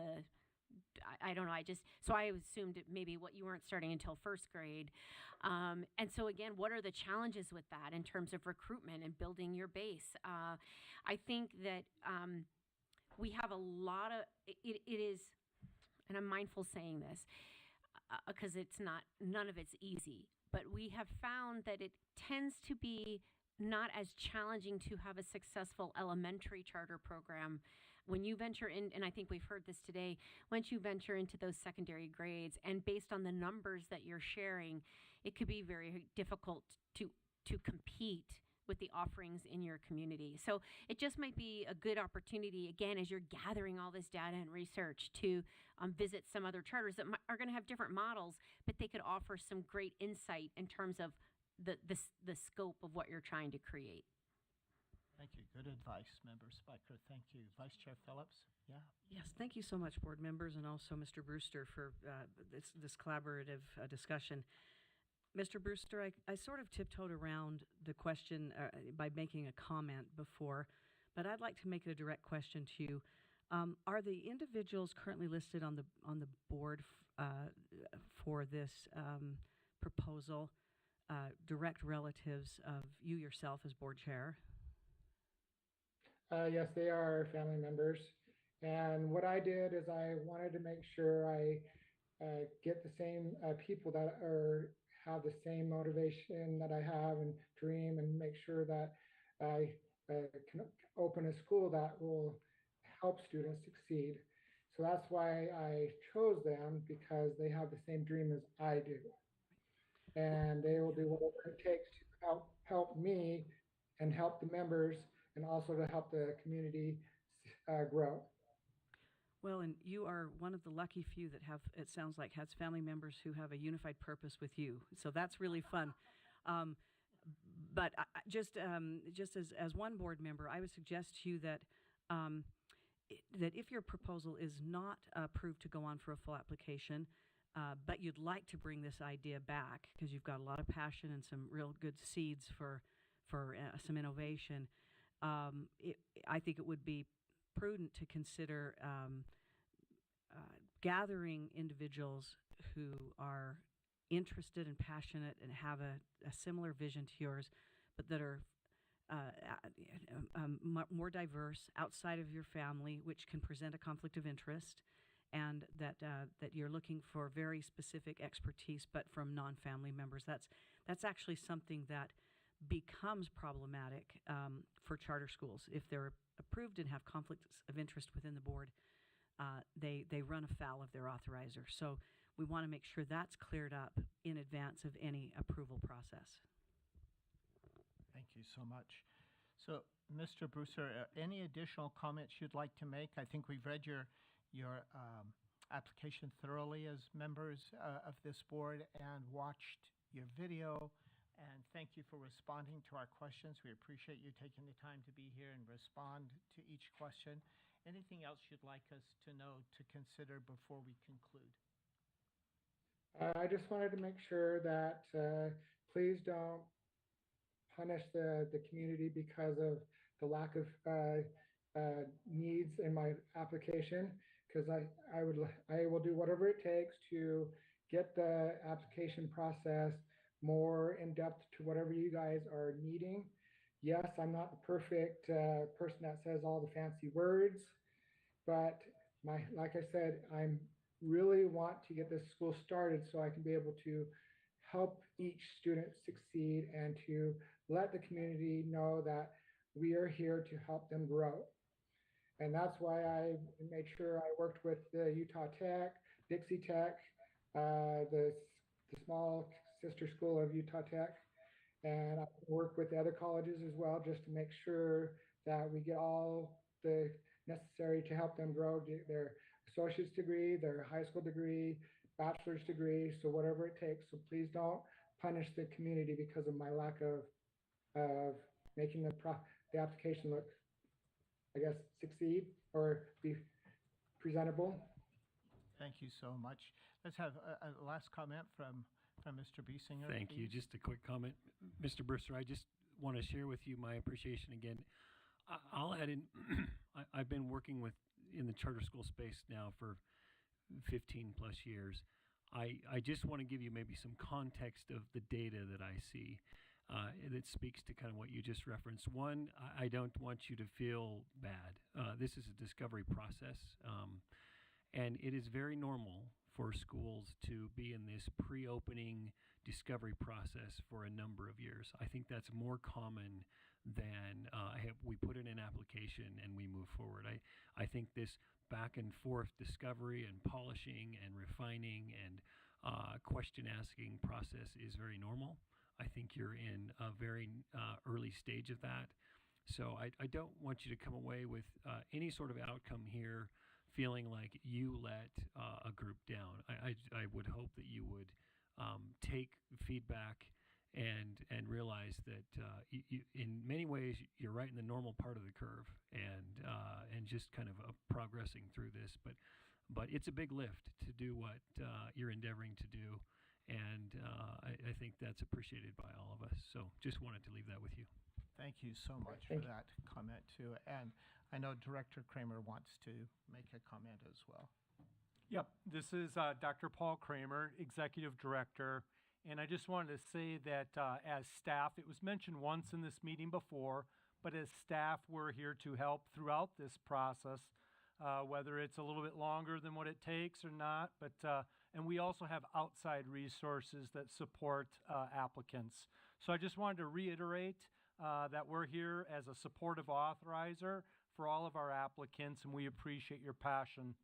I don't know. So I assumed maybe what you weren't starting until first grade. And so again, what are the challenges with that in terms of recruitment and building your base? I think that we have a lot of, it is, and I'm mindful saying this, because none of it's easy, but we have found that it tends to be not as challenging to have a successful elementary charter program when you venture in, and I think we've heard this today, once you venture into those secondary grades, and based on the numbers that you're sharing, it could be very difficult to compete with the offerings in your community. So it just might be a good opportunity, again, as you're gathering all this data and research, to visit some other charters that are going to have different models, but they could offer some great insight in terms of the scope of what you're trying to create. Thank you. Good advice, Member Spiker. Thank you. Vice Chair Phillips? Yeah. Yes, thank you so much, board members, and also Mr. Brewster for this collaborative discussion. Mr. Brewster, I sort of tiptoed around the question by making a comment before, but I'd like to make it a direct question to you. Are the individuals currently listed on the board for this proposal direct relatives of you yourself as board chair? Yes, they are family members. And what I did is I wanted to make sure I get the same people that have the same motivation that I have and dream, and make sure that I can open a school that will help students succeed. So that's why I chose them, because they have the same dream as I do. And they will do whatever it takes to help me and help the members, and also to help the community grow. Well, and you are one of the lucky few that have, it sounds like, has family members who have a unified purpose with you. So that's really fun. But just as one board member, I would suggest to you that that if your proposal is not approved to go on for a full application, but you'd like to bring this idea back because you've got a lot of passion and some real good seeds for some innovation, I think it would be prudent to consider gathering individuals who are interested and passionate and have a similar vision to yours, but that are more diverse outside of your family, which can present a conflict of interest, and that you're looking for very specific expertise, but from non-family members. That's actually something that becomes problematic for charter schools. If they're approved and have conflicts of interest within the board, they run afoul of their authorizer. So we want to make sure that's cleared up in advance of any approval process. Thank you so much. So, Mr. Brewster, any additional comments you'd like to make? I think we've read your application thoroughly as members of this board and watched your video. And thank you for responding to our questions. We appreciate you taking the time to be here and respond to each question. Anything else you'd like us to know, to consider before we conclude? I just wanted to make sure that please don't punish the community because of the lack of needs in my application, because I will do whatever it takes to get the application process more in depth to whatever you guys are needing. Yes, I'm not the perfect person that says all the fancy words, but like I said, I'm really want to get this school started so I can be able to help each student succeed and to let the community know that we are here to help them grow. And that's why I made sure I worked with the Utah Tech, Dixie Tech, the small sister school of Utah Tech, and I work with the other colleges as well, just to make sure that we get all the necessary to help them grow their associate's degree, their high school degree, bachelor's degree, so whatever it takes. So please don't punish the community because of my lack of making the application look, I guess, succeed or be presentable. Thank you so much. Let's have a last comment from Mr. Biesinger. Thank you. please. Just a quick comment. Mr. Brewster, I just want to share with you my appreciation again. I'll add in, I've been working in the charter school space now for 15 plus years. I just want to give you maybe some context of the data that I see that speaks to kind of what you just referenced. One, I don't want you to feel bad. This is a discovery process, and it is very normal for schools to be in this pre-opening discovery process for a number of years. I think that's more common than we put in an application and we move forward. I think this back and forth discovery and polishing and refining and question asking process is very normal. I think you're in a very early stage of that. So I don't want you to come away with any sort of outcome here feeling like you let a group down. I would hope that you would take feedback and realize that you, in many ways you're right in the normal part of the curve and just kind of progressing through this. But it's a big lift to do what you're endeavoring to do, and I think that's appreciated by all of us. So just wanted to leave that with you. Thank you so much for that comment too. And I know Director Kramer wants to make a comment as well. Yep, this is Dr. Paul Kramer, Executive Director. And I just wanted to say that as staff, it was mentioned once in this meeting before, but as staff, we're here to help throughout this process, whether it's a little bit longer than what it takes or not. But and we also have outside resources that support applicants. So I just wanted to reiterate that we're here as a supportive authorizer for all of our applicants, and we appreciate your passion.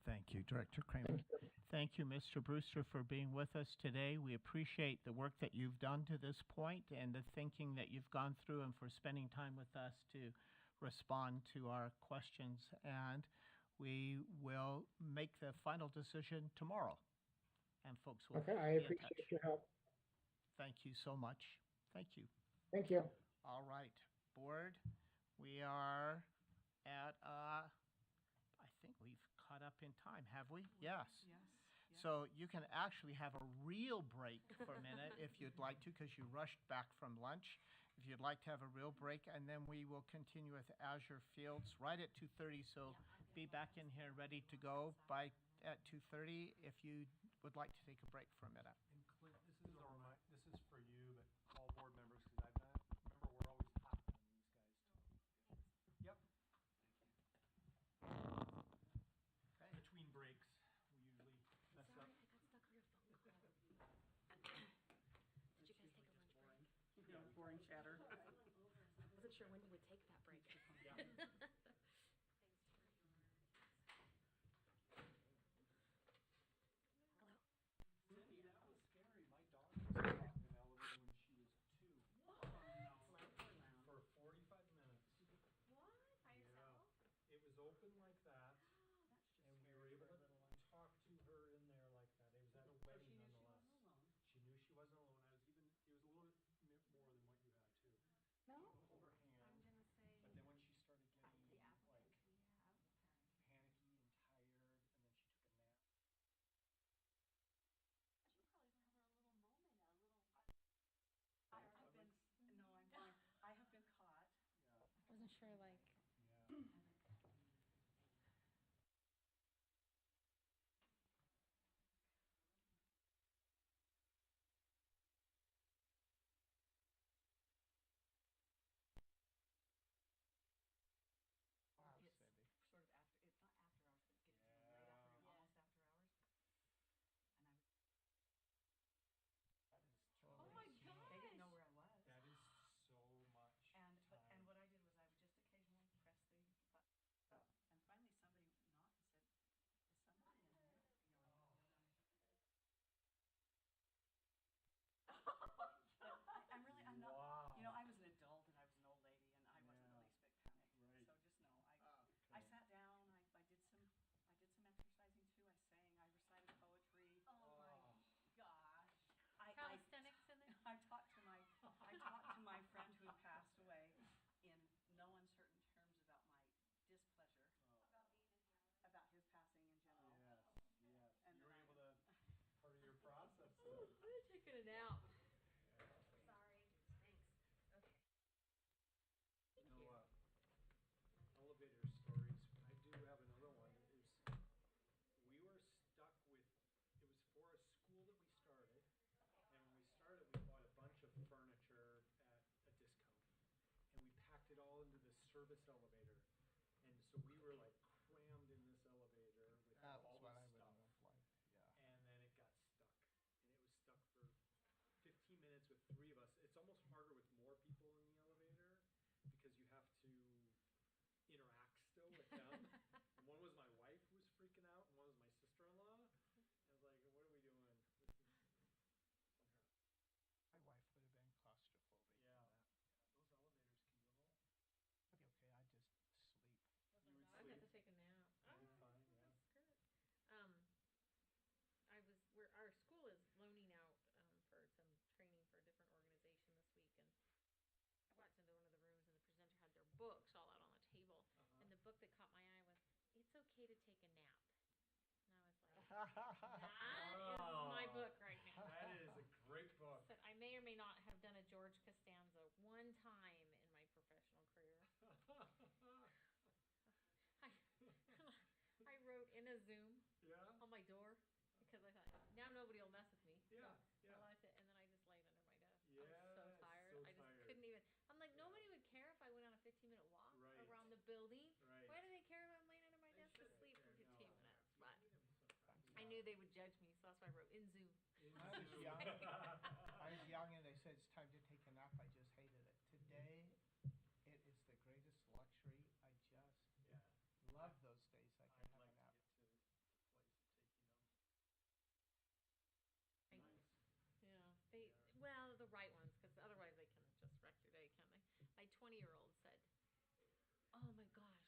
Thank you, Director Kramer. Thank you, Mr. Brewster, for being with us today. We appreciate the work that you've done to this point and the thinking that you've gone through and for spending time with us to respond to our questions. And we will make the final decision tomorrow. And folks will Okay, I be in appreciate touch. your help. Thank you so much. Thank you. Thank you. All right, board, we are at, I think we've caught up in time, have we? Yes. So you can actually have a real break for a minute if you'd like to, because you rushed back from lunch. If you'd like to have a real break, and then we will continue with Azure Fields right at 2:30. So be back in here ready to go at 2:30 if you would like to take a break for a minute. And Clint, this is for you, but all board members, because remember, we're always hot on these guys too. Yep. Okay. Between breaks, we usually mess up. Did you guys take a lunch break? Yeah, boring chatter. Wasn't sure when you would take that break. Cindy, that was scary. My dog was caught in an elevator when she was 2. For 45 minutes. What? By yourself? It was open like that, and we were able to talk to her in there like that. It was at a wedding nonetheless. She knew she wasn't alone. It was a little bit more than what you had too. No? Overhand. I'm gonna say. But then when she started getting the like applicants we have. panicky and tired, and then she took a nap. She probably was having a little moment, I've been, no, I'm fine. I have been caught. Yeah. Wasn't sure, like. Yeah. them. And one was my wife who was freaking out, and one was my sister-in-law. I was like, what are we doing? This is unheard of. My wife would have been claustrophobic. Yeah. For that. Those elevators can be a little. I'd be okay. I'd just sleep. You would I sleep. got to take a nap. That'd be fine, yeah. That's good. Our school is loaning out for some training for a different organization this week, and I walked into one of the rooms and the presenter had their books all out on the table, and the book that caught my eye was "It's Okay to Take a Nap," and I was like, "That is my book right now." That is a great book. Said I may or may not have done a George Costanza one time in my professional career. I wrote in a Zoom Yeah. on my door because I thought now nobody will mess with me. Yeah, So yeah. I liked it, and then I just laid under my desk. I was Yes, so tired. so I just tired. couldn't even. I'm like nobody would care if I went on a 15-minute walk Right. around the building. Right. Why do they care if I'm laying under my They desk shouldn't asleep for care, 15 no. minutes? But I knew they would judge me, so that's why I wrote in Zoom. When I was young, and they said it's time to take a nap. I just hated it. Today, it is the greatest luxury. I just Yeah. love those days I can I'd have like a nap. to get to the place of taking them. I- Nice. Yeah, well, the right ones, because otherwise they can just wreck your day, can't they? My 20-year-old said, "Oh my gosh,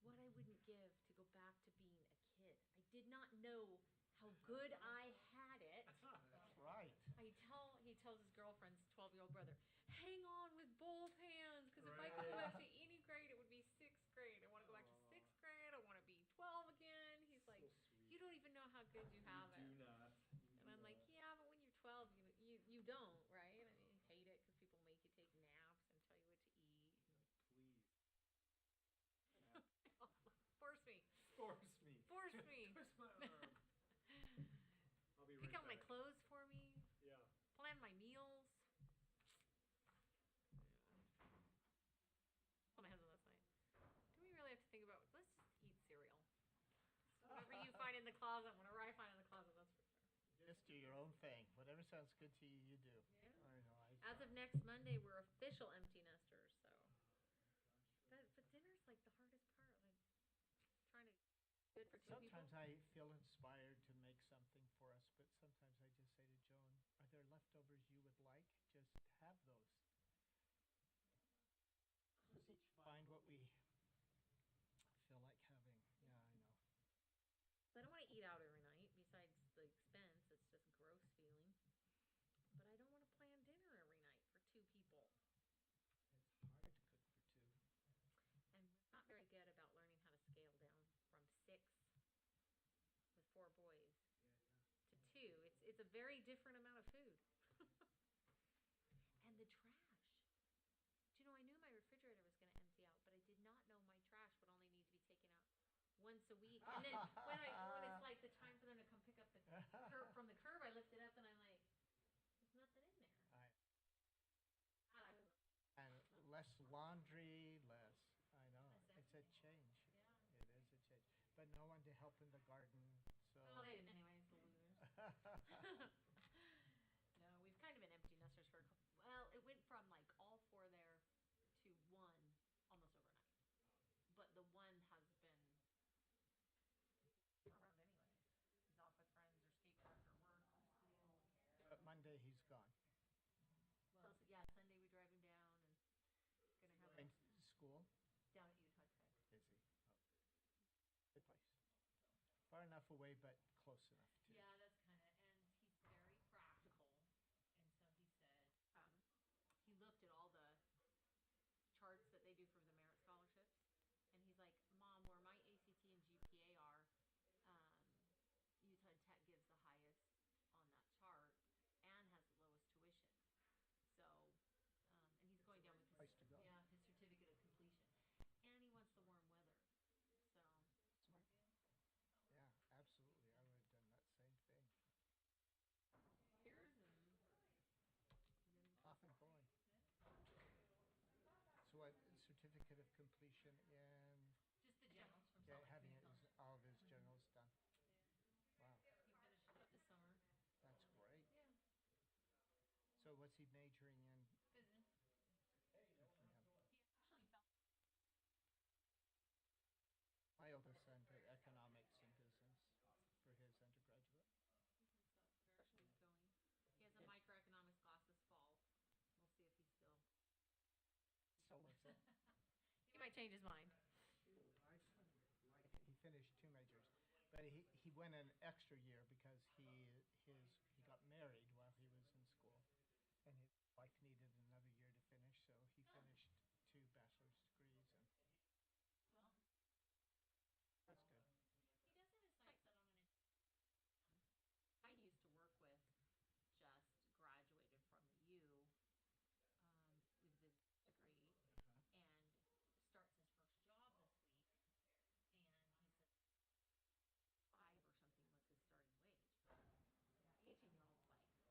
what I wouldn't give to go back to being a kid. I did not know how good I had it." That's right. He tells his girlfriend's 12-year-old brother, "Hang on with both hands, because if I could go back to any grade, it would be sixth grade. I want to go back to sixth grade. I want to be 12 again." He's like, sweet. "You don't even know how good you have You it." do not. You And do I'm like, not. "Yeah, but when you're 12, you don't, right? I mean, you hate it because people make you take naps and tell you what to eat. Please. Force me. Force me. Force me. Twist my arm. I'll be right Pick out my back. clothes for me. Yeah. Plan my meals." Told my husband last night, "Do we really have to think about? Let's just eat cereal. Whatever you find in the closet, whatever I find in the closet, that's for sure." Just do your own thing. Whatever sounds good to you, you do. Yeah. I know. As of next Monday, we're official empty nesters. So, but dinner's like the hardest part. Like trying to good for two Sometimes people. I feel inspired to make something for us, but sometimes I just say to Joan, "Are there leftovers you would like? Just have those." Let's each find what we feel like having. Yeah, I know. I don't want to eat out every night. Besides the expense, it's just gross feeling. But I don't want to plan dinner every night for two people. It's hard to cook for two. And we're not very good about learning how to scale down from 6 with 4 boys to 2. It's a very different amount of food. And the trash. Do you know, I knew my refrigerator was going to empty out, but I did not know my trash would only need to be taken out once a week. And then when it's like the time for them to come pick up the from the curb, I lift it up and I'm like, there's nothing in there. And less laundry, less. I know. It's a change. Yeah. It is a change. But no one to help in the garden, so. Well, anyways, the losers. No, we've kind of been empty nesters for, well, it went from like all 4 there to 1 almost overnight. But the 1 has been around anyway. He's off with friends or skate park or work or school. Monday he's gone. Well, so, yeah, Sunday we drive him down and gonna have In a school, down at Utah Tech. is he? Oh. Good place. Far enough away, but close enough too. Yeah, that's kind of, and he's very practical. And so he said, he looked at all the charts that they do for the merit scholarships, and he's like, "Mom, where my ACT and GPA are, Utah Tech gives the highest on that chart and has the lowest tuition." So, and he's going down with Place to go. his certificate of completion, and he wants the warm weather. So, Yeah, absolutely. I would have done that same thing. here's and Off and going. So what, certificate of completion in? just the generals from Yeah, Salt Lake having City his, College. all of his journals done. Wow, He finished it up this summer. that's great. Yeah. So what's he majoring in? Business. Good for him. He actually felt might change his mind. He finished 2 majors, but he went an extra year because he got married while he was in school, and his wife needed another year to finish, so he finished 2 bachelor's degrees, and Well, that's good. he does have his sights set on an. I used to work with, just graduated from the U, with his degree, and starts his first job this week, and he said 5 or something was his starting wage. The 18-year-old's like,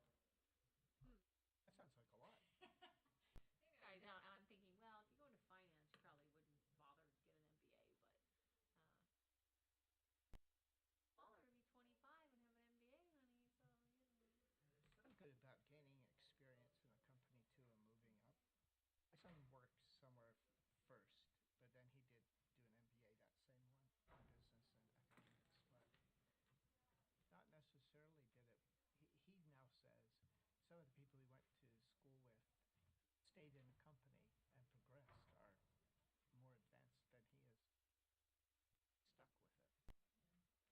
That sounds like a lot. I know, and I'm thinking, well, if you go into finance, you probably wouldn't bother to get an MBA, but, smaller to be 25 and have an MBA, honey, so, I'm good about gaining experience in a company too and moving up. My son worked somewhere first, but then he did do an MBA, that same one, in business and economics, but not necessarily did it. He now says some of the people he went to school with stayed in the company and progressed are more advanced than he is stuck with it.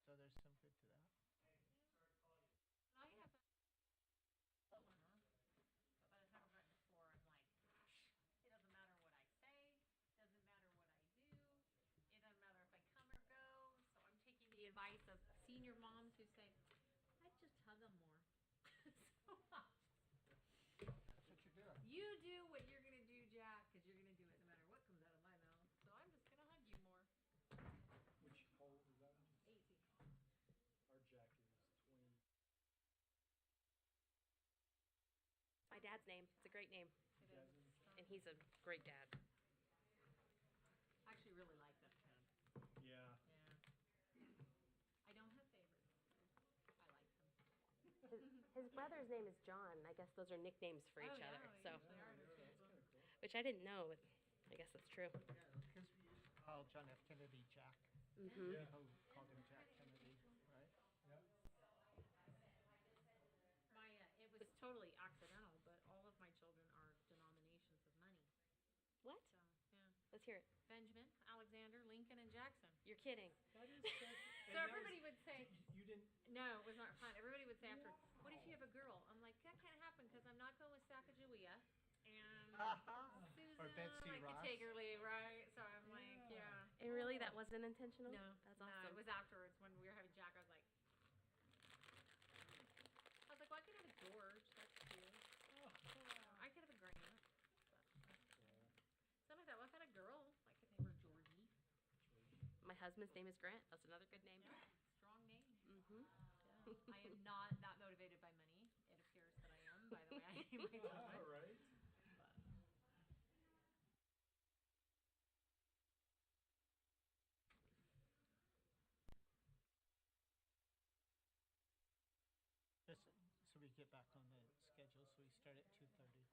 So there's some good to that. I have a learner, but by the time I've gotten to 4, I'm like, it doesn't matter what I say, doesn't matter what I do, it doesn't matter if I come or go, so I'm taking the advice of senior moms who say, I'd just hug them more. So, That's what you're doing. you do what you're gonna do, Jack, because you're gonna do it no matter what comes out of my mouth, so I'm just gonna hug you more. Which, how old is that? 18. Our Jack is 20. My dad's name. It's a great name. It is. And he's a great dad. I actually really like that kid. Yeah. Yeah. I don't have favorites. I like them. His brother's name is John. I guess those are nicknames for each other. So, They are the kids. which I didn't know, but I guess that's true. Yeah, because we used to call John F. Kennedy Jack. Mhm. People called him Jack Kennedy, right? Yep. It was totally accidental, but all of my children are denominations of money. What? So, yeah. Let's hear it. Benjamin, Alexander, Lincoln, and Jackson. You're kidding. That is So everybody would say, You didn't. no, it was not fun. Everybody would say after, what if you have a girl? I'm like, that can't happen because I'm not going with Sacagawea. And Susan, Or Betsy I could Ross. take or leave, right? So I'm like, yeah. And really, that wasn't intentional? No, That's no, awesome. it was afterwards when we were having Jack. I was like, well, I could have a George. That's cute. I could have a Grant. Some I thought, well, if I had a girl, I could name her Georgie. My husband's name is Grant. That's another good name. Yeah, strong name. Mm-hmm. Yeah. I am not that motivated by money. It appears that I am, by the way I name my children. All right. So we get back on the schedule, so we start at 2:30.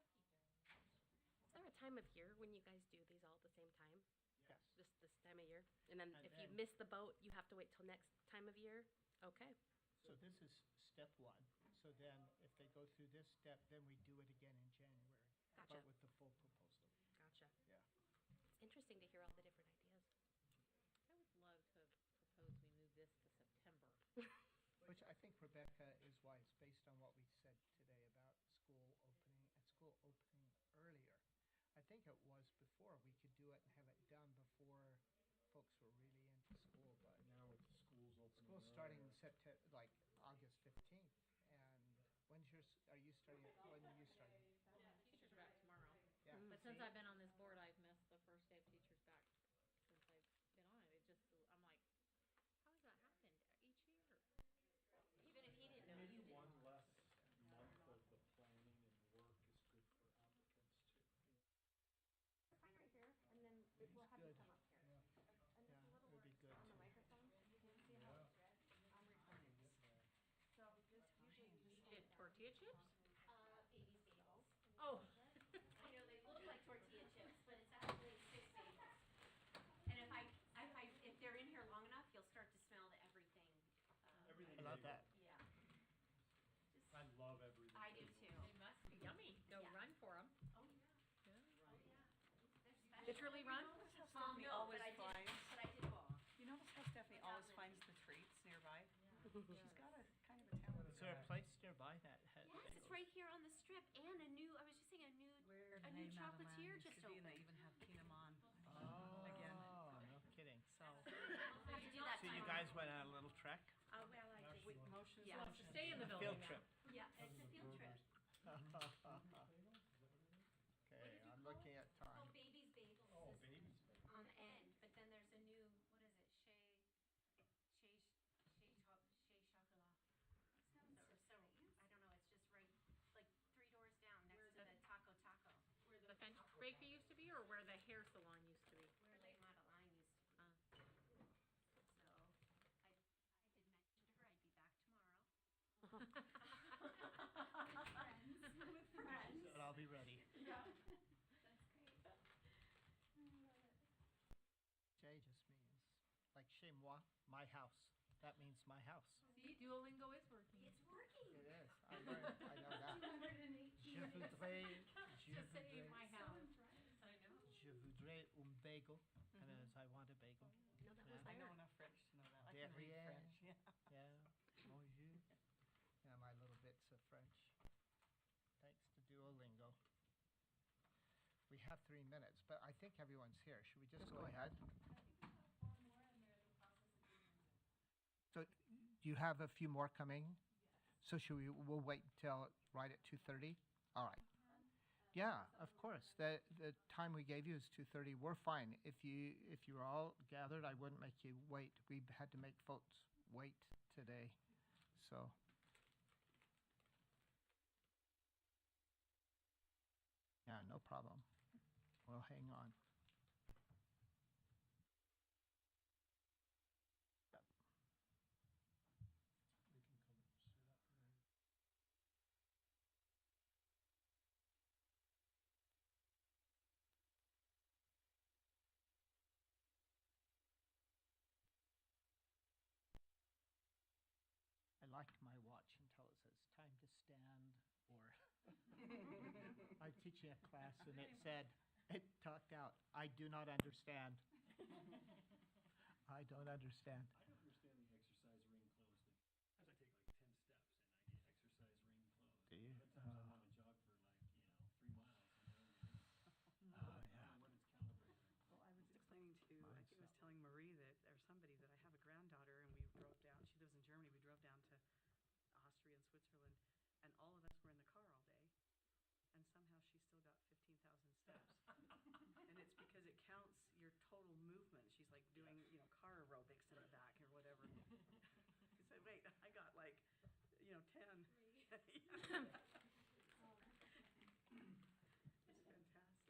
Is there a time of year when you guys do these all at the same time? Yes. Just this time of year? And then And if you then- miss the boat, you have to wait till next time of year? Okay. So this is step 1. So then if they go through this step, then we do it again in January. Gotcha. But with the full proposal. Gotcha. Yeah. It's interesting to hear all the different ideas. I would love to propose we move this to September. Which I think, Rebecca, is wise, based on what we said today about school opening and school opening earlier. I think it was before we could do it and have it done before folks were really into school, but Now with the schools opening. school's starting in September, like August 15th. And when's are you starting, when are you starting? Teachers are back tomorrow. Yeah. But since See? I've been on this board, I've missed the first day of teachers back since I've been on it. It just, I'm like, how has that happened each year? Even if he didn't know, Maybe you didn't. one less month of the planning and work is good for applicants too. Sign right here, and then It's we'll have you good. come up here. Yeah. And Yeah, just a little it would be words good on the to- microphone. You can see how it's read on recording. So just usually leave Did tortilla chips? baby staples. Oh. I know they look like tortilla chips, but it's actually 6 staples. And if they're in here long enough, you'll start to smell everything. Everything. I love that. Yeah. I love everything. I do too. They must be yummy. Go Yeah. run for them. Oh, yeah. Yeah. Oh, yeah. Literally run? Stephanie no, always but I did, finds? but I did both. You notice how Stephanie always finds the treats nearby? She's got a kind of a talent. Is there a place nearby that has? Yes, it's right here on the strip, and a new, I was just saying, a new chocolatier just opened. They even have Kinemon Oh, again. no kidding. So, We could do that So you tomorrow. guys went on a little trek? Well, I did. motions. Yeah. Wants to stay in the A building field now. trip. Yeah, it's a field trip. Okay, I'm looking at Oh, time. Baby's Bagels. Oh, is Baby's on the end, but then there's a new, what is it, Chez Chocolat. So, I don't know, it's just right, like 3 doors down next to the Taco Taco. Where the French bakery used to be, or where the hair salon used to be? Where Late Madeline used to be. So, I did mention to her I'd be back tomorrow. With friends. But I'll be ready. Yeah. That's great. Jay just means, like chez moi, my house. That means my house. See, Duolingo is working. It's working. It is. I learned, I know that. Je voudrais, To say my house. I know. je voudrais un bagel. And then it's, I want a bagel. No, that Yeah. was I know there. enough French to know that. I can read Derrière. French, yeah. Yeah. Bonjour. Yeah, my little bits of French. Thanks to Duolingo. We have 3 minutes, but I think everyone's here. Should we just go ahead? So you have a few more coming? So should we'll wait till right at 2:30? All right. Yeah, of course. The time we gave you is 2:30. We're fine. If you're all gathered, I wouldn't make you wait. We had to make folks wait today. So yeah, no problem. We'll hang on. Yep. I liked my watch until it says time to stand or I'm teaching a class and it said, it talked out, I do not understand. I don't understand. I don't understand the exercise ring closed. Sometimes I take like 10 steps and I get exercise ring closed. Do you? Sometimes I want to jog for like, 3 miles. Oh, yeah. When it's calibrated. Well, I was explaining to, I Mine's think I was telling Marie that, or somebody, that I have a granddaughter, and we drove down, she lives in Germany, we drove down to Austria and Switzerland, and all of us were in the car all day, and somehow she still got 15,000 steps. And it's because it counts your total movement. She's like doing, car aerobics in the back or whatever. She said, wait, I got like, 10. It's fantastic.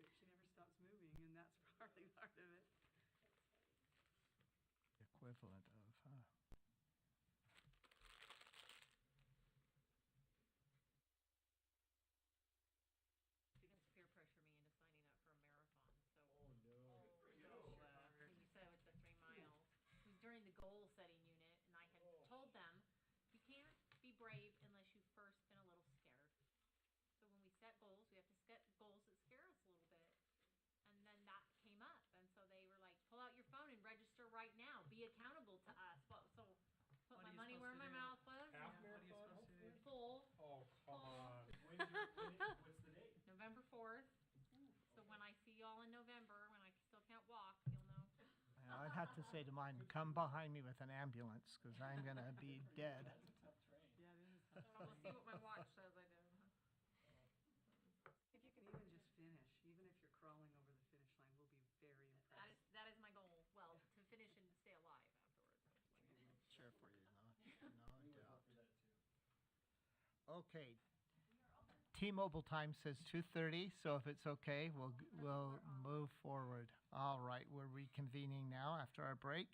She never stops moving, and that's probably part of it. Equivalent of, huh? Students peer pressure me into signing up for a marathon, so. Oh, no. When you said it's the 3 miles, it was during the goal setting unit, and I had told them, you can't be brave unless you've first been a little scared. So when we set goals, we have to set goals that scare us a little bit. And then that came up, and so they were like, pull out your phone and register right now, be accountable to us. Well, so put What my are you money supposed where to my do? mouth was. Half marathon, hopefully? Full. Oh, come on. What's the date? November 4th. So when I see y'all in November, when I still can't walk, you'll know. Well, I'd have to say to mine, come behind me with an ambulance, because I'm gonna be dead. Yeah, it is. So we'll see what my watch says I did. If you can even just finish, even if you're crawling over the finish line, we'll be very impressed. That is my goal. Well, to finish and stay alive afterwards. Cheer for you, no doubt. Okay. T-Mobile time says 2:30, so if it's okay, we'll move forward. All right, we're reconvening now after our break.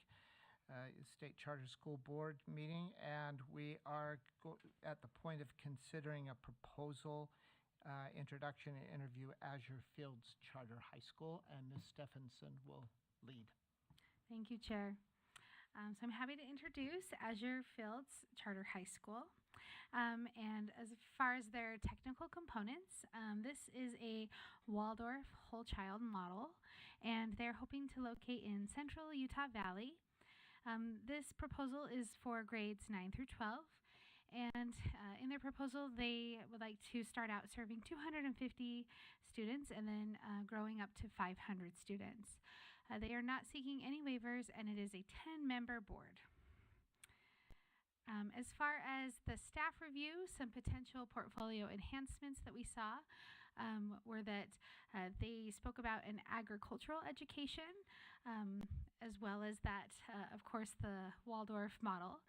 State Charter School Board meeting, and we are at the point of considering a proposal, introduction and interview Azure Fields Charter High School, and Ms. Stephenson will lead. Thank you, Chair. So I'm happy to introduce Azure Fields Charter High School. And as far as their technical components, This is a Waldorf whole child model, and they're hoping to locate in central Utah Valley. This proposal is for grades 9 through 12, and in their proposal, they would like to start out serving 250 students and then growing up to 500 students. They are not seeking any waivers, and it is a 10-member board. As far as the staff review, some potential portfolio enhancements that we saw were that they spoke about an agricultural education, as well as that, of course, the Waldorf model.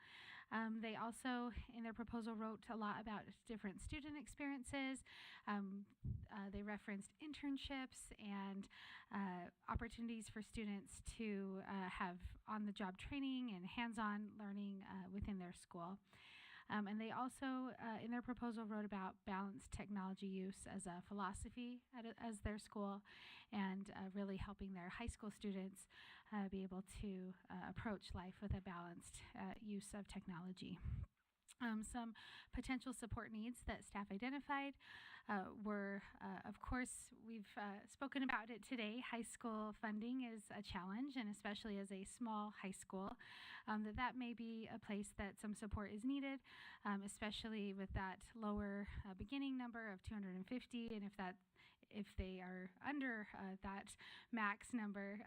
They also, in their proposal, wrote a lot about different student experiences. They referenced internships and opportunities for students to have on-the-job training and hands-on learning within their school. And they also, in their proposal, wrote about balanced technology use as a philosophy as their school, and really helping their high school students be able to approach life with a balanced use of technology. Some potential support needs that staff identified were, of course, we've spoken about it today. High school funding is a challenge, and especially as a small high school, that may be a place that some support is needed, especially with that lower beginning number of 250, and if they are under that max number,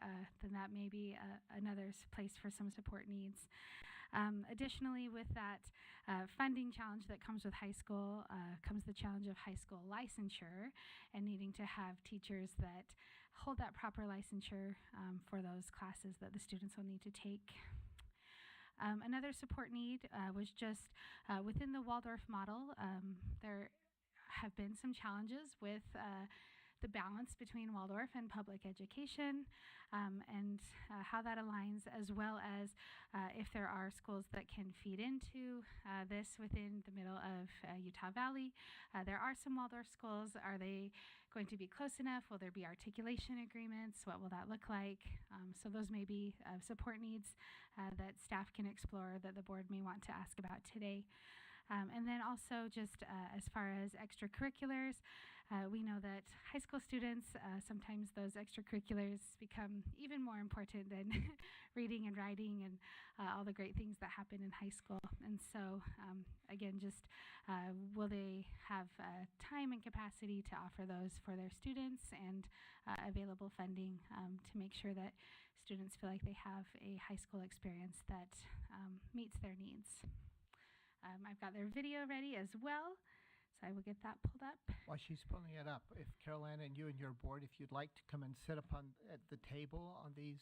then that may be another place for some support needs. Additionally, with that funding challenge that comes with high school, comes the challenge of high school licensure and needing to have teachers that hold that proper licensure for those classes that the students will need to take. Another support need was just within the Waldorf model, there have been some challenges with the balance between Waldorf and public education, and how that aligns, as well as if there are schools that can feed into this within the middle of Utah Valley. There are some Waldorf schools. Are they going to be close enough? Will there be articulation agreements? What will that look like? So those may be support needs that staff can explore that the board may want to ask about today. And then also just as far as extracurriculars, we know that high school students, sometimes those extracurriculars become even more important than reading and writing and all the great things that happen in high school. And so, again, just will they have time and capacity to offer those for their students, and available funding to make sure that students feel like they have a high school experience that meets their needs. I've got their video ready as well, so I will get that pulled up. While she's pulling it up, if Carolyn and you and your board, if you'd like to come and sit up at the table on these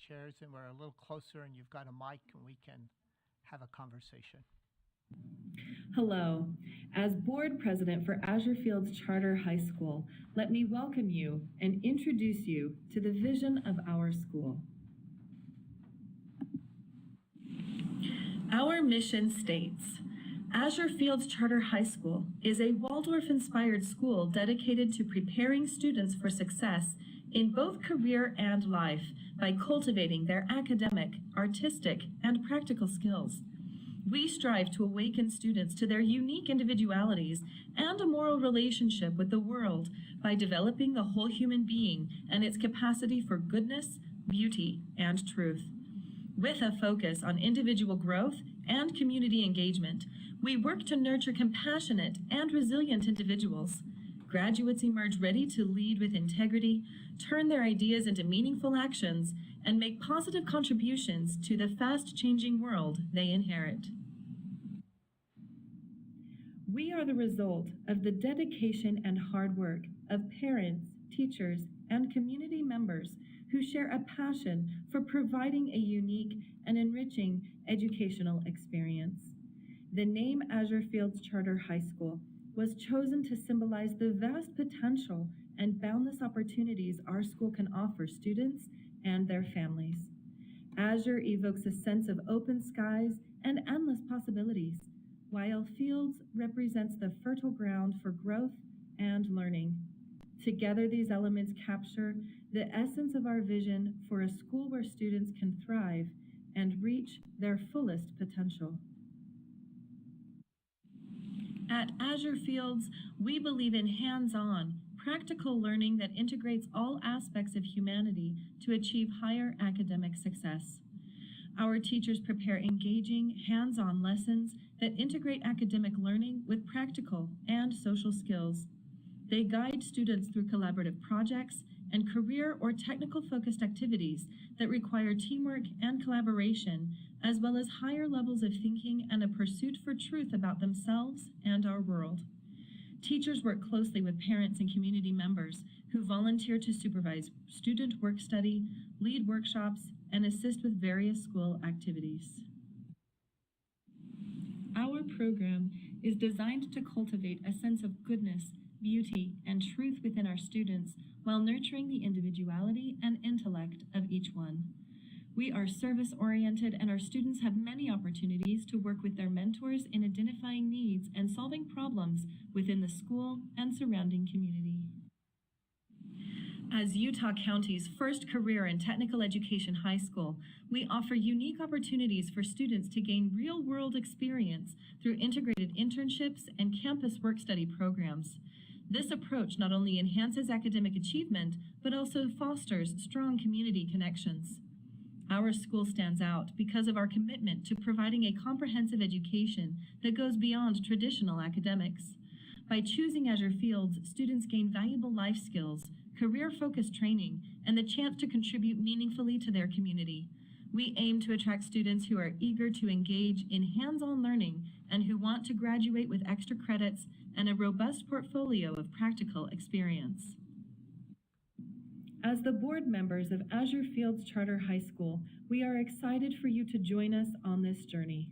chairs, and we're a little closer and you've got a mic and we can have a conversation. Hello. As board president for Azure Fields Charter High School, let me welcome you and introduce you to the vision of our school. Our mission states, Azure Fields Charter High School is a Waldorf-inspired school dedicated to preparing students for success in both career and life by cultivating their academic, artistic, and practical skills. We strive to awaken students to their unique individualities and a moral relationship with the world by developing the whole human being and its capacity for goodness, beauty, and truth. With a focus on individual growth and community engagement, we work to nurture compassionate and resilient individuals. Graduates emerge ready to lead with integrity, turn their ideas into meaningful actions, and make positive contributions to the fast-changing world they inherit. We are the result of the dedication and hard work of parents, teachers, and community members who share a passion for providing a unique and enriching educational experience. The name Azure Fields Charter High School was chosen to symbolize the vast potential and boundless opportunities our school can offer students and their families. Azure evokes a sense of open skies and endless possibilities, while Fields represents the fertile ground for growth and learning. Together, these elements capture the essence of our vision for a school where students can thrive and reach their fullest potential. At Azure Fields, we believe in hands-on, practical learning that integrates all aspects of humanity to achieve higher academic success. Our teachers prepare engaging, hands-on lessons that integrate academic learning with practical and social skills. They guide students through collaborative projects and career or technical-focused activities that require teamwork and collaboration, as well as higher levels of thinking and a pursuit for truth about themselves and our world. Teachers work closely with parents and community members who volunteer to supervise student work study, lead workshops, and assist with various school activities. Our program is designed to cultivate a sense of goodness, beauty, and truth within our students while nurturing the individuality and intellect of each one. We are service-oriented, and our students have many opportunities to work with their mentors in identifying needs and solving problems within the school and surrounding community. As Utah County's first career and technical education high school, we offer unique opportunities for students to gain real-world experience through integrated internships and campus work-study programs. This approach not only enhances academic achievement, but also fosters strong community connections. Our school stands out because of our commitment to providing a comprehensive education that goes beyond traditional academics. By choosing Azure Fields, students gain valuable life skills, career-focused training, and the chance to contribute meaningfully to their community. We aim to attract students who are eager to engage in hands-on learning and who want to graduate with extra credits and a robust portfolio of practical experience. As the board members of Azure Fields Charter High School, we are excited for you to join us on this journey.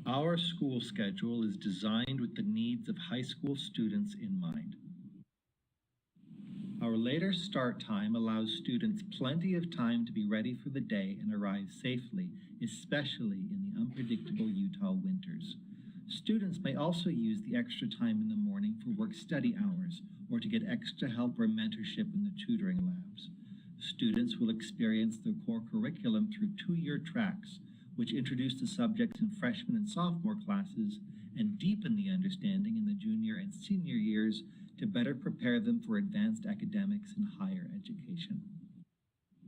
Our school schedule is designed with the needs of high school students in mind. Our later start time allows students plenty of time to be ready for the day and arrive safely, especially in the unpredictable Utah winters. Students may also use the extra time in the morning for work-study hours or to get extra help or mentorship in the tutoring labs. Students will experience their core curriculum through 2-year tracks, which introduce the subjects in freshman and sophomore classes and deepen the understanding in the junior and senior years to better prepare them for advanced academics and higher education.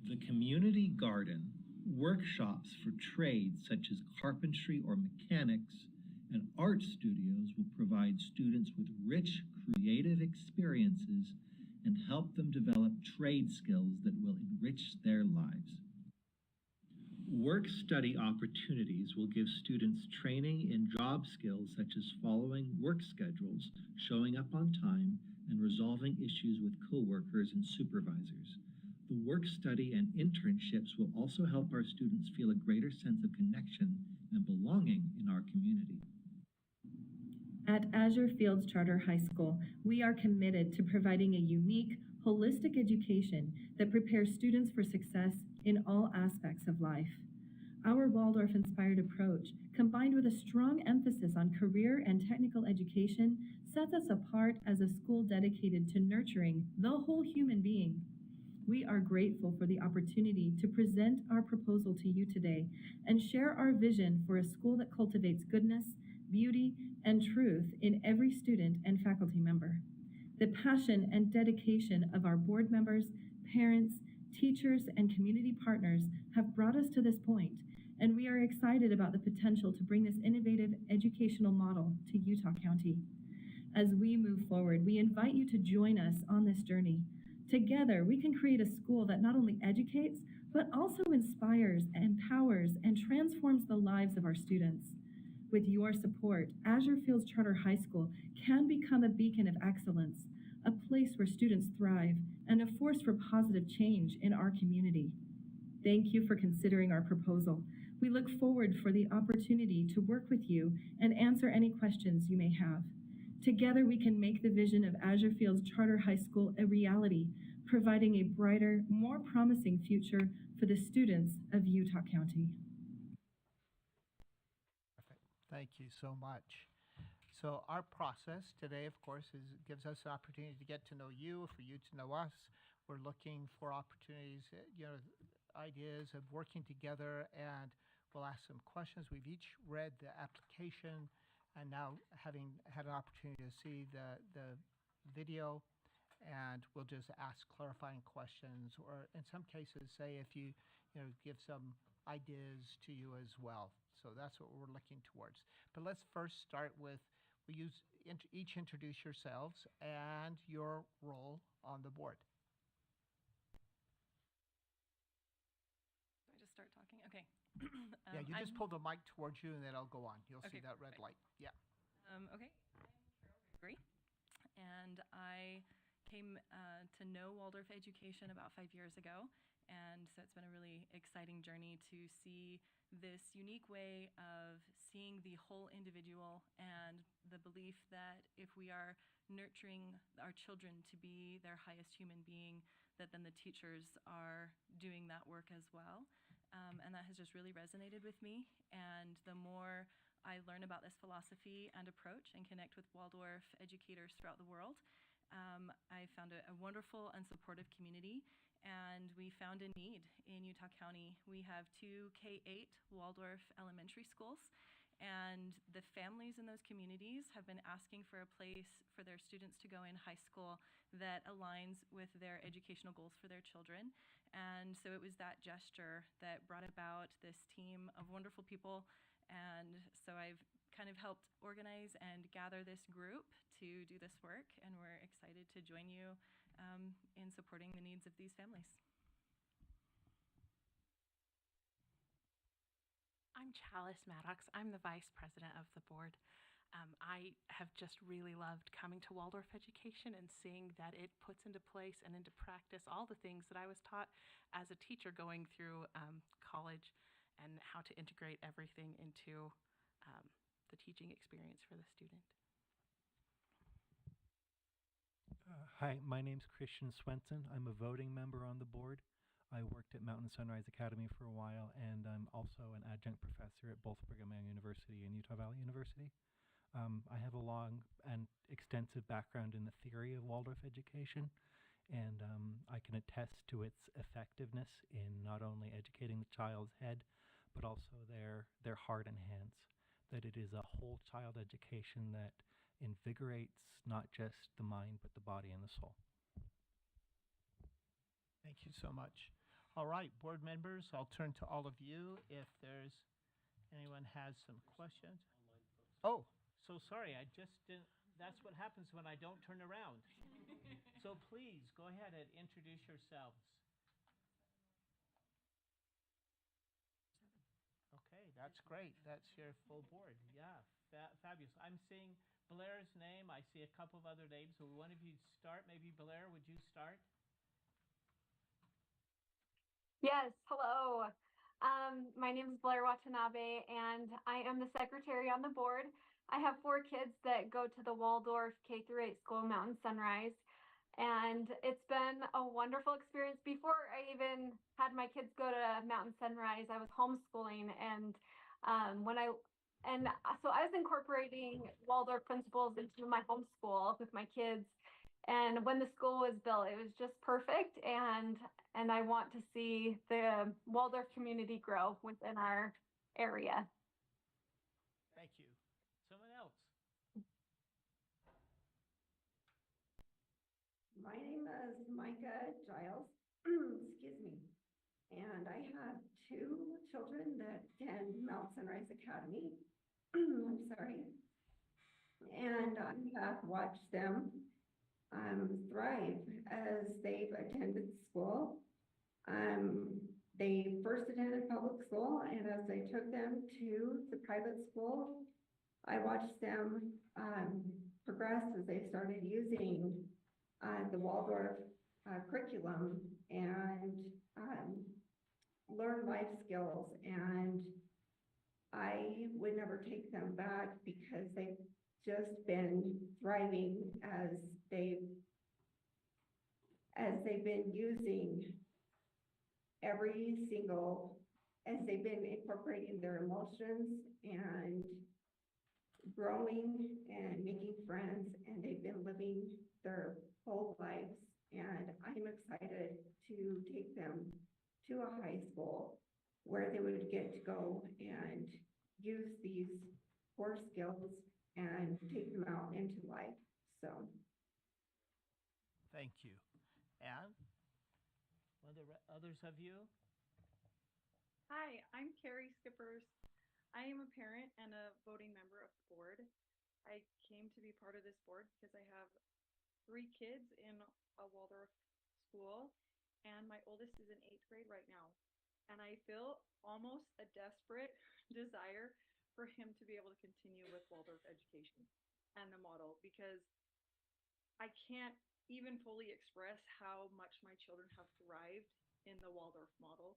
The community garden, workshops for trades such as carpentry or mechanics, and art studios will provide students with rich, creative experiences and help them develop trade skills that will enrich their lives. Work-study opportunities will give students training in job skills such as following work schedules, showing up on time, and resolving issues with coworkers and supervisors. The work-study and internships will also help our students feel a greater sense of connection and belonging in our community. At Azure Fields Charter High School, we are committed to providing a unique, holistic education that prepares students for success in all aspects of life. Our Waldorf-inspired approach, combined with a strong emphasis on career and technical education, sets us apart as a school dedicated to nurturing the whole human being. We are grateful for the opportunity to present our proposal to you today and share our vision for a school that cultivates goodness, beauty, and truth in every student and faculty member. The passion and dedication of our board members, parents, teachers, and community partners have brought us to this point, and we are excited about the potential to bring this innovative educational model to Utah County. As we move forward, we invite you to join us on this journey. Together, we can create a school that not only educates, but also inspires, empowers, and transforms the lives of our students. With your support, Azure Fields Charter High School can become a beacon of excellence, a place where students thrive, and a force for positive change in our community. Thank you for considering our proposal. We look forward for the opportunity to work with you and answer any questions you may have. Together, we can make the vision of Azure Fields Charter High School a reality, providing a brighter, more promising future for the students of Utah County. Thank you so much. So our process today, of course, gives us an opportunity to get to know you, for you to know us. We're looking for opportunities, ideas of working together, and we'll ask some questions. We've each read the application And now, having had an opportunity to see the video, and we'll just ask clarifying questions, or in some cases, say if you give some ideas to you as well. So that's what we're looking towards. But let's first start with, each introduce yourselves and your role on the board. Do I just start talking? Okay. Yeah, you just pull the mic towards you and then I'll go on. You'll see Okay, that red perfect. light. Yeah. Okay, I'm Carol Gregory, and I came to know Waldorf education about 5 years ago, and so it's been a really exciting journey to see this unique way of seeing the whole individual, and the belief that if we are nurturing our children to be their highest human being, that then the teachers are doing that work as well. And that has just really resonated with me, and the more I learn about this philosophy and approach and connect with Waldorf educators throughout the world, I found a wonderful and supportive community, and we found a need in Utah County. We have 2 K-8 Waldorf elementary schools, and the families in those communities have been asking for a place for their students to go in high school that aligns with their educational goals for their children. And so it was that gesture that brought about this team of wonderful people. And so I've kind of helped organize and gather this group to do this work, and we're excited to join you in supporting the needs of these families. I'm Chalice Maddox. I'm the vice president of the board. I have just really loved coming to Waldorf education and seeing that it puts into place and into practice all the things that I was taught as a teacher going through college, and how to integrate everything into the teaching experience for the student. Hi, my name's Christian Swenson. I'm a voting member on the board. I worked at Mountain Sunrise Academy for a while, and I'm also an adjunct professor at both Brigham Young University and Utah Valley University. I have a long and extensive background in the theory of Waldorf education, and I can attest to its effectiveness in not only educating the child's head, but also their heart and hands. That it is a whole child education that invigorates not just the mind, but the body and the soul. Thank you so much. All right, board members, I'll turn to all of you if anyone has some questions. Oh, so sorry, I just didn't. That's what happens when I don't turn around. So please go ahead and introduce yourselves. Okay, that's great. That's your full board. Yeah, fabulous. I'm seeing Blair's name. I see a couple of other names. So one of you start. Maybe Blair, would you start? Yes, hello. My name is Blair Watanabe, and I am the secretary on the board. I have 4 kids that go to the Waldorf K-8 school, Mountain Sunrise, and it's been a wonderful experience. Before I even had my kids go to Mountain Sunrise, I was homeschooling, and so I was incorporating Waldorf principles into my homeschool with my kids. And when the school was built, it was just perfect, and I want to see the Waldorf community grow within our area. Thank you. Someone else? My name is Micah Giles, excuse me, and I have 2 children that attend Mount Sunrise Academy. I'm sorry. And I have watched them thrive as they've attended school. They first attended public school, and as I took them to the private school, I watched them progress as they started using the Waldorf curriculum and learn life skills. And I would never take them back because they've just been thriving as they've been using as they've been incorporating their emotions and growing and making friends, and they've been living their whole lives. And I'm excited to take them to a high school where they would get to go and use these core skills and take them out into life. So, Thank you. And others of you? Hi, I'm Carrie Skippers. I am a parent and a voting member of the board. I came to be part of this board because I have 3 kids in a Waldorf school, and my oldest is in 8th grade right now. And I feel almost a desperate desire for him to be able to continue with Waldorf education and the model, because I can't even fully express how much my children have thrived in the Waldorf model.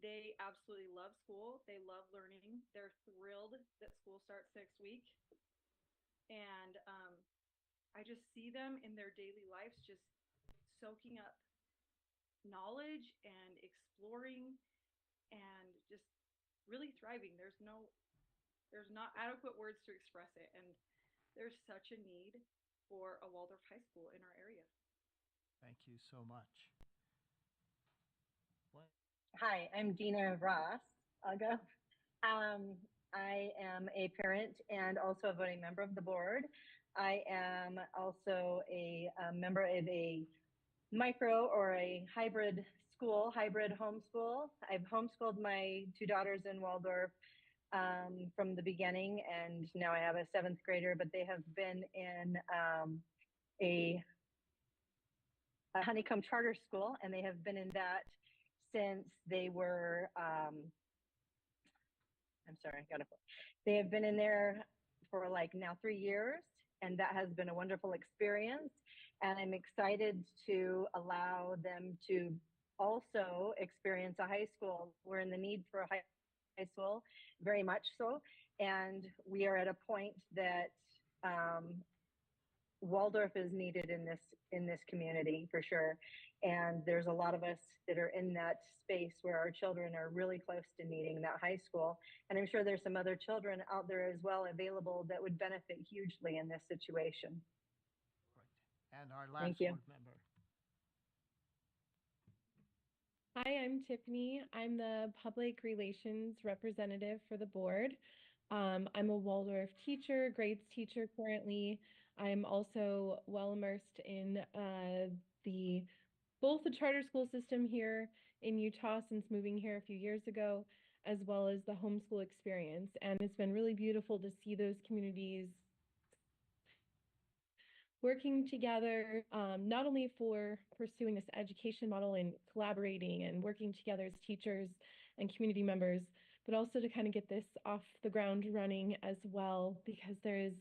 They absolutely love school. They love learning. They're thrilled that school starts next week. And I just see them in their daily lives just soaking up knowledge and exploring and just really thriving. There's not adequate words to express it. And there's such a need for a Waldorf high school in our area. Thank you so much. What? Hi, I'm Dina Ross. I'll go. I am a parent and also a voting member of the board. I am also a member of a micro or a hybrid school, hybrid homeschool. I've homeschooled my 2 daughters in Waldorf from the beginning, and now I have a 7th grader, but they have been in a Honeycomb Charter School, and they have been in that since they were, they have been in there for like now 3 years, and that has been a wonderful experience. And I'm excited to allow them to also experience a high school. We're in the need for a high school, very much so. And we are at a point that Waldorf is needed in this community for sure. And there's a lot of us that are in that space where our children are really close to needing that high school. And I'm sure there's some other children out there as well available that would benefit hugely in this situation. And our last Thank you. board member. Hi, I'm Tiffany. I'm the public relations representative for the board. I'm a Waldorf teacher, grades teacher currently. I'm also well immersed in both the charter school system here in Utah since moving here a few years ago, as well as the homeschool experience. And it's been really beautiful to see those communities working together, not only for pursuing this education model and collaborating and working together as teachers and community members, but also to kind of get this off the ground running as well, because there is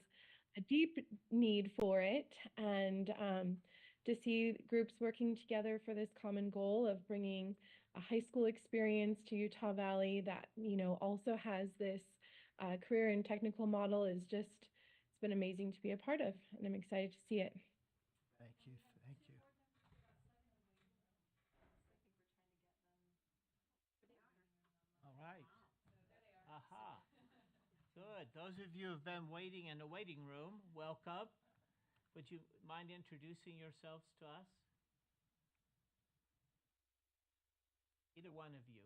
a deep need for it. And to see groups working together for this common goal of bringing a high school experience to Utah Valley that, also has this career and technical model is just, it's been amazing to be a part of, and I'm excited to see it. Thank you. Thank you. All right. Aha. Good. Those of you who have been waiting in the waiting room, welcome. Would you mind introducing yourselves to us? Either one of you.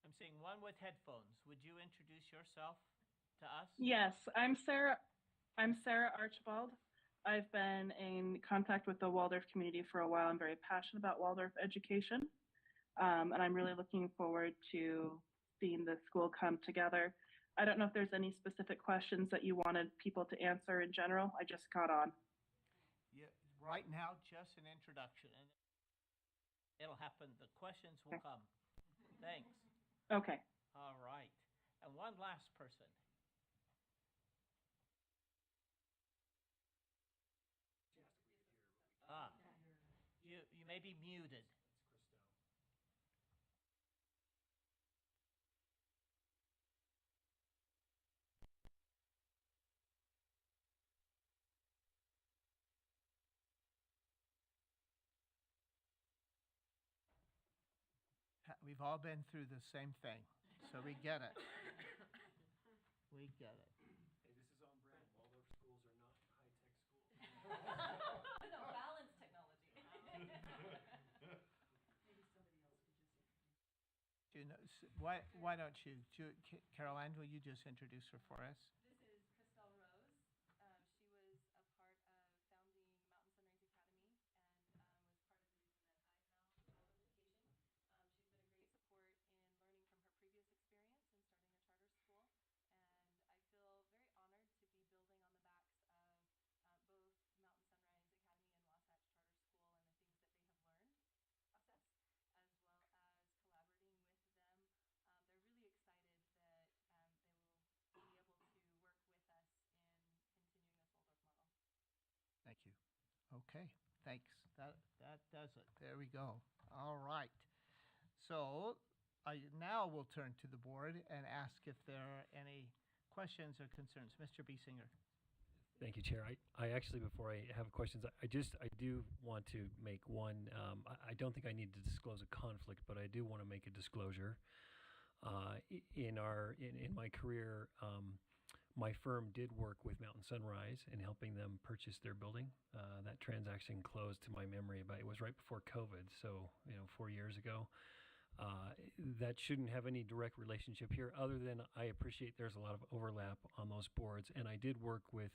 I'm seeing one with headphones. Would you introduce yourself to us? Yes, I'm Sarah Archibald. I've been in contact with the Waldorf community for a while. I'm very passionate about Waldorf education, and I'm really looking forward to seeing the school come together. I don't know if there's any specific questions that you wanted people to answer in general. I just got on. Yeah, right now, just an introduction, and it'll happen. The questions will come. Thanks. Okay. All right. And one last person. You may be muted. We've all been through the same thing, so we get it. We get it. Hey, this is on brand. Waldorf schools are not high-tech schools. No, balanced technology. You know, why don't you, Caroline, will you just introduce her for us? This is Christelle Rose. She was a part of founding Mountain Sunrise Academy and was part of the reason that I found Waldorf Education. She's been a great support in learning from her previous experience in starting a charter school, and I feel very honored to be building on the backs of both Mountain Sunrise Academy and Wasatch Charter School and the things that they have learned process, as well as collaborating with them. They're really excited that they will be able to work with us in continuing this Waldorf model. Thank you. Okay, thanks. That does it. There we go. All right. So I now will turn to the board and ask if there are any questions or concerns. Mr. Biesinger. Thank you, Chair. I actually, before I have questions, I do want to make one, I don't think I need to disclose a conflict, but I do want to make a disclosure. In my career, my firm did work with Mountain Sunrise in helping them purchase their building. That transaction closed to my memory, but it was right before COVID, so 4 years ago. That shouldn't have any direct relationship here, other than I appreciate there's a lot of overlap on those boards, and I did work with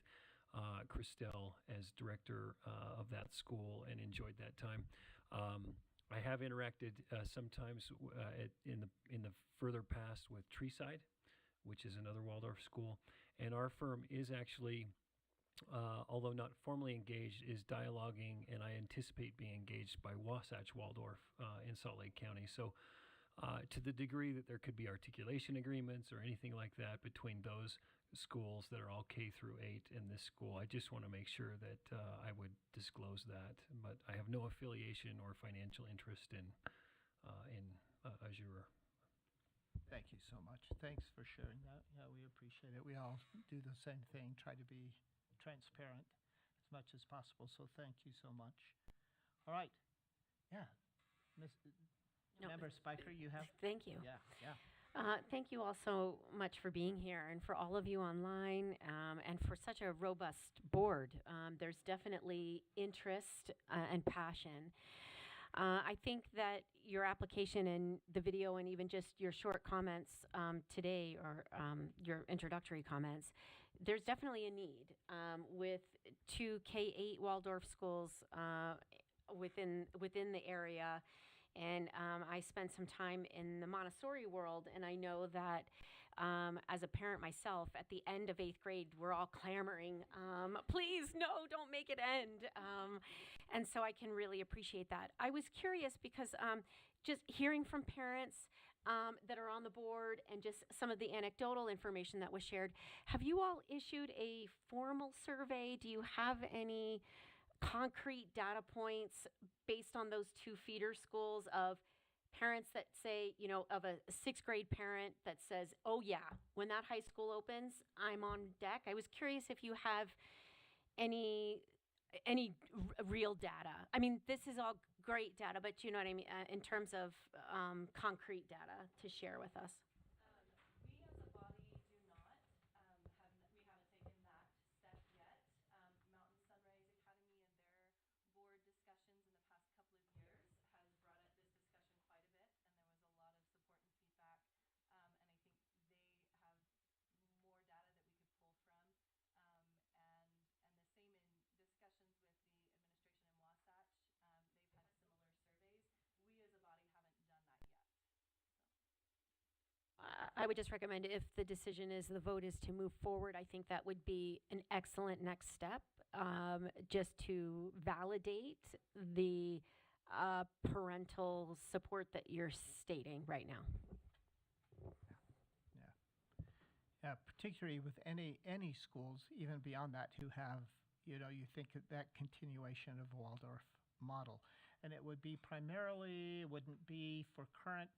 Christelle as director of that school and enjoyed that time. I have interacted sometimes in the further past with Treeside, which is another Waldorf school, and our firm is actually, although not formally engaged, is dialoguing, and I anticipate being engaged by Wasatch Waldorf in Salt Lake County. So to the degree that there could be articulation agreements or anything like that between those schools that are all K through 8 in this school, I just want to make sure that I would disclose that. But I have no affiliation or financial interest in Azure. Thank you so much. Thanks for sharing that. Yeah, we appreciate it. We all do the same thing, try to be transparent as much as possible. So thank you so much. All right. Yeah. Member Spiker, you have? Thank you. Yeah. Thank you all so much for being here and for all of you online and for such a robust board. There's definitely interest and passion. I think that your application and the video and even just your short comments today or your introductory comments, there's definitely a need with 2 K-8 Waldorf schools within the area. And I spent some time in the Montessori world, and I know that as a parent myself, at the end of 8th grade, we're all clamoring, please, no, don't make it end. And so I can really appreciate that. I was curious because just hearing from parents that are on the board and just some of the anecdotal information that was shared, have you all issued a formal survey? Do you have any concrete data points based on those 2 feeder schools of parents that say, of a 6th grade parent that says, oh yeah, when that high school opens, I'm on deck? I was curious if you have any real data. I mean, this is all great data, but you know what I mean, in terms of concrete data to share with us. We as a body do not, we haven't taken that step yet. Mountain Sunrise Academy and their board discussions in the past couple of years has brought up this discussion quite a bit, and there was a lot of support and feedback, and I think they have more data that we could pull from, and the same in discussions with the administration in Wasatch. They've had similar surveys. We as a body haven't done that yet. I would just recommend if the decision is, the vote is to move forward, I think that would be an excellent next step, just to validate the parental support that you're stating right now. Yeah, particularly with any schools, even beyond that, who have, you think of that continuation of the Waldorf model. And it would be primarily, wouldn't be for current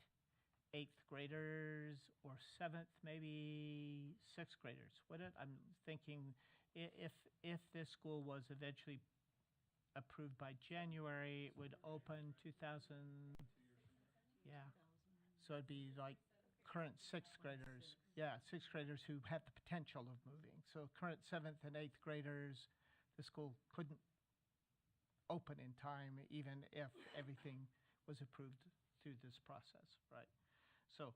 8th graders or 7th, maybe 6th graders, would it? I'm thinking if this school was eventually approved by January, it would open 2000. Yeah. So it'd be like current 6th graders. Yeah, 6th graders who had the potential of moving. So current 7th and 8th graders, the school couldn't open in time, even if everything was approved through this process, right? So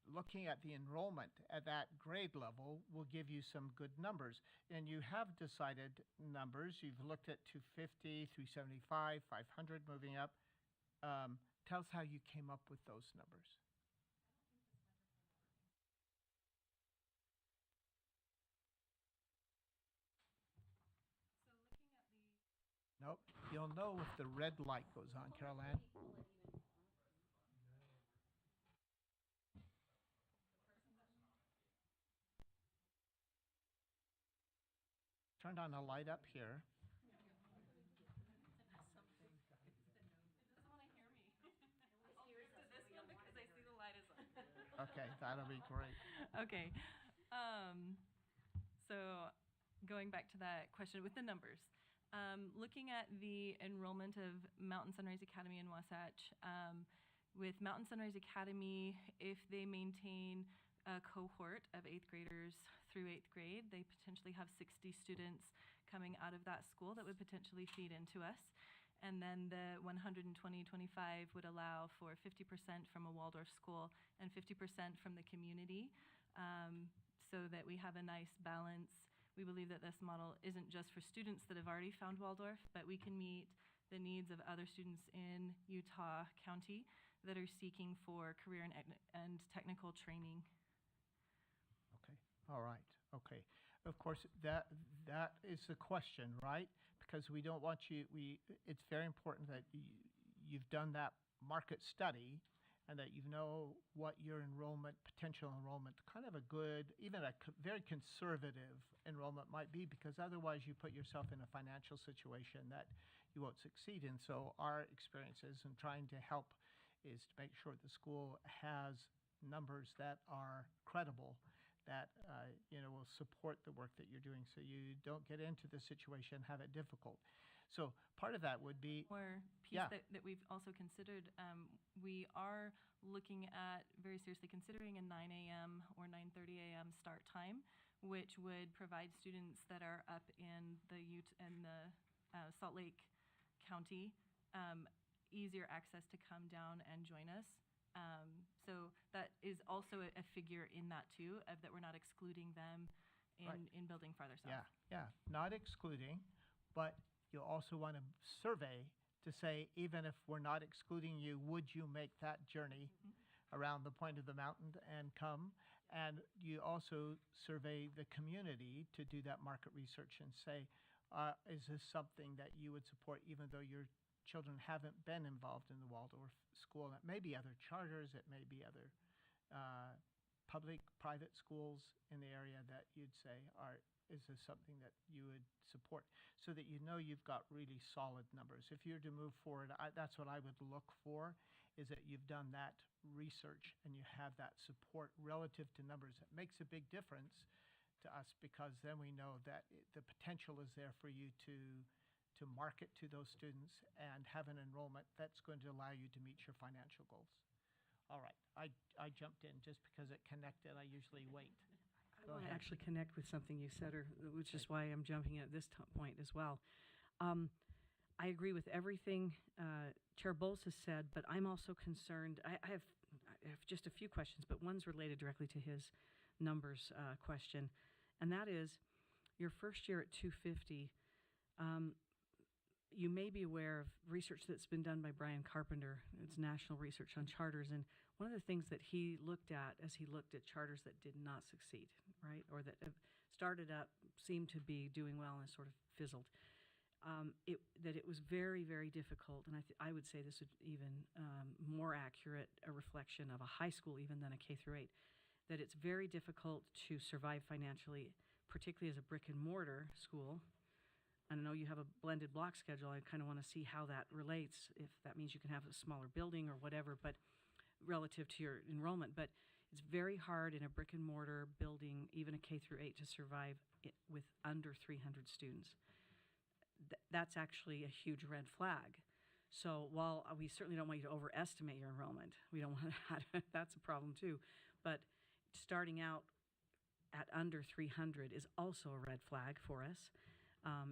looking at the enrollment at that grade level will give you some good numbers. And you have decided numbers. You've looked at 250, 375, 500 moving up. Tell us how you came up with those numbers. Nope. You'll know if the red light goes on, Carol Ann. Turned on a light up here. Okay, that'll be great. Okay. So going back to that question with the numbers, looking at the enrollment of Mountain Sunrise Academy in Wasatch, with Mountain Sunrise Academy, if they maintain a cohort of 8th graders through 8th grade, they potentially have 60 students coming out of that school that would potentially feed into us. And then the 120-25 would allow for 50% from a Waldorf school and 50% from the community, so that we have a nice balance. We believe that this model isn't just for students that have already found Waldorf, but we can meet the needs of other students in Utah County that are seeking for career and technical training. Okay, all right, okay. Of course, that is the question, right? Because we don't want you, it's very important that you've done that market study and that you know what your potential enrollment, kind of a good, even a very conservative enrollment might be, because otherwise you put yourself in a financial situation that you won't succeed in. So our experiences in trying to help is to make sure the school has numbers that are credible, that will support the work that you're doing, so you don't get into the situation and have it difficult. So part of that would be More piece that we've also considered. We are looking at very seriously considering a 9 a.m. or 9:30 a.m. start time, which would provide students that are up in the Salt Lake County easier access to come down and join us. So that is also a figure in that too, of that we're not excluding them in building farther south. Yeah, not excluding, but you also want to survey to say, even if we're not excluding you, would you make that journey around the point of the mountain and come? And you also survey the community to do that market research and say, is this something that you would support even though your children haven't been involved in the Waldorf school? It may be other charters, it may be other public, private schools in the area that you'd say, is this something that you would support? So that you know you've got really solid numbers. If you're to move forward, that's what I would look for, is that you've done that research and you have that support relative to numbers. It makes a big difference to us, because then we know that the potential is there for you to market to those students and have an enrollment that's going to allow you to meet your financial goals. All right, I jumped in just because it connected. I usually wait. I want to actually connect with something you said, which is why I'm jumping at this point as well. I agree with everything Chair Bowles has said, but I'm also concerned. I have just a few questions, but one's related directly to his numbers question, and that is your first year at 250. You may be aware of research that's been done by Brian Carpenter. It's national research on charters, and one of the things that he looked at as he looked at charters that did not succeed, right, or that have started up, seemed to be doing well and sort of fizzled, that it was very, very difficult, and I would say this would even more accurate a reflection of a high school even than a K through 8, that it's very difficult to survive financially, particularly as a brick and mortar school. I know you have a blended block schedule. I kind of want to see how that relates, if that means you can have a smaller building or whatever, but relative to your enrollment. But it's very hard in a brick and mortar building, even a K through 8, to survive with under 300 students. That's actually a huge red flag. So while we certainly don't want you to overestimate your enrollment, we don't want that. That's a problem too. But starting out at under 300 is also a red flag for us.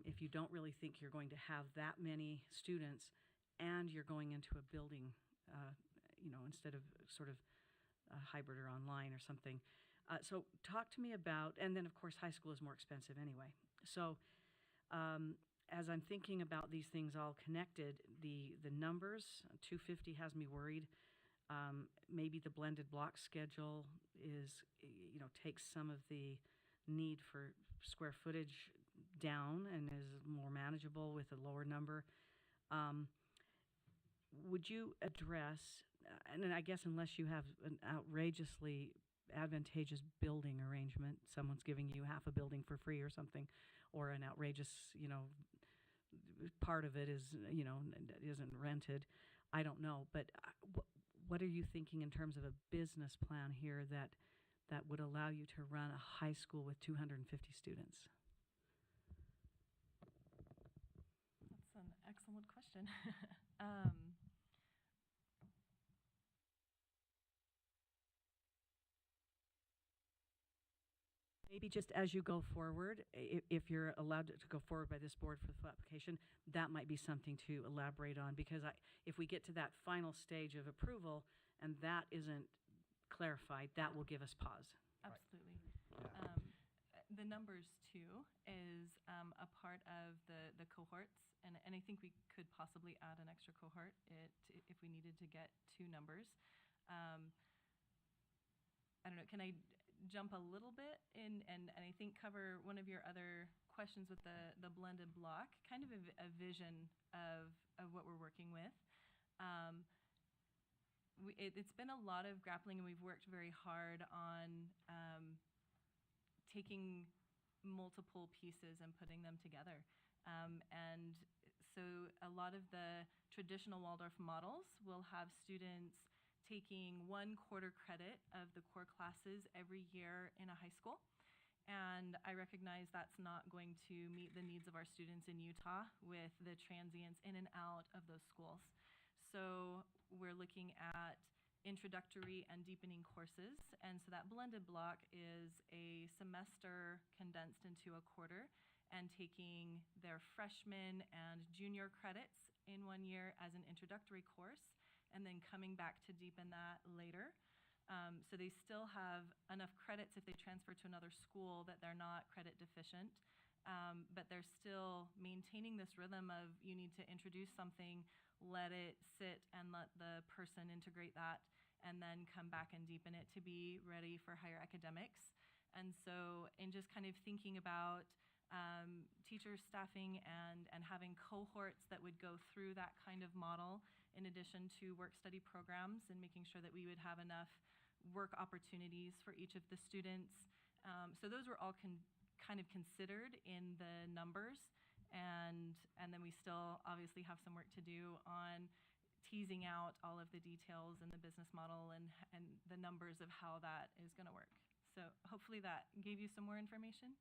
If you don't really think you're going to have that many students and you're going into a building, instead of sort of hybrid or online or something. So talk to me about, and then of course high school is more expensive anyway. So as I'm thinking about these things all connected, the numbers, 250 has me worried. Maybe the blended block schedule is, takes some of the need for square footage down and is more manageable with a lower number. Would you address, and then I guess unless you have an outrageously advantageous building arrangement, someone's giving you half a building for free or something, or an outrageous, part of it is, isn't rented. I don't know, but what are you thinking in terms of a business plan here that would allow you to run a high school with 250 students? That's an excellent question. Maybe just as you go forward, if you're allowed to go forward by this board for the full application, that might be something to elaborate on, because if we get to that final stage of approval and that isn't clarified, that will give us pause. Absolutely. The numbers too is a part of the cohorts, and I think we could possibly add an extra cohort if we needed to get 2 numbers. I don't know, can I jump a little bit in and I think cover one of your other questions with the blended block, kind of a vision of what we're working with. It's been a lot of grappling, and we've worked very hard on taking multiple pieces and putting them together. And so a lot of the traditional Waldorf models will have students taking 1 quarter credit of the core classes every year in a high school. And I recognize that's not going to meet the needs of our students in Utah with the transients in and out of those schools. So we're looking at introductory and deepening courses. And so that blended block is a semester condensed into a quarter, and taking their freshman and junior credits in 1 year as an introductory course, and then coming back to deepen that later. So they still have enough credits if they transfer to another school that they're not credit deficient, but they're still maintaining this rhythm of you need to introduce something, let it sit and let the person integrate that, and then come back and deepen it to be ready for higher academics. And so in just kind of thinking about teachers, staffing, and having cohorts that would go through that kind of model, in addition to work-study programs, and making sure that we would have enough work opportunities for each of the students. So those were all kind of considered in the numbers, and then we still obviously have some work to do on teasing out all of the details and the business model and the numbers of how that is going to work. So hopefully that gave you some more information.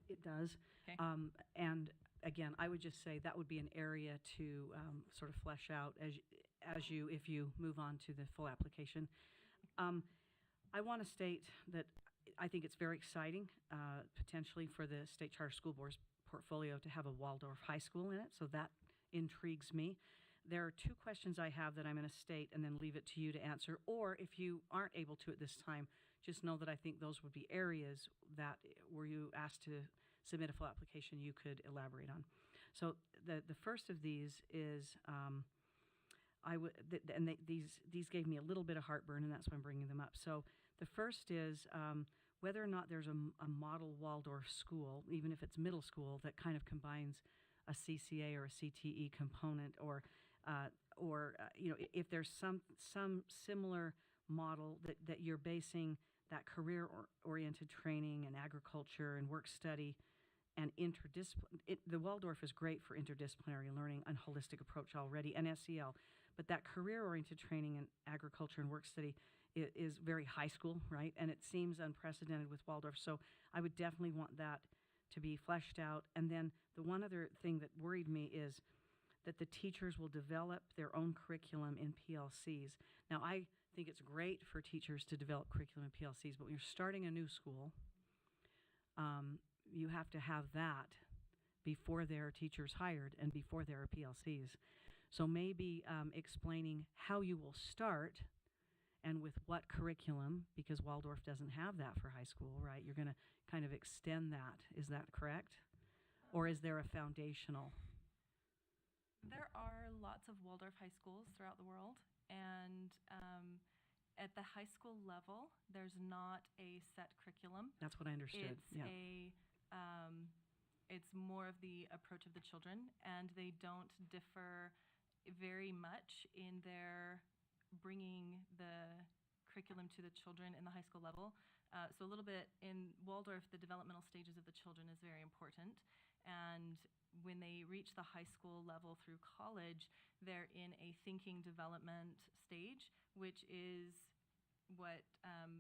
It does. Okay. And again, I would just say that would be an area to sort of flesh out if you move on to the full application. I want to state that I think it's very exciting, potentially for the State Charter School Board's portfolio to have a Waldorf high school in it, so that intrigues me. There are 2 questions I have that I'm going to state and then leave it to you to answer, or if you aren't able to at this time, just know that I think those would be areas that, were you asked to submit a full application, you could elaborate on. So the first of these is, these gave me a little bit of heartburn, and that's why I'm bringing them up. So the first is whether or not there's a model Waldorf school, even if it's middle school, that kind of combines a CCA or a CTE component, or if there's some similar model that you're basing that career-oriented training and agriculture and work study and the Waldorf is great for interdisciplinary learning and holistic approach already, and SEL, but that career-oriented training and agriculture and work study is very high school, right? And it seems unprecedented with Waldorf, so I would definitely want that to be fleshed out. And then the one other thing that worried me is that the teachers will develop their own curriculum in PLCs. Now, I think it's great for teachers to develop curriculum in PLCs, but when you're starting a new school, you have to have that before there are teachers hired and before there are PLCs. So maybe explaining how you will start and with what curriculum, because Waldorf doesn't have that for high school, right? You're going to kind of extend that. Is that correct? Or is there a foundational? There are lots of Waldorf high schools throughout the world, and at the high school level, there's not a set curriculum. That's what I understood. It's Yeah. It's more of the approach of the children, and they don't differ very much in their bringing the curriculum to the children in the high school level. So a little bit in Waldorf, the developmental stages of the children is very important. And when they reach the high school level through college, they're in a thinking development stage, which is what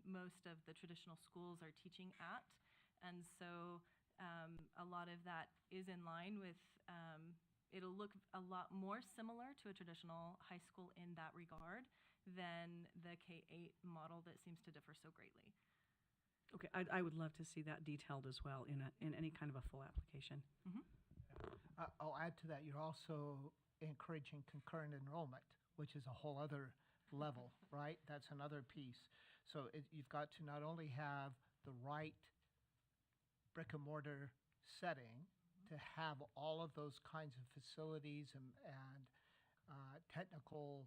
most of the traditional schools are teaching at. And so a lot of that is in line with, it'll look a lot more similar to a traditional high school in that regard than the K-8 model that seems to differ so greatly. Okay, I would love to see that detailed as well in any kind of a full application. I'll add to that, you're also encouraging concurrent enrollment, which is a whole other level, right? That's another piece. So you've got to not only have the right brick and mortar setting to have all of those kinds of facilities and technical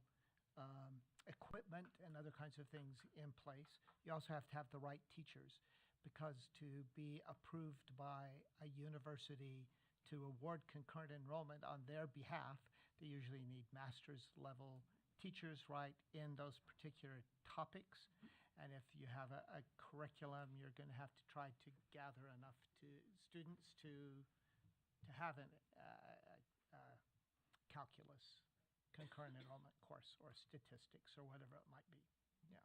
equipment and other kinds of things in place. You also have to have the right teachers, because to be approved by a university to award concurrent enrollment on their behalf, they usually need master's level teachers, right, in those particular topics. And if you have a curriculum, you're going to have to try to gather enough students to have a calculus concurrent enrollment course or statistics or whatever it might be. Yeah.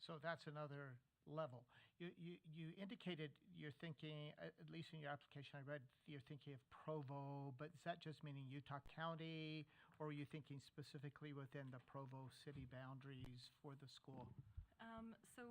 So that's another level. You indicated you're thinking, at least in your application I read, you're thinking of Provo, but is that just meaning Utah County, or are you thinking specifically within the Provo city boundaries for the school? So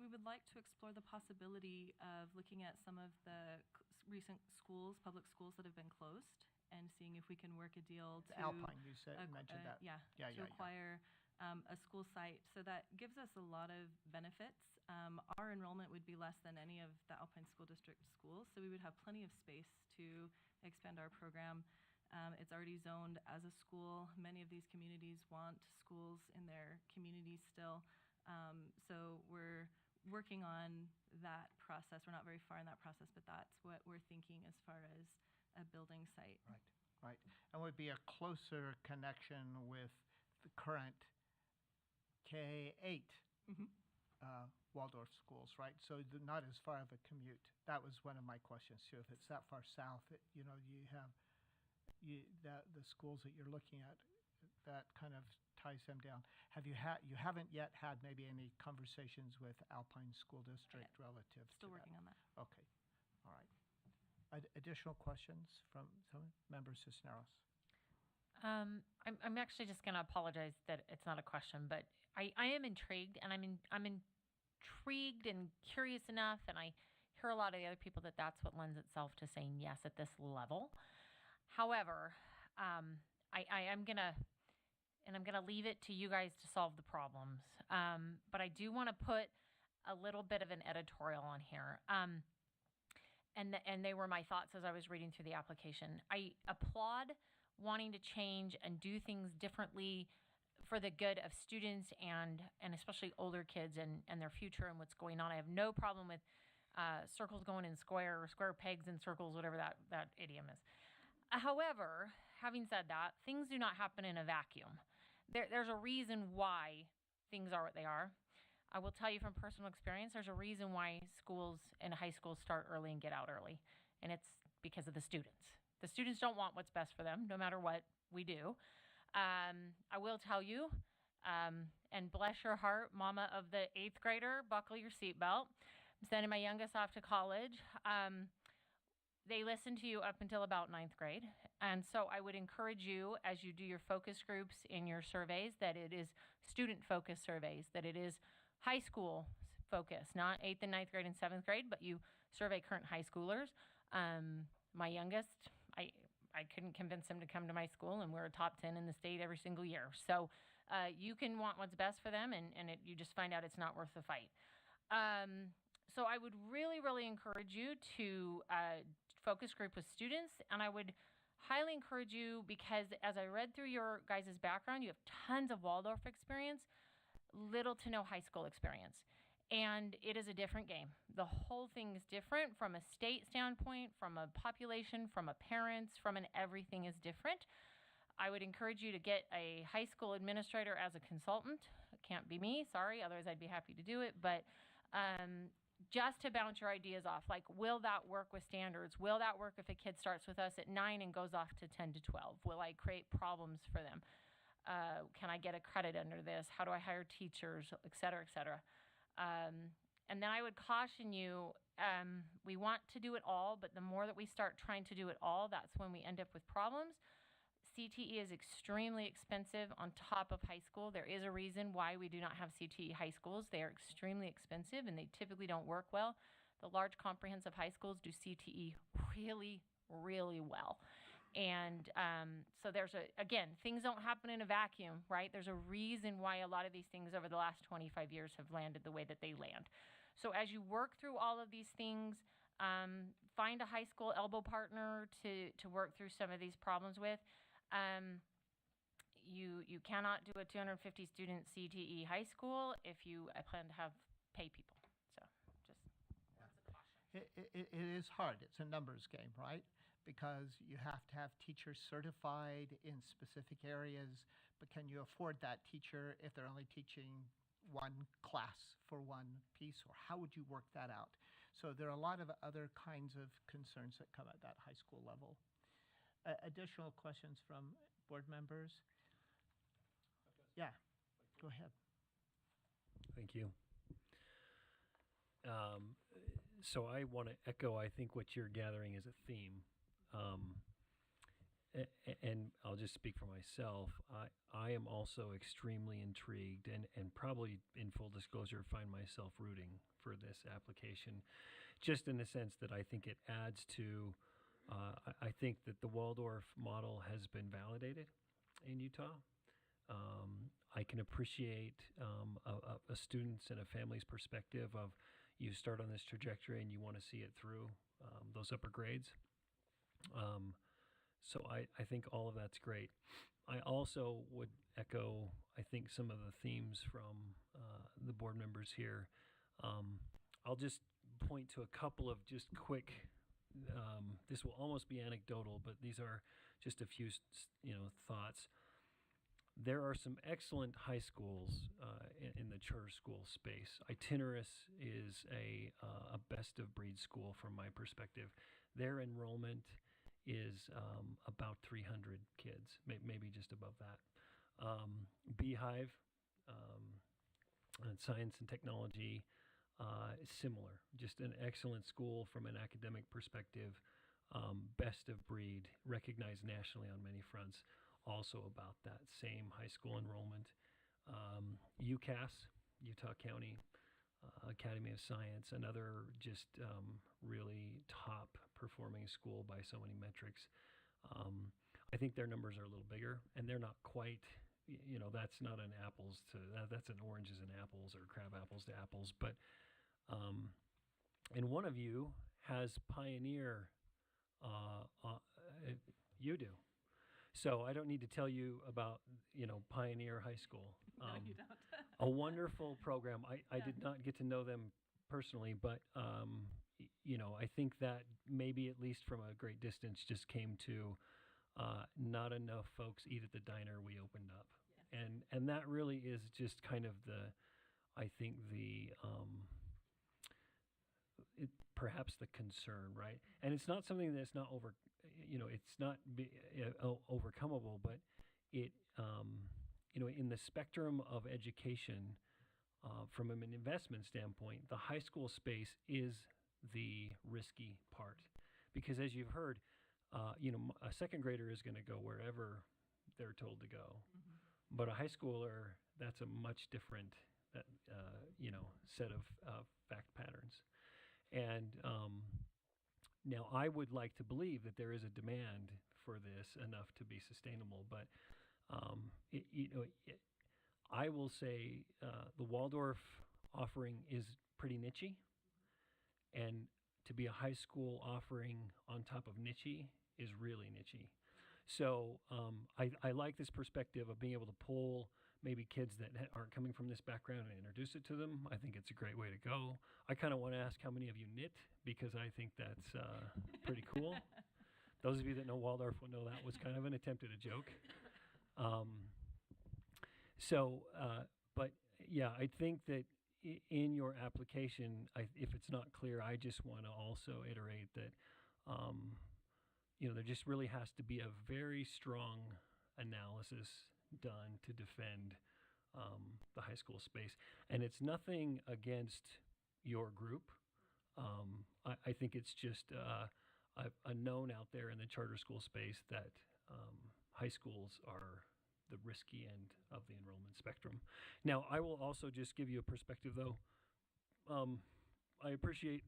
we would like to explore the possibility of looking at some of the recent schools, public schools that have been closed, and seeing if we can work a deal to Alpine, you mentioned that. To acquire a school site. So that gives us a lot of benefits. Our enrollment would be less than any of the Alpine School District schools, so we would have plenty of space to expand our program. It's already zoned as a school. Many of these communities want schools in their communities still. So we're working on that process. We're not very far in that process, but that's what we're thinking as far as a building site. Right. And would be a closer connection with the current K-8 Waldorf schools, right? So not as far of a commute. That was one of my questions too. If it's that far south, you have the schools that you're looking at, that kind of ties them down. You haven't yet had maybe any conversations with Alpine School District relative to Still working on that. Okay, all right. Additional questions from some Member Cisneros? I'm actually just going to apologize that it's not a question, but I am intrigued, and I'm intrigued and curious enough, and I hear a lot of the other people that's what lends itself to saying yes at this level. However, I'm gonna leave it to you guys to solve the problems. But I do want to put a little bit of an editorial on here. And they were my thoughts as I was reading through the application. I applaud wanting to change and do things differently for the good of students and especially older kids and their future and what's going on. I have no problem with circles going in square, or square pegs in circles, whatever that idiom is. However, having said that, things do not happen in a vacuum. There's a reason why things are what they are. I will tell you from personal experience, there's a reason why schools and high schools start early and get out early, and it's because of the students. The students don't want what's best for them, no matter what we do. I will tell you, and bless your heart, mama of the 8th grader, buckle your seatbelt. I'm sending my youngest off to college. They listen to you up until about 9th grade. And so I would encourage you, as you do your focus groups in your surveys, that it is student focus surveys, that it is high school focus, not 8th and 9th grade and 7th grade, but you survey current high schoolers. My youngest, I couldn't convince him to come to my school, and we're a top 10 in the state every single year. So You can want what's best for them, and you just find out it's not worth the fight. So I would really, really encourage you to focus group with students, and I would highly encourage you, because as I read through your guys' background, you have tons of Waldorf experience, little to no high school experience. And it is a different game. The whole thing is different from a state standpoint, from a population, from a parents, from an everything is different. I would encourage you to get a high school administrator as a consultant. It can't be me, sorry, otherwise I'd be happy to do it. But just to bounce your ideas off, like, will that work with standards? Will that work if a kid starts with us at 9 and goes off to 10 to 12? Will I create problems for them? Can I get a credit under this? How do I hire teachers, et cetera, et cetera? And then I would caution you, we want to do it all, but the more that we start trying to do it all, that's when we end up with problems. CTE is extremely expensive on top of high school. There is a reason why we do not have CTE high schools. They are extremely expensive and they typically don't work well. The large comprehensive high schools do CTE really, really well. And so there's again, things don't happen in a vacuum, right? There's a reason why a lot of these things over the last 25 years have landed the way that they land. So as you work through all of these things, find a high school elbow partner to work through some of these problems with. You cannot do a 250 student CTE high school if you plan to pay people. So just words of caution. It is hard. It's a numbers game, right? Because you have to have teachers certified in specific areas, but can you afford that teacher if they're only teaching one class for one piece, or how would you work that out? So there are a lot of other kinds of concerns that come at that high school level. Additional questions from board members? Yeah, go ahead. Thank you. So I want to echo, I think, what you're gathering is a theme. And I'll just speak for myself. I am also extremely intrigued and probably in full disclosure find myself rooting for this application, just in the sense that I think it adds to, I think that the Waldorf model has been validated in Utah. I can appreciate a student's and a family's perspective of you start on this trajectory and you want to see it through those upper grades. So I think all of that's great. I also would echo, I think, some of the themes from the board members here. I'll just point to a couple of just quick, this will almost be anecdotal, but these are just a few, thoughts. There are some excellent high schools in the charter school space. Itinerus is a best of breed school from my perspective. Their enrollment is about 300 kids, maybe just above that. Beehive, science and technology, similar. Just an excellent school from an academic perspective. Best of breed, recognized nationally on many fronts. Also about that same high school enrollment. UCAS, Utah County Academy of Science, another just really top performing school by so many metrics. I think their numbers are a little bigger, and they're not quite, that's not an apples to, that's an oranges and apples or crab apples to apples. But, and one of you has Pioneer, you do. So I don't need to tell you about, Pioneer High School. No, you don't. A wonderful program. I did not get to know them personally, but, I think that maybe at least from a great distance just came to not enough folks eat at the diner we opened up. Yes. And that really is just kind of perhaps the concern, right? And it's not something that's not it's not overcomable, but it, in the spectrum of education, from an investment standpoint, the high school space is the risky part. Because as you've heard, a second grader is going to go wherever they're told to go. Mm-hmm. But a high schooler, that's a much different, set of fact patterns. And now I would like to believe that there is a demand for this enough to be sustainable, but I will say the Waldorf offering is pretty nichey, and to be a high school offering on top of nichey is really nichey. So I like this perspective of being able to pull maybe kids that aren't coming from this background and introduce it to them. I think it's a great way to go. I kind of want to ask how many of you knit, because I think that's pretty cool. Those of you that know Waldorf will know that was kind of an attempt at a joke. But yeah, I think that in your application, if it's not clear, I just want to also iterate that, there just really has to be a very strong analysis done to defend the high school space. And it's nothing against your group. I think it's just a known out there in the charter school space that high schools are the risky end of the enrollment spectrum. Now, I will also just give you a perspective, though. I appreciate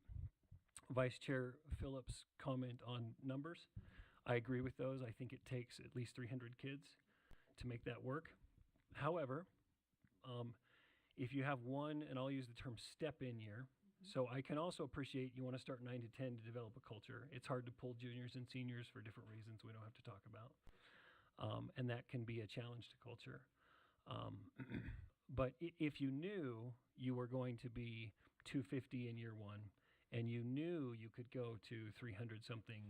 Vice Chair Phillips' comment on numbers. I agree with those. I think it takes at least 300 kids to make that work. However, if you have one, and I'll use the term step-in year, so I can also appreciate you want to start 9 to 10 to develop a culture. It's hard to pull juniors and seniors for different reasons we don't have to talk about. And that can be a challenge to culture. But if you knew you were going to be 250 in year one, and you knew you could go to 300 something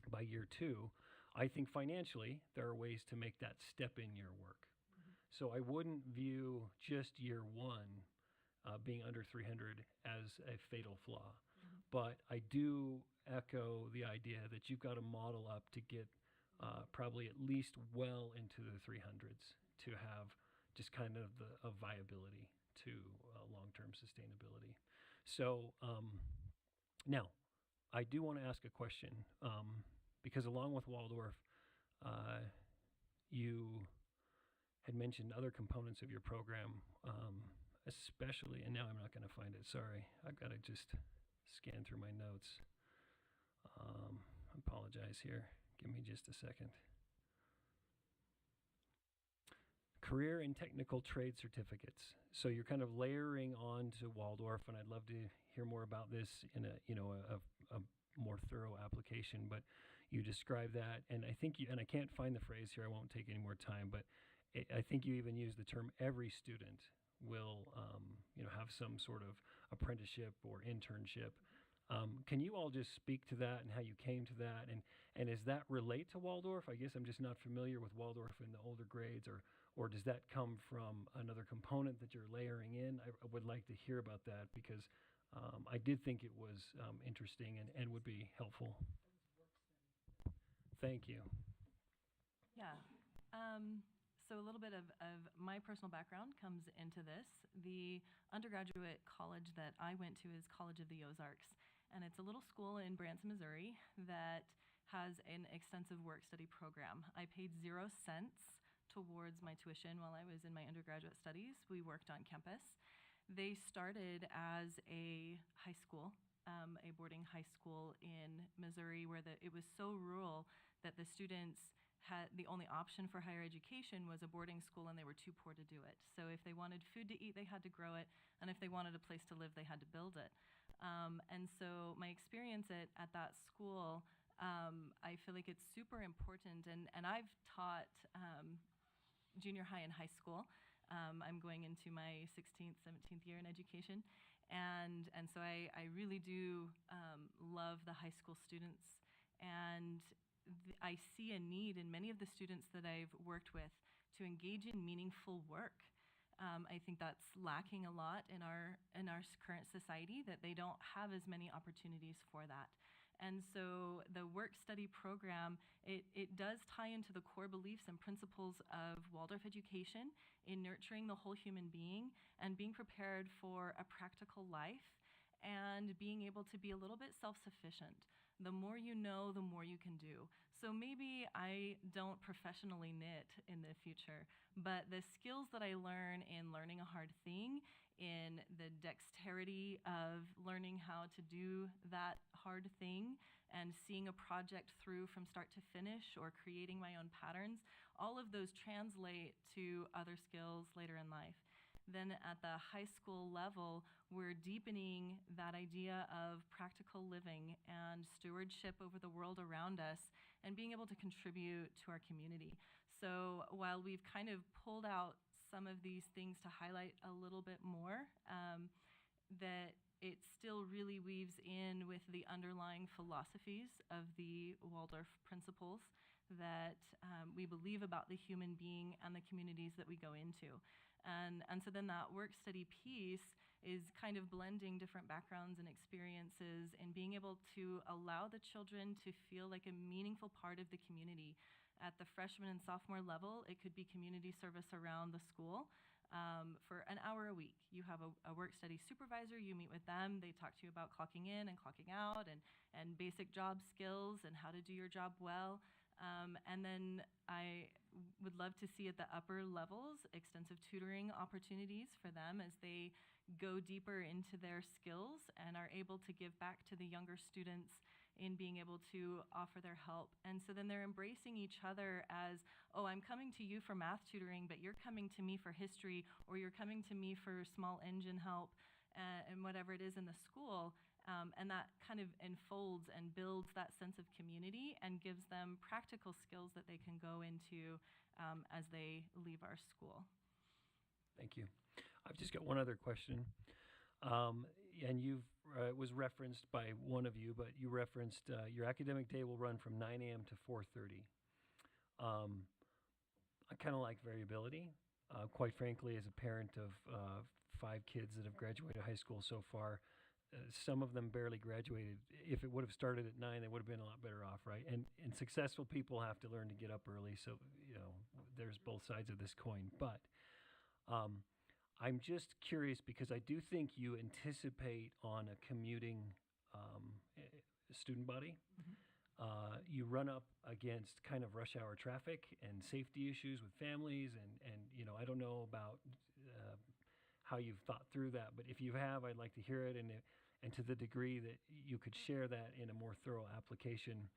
by year 2, I think financially there are ways to make that step in year work. So I wouldn't view just year 1 being under 300 as a fatal flaw. But I do echo the idea that you've got to model up to get probably at least well into the 300s to have just kind of a viability to long-term sustainability. So now, I do want to ask a question, because along with Waldorf, you had mentioned other components of your program, especially, and now I'm not going to find it, sorry. I've got to just scan through my notes. Apologize here. Give me just a second. Career and technical trade certificates. So you're kind of layering on to Waldorf, and I'd love to hear more about this in a more thorough application. But you describe that, and I think and I can't find the phrase here. I won't take any more time, but I think you even use the term every student will have some sort of apprenticeship or internship. Can you all just speak to that and how you came to that? And does that relate to Waldorf? I guess I'm just not familiar with Waldorf in the older grades, or does that come from another component that you're layering in? I would like to hear about that, because I did think it was interesting and would be helpful. Thank you. Yeah. So a little bit of my personal background comes into this. The undergraduate college that I went to is College of the Ozarks, and it's a little school in Branson, Missouri that has an extensive work-study program. I paid 0 cents towards my tuition while I was in my undergraduate studies. We worked on campus. They started as a high school, a boarding high school in Missouri, where it was so rural that the students had the only option for higher education was a boarding school, and they were too poor to do it. So if they wanted food to eat, they had to grow it, and if they wanted a place to live, they had to build it. And so my experience at that school, I feel like it's super important, and I've taught junior high and high school. I'm going into my 16th, 17th year in education, and so I really do love the high school students, and I see a need in many of the students that I've worked with to engage in meaningful work. I think that's lacking a lot in our current society, that they don't have as many opportunities for that. And so the work-study program, it does tie into the core beliefs and principles of Waldorf education in nurturing the whole human being and being prepared for a practical life and being able to be a little bit self-sufficient. The more you know, the more you can do. So maybe I don't professionally knit in the future, but the skills that I learn in learning a hard thing, in the dexterity of learning how to do that hard thing, and seeing a project through from start to finish or creating my own patterns, all of those translate to other skills later in life. Then at the high school level, we're deepening that idea of practical living and stewardship over the world around us and being able to contribute to our community. So while we've kind of pulled out some of these things to highlight a little bit more, that it still really weaves in with the underlying philosophies of the Waldorf principles that we believe about the human being and the communities that we go into. And so then that work study piece is kind of blending different backgrounds and experiences and being able to allow the children to feel like a meaningful part of the community. At the freshman and sophomore level, it could be community service around the school for an hour a week. You have a work study supervisor, you meet with them, they talk to you about clocking in and clocking out and basic job skills and how to do your job well. And then I would love to see at the upper levels extensive tutoring opportunities for them as they go deeper into their skills and are able to give back to the younger students in being able to offer their help. And so then they're embracing each other as, oh, I'm coming to you for math tutoring, but you're coming to me for history, or you're coming to me for small engine help and whatever it is in the school. And that kind of enfolds and builds that sense of community and gives them practical skills that they can go into as they leave our school. Thank you. I've just got one other question. And it was referenced by one of you, but you referenced your academic day will run from 9 a.m. to 4:30. I kind of like variability. Quite frankly, as a parent of 5 kids that have graduated high school so far, some of them barely graduated. If it would have started at 9, they would have been a lot better off, right? And successful people have to learn to get up early, so there's both sides of this coin. But I'm just curious because I do think you anticipate on a commuting student body. Mm-hmm. You run up against kind of rush hour traffic and safety issues with families, and I don't know about how you've thought through that, but if you have, I'd like to hear it, and to the degree that you could share that in a more thorough application.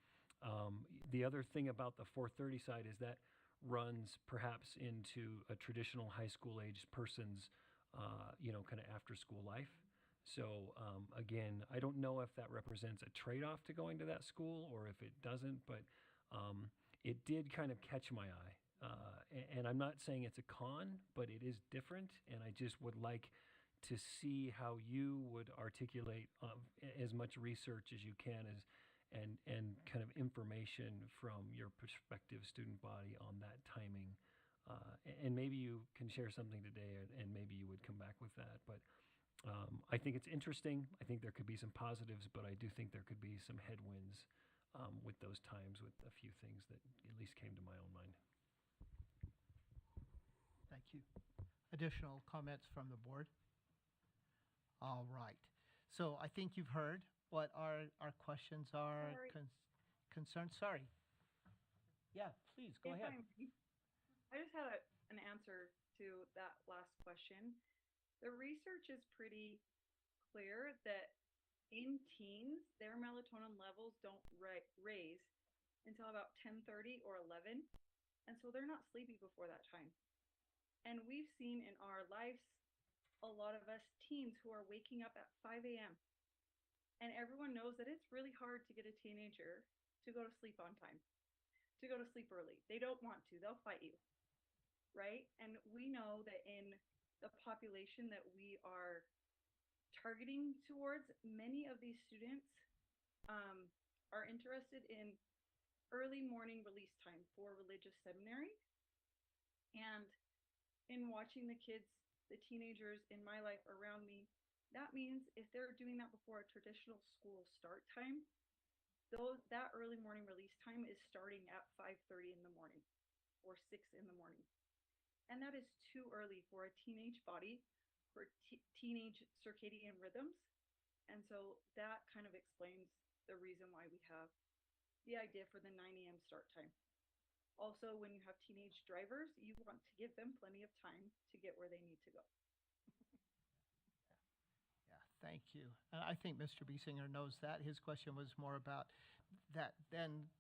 The other thing about the 4:30 side is that runs perhaps into a traditional high school aged person's, kind of after school life. So again, I don't know if that represents a trade-off to going to that school or if it doesn't, but it did kind of catch my eye. And I'm not saying it's a con, but it is different, and I just would like to see how you would articulate as much research as you can and kind of information from your prospective student body on that timing. And maybe you can share something today, and maybe you would come back with that. But I think it's interesting. I think there could be some positives, but I do think there could be some headwinds with those times, with a few things that at least came to my own mind. Thank you. Additional comments from the board? All right. So I think you've heard what our questions are, concerns. Sorry. Yeah, please, go ahead. I just had an answer to that last question. The research is pretty clear that in teens, their melatonin levels don't raise until about 10:30 or 11. And so they're not sleepy before that time. And we've seen in our lives a lot of us teens who are waking up at 5 a.m. And everyone knows that it's really hard to get a teenager to go to sleep on time, to go to sleep early. They don't want to, they'll fight you, right? And we know that in the population that we are targeting towards, many of these students are interested in early morning release time for religious seminary. And in watching the kids, the teenagers in my life around me, that means if they're doing that before a traditional school start time, that early morning release time is starting at 5:30 in the morning or 6 in the morning. And that is too early for a teenage body, for teenage circadian rhythms. And so that kind of explains the reason why we have the idea for the 9 a.m. start time. Also, when you have teenage drivers, you want to give them plenty of time to get where they need to go. Yeah, thank you. And I think Mr. Biesinger knows that. His question was more about that then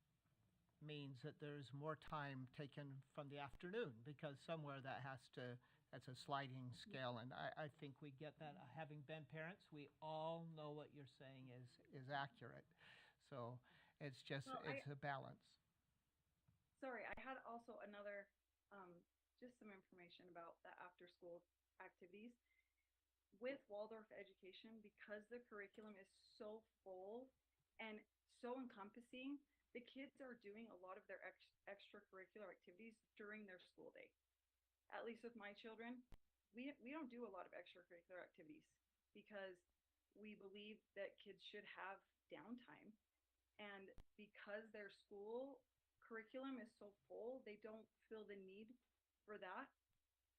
means that there's more time taken from the afternoon, because somewhere that's a sliding scale, and I think we get that. Having been parents, we all know what you're saying is accurate. So it's just, Well, it's a balance. Sorry, I had also another, just some information about the after-school activities. With Waldorf education, because the curriculum is so full and so encompassing, the kids are doing a lot of their extracurricular activities during their school day. At least with my children, we don't do a lot of extracurricular activities because we believe that kids should have downtime. And because their school curriculum is so full, they don't feel the need for that.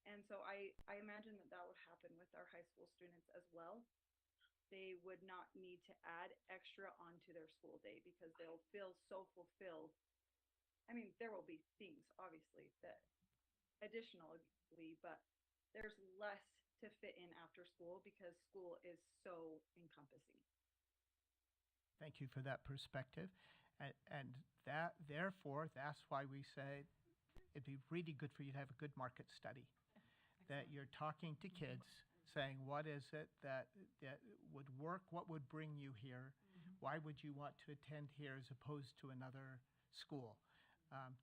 And so I imagine that would happen with our high school students as well. They would not need to add extra onto their school day because they'll feel so fulfilled. I mean, there will be things, obviously, that additionally, but there's less to fit in after school because school is so encompassing. Thank you for that perspective. And that, therefore, that's why we say it'd be really good for you to have a good market study. That you're talking to kids, saying, what is it that would work? What would bring you here? Why would you want to attend here as opposed to another school?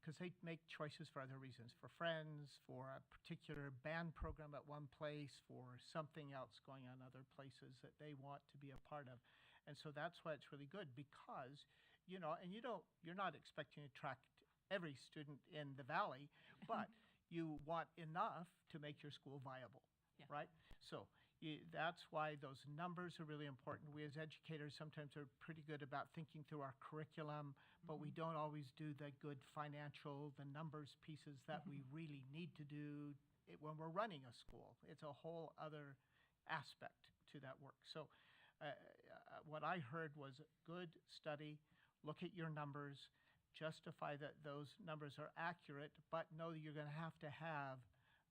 Because they make choices for other reasons, for friends, for a particular band program at one place, for something else going on other places that they want to be a part of. And so that's why it's really good, because, and you're not expecting to attract every student in the valley, but you want enough to make your school viable, right? So that's why those numbers are really important. We as educators sometimes are pretty good about thinking through our curriculum, but we don't always do the good financial, the numbers pieces that we really need to do when we're running a school. It's a whole other aspect to that work. So what I heard was a good study, look at your numbers, justify that those numbers are accurate, but know that you're going to have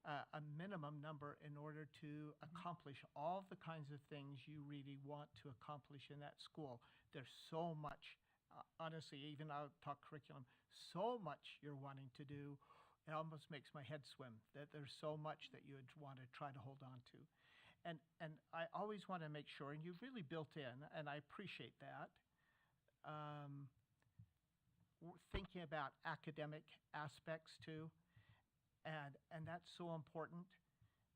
a minimum number in order to accomplish all the kinds of things you really want to accomplish in that school. There's so much, honestly, even I'll talk curriculum, so much you're wanting to do, it almost makes my head swim, that there's so much that you would want to try to hold on to. And I always want to make sure, and you've really built in, and I appreciate that, thinking about academic aspects too. And that's so important,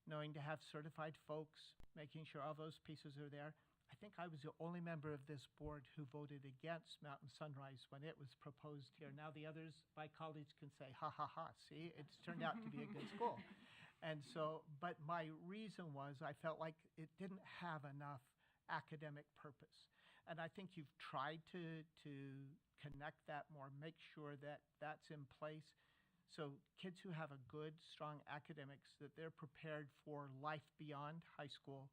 knowing to have certified folks, making sure all those pieces are there. I think I was the only member of this board who voted against Mountain Sunrise when it was proposed here. Now the others, my colleagues, can say, ha, ha, ha, see, it's turned out to be a good school. And so, but my reason was I felt like it didn't have enough academic purpose. And I think you've tried to connect that more, make sure that that's in place. So kids who have a good, strong academics, that they're prepared for life beyond high school,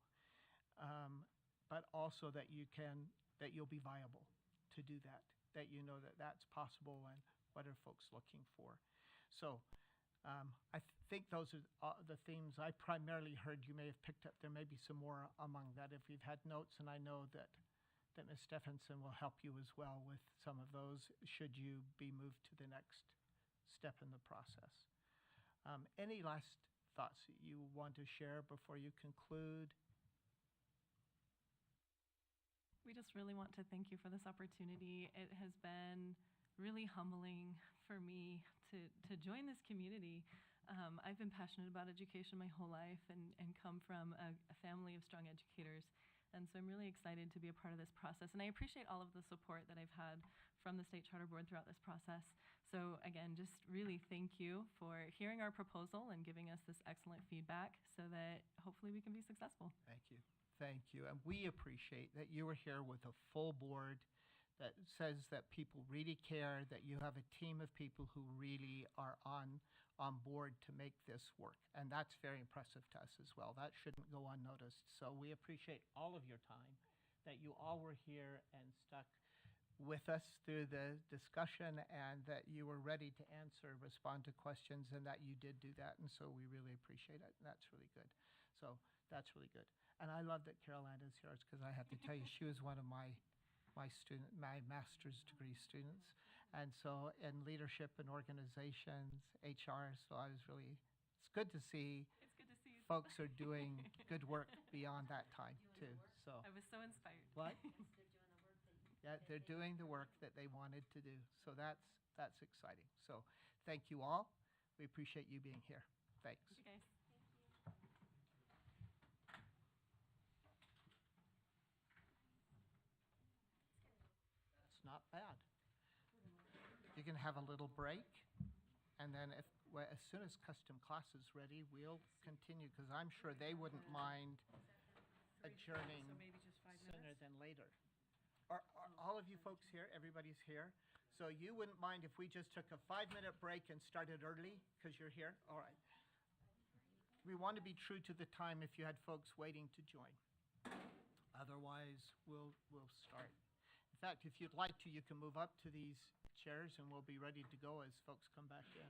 but also that you'll be viable to do that, that you know that that's possible and what are folks looking for. So I think those are the themes I primarily heard you may have picked up. There may be some more among that if you've had notes, and I know that Ms. Stephenson will help you as well with some of those should you be moved to the next step in the process. Any last thoughts that you want to share before you conclude? We just really want to thank you for this opportunity. It has been really humbling for me to join this community. I've been passionate about education my whole life and come from a family of strong educators. And so I'm really excited to be a part of this process. And I appreciate all of the support that I've had from the State Charter Board throughout this process. So again, just really thank you for hearing our proposal and giving us this excellent feedback so that hopefully we can be successful. Thank you. Thank you. And we appreciate that you are here with a full board that says that people really care, that you have a team of people who really are on board to make this work. And that's very impressive to us as well. That shouldn't go unnoticed. So we appreciate all of your time, that you all were here and stuck with us through the discussion, and that you were ready to answer, respond to questions, and that you did do that. And so we really appreciate it. And that's really good. So that's really good. And I love that Carol Ann is here, because I have to tell you, she was one of my my master's degree students. And so in leadership and organizations, HR, so I was really, it's good to see It's good to see you. folks are doing good work beyond that time too. So I was so inspired. what? Yeah, they're doing the work that they wanted to do. So that's exciting. So thank you all. We appreciate you being here. Thanks. You guys. It's not bad. You can have a little break, and then as soon as custom class is ready, we'll continue, because I'm sure they wouldn't mind adjourning So maybe just 5 sooner minutes? than later. Are all of you folks here? Everybody's here? So you wouldn't mind if we just took a 5-minute break and started early, because you're here? All right. We want to be true to the time if you had folks waiting to join. Otherwise, we'll start. In fact, if you'd like to, you can move up to these chairs and we'll be ready to go as folks come back in.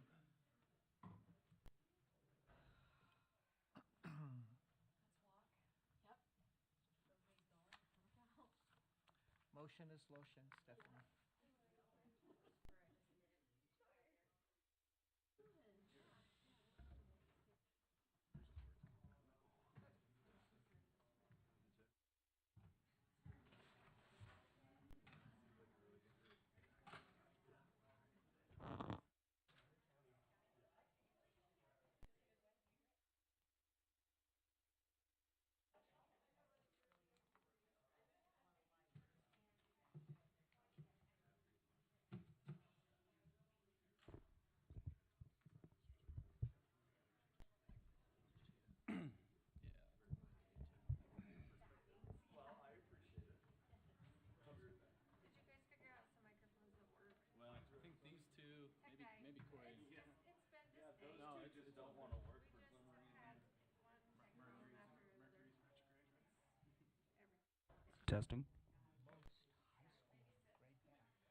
Motion is lotion, Stephanie. Well, I think these two, maybe Corey. No, I just don't want to work for some reason. Testing. Most high school grade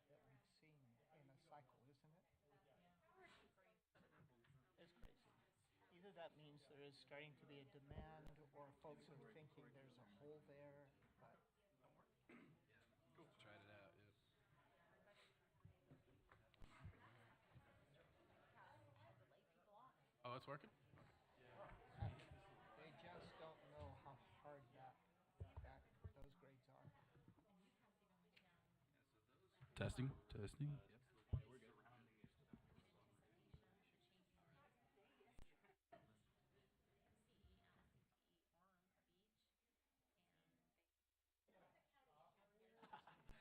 that we've seen in a cycle, isn't it? It's crazy. Either that means there is starting to be a demand, or folks are thinking there's a hole there, but Tried it out. Yeah. Oh, it's working? they just don't know how hard those grades are. Testing. Testing. Yep. We're good. One of the top 5 schools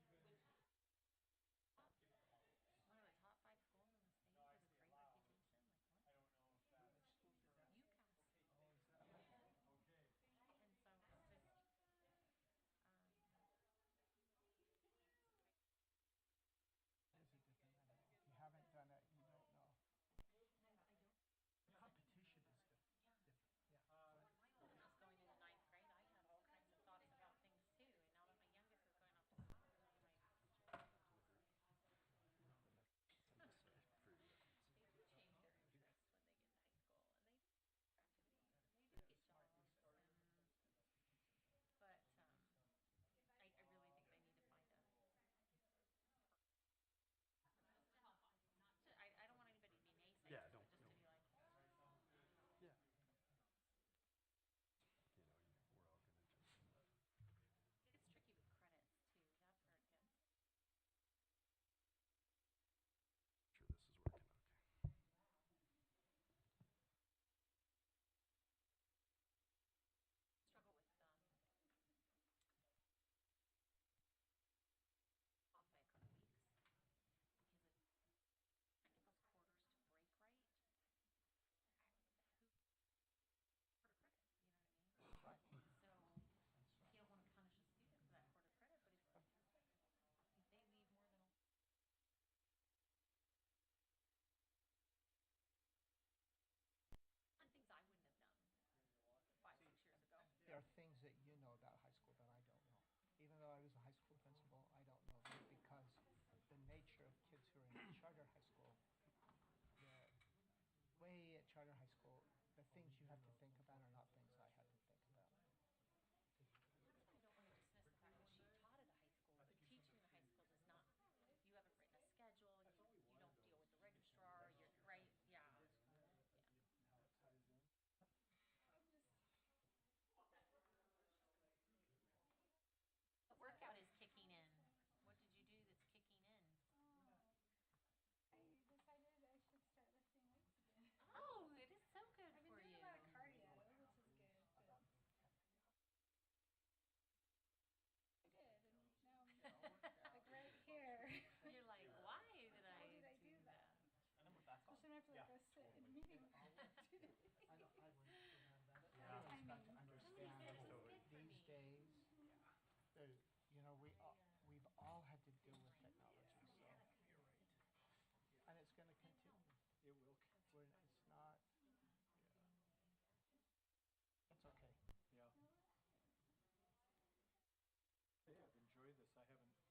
in the state with a great reputation. Like what? UCAS. And so it's just, Yeah. like us in meeting. I wouldn't remember that. Yeah. Everyone's got to I mean, understand these days, there's, we've all had to deal with technology, so. And it's gonna continue. It will. It's not, it's okay. Yeah. Hey, I've enjoyed this. I haven't been a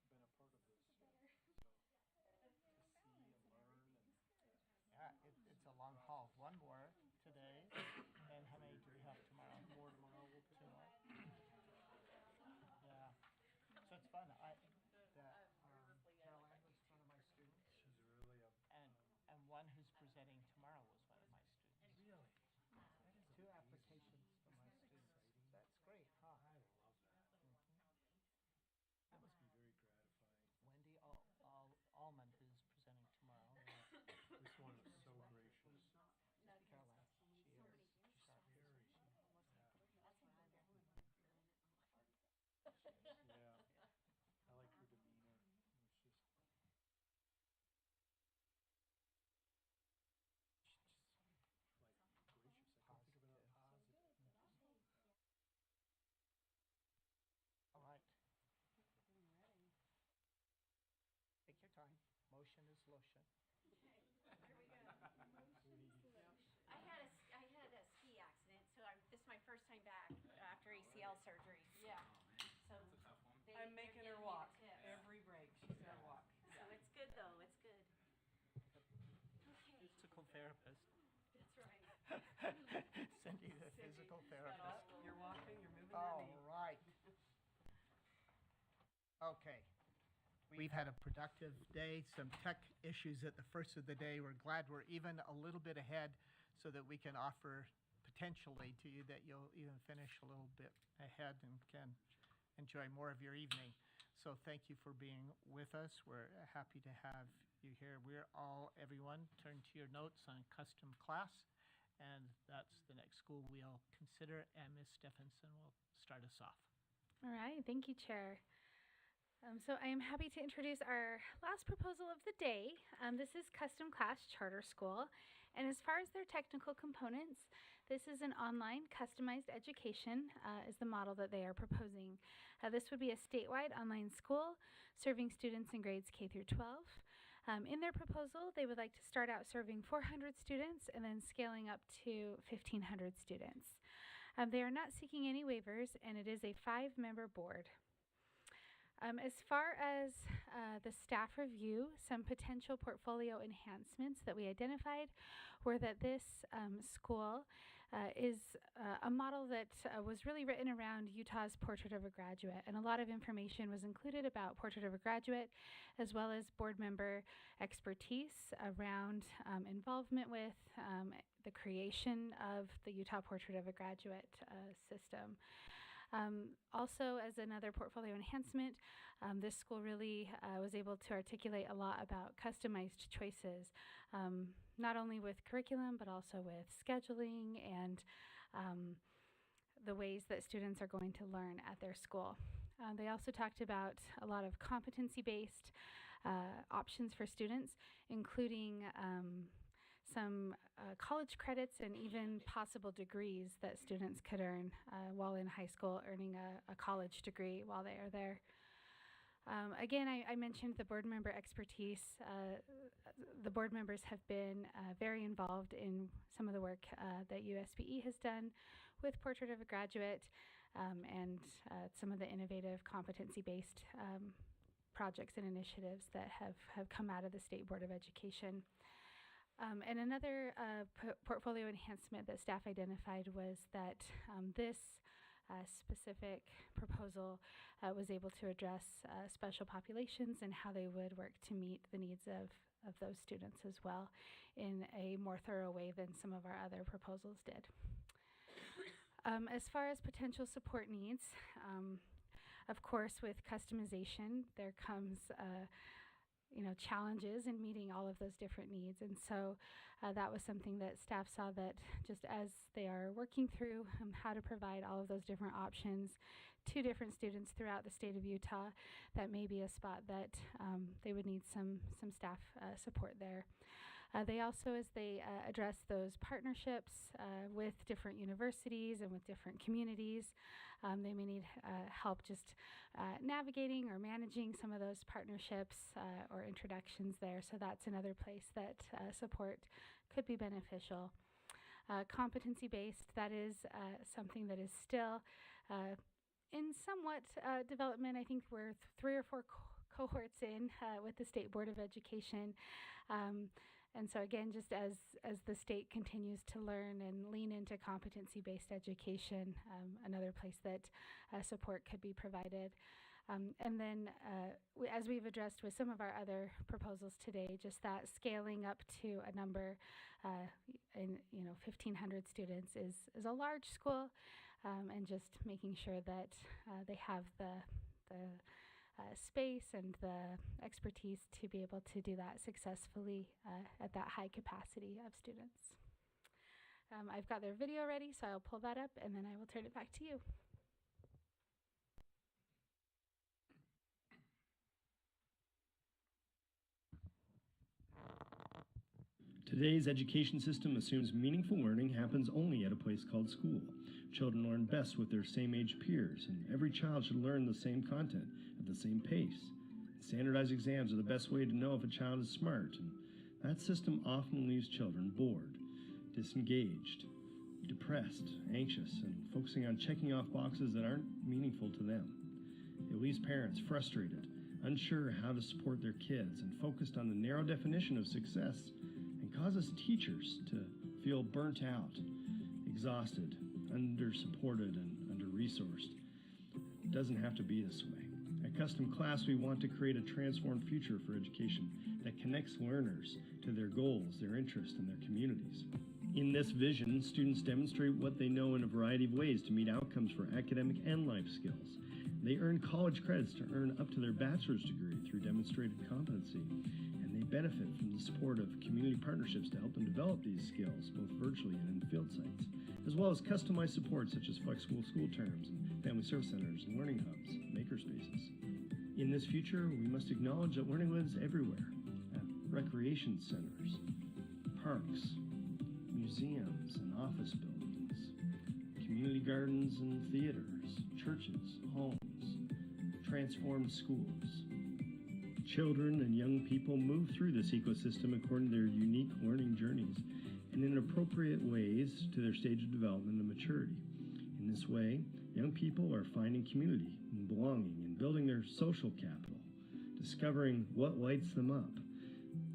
part of this yet, so to see and learn and. Yeah, it's a long haul. One more today, and how many do we have tomorrow? More tomorrow. We'll pick Two up. more. Yeah. So it's fun. Carol Ann was one of my students. She's really a. And one who's presenting tomorrow was one of my students. Really? Two applications from my students. That's great, huh? I love that. That must be very gratifying. Wendy Allman, who's presenting tomorrow. This one is so gracious. Carol Ann, she is sharp. Very. Yeah. I like her demeanor. It's just. Like gracious. I can't think of another positive. All right. Take your time. Motion is lotion. Here we go. I had a ski accident, so this is my first time back after ACL surgery. Yeah. So I'm making her walk every break. She's got to walk. So it's good though. It's good. Okay. Physical therapist. That's right. Cindy, the physical therapist. You're walking. You're moving your All knee. right. Okay. We've had a productive day, some tech issues at the first of the day. We're glad we're even a little bit ahead so that we can offer potentially to you that you'll even finish a little bit ahead and can enjoy more of your evening. So thank you for being with us. We're happy to have you here. Everyone, turn to your notes on custom class, and that's the next school we'll consider, and Ms. Stephenson will start us off. All right, thank you, Chair. So I am happy to introduce our last proposal of the day. This is Custom Class Charter School. And as far as their technical components, this is an online customized education is the model that they are proposing. This would be a statewide online school serving students in grades K through 12. In their proposal, they would like to start out serving 400 students and then scaling up to 1,500 students. They are not seeking any waivers, and it is a 5-member board. As far as the staff review, some potential portfolio enhancements that we identified were that this school is a model that was really written around Utah's Portrait of a Graduate, and a lot of information was included about Portrait of a Graduate, as well as board member expertise around involvement with the creation of the Utah Portrait of a Graduate system. Also, as another portfolio enhancement, this school really was able to articulate a lot about customized choices, not only with curriculum, but also with scheduling and the ways that students are going to learn at their school. They also talked about a lot of competency-based options for students, including some college credits and even possible degrees that students could earn while in high school, earning a college degree while they are there. Again, I mentioned the board member expertise. The board members have been very involved in some of the work that USBE has done with Portrait of a Graduate and some of the innovative competency-based projects and initiatives that have come out of the State Board of Education. And another portfolio enhancement that staff identified was that this specific proposal was able to address special populations and how they would work to meet the needs of those students as well in a more thorough way than some of our other proposals did. As far as potential support needs, of course, with customization, there comes challenges in meeting all of those different needs. And so that was something that staff saw that just as they are working through how to provide all of those different options to different students throughout the state of Utah, that may be a spot that they would need some staff support there. They also, as they address those partnerships with different universities and with different communities, they may need help just navigating or managing some of those partnerships or introductions there. So that's another place that support could be beneficial. Competency-based, that is something that is still in somewhat development. I think we're 3 or 4 cohorts in with the State Board of Education. And so again, just as the state continues to learn and lean into competency-based education, another place that support could be provided. And then as we've addressed with some of our other proposals today, just that scaling up to a number, 1,500 students is a large school, and just making sure that they have the space and the expertise to be able to do that successfully at that high capacity of students. I've got their video ready, so I'll pull that up and then I will turn it back to you. Today's education system assumes meaningful learning happens only at a place called school. Children learn best with their same-age peers, and every child should learn the same content at the same pace. Standardized exams are the best way to know if a child is smart, and that system often leaves children bored, disengaged, depressed, anxious, and focusing on checking off boxes that aren't meaningful to them. It leaves parents frustrated, unsure how to support their kids, and focused on the narrow definition of success, and causes teachers to feel burnt out, exhausted, under-supported, and under-resourced. It doesn't have to be this way. At Custom Class, we want to create a transformed future for education that connects learners to their goals, their interests, and their communities. In this vision, students demonstrate what they know in a variety of ways to meet outcomes for academic and life skills. They earn college credits to earn up to their bachelor's degree through demonstrated competency, and they benefit from the support of community partnerships to help them develop these skills, both virtually and in field sites, as well as customized support such as flexible school terms and family service centers and learning hubs, makerspaces. In this future, we must acknowledge that learning lives everywhere, at recreation centers, parks, museums and office buildings, community gardens and theaters, churches, homes, transformed schools. Children and young people move through this ecosystem according to their unique learning journeys and in appropriate ways to their stage of development and maturity. In this way, young people are finding community and belonging and building their social capital, discovering what lights them up,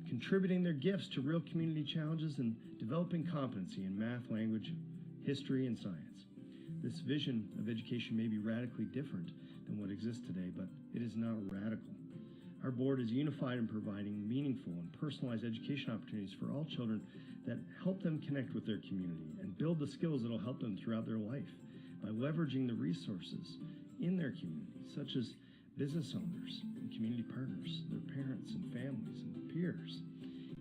contributing their gifts to real community challenges, and developing competency in math, language, history, and science. This vision of education may be radically different than what exists today, but it is not radical. Our board is unified in providing meaningful and personalized education opportunities for all children that help them connect with their community and build the skills that will help them throughout their life by leveraging the resources in their community, such as business owners and community partners, their parents and families and peers,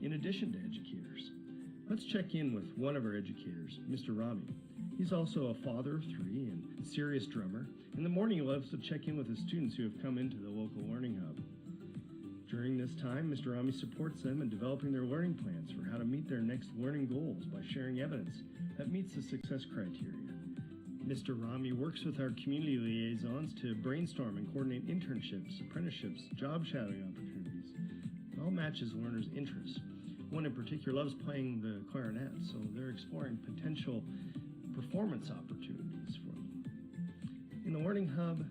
in addition to educators. Let's check in with one of our educators, Mr. Rami. He's also a father of 3 and a serious drummer. In the morning, he loves to check in with his students who have come into the local learning hub. During this time, Mr. Rami supports them in developing their learning plans for how to meet their next learning goals by sharing evidence that meets the success criteria. Mr. Rami works with our community liaisons to brainstorm and coordinate internships, apprenticeships, job shadowing opportunities. It all matches learners' interests. One in particular loves playing the clarinet, so they're exploring potential performance opportunities for them. In the Learning Hub,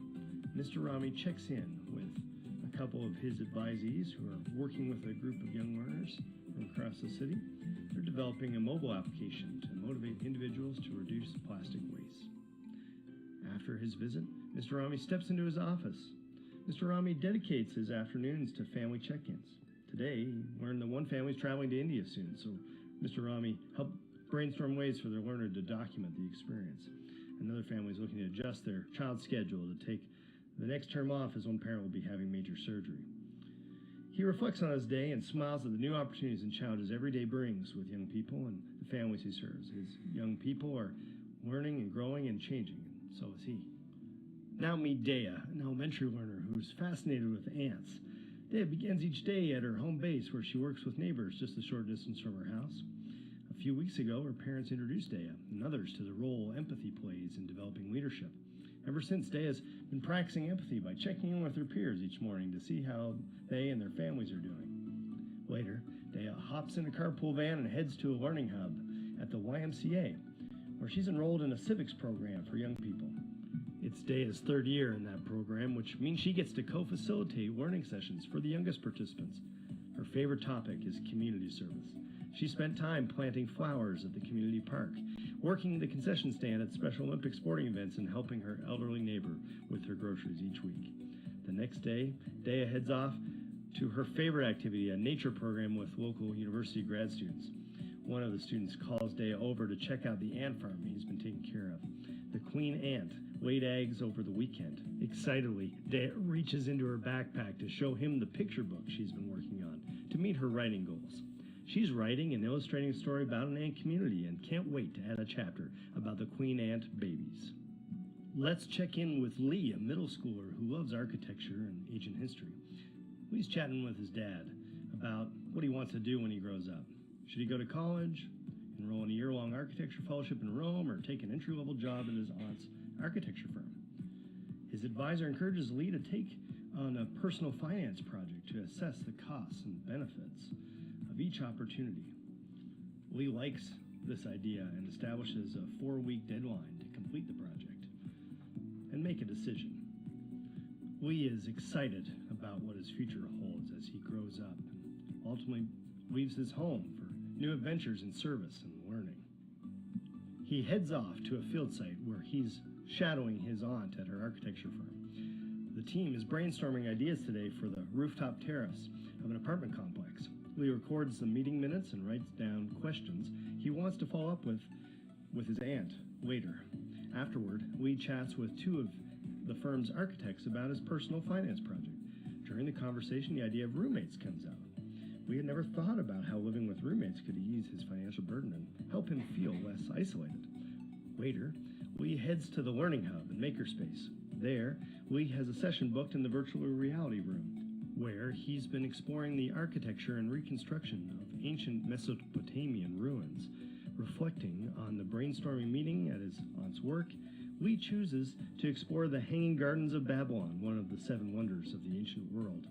Mr. Rami checks in with a couple of his advisees who are working with a group of young learners from across the city. They're developing a mobile application to motivate individuals to reduce plastic waste. After his visit, Mr. Rami steps into his office. Mr. Rami dedicates his afternoons to family check-ins. Today, he learned that one family is traveling to India soon, so Mr. Rami helped brainstorm ways for their learner to document the experience. Another family is looking to adjust their child's schedule to take the next term off as one parent will be having major surgery. He reflects on his day and smiles at the new opportunities and challenges every day brings with young people and the families he serves. His young people are learning and growing and changing, and so is he. Now meet Dea, an elementary learner who's fascinated with ants. Dea begins each day at her home base where she works with neighbors just a short distance from her house. A few weeks ago, her parents introduced Dea and others to the role empathy plays in developing leadership. Ever since, Dea's been practicing empathy by checking in with her peers each morning to see how they and their families are doing. Later, Dea hops in a carpool van and heads to a learning hub at the YMCA, where she's enrolled in a civics program for young people. It's Dea's third year in that program, which means she gets to co-facilitate learning sessions for the youngest participants. Her favorite topic is community service. She spent time planting flowers at the community park, working the concession stand at Special Olympic sporting events, and helping her elderly neighbor with her groceries each week. The next day, Dea heads off to her favorite activity, a nature program with local university grad students. One of the students calls Dea over to check out the ant farm he's been taking care of. The queen ant laid eggs over the weekend. Excitedly, Dea reaches into her backpack to show him the picture book she's been working on to meet her writing goals. She's writing and illustrating a story about an ant community and can't wait to add a chapter about the queen ant babies. Let's check in with Lee, a middle schooler who loves architecture and ancient history. Lee's chatting with his dad about what he wants to do when he grows up. Should he go to college, enroll in a year-long architecture fellowship in Rome, or take an entry-level job at his aunt's architecture firm? His advisor encourages Lee to take on a personal finance project to assess the costs and benefits of each opportunity. Lee likes this idea and establishes a 4-week deadline to complete the project and make a decision. Lee is excited about what his future holds as he grows up and ultimately leaves his home for new adventures in service and learning. He heads off to a field site where he's shadowing his aunt at her architecture firm. The team is brainstorming ideas today for the rooftop terrace of an apartment complex. Lee records the meeting minutes and writes down questions he wants to follow up with his aunt later. Afterward, Lee chats with two of the firm's architects about his personal finance project. During the conversation, the idea of roommates comes out. Lee had never thought about how living with roommates could ease his financial burden and help him feel less isolated. Later, Lee heads to the Learning Hub in Makerspace. There, Lee has a session booked in the virtual reality room, where he's been exploring the architecture and reconstruction of ancient Mesopotamian ruins. Reflecting on the brainstorming meeting at his aunt's work, Lee chooses to explore the Hanging Gardens of Babylon, one of the 7 wonders of the ancient world.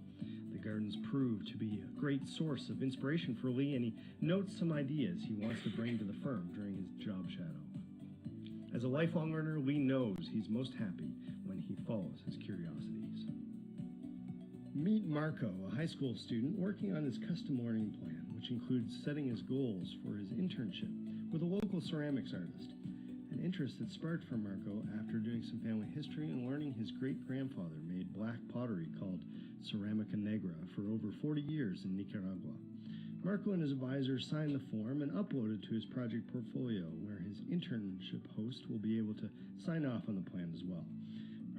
The gardens prove to be a great source of inspiration for Lee, and he notes some ideas he wants to bring to the firm during his job shadow. As a lifelong learner, Lee knows he's most happy when he follows his curiosities. Meet Marco, a high school student working on his custom learning plan, which includes setting his goals for his internship with a local ceramics artist. An interest that sparked for Marco after doing some family history and learning his great-grandfather made black pottery called Ceramica Negra for over 40 years in Nicaragua. Marco and his advisor signed the form and uploaded to his project portfolio, where his internship host will be able to sign off on the plan as well.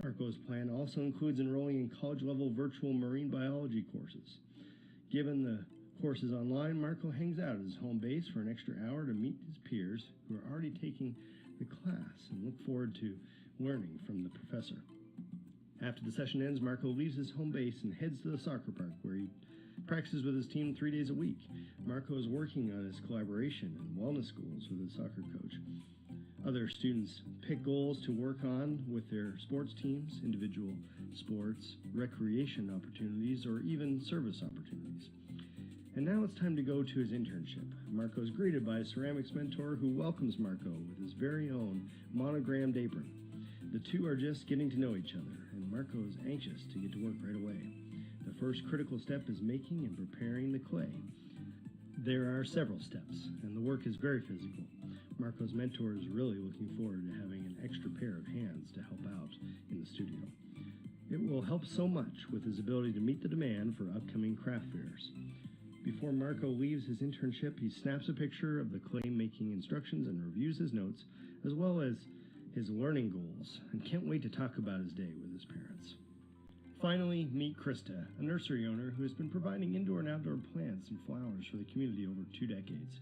Marco's plan also includes enrolling in college-level virtual marine biology courses. Given the courses online, Marco hangs out at his home base for an extra hour to meet his peers who are already taking the class and look forward to learning from the professor. After the session ends, Marco leaves his home base and heads to the soccer park, where he practices with his team 3 days a week. Marco is working on his collaboration and wellness goals with his soccer coach. Other students pick goals to work on with their sports teams, individual sports, recreation opportunities, or even service opportunities. And now it's time to go to his internship. Marco is greeted by a ceramics mentor who welcomes Marco with his very own monogrammed apron. The two are just getting to know each other, and Marco is anxious to get to work right away. The first critical step is making and preparing the clay. There are several steps, and the work is very physical. Marco's mentor is really looking forward to having an extra pair of hands to help out in the studio. It will help so much with his ability to meet the demand for upcoming craft fairs. Before Marco leaves his internship, he snaps a picture of the clay making instructions and reviews his notes, as well as his learning goals, and can't wait to talk about his day with his parents. Finally, meet Krista, a nursery owner who has been providing indoor and outdoor plants and flowers for the community over 2 decades.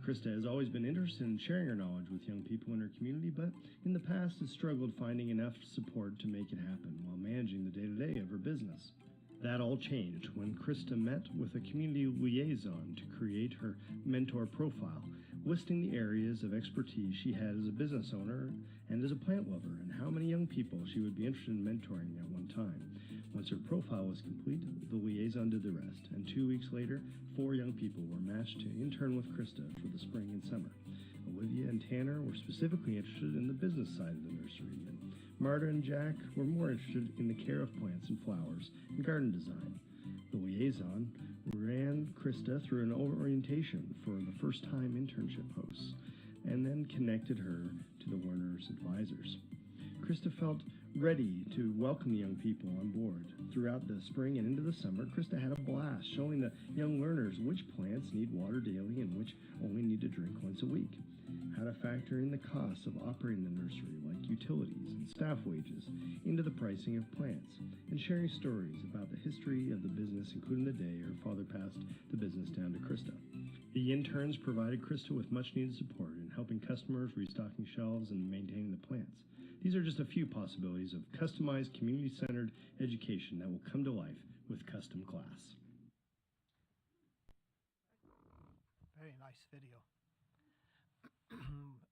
Krista has always been interested in sharing her knowledge with young people in her community, but in the past has struggled finding enough support to make it happen while managing the day-to-day of her business. That all changed when Krista met with a community liaison to create her mentor profile, listing the areas of expertise she had as a business owner and as a plant lover, and how many young people she would be interested in mentoring at one time. Once her profile was complete, the liaison did the rest, and 2 weeks later, 4 young people were matched to intern with Krista for the spring and summer. Olivia and Tanner were specifically interested in the business side of the nursery, and Marta and Jack were more interested in the care of plants and flowers and garden design. The liaison ran Krista through an orientation for the first-time internship hosts, and then connected her to the Warner's advisors. Krista felt ready to welcome young people on board. Throughout the spring and into the summer, Krista had a blast showing the young learners which plants need water daily and which only need to drink once a week, how to factor in the costs of operating the nursery, like utilities and staff wages, into the pricing of plants, and sharing stories about the history of the business, including the day her father passed the business down to Krista. The interns provided Krista with much-needed support in helping customers, restocking shelves, and maintaining the plants. These are just a few possibilities of customized, community-centered education that will come to life with Custom Class. Very nice video.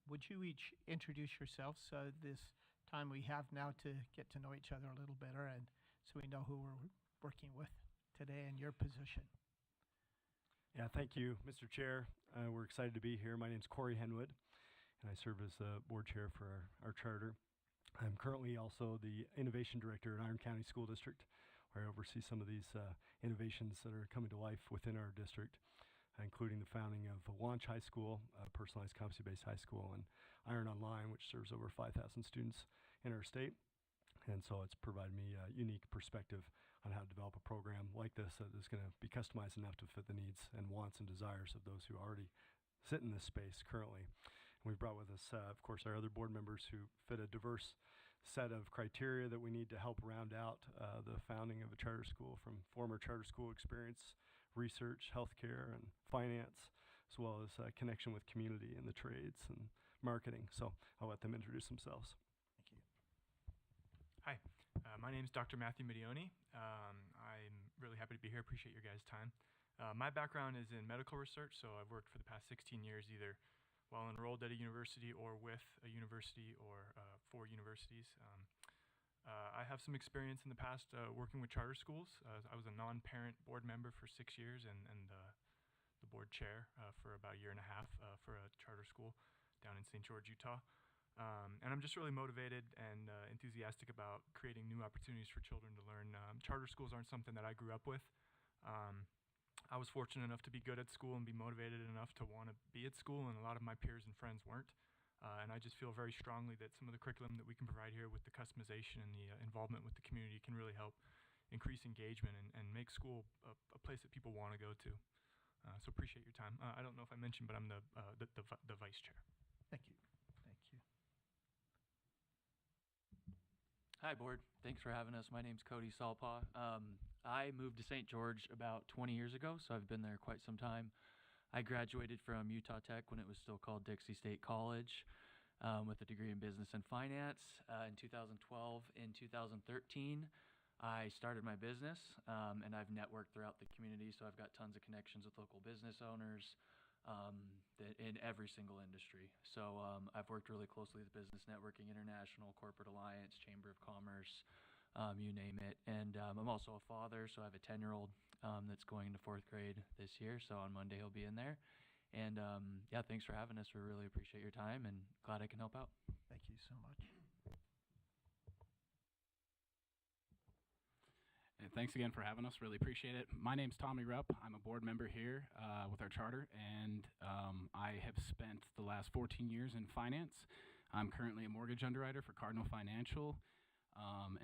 Would you each introduce yourselves this time we have now to get to know each other a little better, and so we know who we're working with today and your position? Yeah, thank you, Mr. Chair. We're excited to be here. My name's Corey Henwood, and I serve as the board chair for our charter. I'm currently also the innovation director at Iron County School District, where I oversee some of these innovations that are coming to life within our district, including the founding of Launch High School, a personalized competency-based high school, and Iron Online, which serves over 5,000 students in our state. And so it's provided me a unique perspective on how to develop a program like this that is going to be customized enough to fit the needs and wants and desires of those who already sit in this space currently. And we've brought with us, of course, our other board members who fit a diverse set of criteria that we need to help round out the founding of a charter school, from former charter school experience, research, healthcare, and finance, as well as connection with community and the trades and marketing. So I'll let them introduce themselves. Thank you. Hi, my name is Dr. Matthew Medioni. I'm really happy to be here. Appreciate your guys' time. My background is in medical research, so I've worked for the past 16 years either while enrolled at a university or with a university or for universities. I have some experience in the past working with charter schools. I was a non-parent board member for 6 years and the board chair for about a year and a half for a charter school down in St. George, Utah. And I'm just really motivated and enthusiastic about creating new opportunities for children to learn. Charter schools aren't something that I grew up with. I was fortunate enough to be good at school and be motivated enough to want to be at school, and a lot of my peers and friends weren't. And I just feel very strongly that some of the curriculum that we can provide here with the customization and the involvement with the community can really help increase engagement and make school a place that people want to go to. So appreciate your time. I don't know if I mentioned, but I'm the vice chair. Thank you. Thank you. Hi, board. Thanks for having us. My name's Cody Salpaw. I moved to St. George about 20 years ago, so I've been there quite some time. I graduated from Utah Tech when it was still called Dixie State College with a degree in business and finance. In 2012, in 2013, I started my business, and I've networked throughout the community, so I've got tons of connections with local business owners in every single industry. So I've worked really closely with Business Networking International, Corporate Alliance, Chamber of Commerce, you name it. And I'm also a father, so I have a 10-year-old that's going into 4th grade this year. So on Monday he'll be in there. And yeah, thanks for having us. We really appreciate your time and glad I can help out. Thank you so much. And thanks again for having us. Really appreciate it. My name's Tommy Rupp. I'm a board member here with our charter, and I have spent the last 14 years in finance. I'm currently a mortgage underwriter for Cardinal Financial.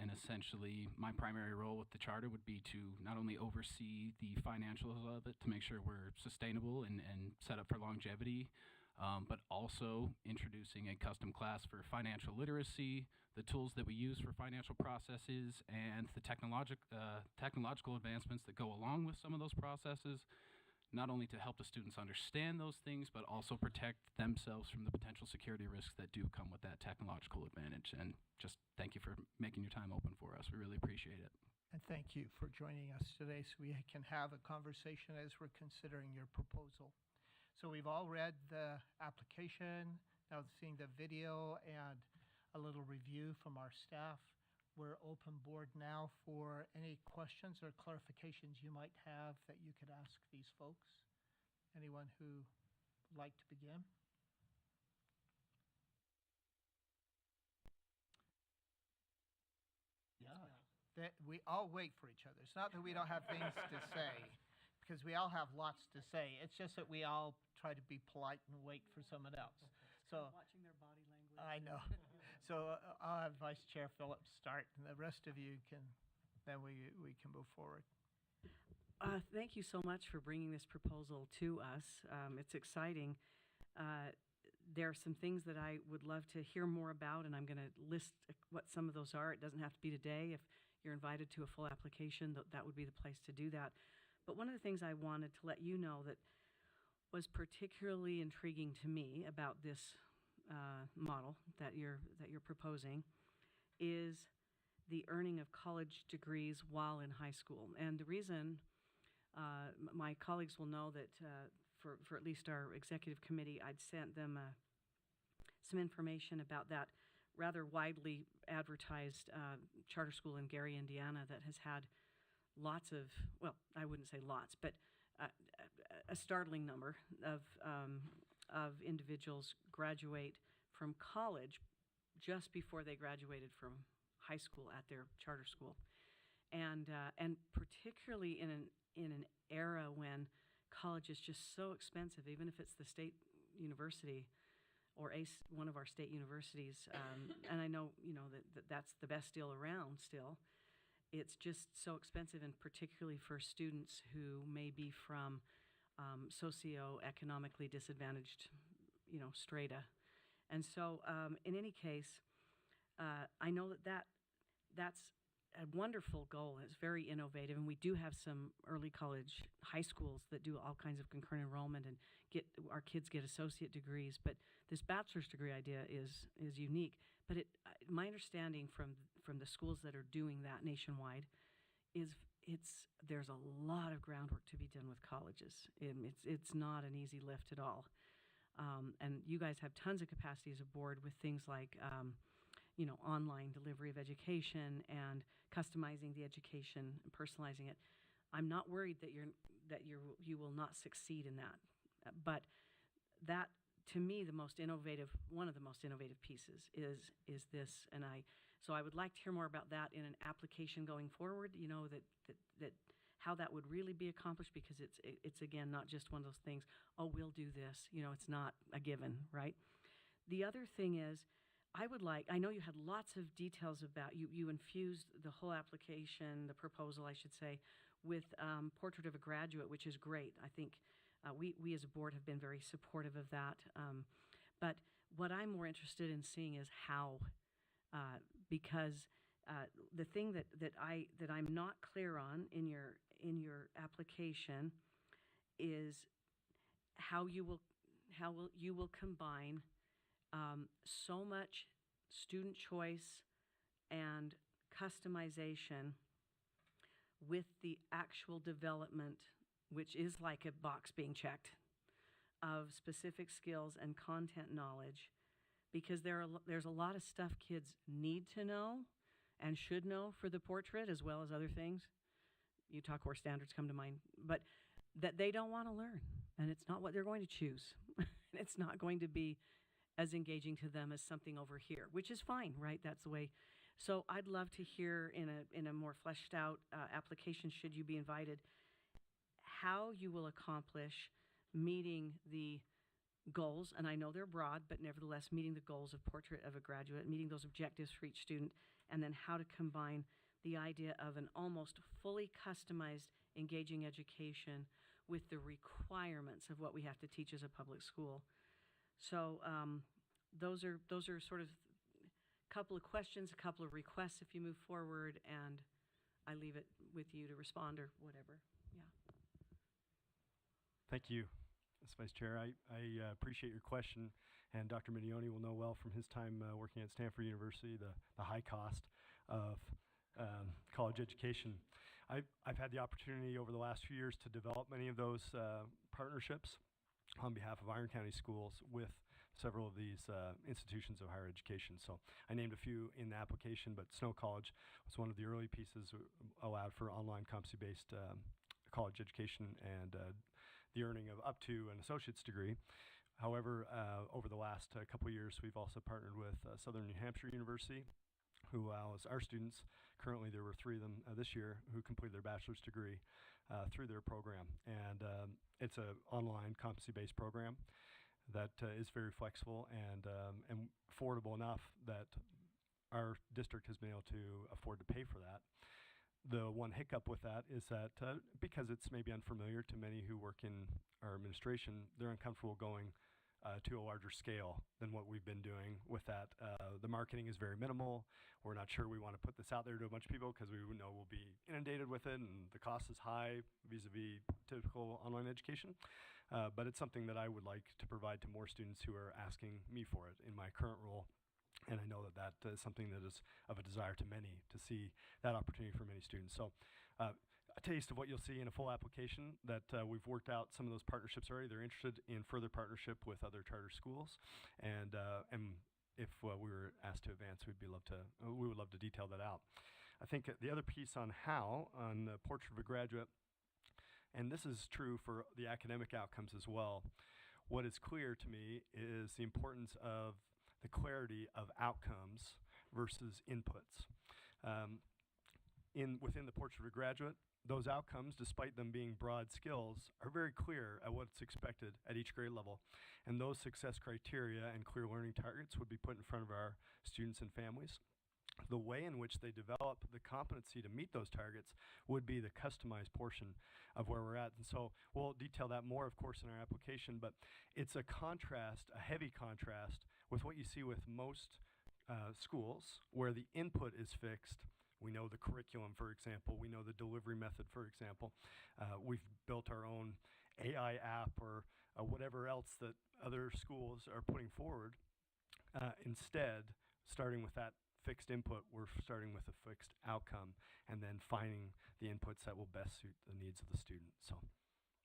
And essentially, my primary role with the charter would be to not only oversee the financials of it to make sure we're sustainable and set up for longevity, but also introducing a custom class for financial literacy, the tools that we use for financial processes, and the technological advancements that go along with some of those processes, not only to help the students understand those things, but also protect themselves from the potential security risks that do come with that technological advantage. And just thank you for making your time open for us. We really appreciate it. And thank you for joining us today so we can have a conversation as we're considering your proposal. So we've all read the application, now seeing the video and a little review from our staff. We're open board now for any questions or clarifications you might have that you could ask these folks. Anyone who would like to begin? Yeah. That we all wait for each other. It's not that we don't have things to say, because we all have lots to say. It's just that we all try to be polite and wait for someone else. So Watching their body language. I know. So I'll have Vice Chair Phillips start, and the rest of you can, then we can move forward. Thank you so much for bringing this proposal to us. It's exciting. There are some things that I would love to hear more about, and I'm going to list what some of those are. It doesn't have to be today. If you're invited to a full application, that would be the place to do that. But one of the things I wanted to let you know that was particularly intriguing to me about this model that you're proposing is the earning of college degrees while in high school. And the reason my colleagues will know that for at least our executive committee, I'd sent them some information about that rather widely advertised charter school in Gary, Indiana that has had lots of, well, I wouldn't say lots, but a startling number of individuals graduate from college just before they graduated from high school at their charter school, and particularly in an era when college is just so expensive, even if it's the state university or one of our state universities, and I know that's the best deal around still. It's just so expensive, and particularly for students who may be from socioeconomically disadvantaged, strata. And so, in any case, I know that's a wonderful goal. It's very innovative, and we do have some early college high schools that do all kinds of concurrent enrollment and our kids get associate degrees. But this bachelor's degree idea is unique. But my understanding from the schools that are doing that nationwide is there's a lot of groundwork to be done with colleges. It's not an easy lift at all. And you guys have tons of capacity as a board with things like online delivery of education and customizing the education and personalizing it. I'm not worried that you will not succeed in that. But that, to me, one of the most innovative pieces is this, and so I would like to hear more about that in an application going forward. That how that would really be accomplished, because it's again not just one of those things. Oh, we'll do this. It's not a given, right? The other thing is, I know you had lots of details about you infused the whole application, the proposal, I should say, with Portrait of a Graduate, which is great. I think we as a board have been very supportive of that. But what I'm more interested in seeing is how, because the thing that I'm not clear on in your application is how you will combine so much student choice and customization with the actual development, which is like a box being checked, of specific skills and content knowledge, because there's a lot of stuff kids need to know and should know for the portrait, as well as other things. Utah Core Standards come to mind, but that they don't want to learn, and it's not what they're going to choose. It's not going to be as engaging to them as something over here, which is fine, right? That's the way. So I'd love to hear in a more fleshed out application, should you be invited, how you will accomplish meeting the goals, and I know they're broad, but nevertheless meeting the goals of Portrait of a Graduate, meeting those objectives for each student, and then how to combine the idea of an almost fully customized, engaging education with the requirements of what we have to teach as a public school. So those are sort of a couple of questions, a couple of requests if you move forward, and I leave it with you to respond or whatever. Yeah. Thank you, Ms. Vice Chair. I appreciate your question, and Dr. Medioni will know well from his time working at Stanford University the high cost of college education. I've had the opportunity over the last few years to develop many of those partnerships on behalf of Iron County Schools with several of these institutions of higher education. So I named a few in the application, but Snow College was one of the early pieces allowed for online competency-based college education and the earning of up to an associate's degree. However, over the last couple of years, we've also partnered with Southern New Hampshire University, who allows our students, currently there were 3 of them this year, who completed their bachelor's degree through their program. And it's an online competency-based program that is very flexible and affordable enough that our district has been able to afford to pay for that. The one hiccup with that is that because it's maybe unfamiliar to many who work in our administration, they're uncomfortable going to a larger scale than what we've been doing with that. The marketing is very minimal. We're not sure we want to put this out there to a bunch of people because we know we'll be inundated with it and the cost is high vis-a-vis typical online education. But it's something that I would like to provide to more students who are asking me for it in my current role. And I know that that is something that is of a desire to many, to see that opportunity for many students. So a taste of what you'll see in a full application, that we've worked out some of those partnerships already. They're interested in further partnership with other charter schools. And if we were asked to advance, we would love to detail that out. I think the other piece on how, on the Portrait of a Graduate, and this is true for the academic outcomes as well, what is clear to me is the importance of the clarity of outcomes versus inputs. Within the Portrait of a Graduate, those outcomes, despite them being broad skills, are very clear at what's expected at each grade level. And those success criteria and clear learning targets would be put in front of our students and families. The way in which they develop the competency to meet those targets would be the customized portion of where we're at. And so we'll detail that more, of course, in our application, but it's a contrast, a heavy contrast, with what you see with most schools, where the input is fixed. We know the curriculum, for example. We know the delivery method, for example. We've built our own AI app or whatever else that other schools are putting forward. Instead, starting with that fixed input, we're starting with a fixed outcome and then finding the inputs that will best suit the needs of the student. So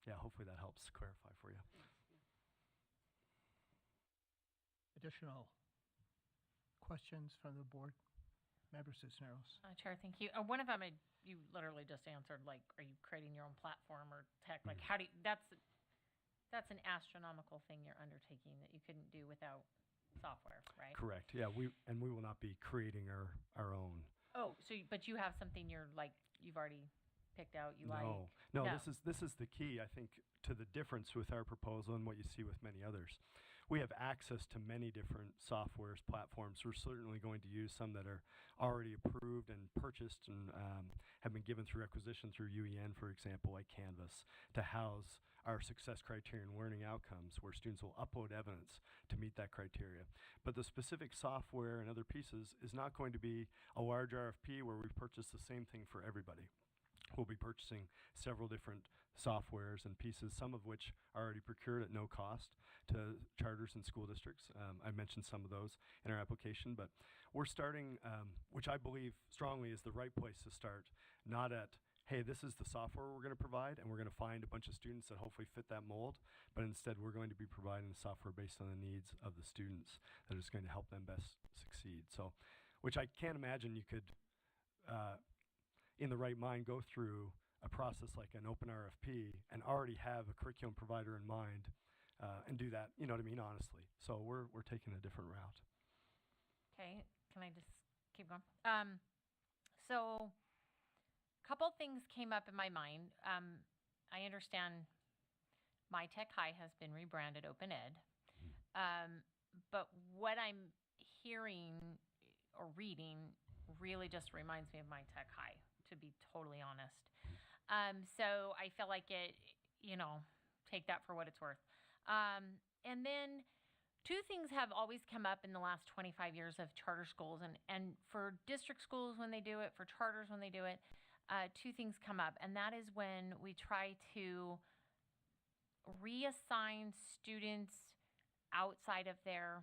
yeah, hopefully that helps clarify for you. Additional questions from the board? Member Cisneros. Chair, thank you. One of them, you literally just answered, like, are you creating your own platform or tech? Like, how do you, that's an astronomical thing you're undertaking that you couldn't do without software, right? Correct. Yeah, we will not be creating our own. Oh, but you have something you've already picked out, you like? No, this is the key, I think, to the difference with our proposal and what you see with many others. We have access to many different softwares, platforms. We're certainly going to use some that are already approved and purchased and have been given through acquisition through UEN, for example, like Canvas, to house our success criteria and learning outcomes, where students will upload evidence to meet that criteria. But the specific software and other pieces is not going to be a large RFP where we purchase the same thing for everybody. We'll be purchasing several different softwares and pieces, some of which are already procured at no cost to charters and school districts. I mentioned some of those in our application, but we're starting, which I believe strongly is the right place to start, not at, hey, this is the software we're going to provide, and we're going to find a bunch of students that hopefully fit that mold, but instead we're going to be providing the software based on the needs of the students that is going to help them best succeed. So, which I can't imagine you could, in the right mind, go through a process like an open RFP and already have a curriculum provider in mind and do that, you know what I mean, honestly. So we're taking a different route. Okay, can I just keep going? So a couple things came up in my mind. I understand My Tech High has been rebranded Open Ed, but what I'm hearing or reading really just reminds me of My Tech High, to be totally honest. So I feel like it, take that for what it's worth. And then two things have always come up in the last 25 years of charter schools, and for district schools when they do it, for charters when they do it, two things come up, and that is when we try to reassign students outside of their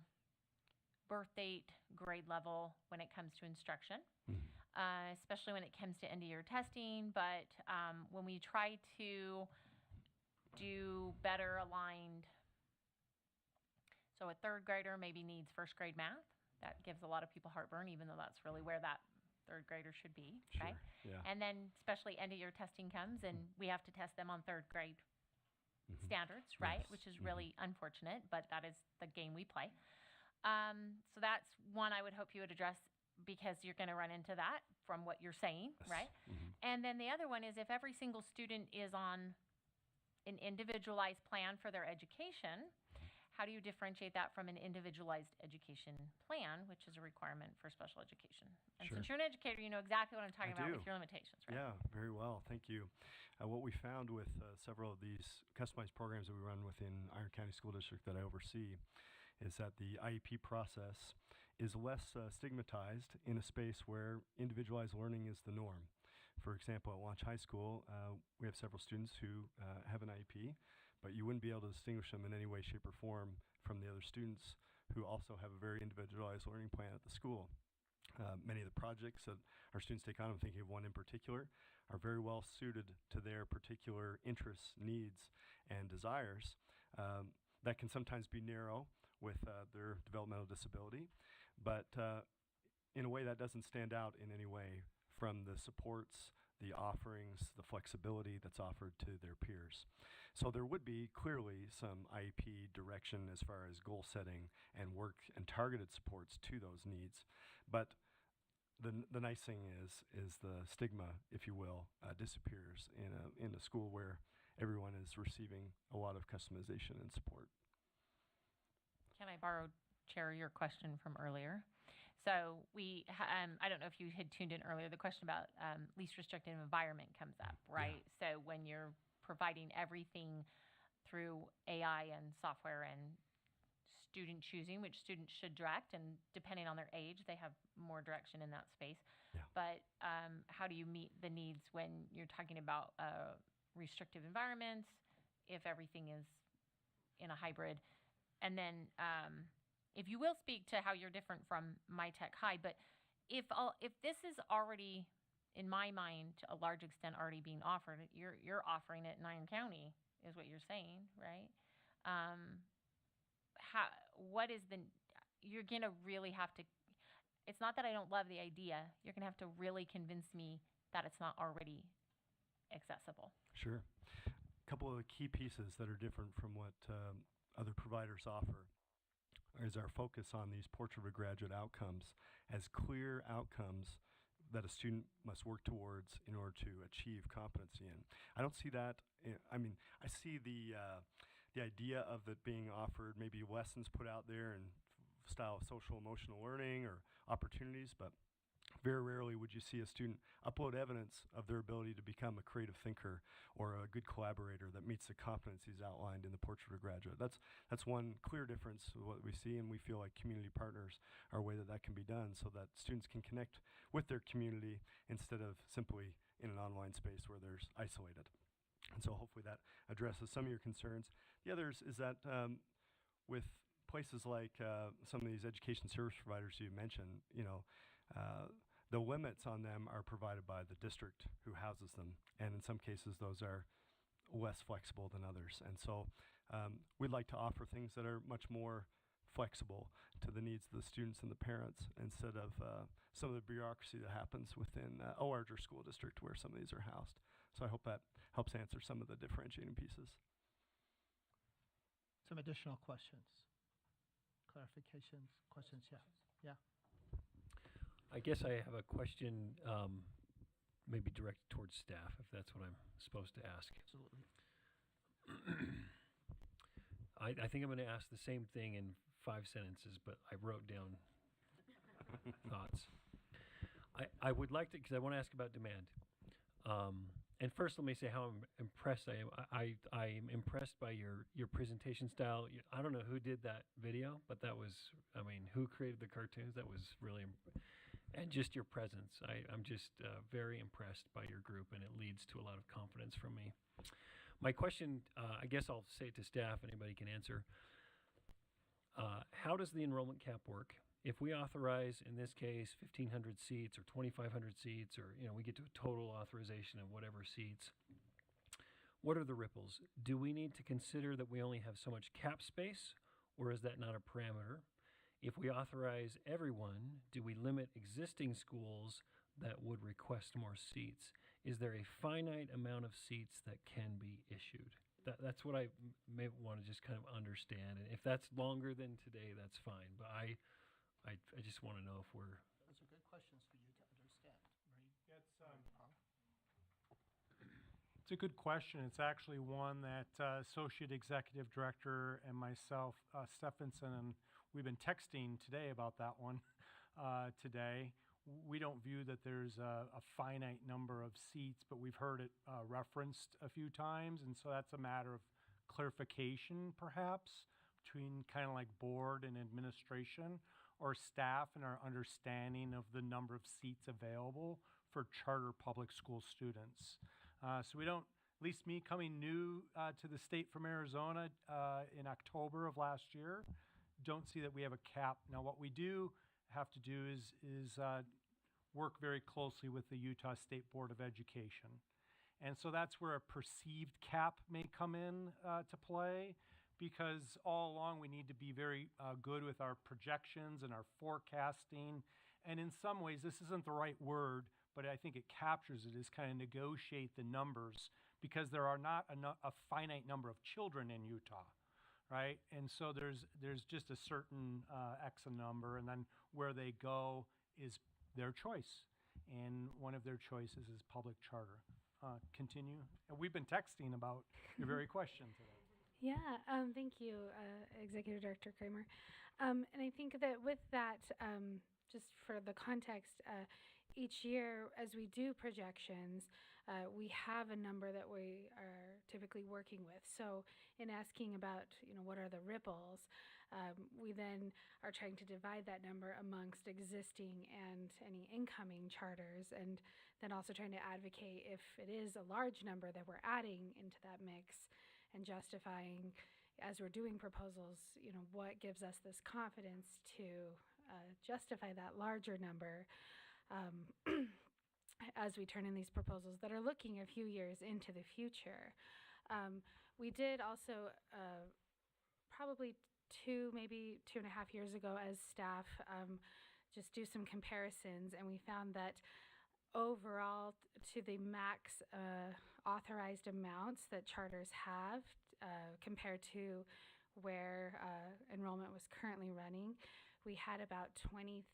birth date, grade level when it comes to instruction. especially when it comes to end of year testing. But when we try to do better aligned, so a third grader maybe needs first grade math. That gives a lot of people heartburn, even though that's really where that third grader should be, right? Yeah. And then especially end of year testing comes and we have to test them on third grade standards, right? Yes. Which is really unfortunate, but that is the game we play. So that's one I would hope you would address because you're going to run into that from what you're saying, right? And then the other one is if every single student is on an individualized plan for their education, how do you differentiate that from an individualized education plan, which is a requirement for special education? And Sure. since you're an educator, you know exactly what I'm talking I about do. with your limitations, right? Yeah, very well. Thank you. What we found with several of these customized programs that we run within Iron County School District that I oversee is that the IEP process is less stigmatized in a space where individualized learning is the norm. For example, at Launch High School, we have several students who have an IEP, but you wouldn't be able to distinguish them in any way, shape, or form from the other students who also have a very individualized learning plan at the school. Many of the projects that our students take on, I'm thinking of one in particular, are very well suited to their particular interests, needs, and desires. That can sometimes be narrow with their developmental disability, but in a way that doesn't stand out in any way from the supports, the offerings, the flexibility that's offered to their peers. So there would be clearly some IEP direction as far as goal setting and work and targeted supports to those needs. But the nice thing is the stigma, if you will, disappears in a school where everyone is receiving a lot of customization and support. Can I borrow, Chair, your question from earlier? So I don't know if you had tuned in earlier, the question about least restrictive environment comes up, right? So when you're providing everything through AI and software and student choosing, which students should direct, and depending on their age, they have more direction in that space. Yeah. But how do you meet the needs when you're talking about restrictive environments, if everything is in a hybrid? And then if you will speak to how you're different from My Tech High, but if this is already, in my mind, to a large extent already being offered, you're offering it in Iron County, is what you're saying, right? You're gonna really have to, it's not that I don't love the idea, you're gonna have to really convince me that it's not already accessible. Sure. A couple of the key pieces that are different from what other providers offer is our focus on these portrait of a graduate outcomes as clear outcomes that a student must work towards in order to achieve competency in. I don't see that. I mean, I see the idea of it being offered, maybe lessons put out there in style of social emotional learning or opportunities, but very rarely would you see a student upload evidence of their ability to become a creative thinker or a good collaborator that meets the competencies outlined in the Portrait of a Graduate. That's one clear difference of what we see, and we feel like community partners are a way that can be done so that students can connect with their community instead of simply in an online space where they're isolated. And so hopefully that addresses some of your concerns. The others is that with places like some of these education service providers you mentioned, the limits on them are provided by the district who houses them, and in some cases those are less flexible than others. And so we'd like to offer things that are much more flexible to the needs of the students and the parents instead of some of the bureaucracy that happens within a larger school district where some of these are housed. So I hope that helps answer some of the differentiating pieces. Some additional questions, clarifications, questions? Yeah. I guess I have a question, maybe directed towards staff, if that's what I'm supposed to ask. Absolutely. I think I'm going to ask the same thing in 5 sentences, but I wrote down thoughts. I would like to, because I want to ask about demand. And first, let me say how impressed I am. I'm impressed by your presentation style. I don't know who did that video, but that was, who created the cartoons? That was really, and just your presence. I'm just very impressed by your group, and it leads to a lot of confidence from me. My question, I guess I'll say it to staff, anybody can answer. How does the enrollment cap work? If we authorize, in this case, 1,500 seats or 2,500 seats, or we get to a total authorization of whatever seats, what are the ripples? Do we need to consider that we only have so much cap space, or is that not a parameter? If we authorize everyone, do we limit existing schools that would request more seats? Is there a finite amount of seats that can be issued? That's what I may want to just kind of understand. And if that's longer than today, that's fine. But I just want to know if we're... Those are good questions for you to understand, right? It's a good question. It's actually one that Associate Executive Director and myself, Stephenson, and we've been texting today about that one today. We don't view that there's a finite number of seats, but we've heard it referenced a few times, and so that's a matter of clarification, perhaps, between kind of like board and administration or staff and our understanding of the number of seats available for charter public school students. So we don't, at least me coming new to the state from Arizona in October of last year, don't see that we have a cap. Now what we do have to do is work very closely with the Utah State Board of Education. And so that's where a perceived cap may come in to play, because all along we need to be very good with our projections and our forecasting. And in some ways, this isn't the right word, but I think it captures it, is kind of negotiate the numbers, because there are not a finite number of children in Utah, right? And so there's just a certain X number, and then where they go is their choice. And one of their choices is public charter. Continue. And we've been texting about your very question today. Yeah, thank you, Executive Director Kramer. And I think that with that, just for the context, each year as we do projections, we have a number that we are typically working with. So in asking about, what are the ripples, we then are trying to divide that number amongst existing and any incoming charters, and then also trying to advocate if it is a large number that we're adding into that mix, and justifying, as we're doing proposals, what gives us this confidence to justify that larger number as we turn in these proposals that are looking a few years into the future. We did also probably maybe 2.5 years ago as staff, just do some comparisons, and we found that overall to the max authorized amounts that charters have compared to where enrollment was currently running, we had about 20,000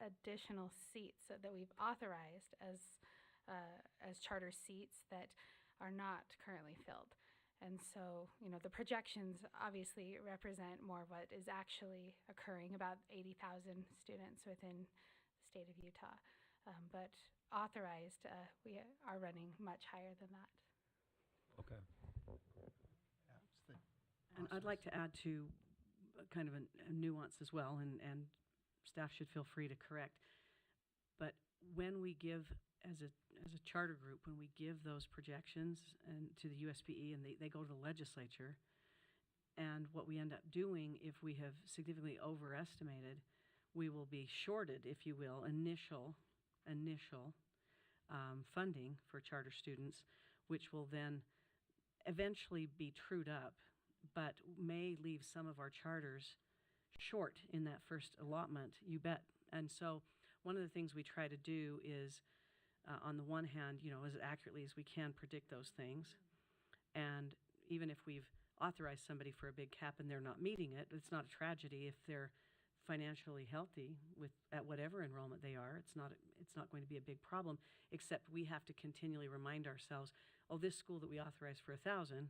additional seats that we've authorized as charter seats that are not currently filled. And so, the projections obviously represent more of what is actually occurring, about 80,000 students within the state of Utah. But authorized, we are running much higher than that. Okay. And I'd like to add to kind of a nuance as well, and staff should feel free to correct. But when we give, as a charter group, when we give those projections and to the USPE and they go to the legislature, and what we end up doing, if we have significantly overestimated, we will be shorted, if you will, initial funding for charter students, which will then eventually be trued up, but may leave some of our charters short in that first allotment, you bet. And so one of the things we try to do is, on the one hand, as accurately as we can predict those things. And even if we've authorized somebody for a big cap and they're not meeting it, it's not a tragedy if they're financially healthy at whatever enrollment they are. It's not going to be a big problem, except we have to continually remind ourselves, this school that we authorized for 1,000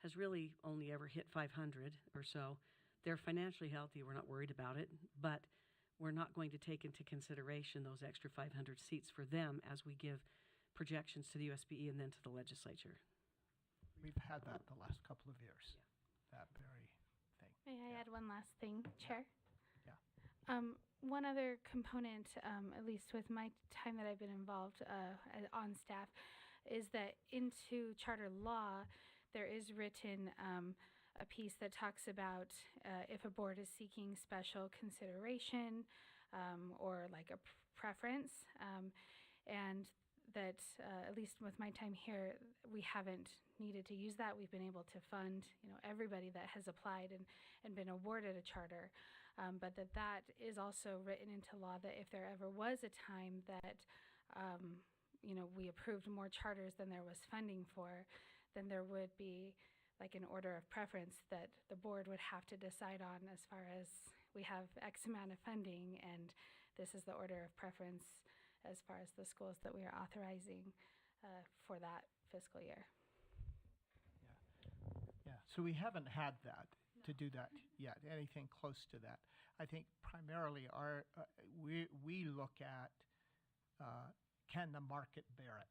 has really only ever hit 500 or so. They're financially healthy, we're not worried about it, but we're not going to take into consideration those extra 500 seats for them as we give projections to the USPE and then to the legislature. We've had that the last couple of years, that very thing. May I add one last thing, Chair? Yeah. One other component, at least with my time that I've been involved on staff, is that into charter law, there is written a piece that talks about if a board is seeking special consideration or like a preference, and that at least with my time here, we haven't needed to use that. We've been able to fund, everybody that has applied and been awarded a charter, but that is also written into law that if there ever was a time that we approved more charters than there was funding for, then there would be like an order of preference that the board would have to decide on as far as we have X amount of funding, and this is the order of preference as far as the schools that we are authorizing for that fiscal year. Yeah, so we haven't had that to do that yet, anything close to that. I think primarily we look at can the market bear it?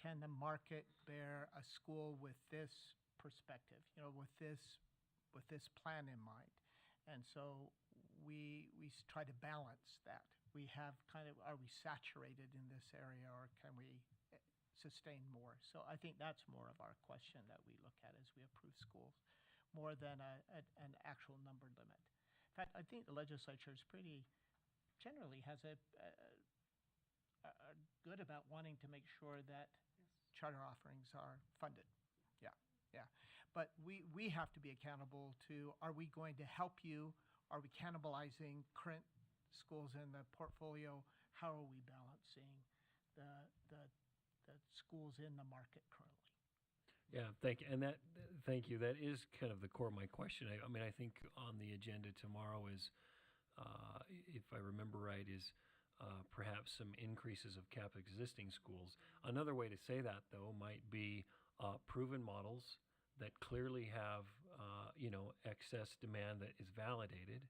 Can the market bear a school with this perspective, with this plan in mind? And so we try to balance that. We have are we saturated in this area, or can we sustain more? So I think that's more of our question that we look at as we approve schools, more than an actual number limit. In fact, I think the legislature is generally has a good about wanting to make sure that charter offerings are funded. Yeah. But we have to be accountable to, are we going to help you? Are we cannibalizing current schools in the portfolio? How are we balancing the schools in the market currently? Yeah, thank you. And thank you. That is kind of the core of my question. I mean, I think on the agenda tomorrow is, if I remember right, is perhaps some increases of cap existing schools. Another way to say that, though, might be proven models that clearly have, excess demand that is validated,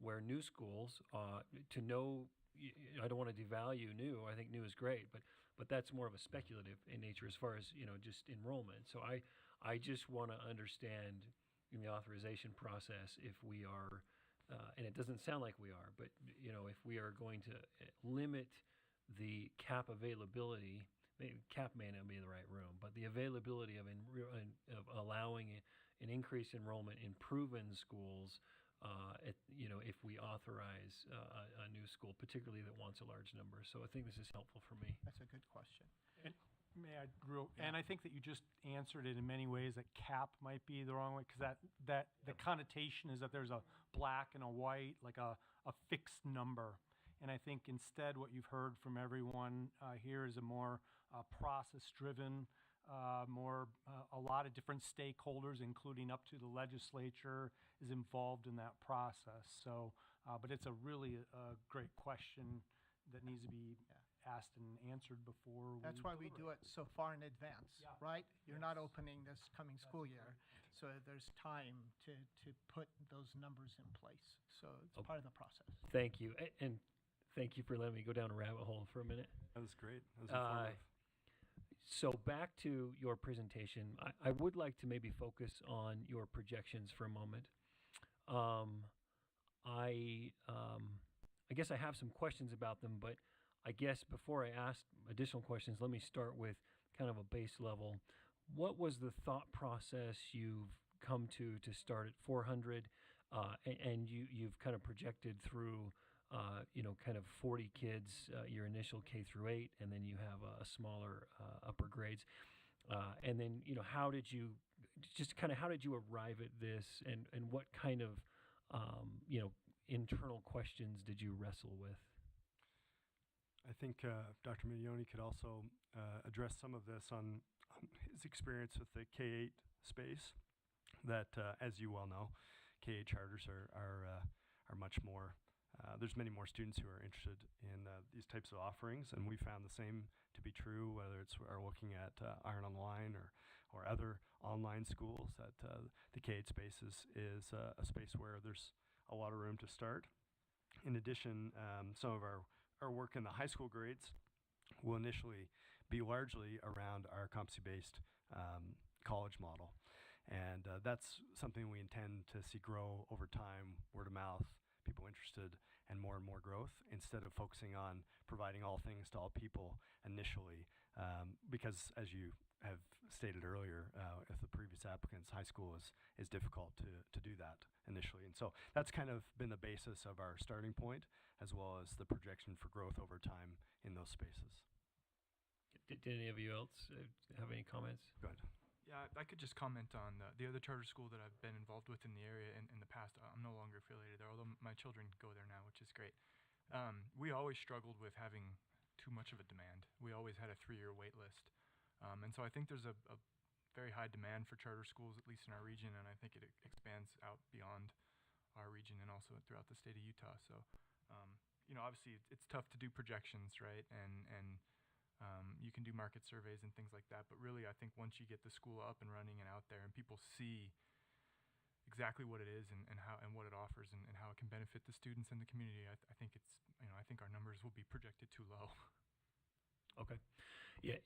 where new schools, I don't want to devalue new. I think new is great, but that's more of a speculative in nature as far as, just enrollment. So I just want to understand in the authorization process if we are, and it doesn't sound like we are, but, if we are going to limit the cap availability, maybe cap may not be in the right room, but the availability of allowing an increased enrollment in proven schools, if we authorize a new school, particularly that wants a large number. So I think this is helpful for me. That's a good question. And may I, and I think that you just answered it in many ways, that cap might be the wrong way, because that the connotation is that there's a black and a white, like a fixed number. And I think instead what you've heard from everyone here is a more process-driven, a lot of different stakeholders, including up to the legislature, is involved in that process. So, but it's a really great question that needs to be asked and answered before. That's why we do it so far in advance, right? You're not opening this coming school year, so there's time to put those numbers in place. So it's part of the process. Thank you, and thank you for letting me go down a rabbit hole for a minute. That was great. That was informative. So back to your presentation, I would like to maybe focus on your projections for a moment. I guess I have some questions about them, but I guess before I ask additional questions, let me start with kind of a base level. What was the thought process you've come to start at 400, and you've kind of projected through kind of 40 kids, your initial K through 8, and then you have a smaller upper grades. And then, how did you arrive at this, and what kind of, internal questions did you wrestle with? I think Dr. Medioni could also address some of this on his experience with the K-8 space, that, as you well know, K-8 charters are much more. There's many more students who are interested in these types of offerings, and we found the same to be true, whether it's looking at Iron Online or other online schools, that the K-8 space is a space where there's a lot of room to start. In addition, some of our work in the high school grades will initially be largely around our competency-based college model. And that's something we intend to see grow over time, word of mouth, people interested and more growth instead of focusing on providing all things to all people initially. Because as you have stated earlier, with the previous applicants, high school is difficult to do that initially. And so that's kind of been the basis of our starting point, as well as the projection for growth over time in those spaces. Did any of you else have any comments? Go ahead. Yeah, I could just comment on the other charter school that I've been involved with in the area in the past. I'm no longer affiliated there, although my children go there now, which is great. We always struggled with having too much of a demand. We always had a 3-year wait list. And so I think there's a very high demand for charter schools, at least in our region, and I think it expands out beyond our region and also throughout the state of Utah. So, obviously it's tough to do projections, right? And you can do market surveys and things like that, but really I think once you get the school up and running and out there and people see exactly what it is and how and what it offers and how it can benefit the students and the community, I think it's, I think our numbers will be projected too low. Okay. Yeah,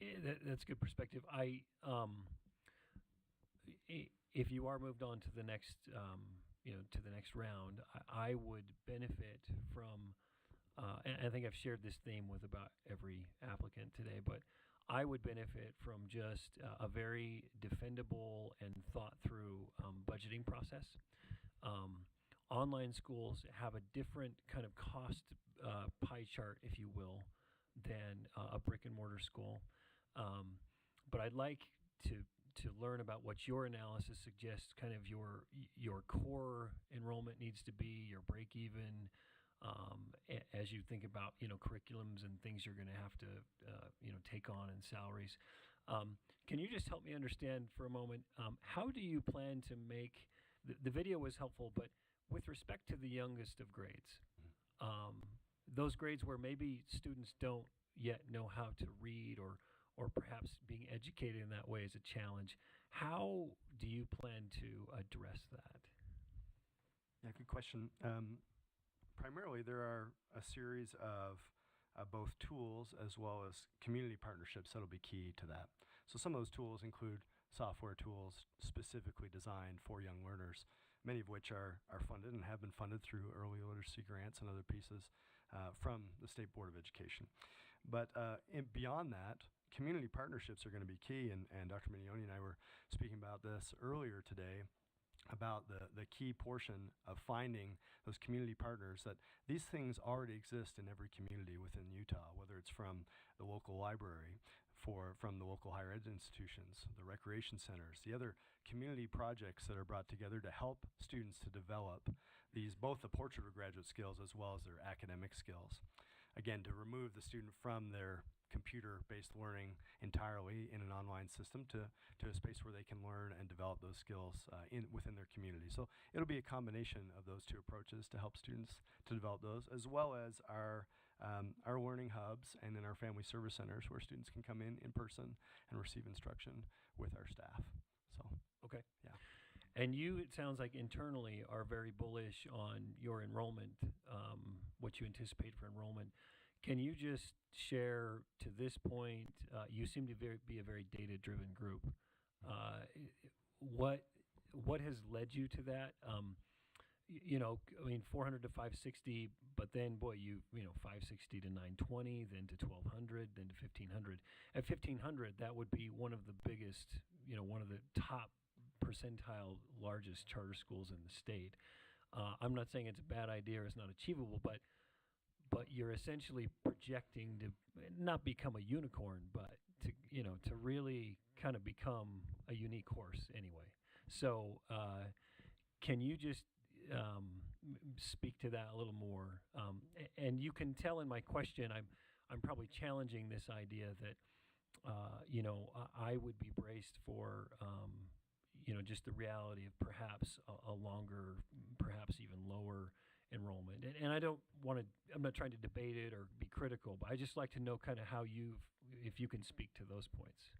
that's good perspective. If you are moved on to the next, to the next round, I would benefit from, and I think I've shared this theme with about every applicant today, but I would benefit from just a very defendable and thought through budgeting process. Online schools have a different kind of cost pie chart, if you will, than a brick and mortar school. But I'd like to learn about what your analysis suggests kind of your core enrollment needs to be, your break even, as you think about, curriculums and things you're going to have to, take on and salaries. Can you just help me understand for a moment, how do you plan to make, the video was helpful, but with respect to the youngest of grades, those grades where maybe students don't yet know how to read or perhaps being educated in that way is a challenge, how do you plan to address that? Yeah, good question. Primarily, there are a series of both tools as well as community partnerships that'll be key to that. So some of those tools include software tools specifically designed for young learners, many of which are funded and have been funded through early literacy grants and other pieces from the State Board of Education. But beyond that, community partnerships are going to be key, and Dr. Mignoni and I were speaking about this earlier today, about the key portion of finding those community partners, that these things already exist in every community within Utah, whether it's from the local library, from the local higher ed institutions, the recreation centers, the other community projects that are brought together to help students to develop these, both the portrait of graduate skills as well as their academic skills. Again, to remove the student from their computer-based learning entirely in an online system to a space where they can learn and develop those skills within their community. So it'll be a combination of those two approaches to help students to develop those, as well as our learning hubs and then our family service centers where students can come in person and receive instruction with our staff. So, okay. Yeah. And you, it sounds like internally, are very bullish on your enrollment, what you anticipate for enrollment. Can you just share to this point, you seem to be a very data-driven group. What has led you to that? 400 to 560, but then, 560 to 920, then to 1200, then to 1500. At 1500, that would be one of the biggest, one of the top percentile largest charter schools in the state. I'm not saying it's a bad idea or it's not achievable, but you're essentially projecting to not become a unicorn, but to really kind of become a unique horse anyway. So can you just speak to that a little more? And you can tell in my question, I'm probably challenging this idea that I would be braced for just the reality of perhaps a longer, perhaps even lower enrollment. And I'm not trying to debate it or be critical, but I just like to know kind of how if you can speak to those points.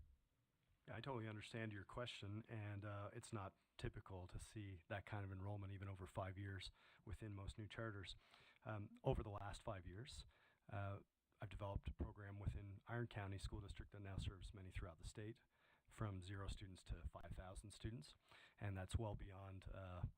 Yeah, I totally understand your question, and it's not typical to see that kind of enrollment even over 5 years within most new charters. Over the last 5 years, I've developed a program within Iron County School District that now serves many throughout the state, from 0 students to 5,000 students, and that's well beyond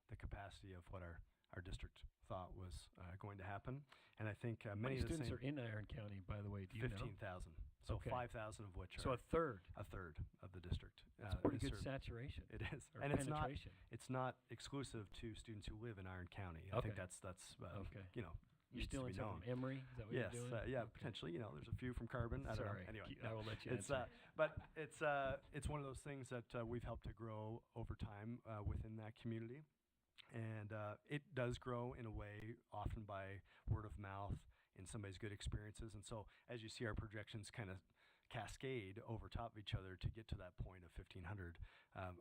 the capacity of what our district thought was going to happen. And I think How many many of the students same are in Iron County, by the way? Do you know? 15,000. So Okay. 5,000 of which So are a third. a third of the district. That's pretty is good served. saturation. It is, or and penetration. it's not exclusive to students who live in Iron County. I Okay. think that's Okay. you know. You're needs to stealing be some known. from Emory? Is that what Yes, you're doing? yeah, Okay. potentially. You know, there's a few from Carbon. I don't Sorry, know. Anyway, I will let you it's answer. but it's one of those things that we've helped to grow over time within that community, and it does grow in a way often by word of mouth in somebody's good experiences. And so as you see our projections kind of cascade over top of each other to get to that point of 1,500,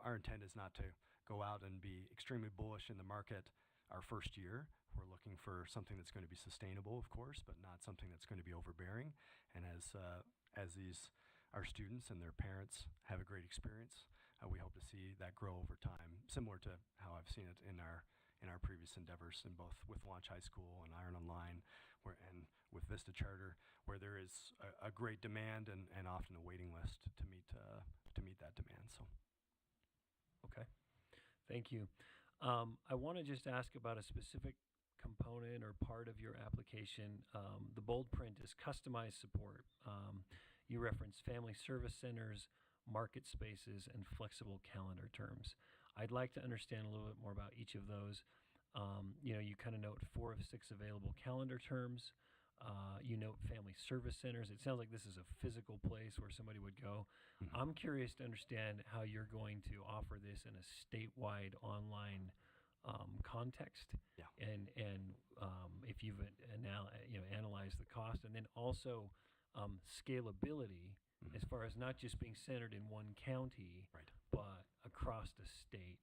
our intent is not to go out and be extremely bullish in the market our first year. We're looking for something that's going to be sustainable, of course, but not something that's going to be overbearing. And as these our students and their parents have a great experience, we hope to see that grow over time, similar to how I've seen it in our previous endeavors in both with Launch High School and Iron Online, and with Vista Charter, where there is a great demand and often a waiting list to meet that demand. So. Okay. Thank you. I want to just ask about a specific component or part of your application. The bold print is customized support. You reference family service centers, market spaces, and flexible calendar terms. I'd like to understand a little bit more about each of those. You kind of note 4 of 6 available calendar terms. You note family service centers. It sounds like this is a physical place where somebody would go. I'm curious to understand how you're going to offer this in a statewide online context. Yeah. And if you've analyzed the cost, and then also scalability as far as not just being centered in one county, Right. but across the state.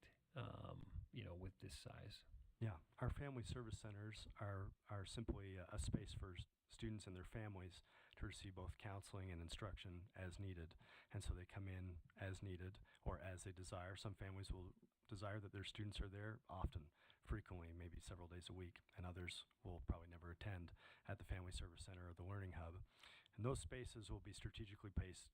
With this size. Yeah, our family service centers are simply a space for students and their families to receive both counseling and instruction as needed. And so they come in as needed or as they desire. Some families will desire that their students are there often, frequently, maybe several days a week, and others will probably never attend at the Family Service Center or the Learning Hub. And those spaces will be strategically placed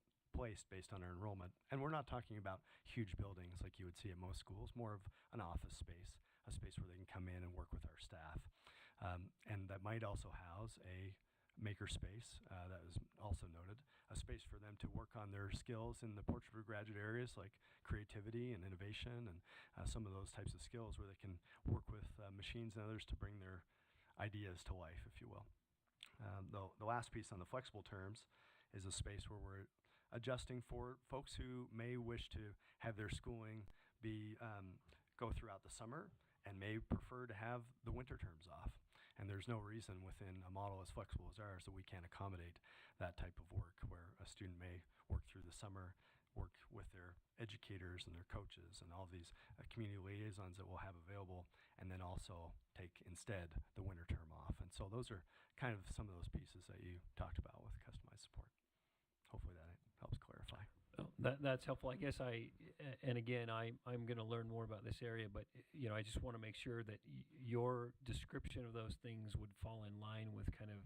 based on our enrollment. And we're not talking about huge buildings like you would see at most schools, more of an office space, a space where they can come in and work with our staff. And that might also house a maker space, that was also noted, a space for them to work on their skills in the Portrait for Graduate areas like creativity and innovation and some of those types of skills where they can work with machines and others to bring their ideas to life, if you will. The last piece on the flexible terms is a space where we're adjusting for folks who may wish to have their schooling go throughout the summer and may prefer to have the winter terms off. And there's no reason within a model as flexible as ours that we can't accommodate that type of work where a student may work through the summer, work with their educators and their coaches and all these community liaisons that we'll have available, and then also take instead the winter term off. And so those are kind of some of those pieces that you talked about with customized support. Hopefully that helps clarify. That's helpful. I guess I'm going to learn more about this area, but I just want to make sure that your description of those things would fall in line with kind of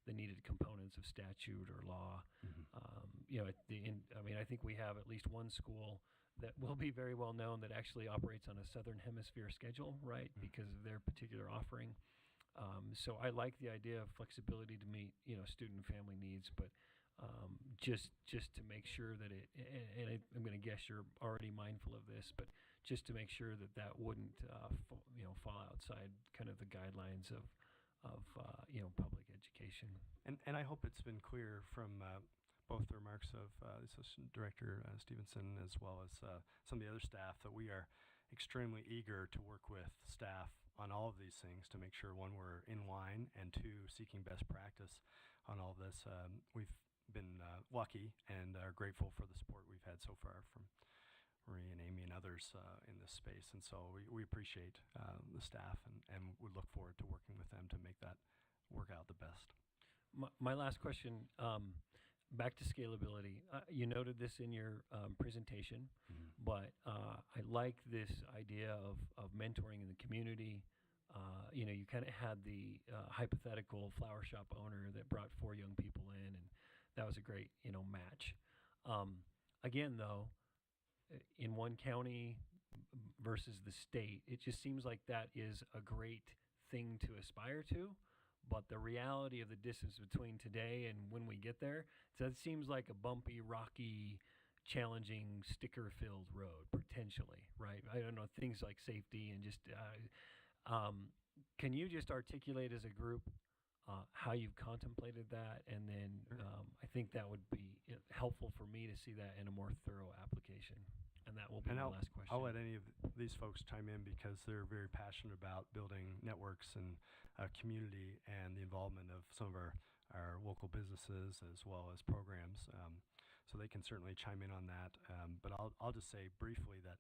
the needed components of statute or law. I think we have at least one school that will be very well known that actually operates on a Southern Hemisphere schedule, right, because of their particular offering. So I like the idea of flexibility to meet student and family needs, but just to make sure that I'm going to guess you're already mindful of this, but just to make sure that wouldn't fall outside kind of the guidelines of public education. And I hope it's been clear from both the remarks of the Assistant Director Stevenson as well as some of the other staff that we are extremely eager to work with staff on all of these things to make sure, one, we're in line, and two, seeking best practice on all of this. We've been lucky and are grateful for the support we've had so far from Marie and Amy and others in this space. And so we appreciate the staff and we look forward to working with them to make that work out the best. My last question, back to scalability. You noted this in your presentation, but I like this idea of mentoring in the community. You kind of had the hypothetical flower shop owner that brought 4 young people in, and that was a great, match. Again, though, in one county versus the state, it just seems like that is a great thing to aspire to. But the reality of the distance between today and when we get there, so that seems like a bumpy, rocky, challenging, sticker-filled road, potentially, right? I don't know, things like safety and just, can you just articulate as a group how you've contemplated that? And then I think that would be helpful for me to see that in a more thorough application. And that will be my last question. I'll let any of these folks chime in because they're very passionate about building networks and community and the involvement of some of our local businesses as well as programs. So they can certainly chime in on that. But I'll just say briefly that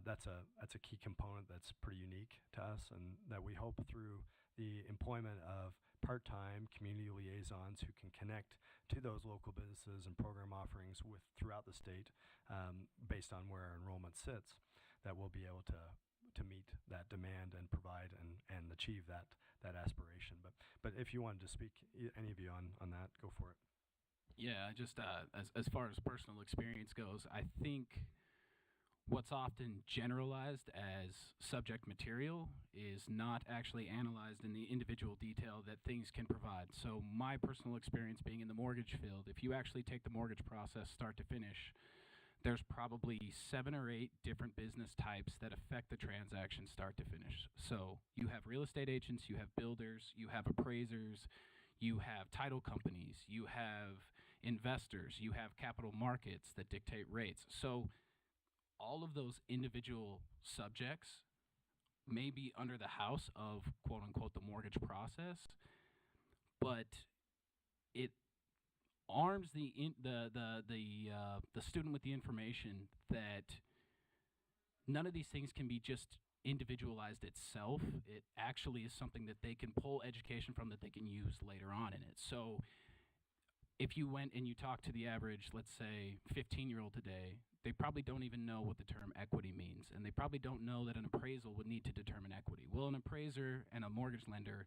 that's a key component that's pretty unique to us, and that we hope through the employment of part-time community liaisons who can connect to those local businesses and program offerings throughout the state based on where our enrollment sits, that we'll be able to meet that demand and provide and achieve that aspiration. But if you wanted to speak, any of you on that, go for it. Yeah, just as far as personal experience goes, I think what's often generalized as subject material is not actually analyzed in the individual detail that things can provide. So my personal experience being in the mortgage field, if you actually take the mortgage process start to finish, there's probably 7 or 8 different business types that affect the transaction start to finish. So you have real estate agents, you have builders, you have appraisers, you have title companies, you have investors, you have capital markets that dictate rates. So all of those individual subjects may be under the house of quote unquote the mortgage process, but it arms the student with the information that none of these things can be just individualized itself. It actually is something that they can pull education from that they can use later on in it. So if you went and you talked to the average, let's say 15-year-old today, they probably don't even know what the term equity means, and they probably don't know that an appraisal would need to determine equity. Well, an appraiser and a mortgage lender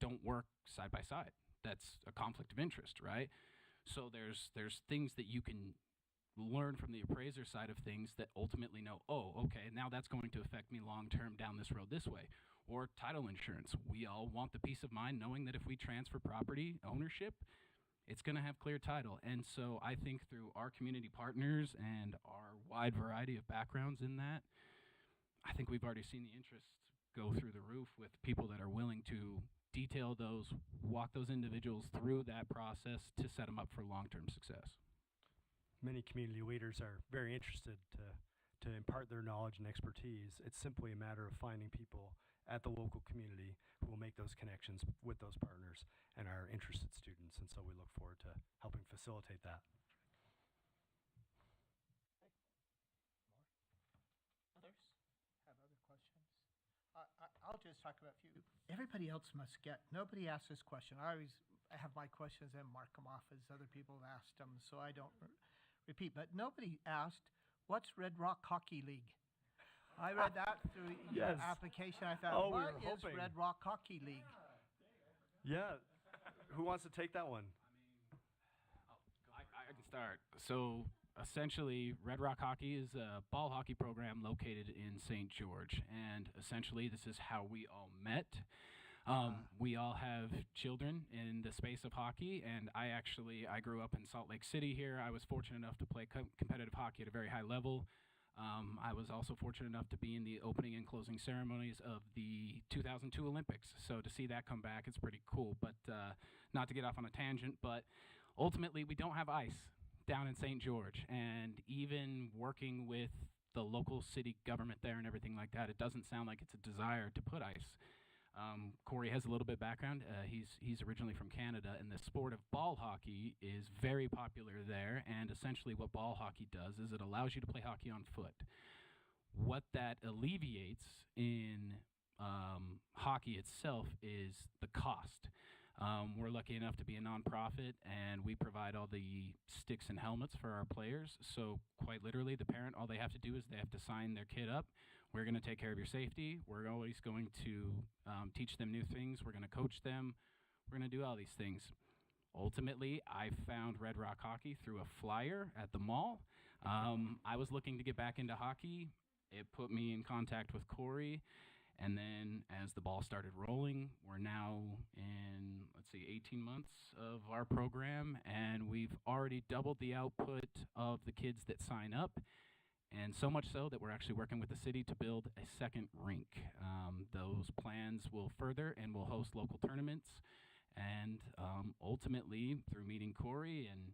don't work side by side. That's a conflict of interest, right? So there's things that you can learn from the appraiser side of things that ultimately know, oh, okay, now that's going to affect me long-term down this road this way. Or title insurance. We all want the peace of mind knowing that if we transfer property ownership, it's going to have clear title. And so I think through our community partners and our wide variety of backgrounds in that, I think we've already seen the interest go through the roof with people that are willing to detail those, walk those individuals through that process to set them up for long-term success. Many community leaders are very interested to impart their knowledge and expertise. It's simply a matter of finding people at the local community who will make those connections with those partners and our interested students. And so we look forward to helping facilitate that. Others have other questions? I'll just talk about a few. Everybody else must get, nobody asks this question. I have my questions and mark them off as other people have asked them, so I don't repeat. But nobody asked, what's Red Rock Hockey League? I read that through your application. I thought, what is Red Rock Hockey League? Yeah. Who wants to take that one? I can start. So essentially, Red Rock Hockey is a ball hockey program located in St. George. And essentially, this is how we all met. We all have children in the space of hockey, and I grew up in Salt Lake City here. I was fortunate enough to play competitive hockey at a very high level. I was also fortunate enough to be in the opening and closing ceremonies of the 2002 Olympics. So to see that come back, it's pretty cool. But not to get off on a tangent, but ultimately we don't have ice down in St. George. And even working with the local city government there and everything like that, it doesn't sound like it's a desire to put ice. Corey has a little bit of background. He's originally from Canada, and the sport of ball hockey is very popular there. And essentially what ball hockey does is it allows you to play hockey on foot. What that alleviates in hockey itself is the cost. We're lucky enough to be a nonprofit, and we provide all the sticks and helmets for our players. So quite literally, the parent, all they have to do is they have to sign their kid up. We're going to take care of your safety. We're always going to teach them new things. We're going to coach them. We're going to do all these things. Ultimately, I found Red Rock Hockey through a flyer at the mall. I was looking to get back into hockey. It put me in contact with Corey, And then as the ball started rolling, we're now in, let's see, 18 months of our program, and we've already doubled the output of the kids that sign up. And so much so that we're actually working with the city to build a second rink. Those plans will further and will host local tournaments. And ultimately, through meeting Corey, and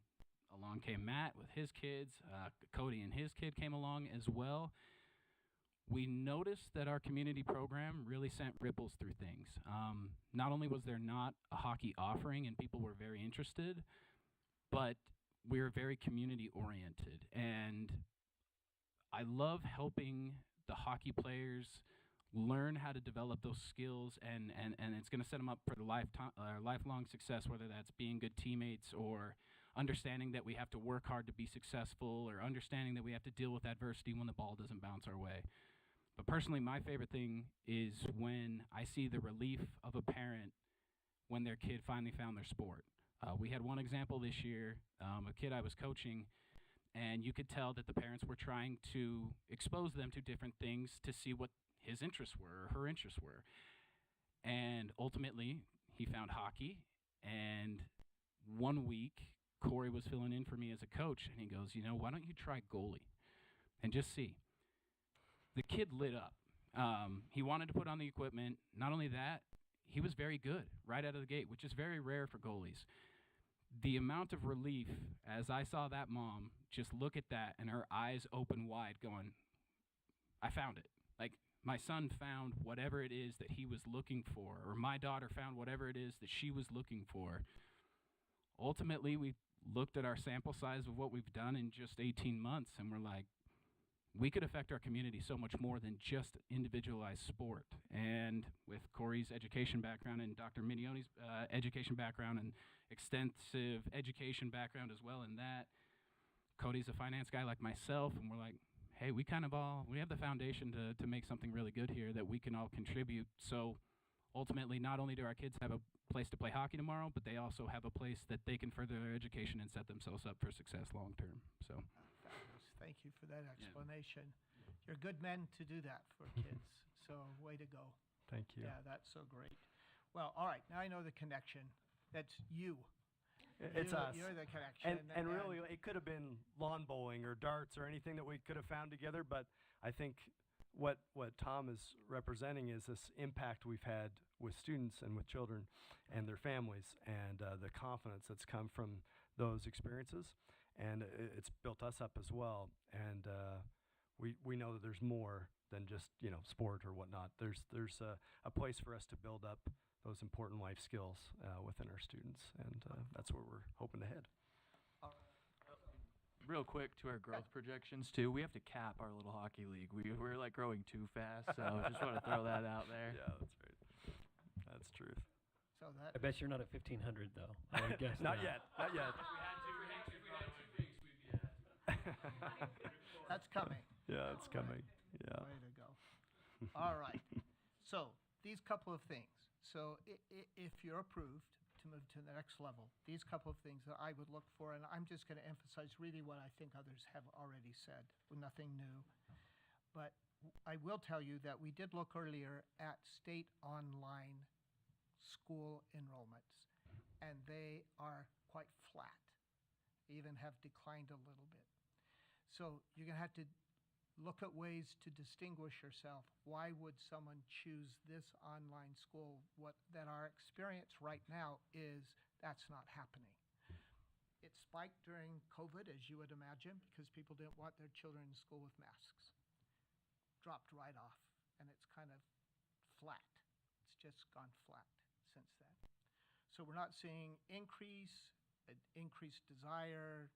along came Matt with his kids, Cody and his kid came along as well. We noticed that our community program really sent ripples through things. Not only was there not a hockey offering and people were very interested, but we were very community oriented. And I love helping the hockey players learn how to develop those skills, and it's going to set them up for the lifelong success, whether that's being good teammates or understanding that we have to work hard to be successful, or understanding that we have to deal with adversity when the ball doesn't bounce our way. But personally, my favorite thing is when I see the relief of a parent when their kid finally found their sport. We had one example this year, a kid I was coaching, and you could tell that the parents were trying to expose them to different things to see what his interests were or her interests were. And ultimately, he found hockey. And one week, Corey was filling in for me as a coach, and he goes, you know, why don't you try goalie and just see? The kid lit up. He wanted to put on the equipment. Not only that, he was very good right out of the gate, which is very rare for goalies. The amount of relief as I saw that mom just look at that and her eyes open wide going, I found it. Like, my son found whatever it is that he was looking for, or my daughter found whatever it is that she was looking for. Ultimately, we looked at our sample size of what we've done in just 18 months, and we're like, we could affect our community so much more than just individualized sport. And with Corey's education background and Dr. Mignoni's education background and extensive education background as well in that, Cody's a finance guy like myself, and we're like, hey, we have the foundation to make something really good here that we can all contribute. So ultimately, not only do our kids have a place to play hockey tomorrow, but they also have a place that they can further their education and set themselves up for success long term. So. Thank you for that explanation. You're good men to do that for kids. So way to go. Thank you. Yeah, that's so great. Well, all right. Now I know the connection. That's you. It's us. You're the connection. And really, it could have been lawn bowling or darts or anything that we could have found together. But I think what Tom is representing is this impact we've had with students and with children and their families, and the confidence that's come from those experiences. And it's built us up as well. And we know that there's more than just, sport or whatnot. There's a place for us to build up those important life skills within our students, and that's where we're hoping to head. Real quick to our growth projections too, we have to cap our little hockey league. We're like growing too fast, so just want to throw that out there. Yeah, that's right. That's truth. So that I bet you're not at 1,500 though. I would guess not yet. Not yet. That's coming. Yeah, it's coming. Yeah. Way to go. All right. So these couple of things. So if you're approved to move to the next level, these couple of things that I would look for, and I'm just going to emphasize really what I think others have already said, nothing new. But I will tell you that we did look earlier at state online school enrollments, and they are quite flat, even have declined a little bit. So you're going to have to look at ways to distinguish yourself. Why would someone choose this online school? That our experience right now is that's not happening. It spiked during COVID, as you would imagine, because people didn't want their children in school with masks. Dropped right off, and it's kind of flat. It's just gone flat since then. So we're not seeing increased desire,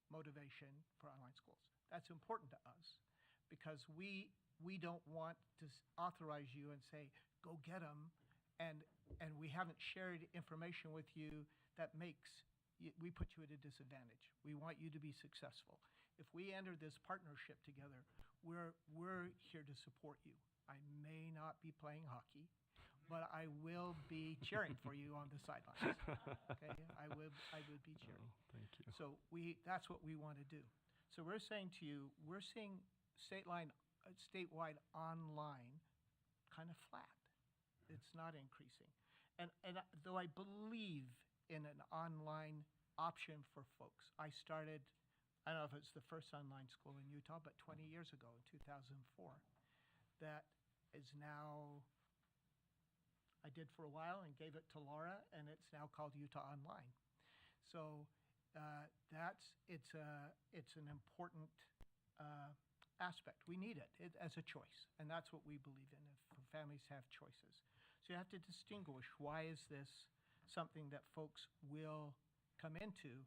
motivation for online schools. That's important to us because we don't want to authorize you and say, go get them, and we haven't shared information with you that we put you at a disadvantage. We want you to be successful. If we enter this partnership together, we're here to support you. I may not be playing hockey, but I will be cheering for you on the sidelines. Okay, I will be cheering. Thank you. So that's what we want to do. So we're saying to you, we're seeing statewide online kind of flat. It's not increasing. And though I believe in an online option for folks, I started, I don't know if it's the first online school in Utah, but 20 years ago in 2004, that is now, I did for a while and gave it to Laura, and it's now called Utah Online. So it's an important aspect. We need it as a choice, and that's what we believe in, if families have choices. So you have to distinguish, why is this something that folks will come into,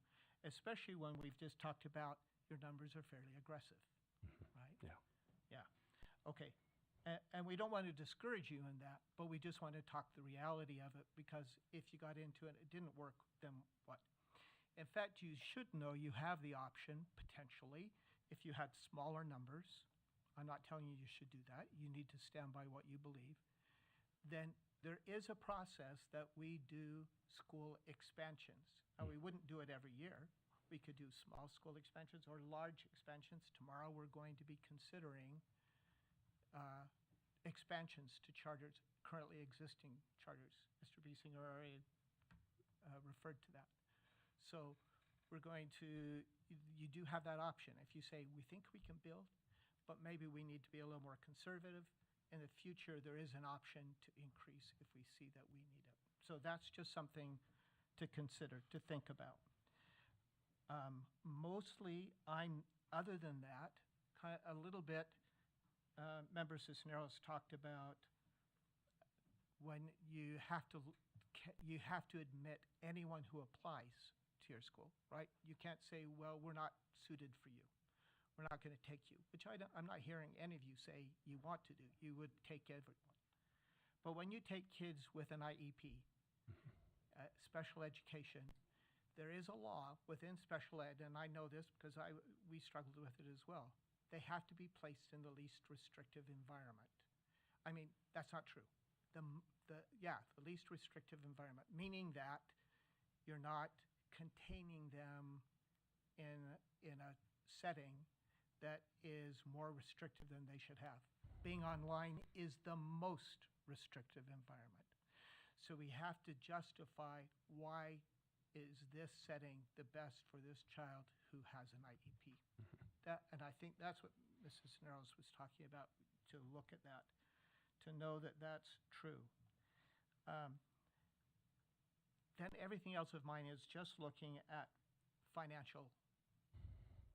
especially when we've just talked about your numbers are fairly aggressive, right? Yeah. Yeah. Okay. And we don't want to discourage you in that, but we just want to talk the reality of it, because if you got into it, it didn't work, then what? In fact, you should know you have the option, potentially, if you had smaller numbers. I'm not telling you you should do that. You need to stand by what you believe. Then there is a process that we do school expansions. Now, we wouldn't do it every year. We could do small school expansions or large expansions. Tomorrow, we're going to be considering expansions to charters, currently existing charters. Mr. Biesinger already referred to that. So we're going to, you do have that option. If you say, we think we can build, but maybe we need to be a little more conservative, in the future, there is an option to increase if we see that we need it. So that's just something to consider, to think about. Mostly, other than that, a little bit, Member Cisneros talked about when you have to admit anyone who applies to your school, right? You can't say, well, we're not suited for you. We're not going to take you, which I'm not hearing any of you say you want to do. You would take everyone. But when you take kids with an IEP, special education, there is a law within special ed, and I know this because we struggled with it as well. They have to be placed in the least restrictive environment. I mean, that's not true. The least restrictive environment, meaning that you're not containing them in a setting that is more restrictive than they should have. Being online is the most restrictive environment. So we have to justify, why is this setting the best for this child who has an IEP? And I think that's what Mrs. Cisneros was talking about, to look at that, to know that that's true. Then everything else of mine is just looking at financial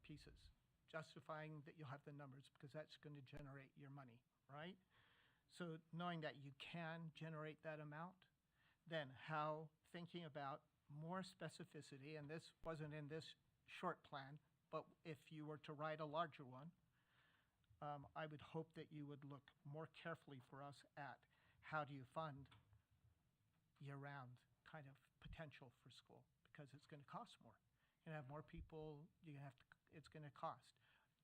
pieces, justifying that you'll have the numbers, because that's going to generate your money, right? So knowing that you can generate that amount, then how thinking about more specificity, and this wasn't in this short plan, but if you were to write a larger one, I would hope that you would look more carefully for us at how do you fund year-round kind of potential for school, because it's going to cost more. You're going to have more people, it's going to cost.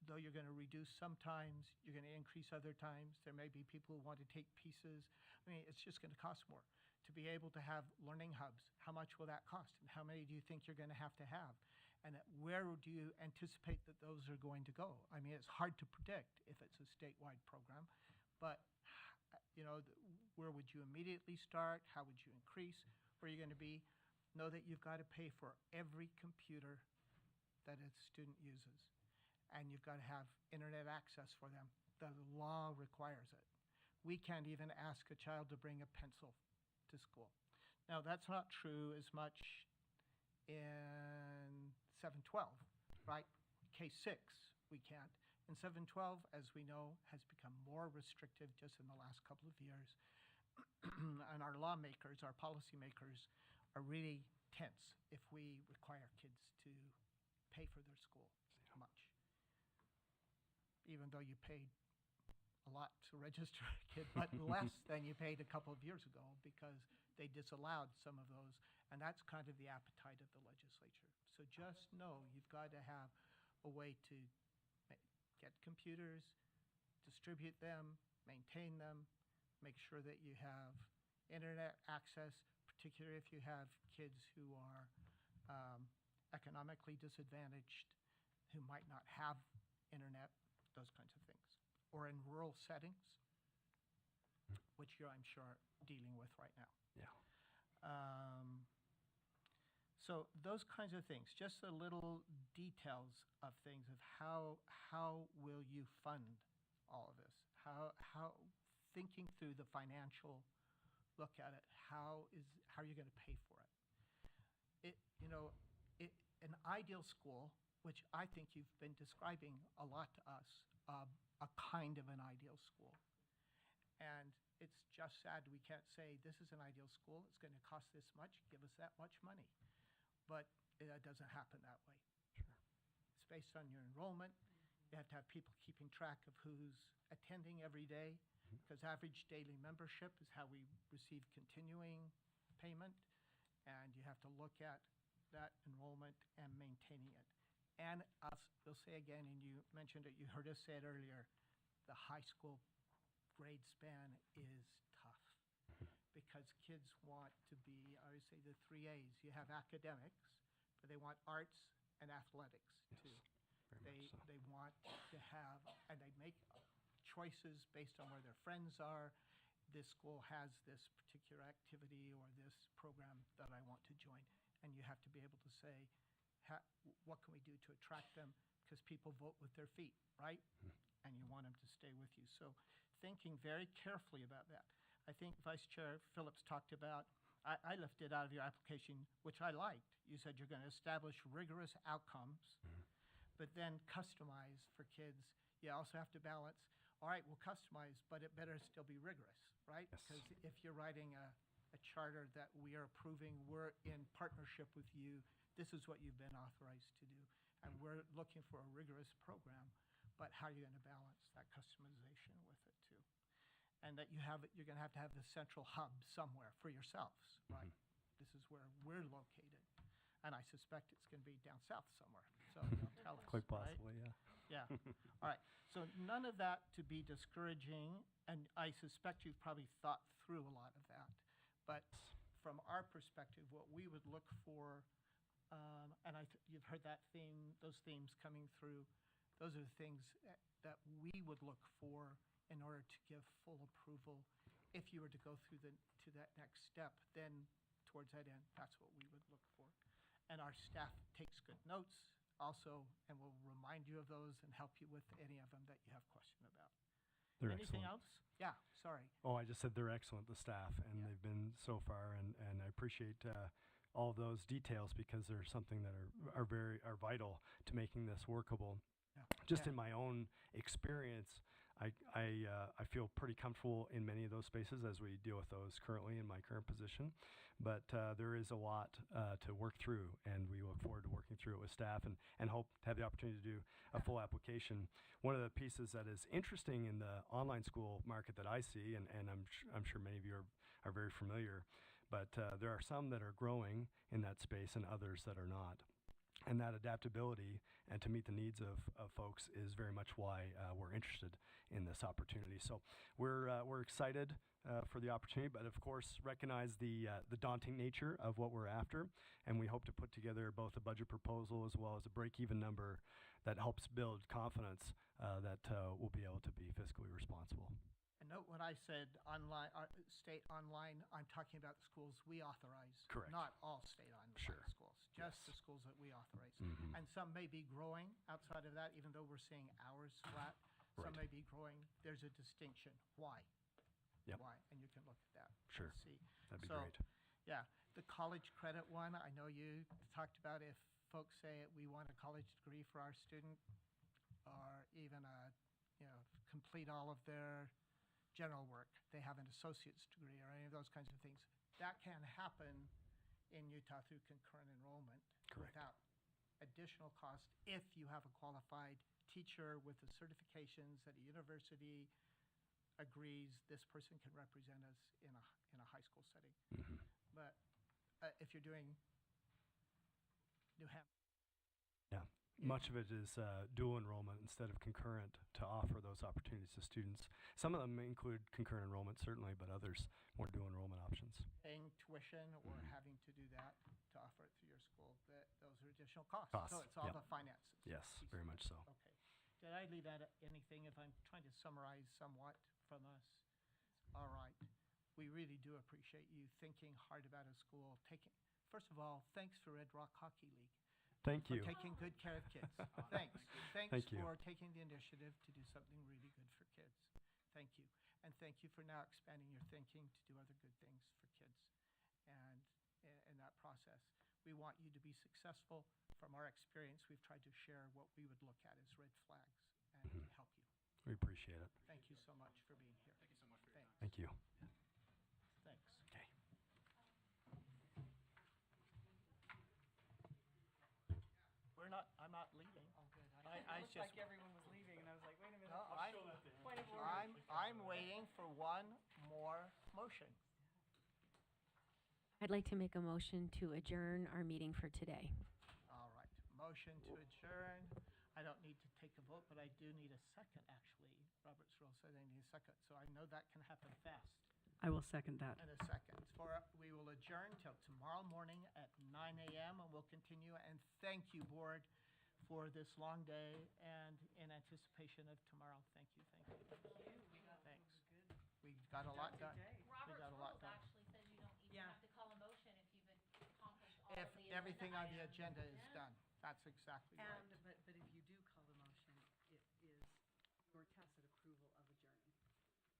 Though you're going to reduce sometimes, you're going to increase other times. There may be people who want to take pieces. I mean, it's just going to cost more. To be able to have learning hubs, how much will that cost? And how many do you think you're going to have? And where do you anticipate that those are going to go? I mean, it's hard to predict if it's a statewide program, but where would you immediately start? How would you increase? Where are you going to be? Know that you've got to pay for every computer that a student uses. And you've got to have internet access for them. The law requires it. We can't even ask a child to bring a pencil to school. Now, that's not true as much in 712, right? K-6, we can't. And 712, as we know, has become more restrictive just in the last couple of years. And our lawmakers, our policymakers, are really tense if we require kids to pay for their school much. Even though you paid a lot to register a kid, but less than you paid a couple of years ago, because they disallowed some of those. And that's kind of the appetite of the legislature. So just know you've got to have a way to get computers, distribute them, maintain them, make sure that you have internet access, particularly if you have kids who are economically disadvantaged, who might not have internet, those kinds of things, or in rural settings. which you're, I'm sure, dealing with right now. Yeah. So those kinds of things, just the little details of things of how will you fund all of this? How thinking through the financial look at it, how are you going to pay for it? An ideal school, which I think you've been describing a lot to us, a kind of an ideal school. And it's just sad we can't say this is an ideal school, it's going to cost this much, give us that much money. But it doesn't happen that way. Sure. It's based on your enrollment. You have to have people keeping track of who's attending every day, because average daily membership is how we receive continuing payment, and you have to look at that enrollment and maintaining it. And we'll say again, and you mentioned it, you heard us say it earlier, the high school grade span is tough because kids want to be, I would say, the 3 A's. You have academics, but they want arts and athletics too. Very much so. They want to have, and they make choices based on where their friends are. This school has this particular activity or this program that I want to join. And you have to be able to say, what can we do to attract them? Because people vote with their feet, right? And you want them to stay with you. So thinking very carefully about that. I think Vice Chair Phillips talked about, I left it out of your application, which I liked. You said you're going to establish rigorous outcomes, but then customize for kids. You also have to balance, all right, we'll customize, but it better still be rigorous, right? Yes. Because if you're writing a charter that we are approving, we're in partnership with you, this is what you've been authorized to do. And we're looking for a rigorous program, but how are you going to balance that customization with it too? And that you're going to have the central hub somewhere for yourselves, right? This is where we're located. And I suspect it's going to be down south somewhere. So you'll tell us, Quite right? possibly, yeah. Yeah. All right. So none of that to be discouraging, and I suspect you've probably thought through a lot of that. But from our perspective, what we would look for, and you've heard that theme, those themes coming through, those are the things that we would look for in order to give full approval. If you were to go through to that next step, then towards that end, that's what we would look for. And our staff takes good notes also, and will remind you of those and help you with any of them that you have question about. They're Anything excellent. else? Yeah, sorry. Oh, I just said they're excellent, the staff, and they've been so far, and I appreciate all of those details because they're something that are vital to making this workable. Yeah. Just Yeah. in my own experience, I feel pretty comfortable in many of those spaces as we deal with those currently in my current position. But there is a lot to work through, and we look forward to working through it with staff and hope to have the opportunity to do a full application. One of the pieces that is interesting in the online school market that I see, and I'm sure many of you are very familiar, but there are some that are growing in that space and others that are not. And that adaptability and to meet the needs of folks is very much why we're interested in this opportunity. So we're excited for the opportunity, but of course recognize the daunting nature of what we're after, and we hope to put together both a budget proposal as well as a break-even number that helps build confidence that we'll be able to be fiscally responsible. And note when I said online, state online, I'm talking about the schools we authorize. Correct. Not all state online Sure. schools, just Yes. the schools that we authorize. Mhm. And some may be growing outside of that, even though we're seeing ours flat. Some Right. may be growing. There's a distinction. Why? Yep. Why? And you can look at that. and Sure. See. That'd be So, great. Yeah, the college credit one, I know you talked about if folks say we want a college degree for our student, or even complete all of their general work, they have an associate's degree or any of those kinds of things. That can happen in Utah through concurrent enrollment Correct. without additional cost if you have a qualified teacher with the certifications that a university agrees this person can represent us in a high school setting. Mhm. But if you're doing New Hampshire, Yeah. Much of it is dual enrollment instead of concurrent to offer those opportunities to students. Some of them include concurrent enrollment, certainly, but others more dual enrollment options. paying tuition or having to do that to offer it through your school, those are additional costs. Costs, So it's all yep. the finances. Yes, piece very of much it. so. Okay. Did I leave out anything if I'm trying to summarize somewhat from us? All right. We really do appreciate you thinking hard about a school. First of all, thanks for Red Rock Hockey League. Thank For you. taking good care of kids. Thanks. Thanks Thank you. for taking the initiative to do something really good for kids. Thank you. And thank you for now expanding your thinking to do other good things for kids. And in that process, we want you to be successful. From our experience, we've tried to share what we would look at as red flags and help you. We appreciate it. Thank you so much for being here. Thank you so much for your time. Thank you. Thanks. Okay. I'm not leaving. Oh, good. I It looked like everyone was leaving, and I was like, wait a minute. No, Point of order. I'm waiting for one more motion. I'd like to make a motion to adjourn our meeting for today. All right, motion to adjourn. I don't need to take a vote, but I do need a second, actually. Robert's rule says I need a second, so I know that can happen fast. I will second that. In a second. We will adjourn till tomorrow morning at 9 a.m. and we'll continue. And thank you, board, for this long day and in anticipation of tomorrow. Thank you, thank you. Thanks. We got a lot done. We Robert's got a lot rules done. actually says you don't even have to call a motion if you've accomplished all If of the everything on the agenda agenda is done, that's exactly right. But if you do call the motion, it is your tacit approval of adjourning.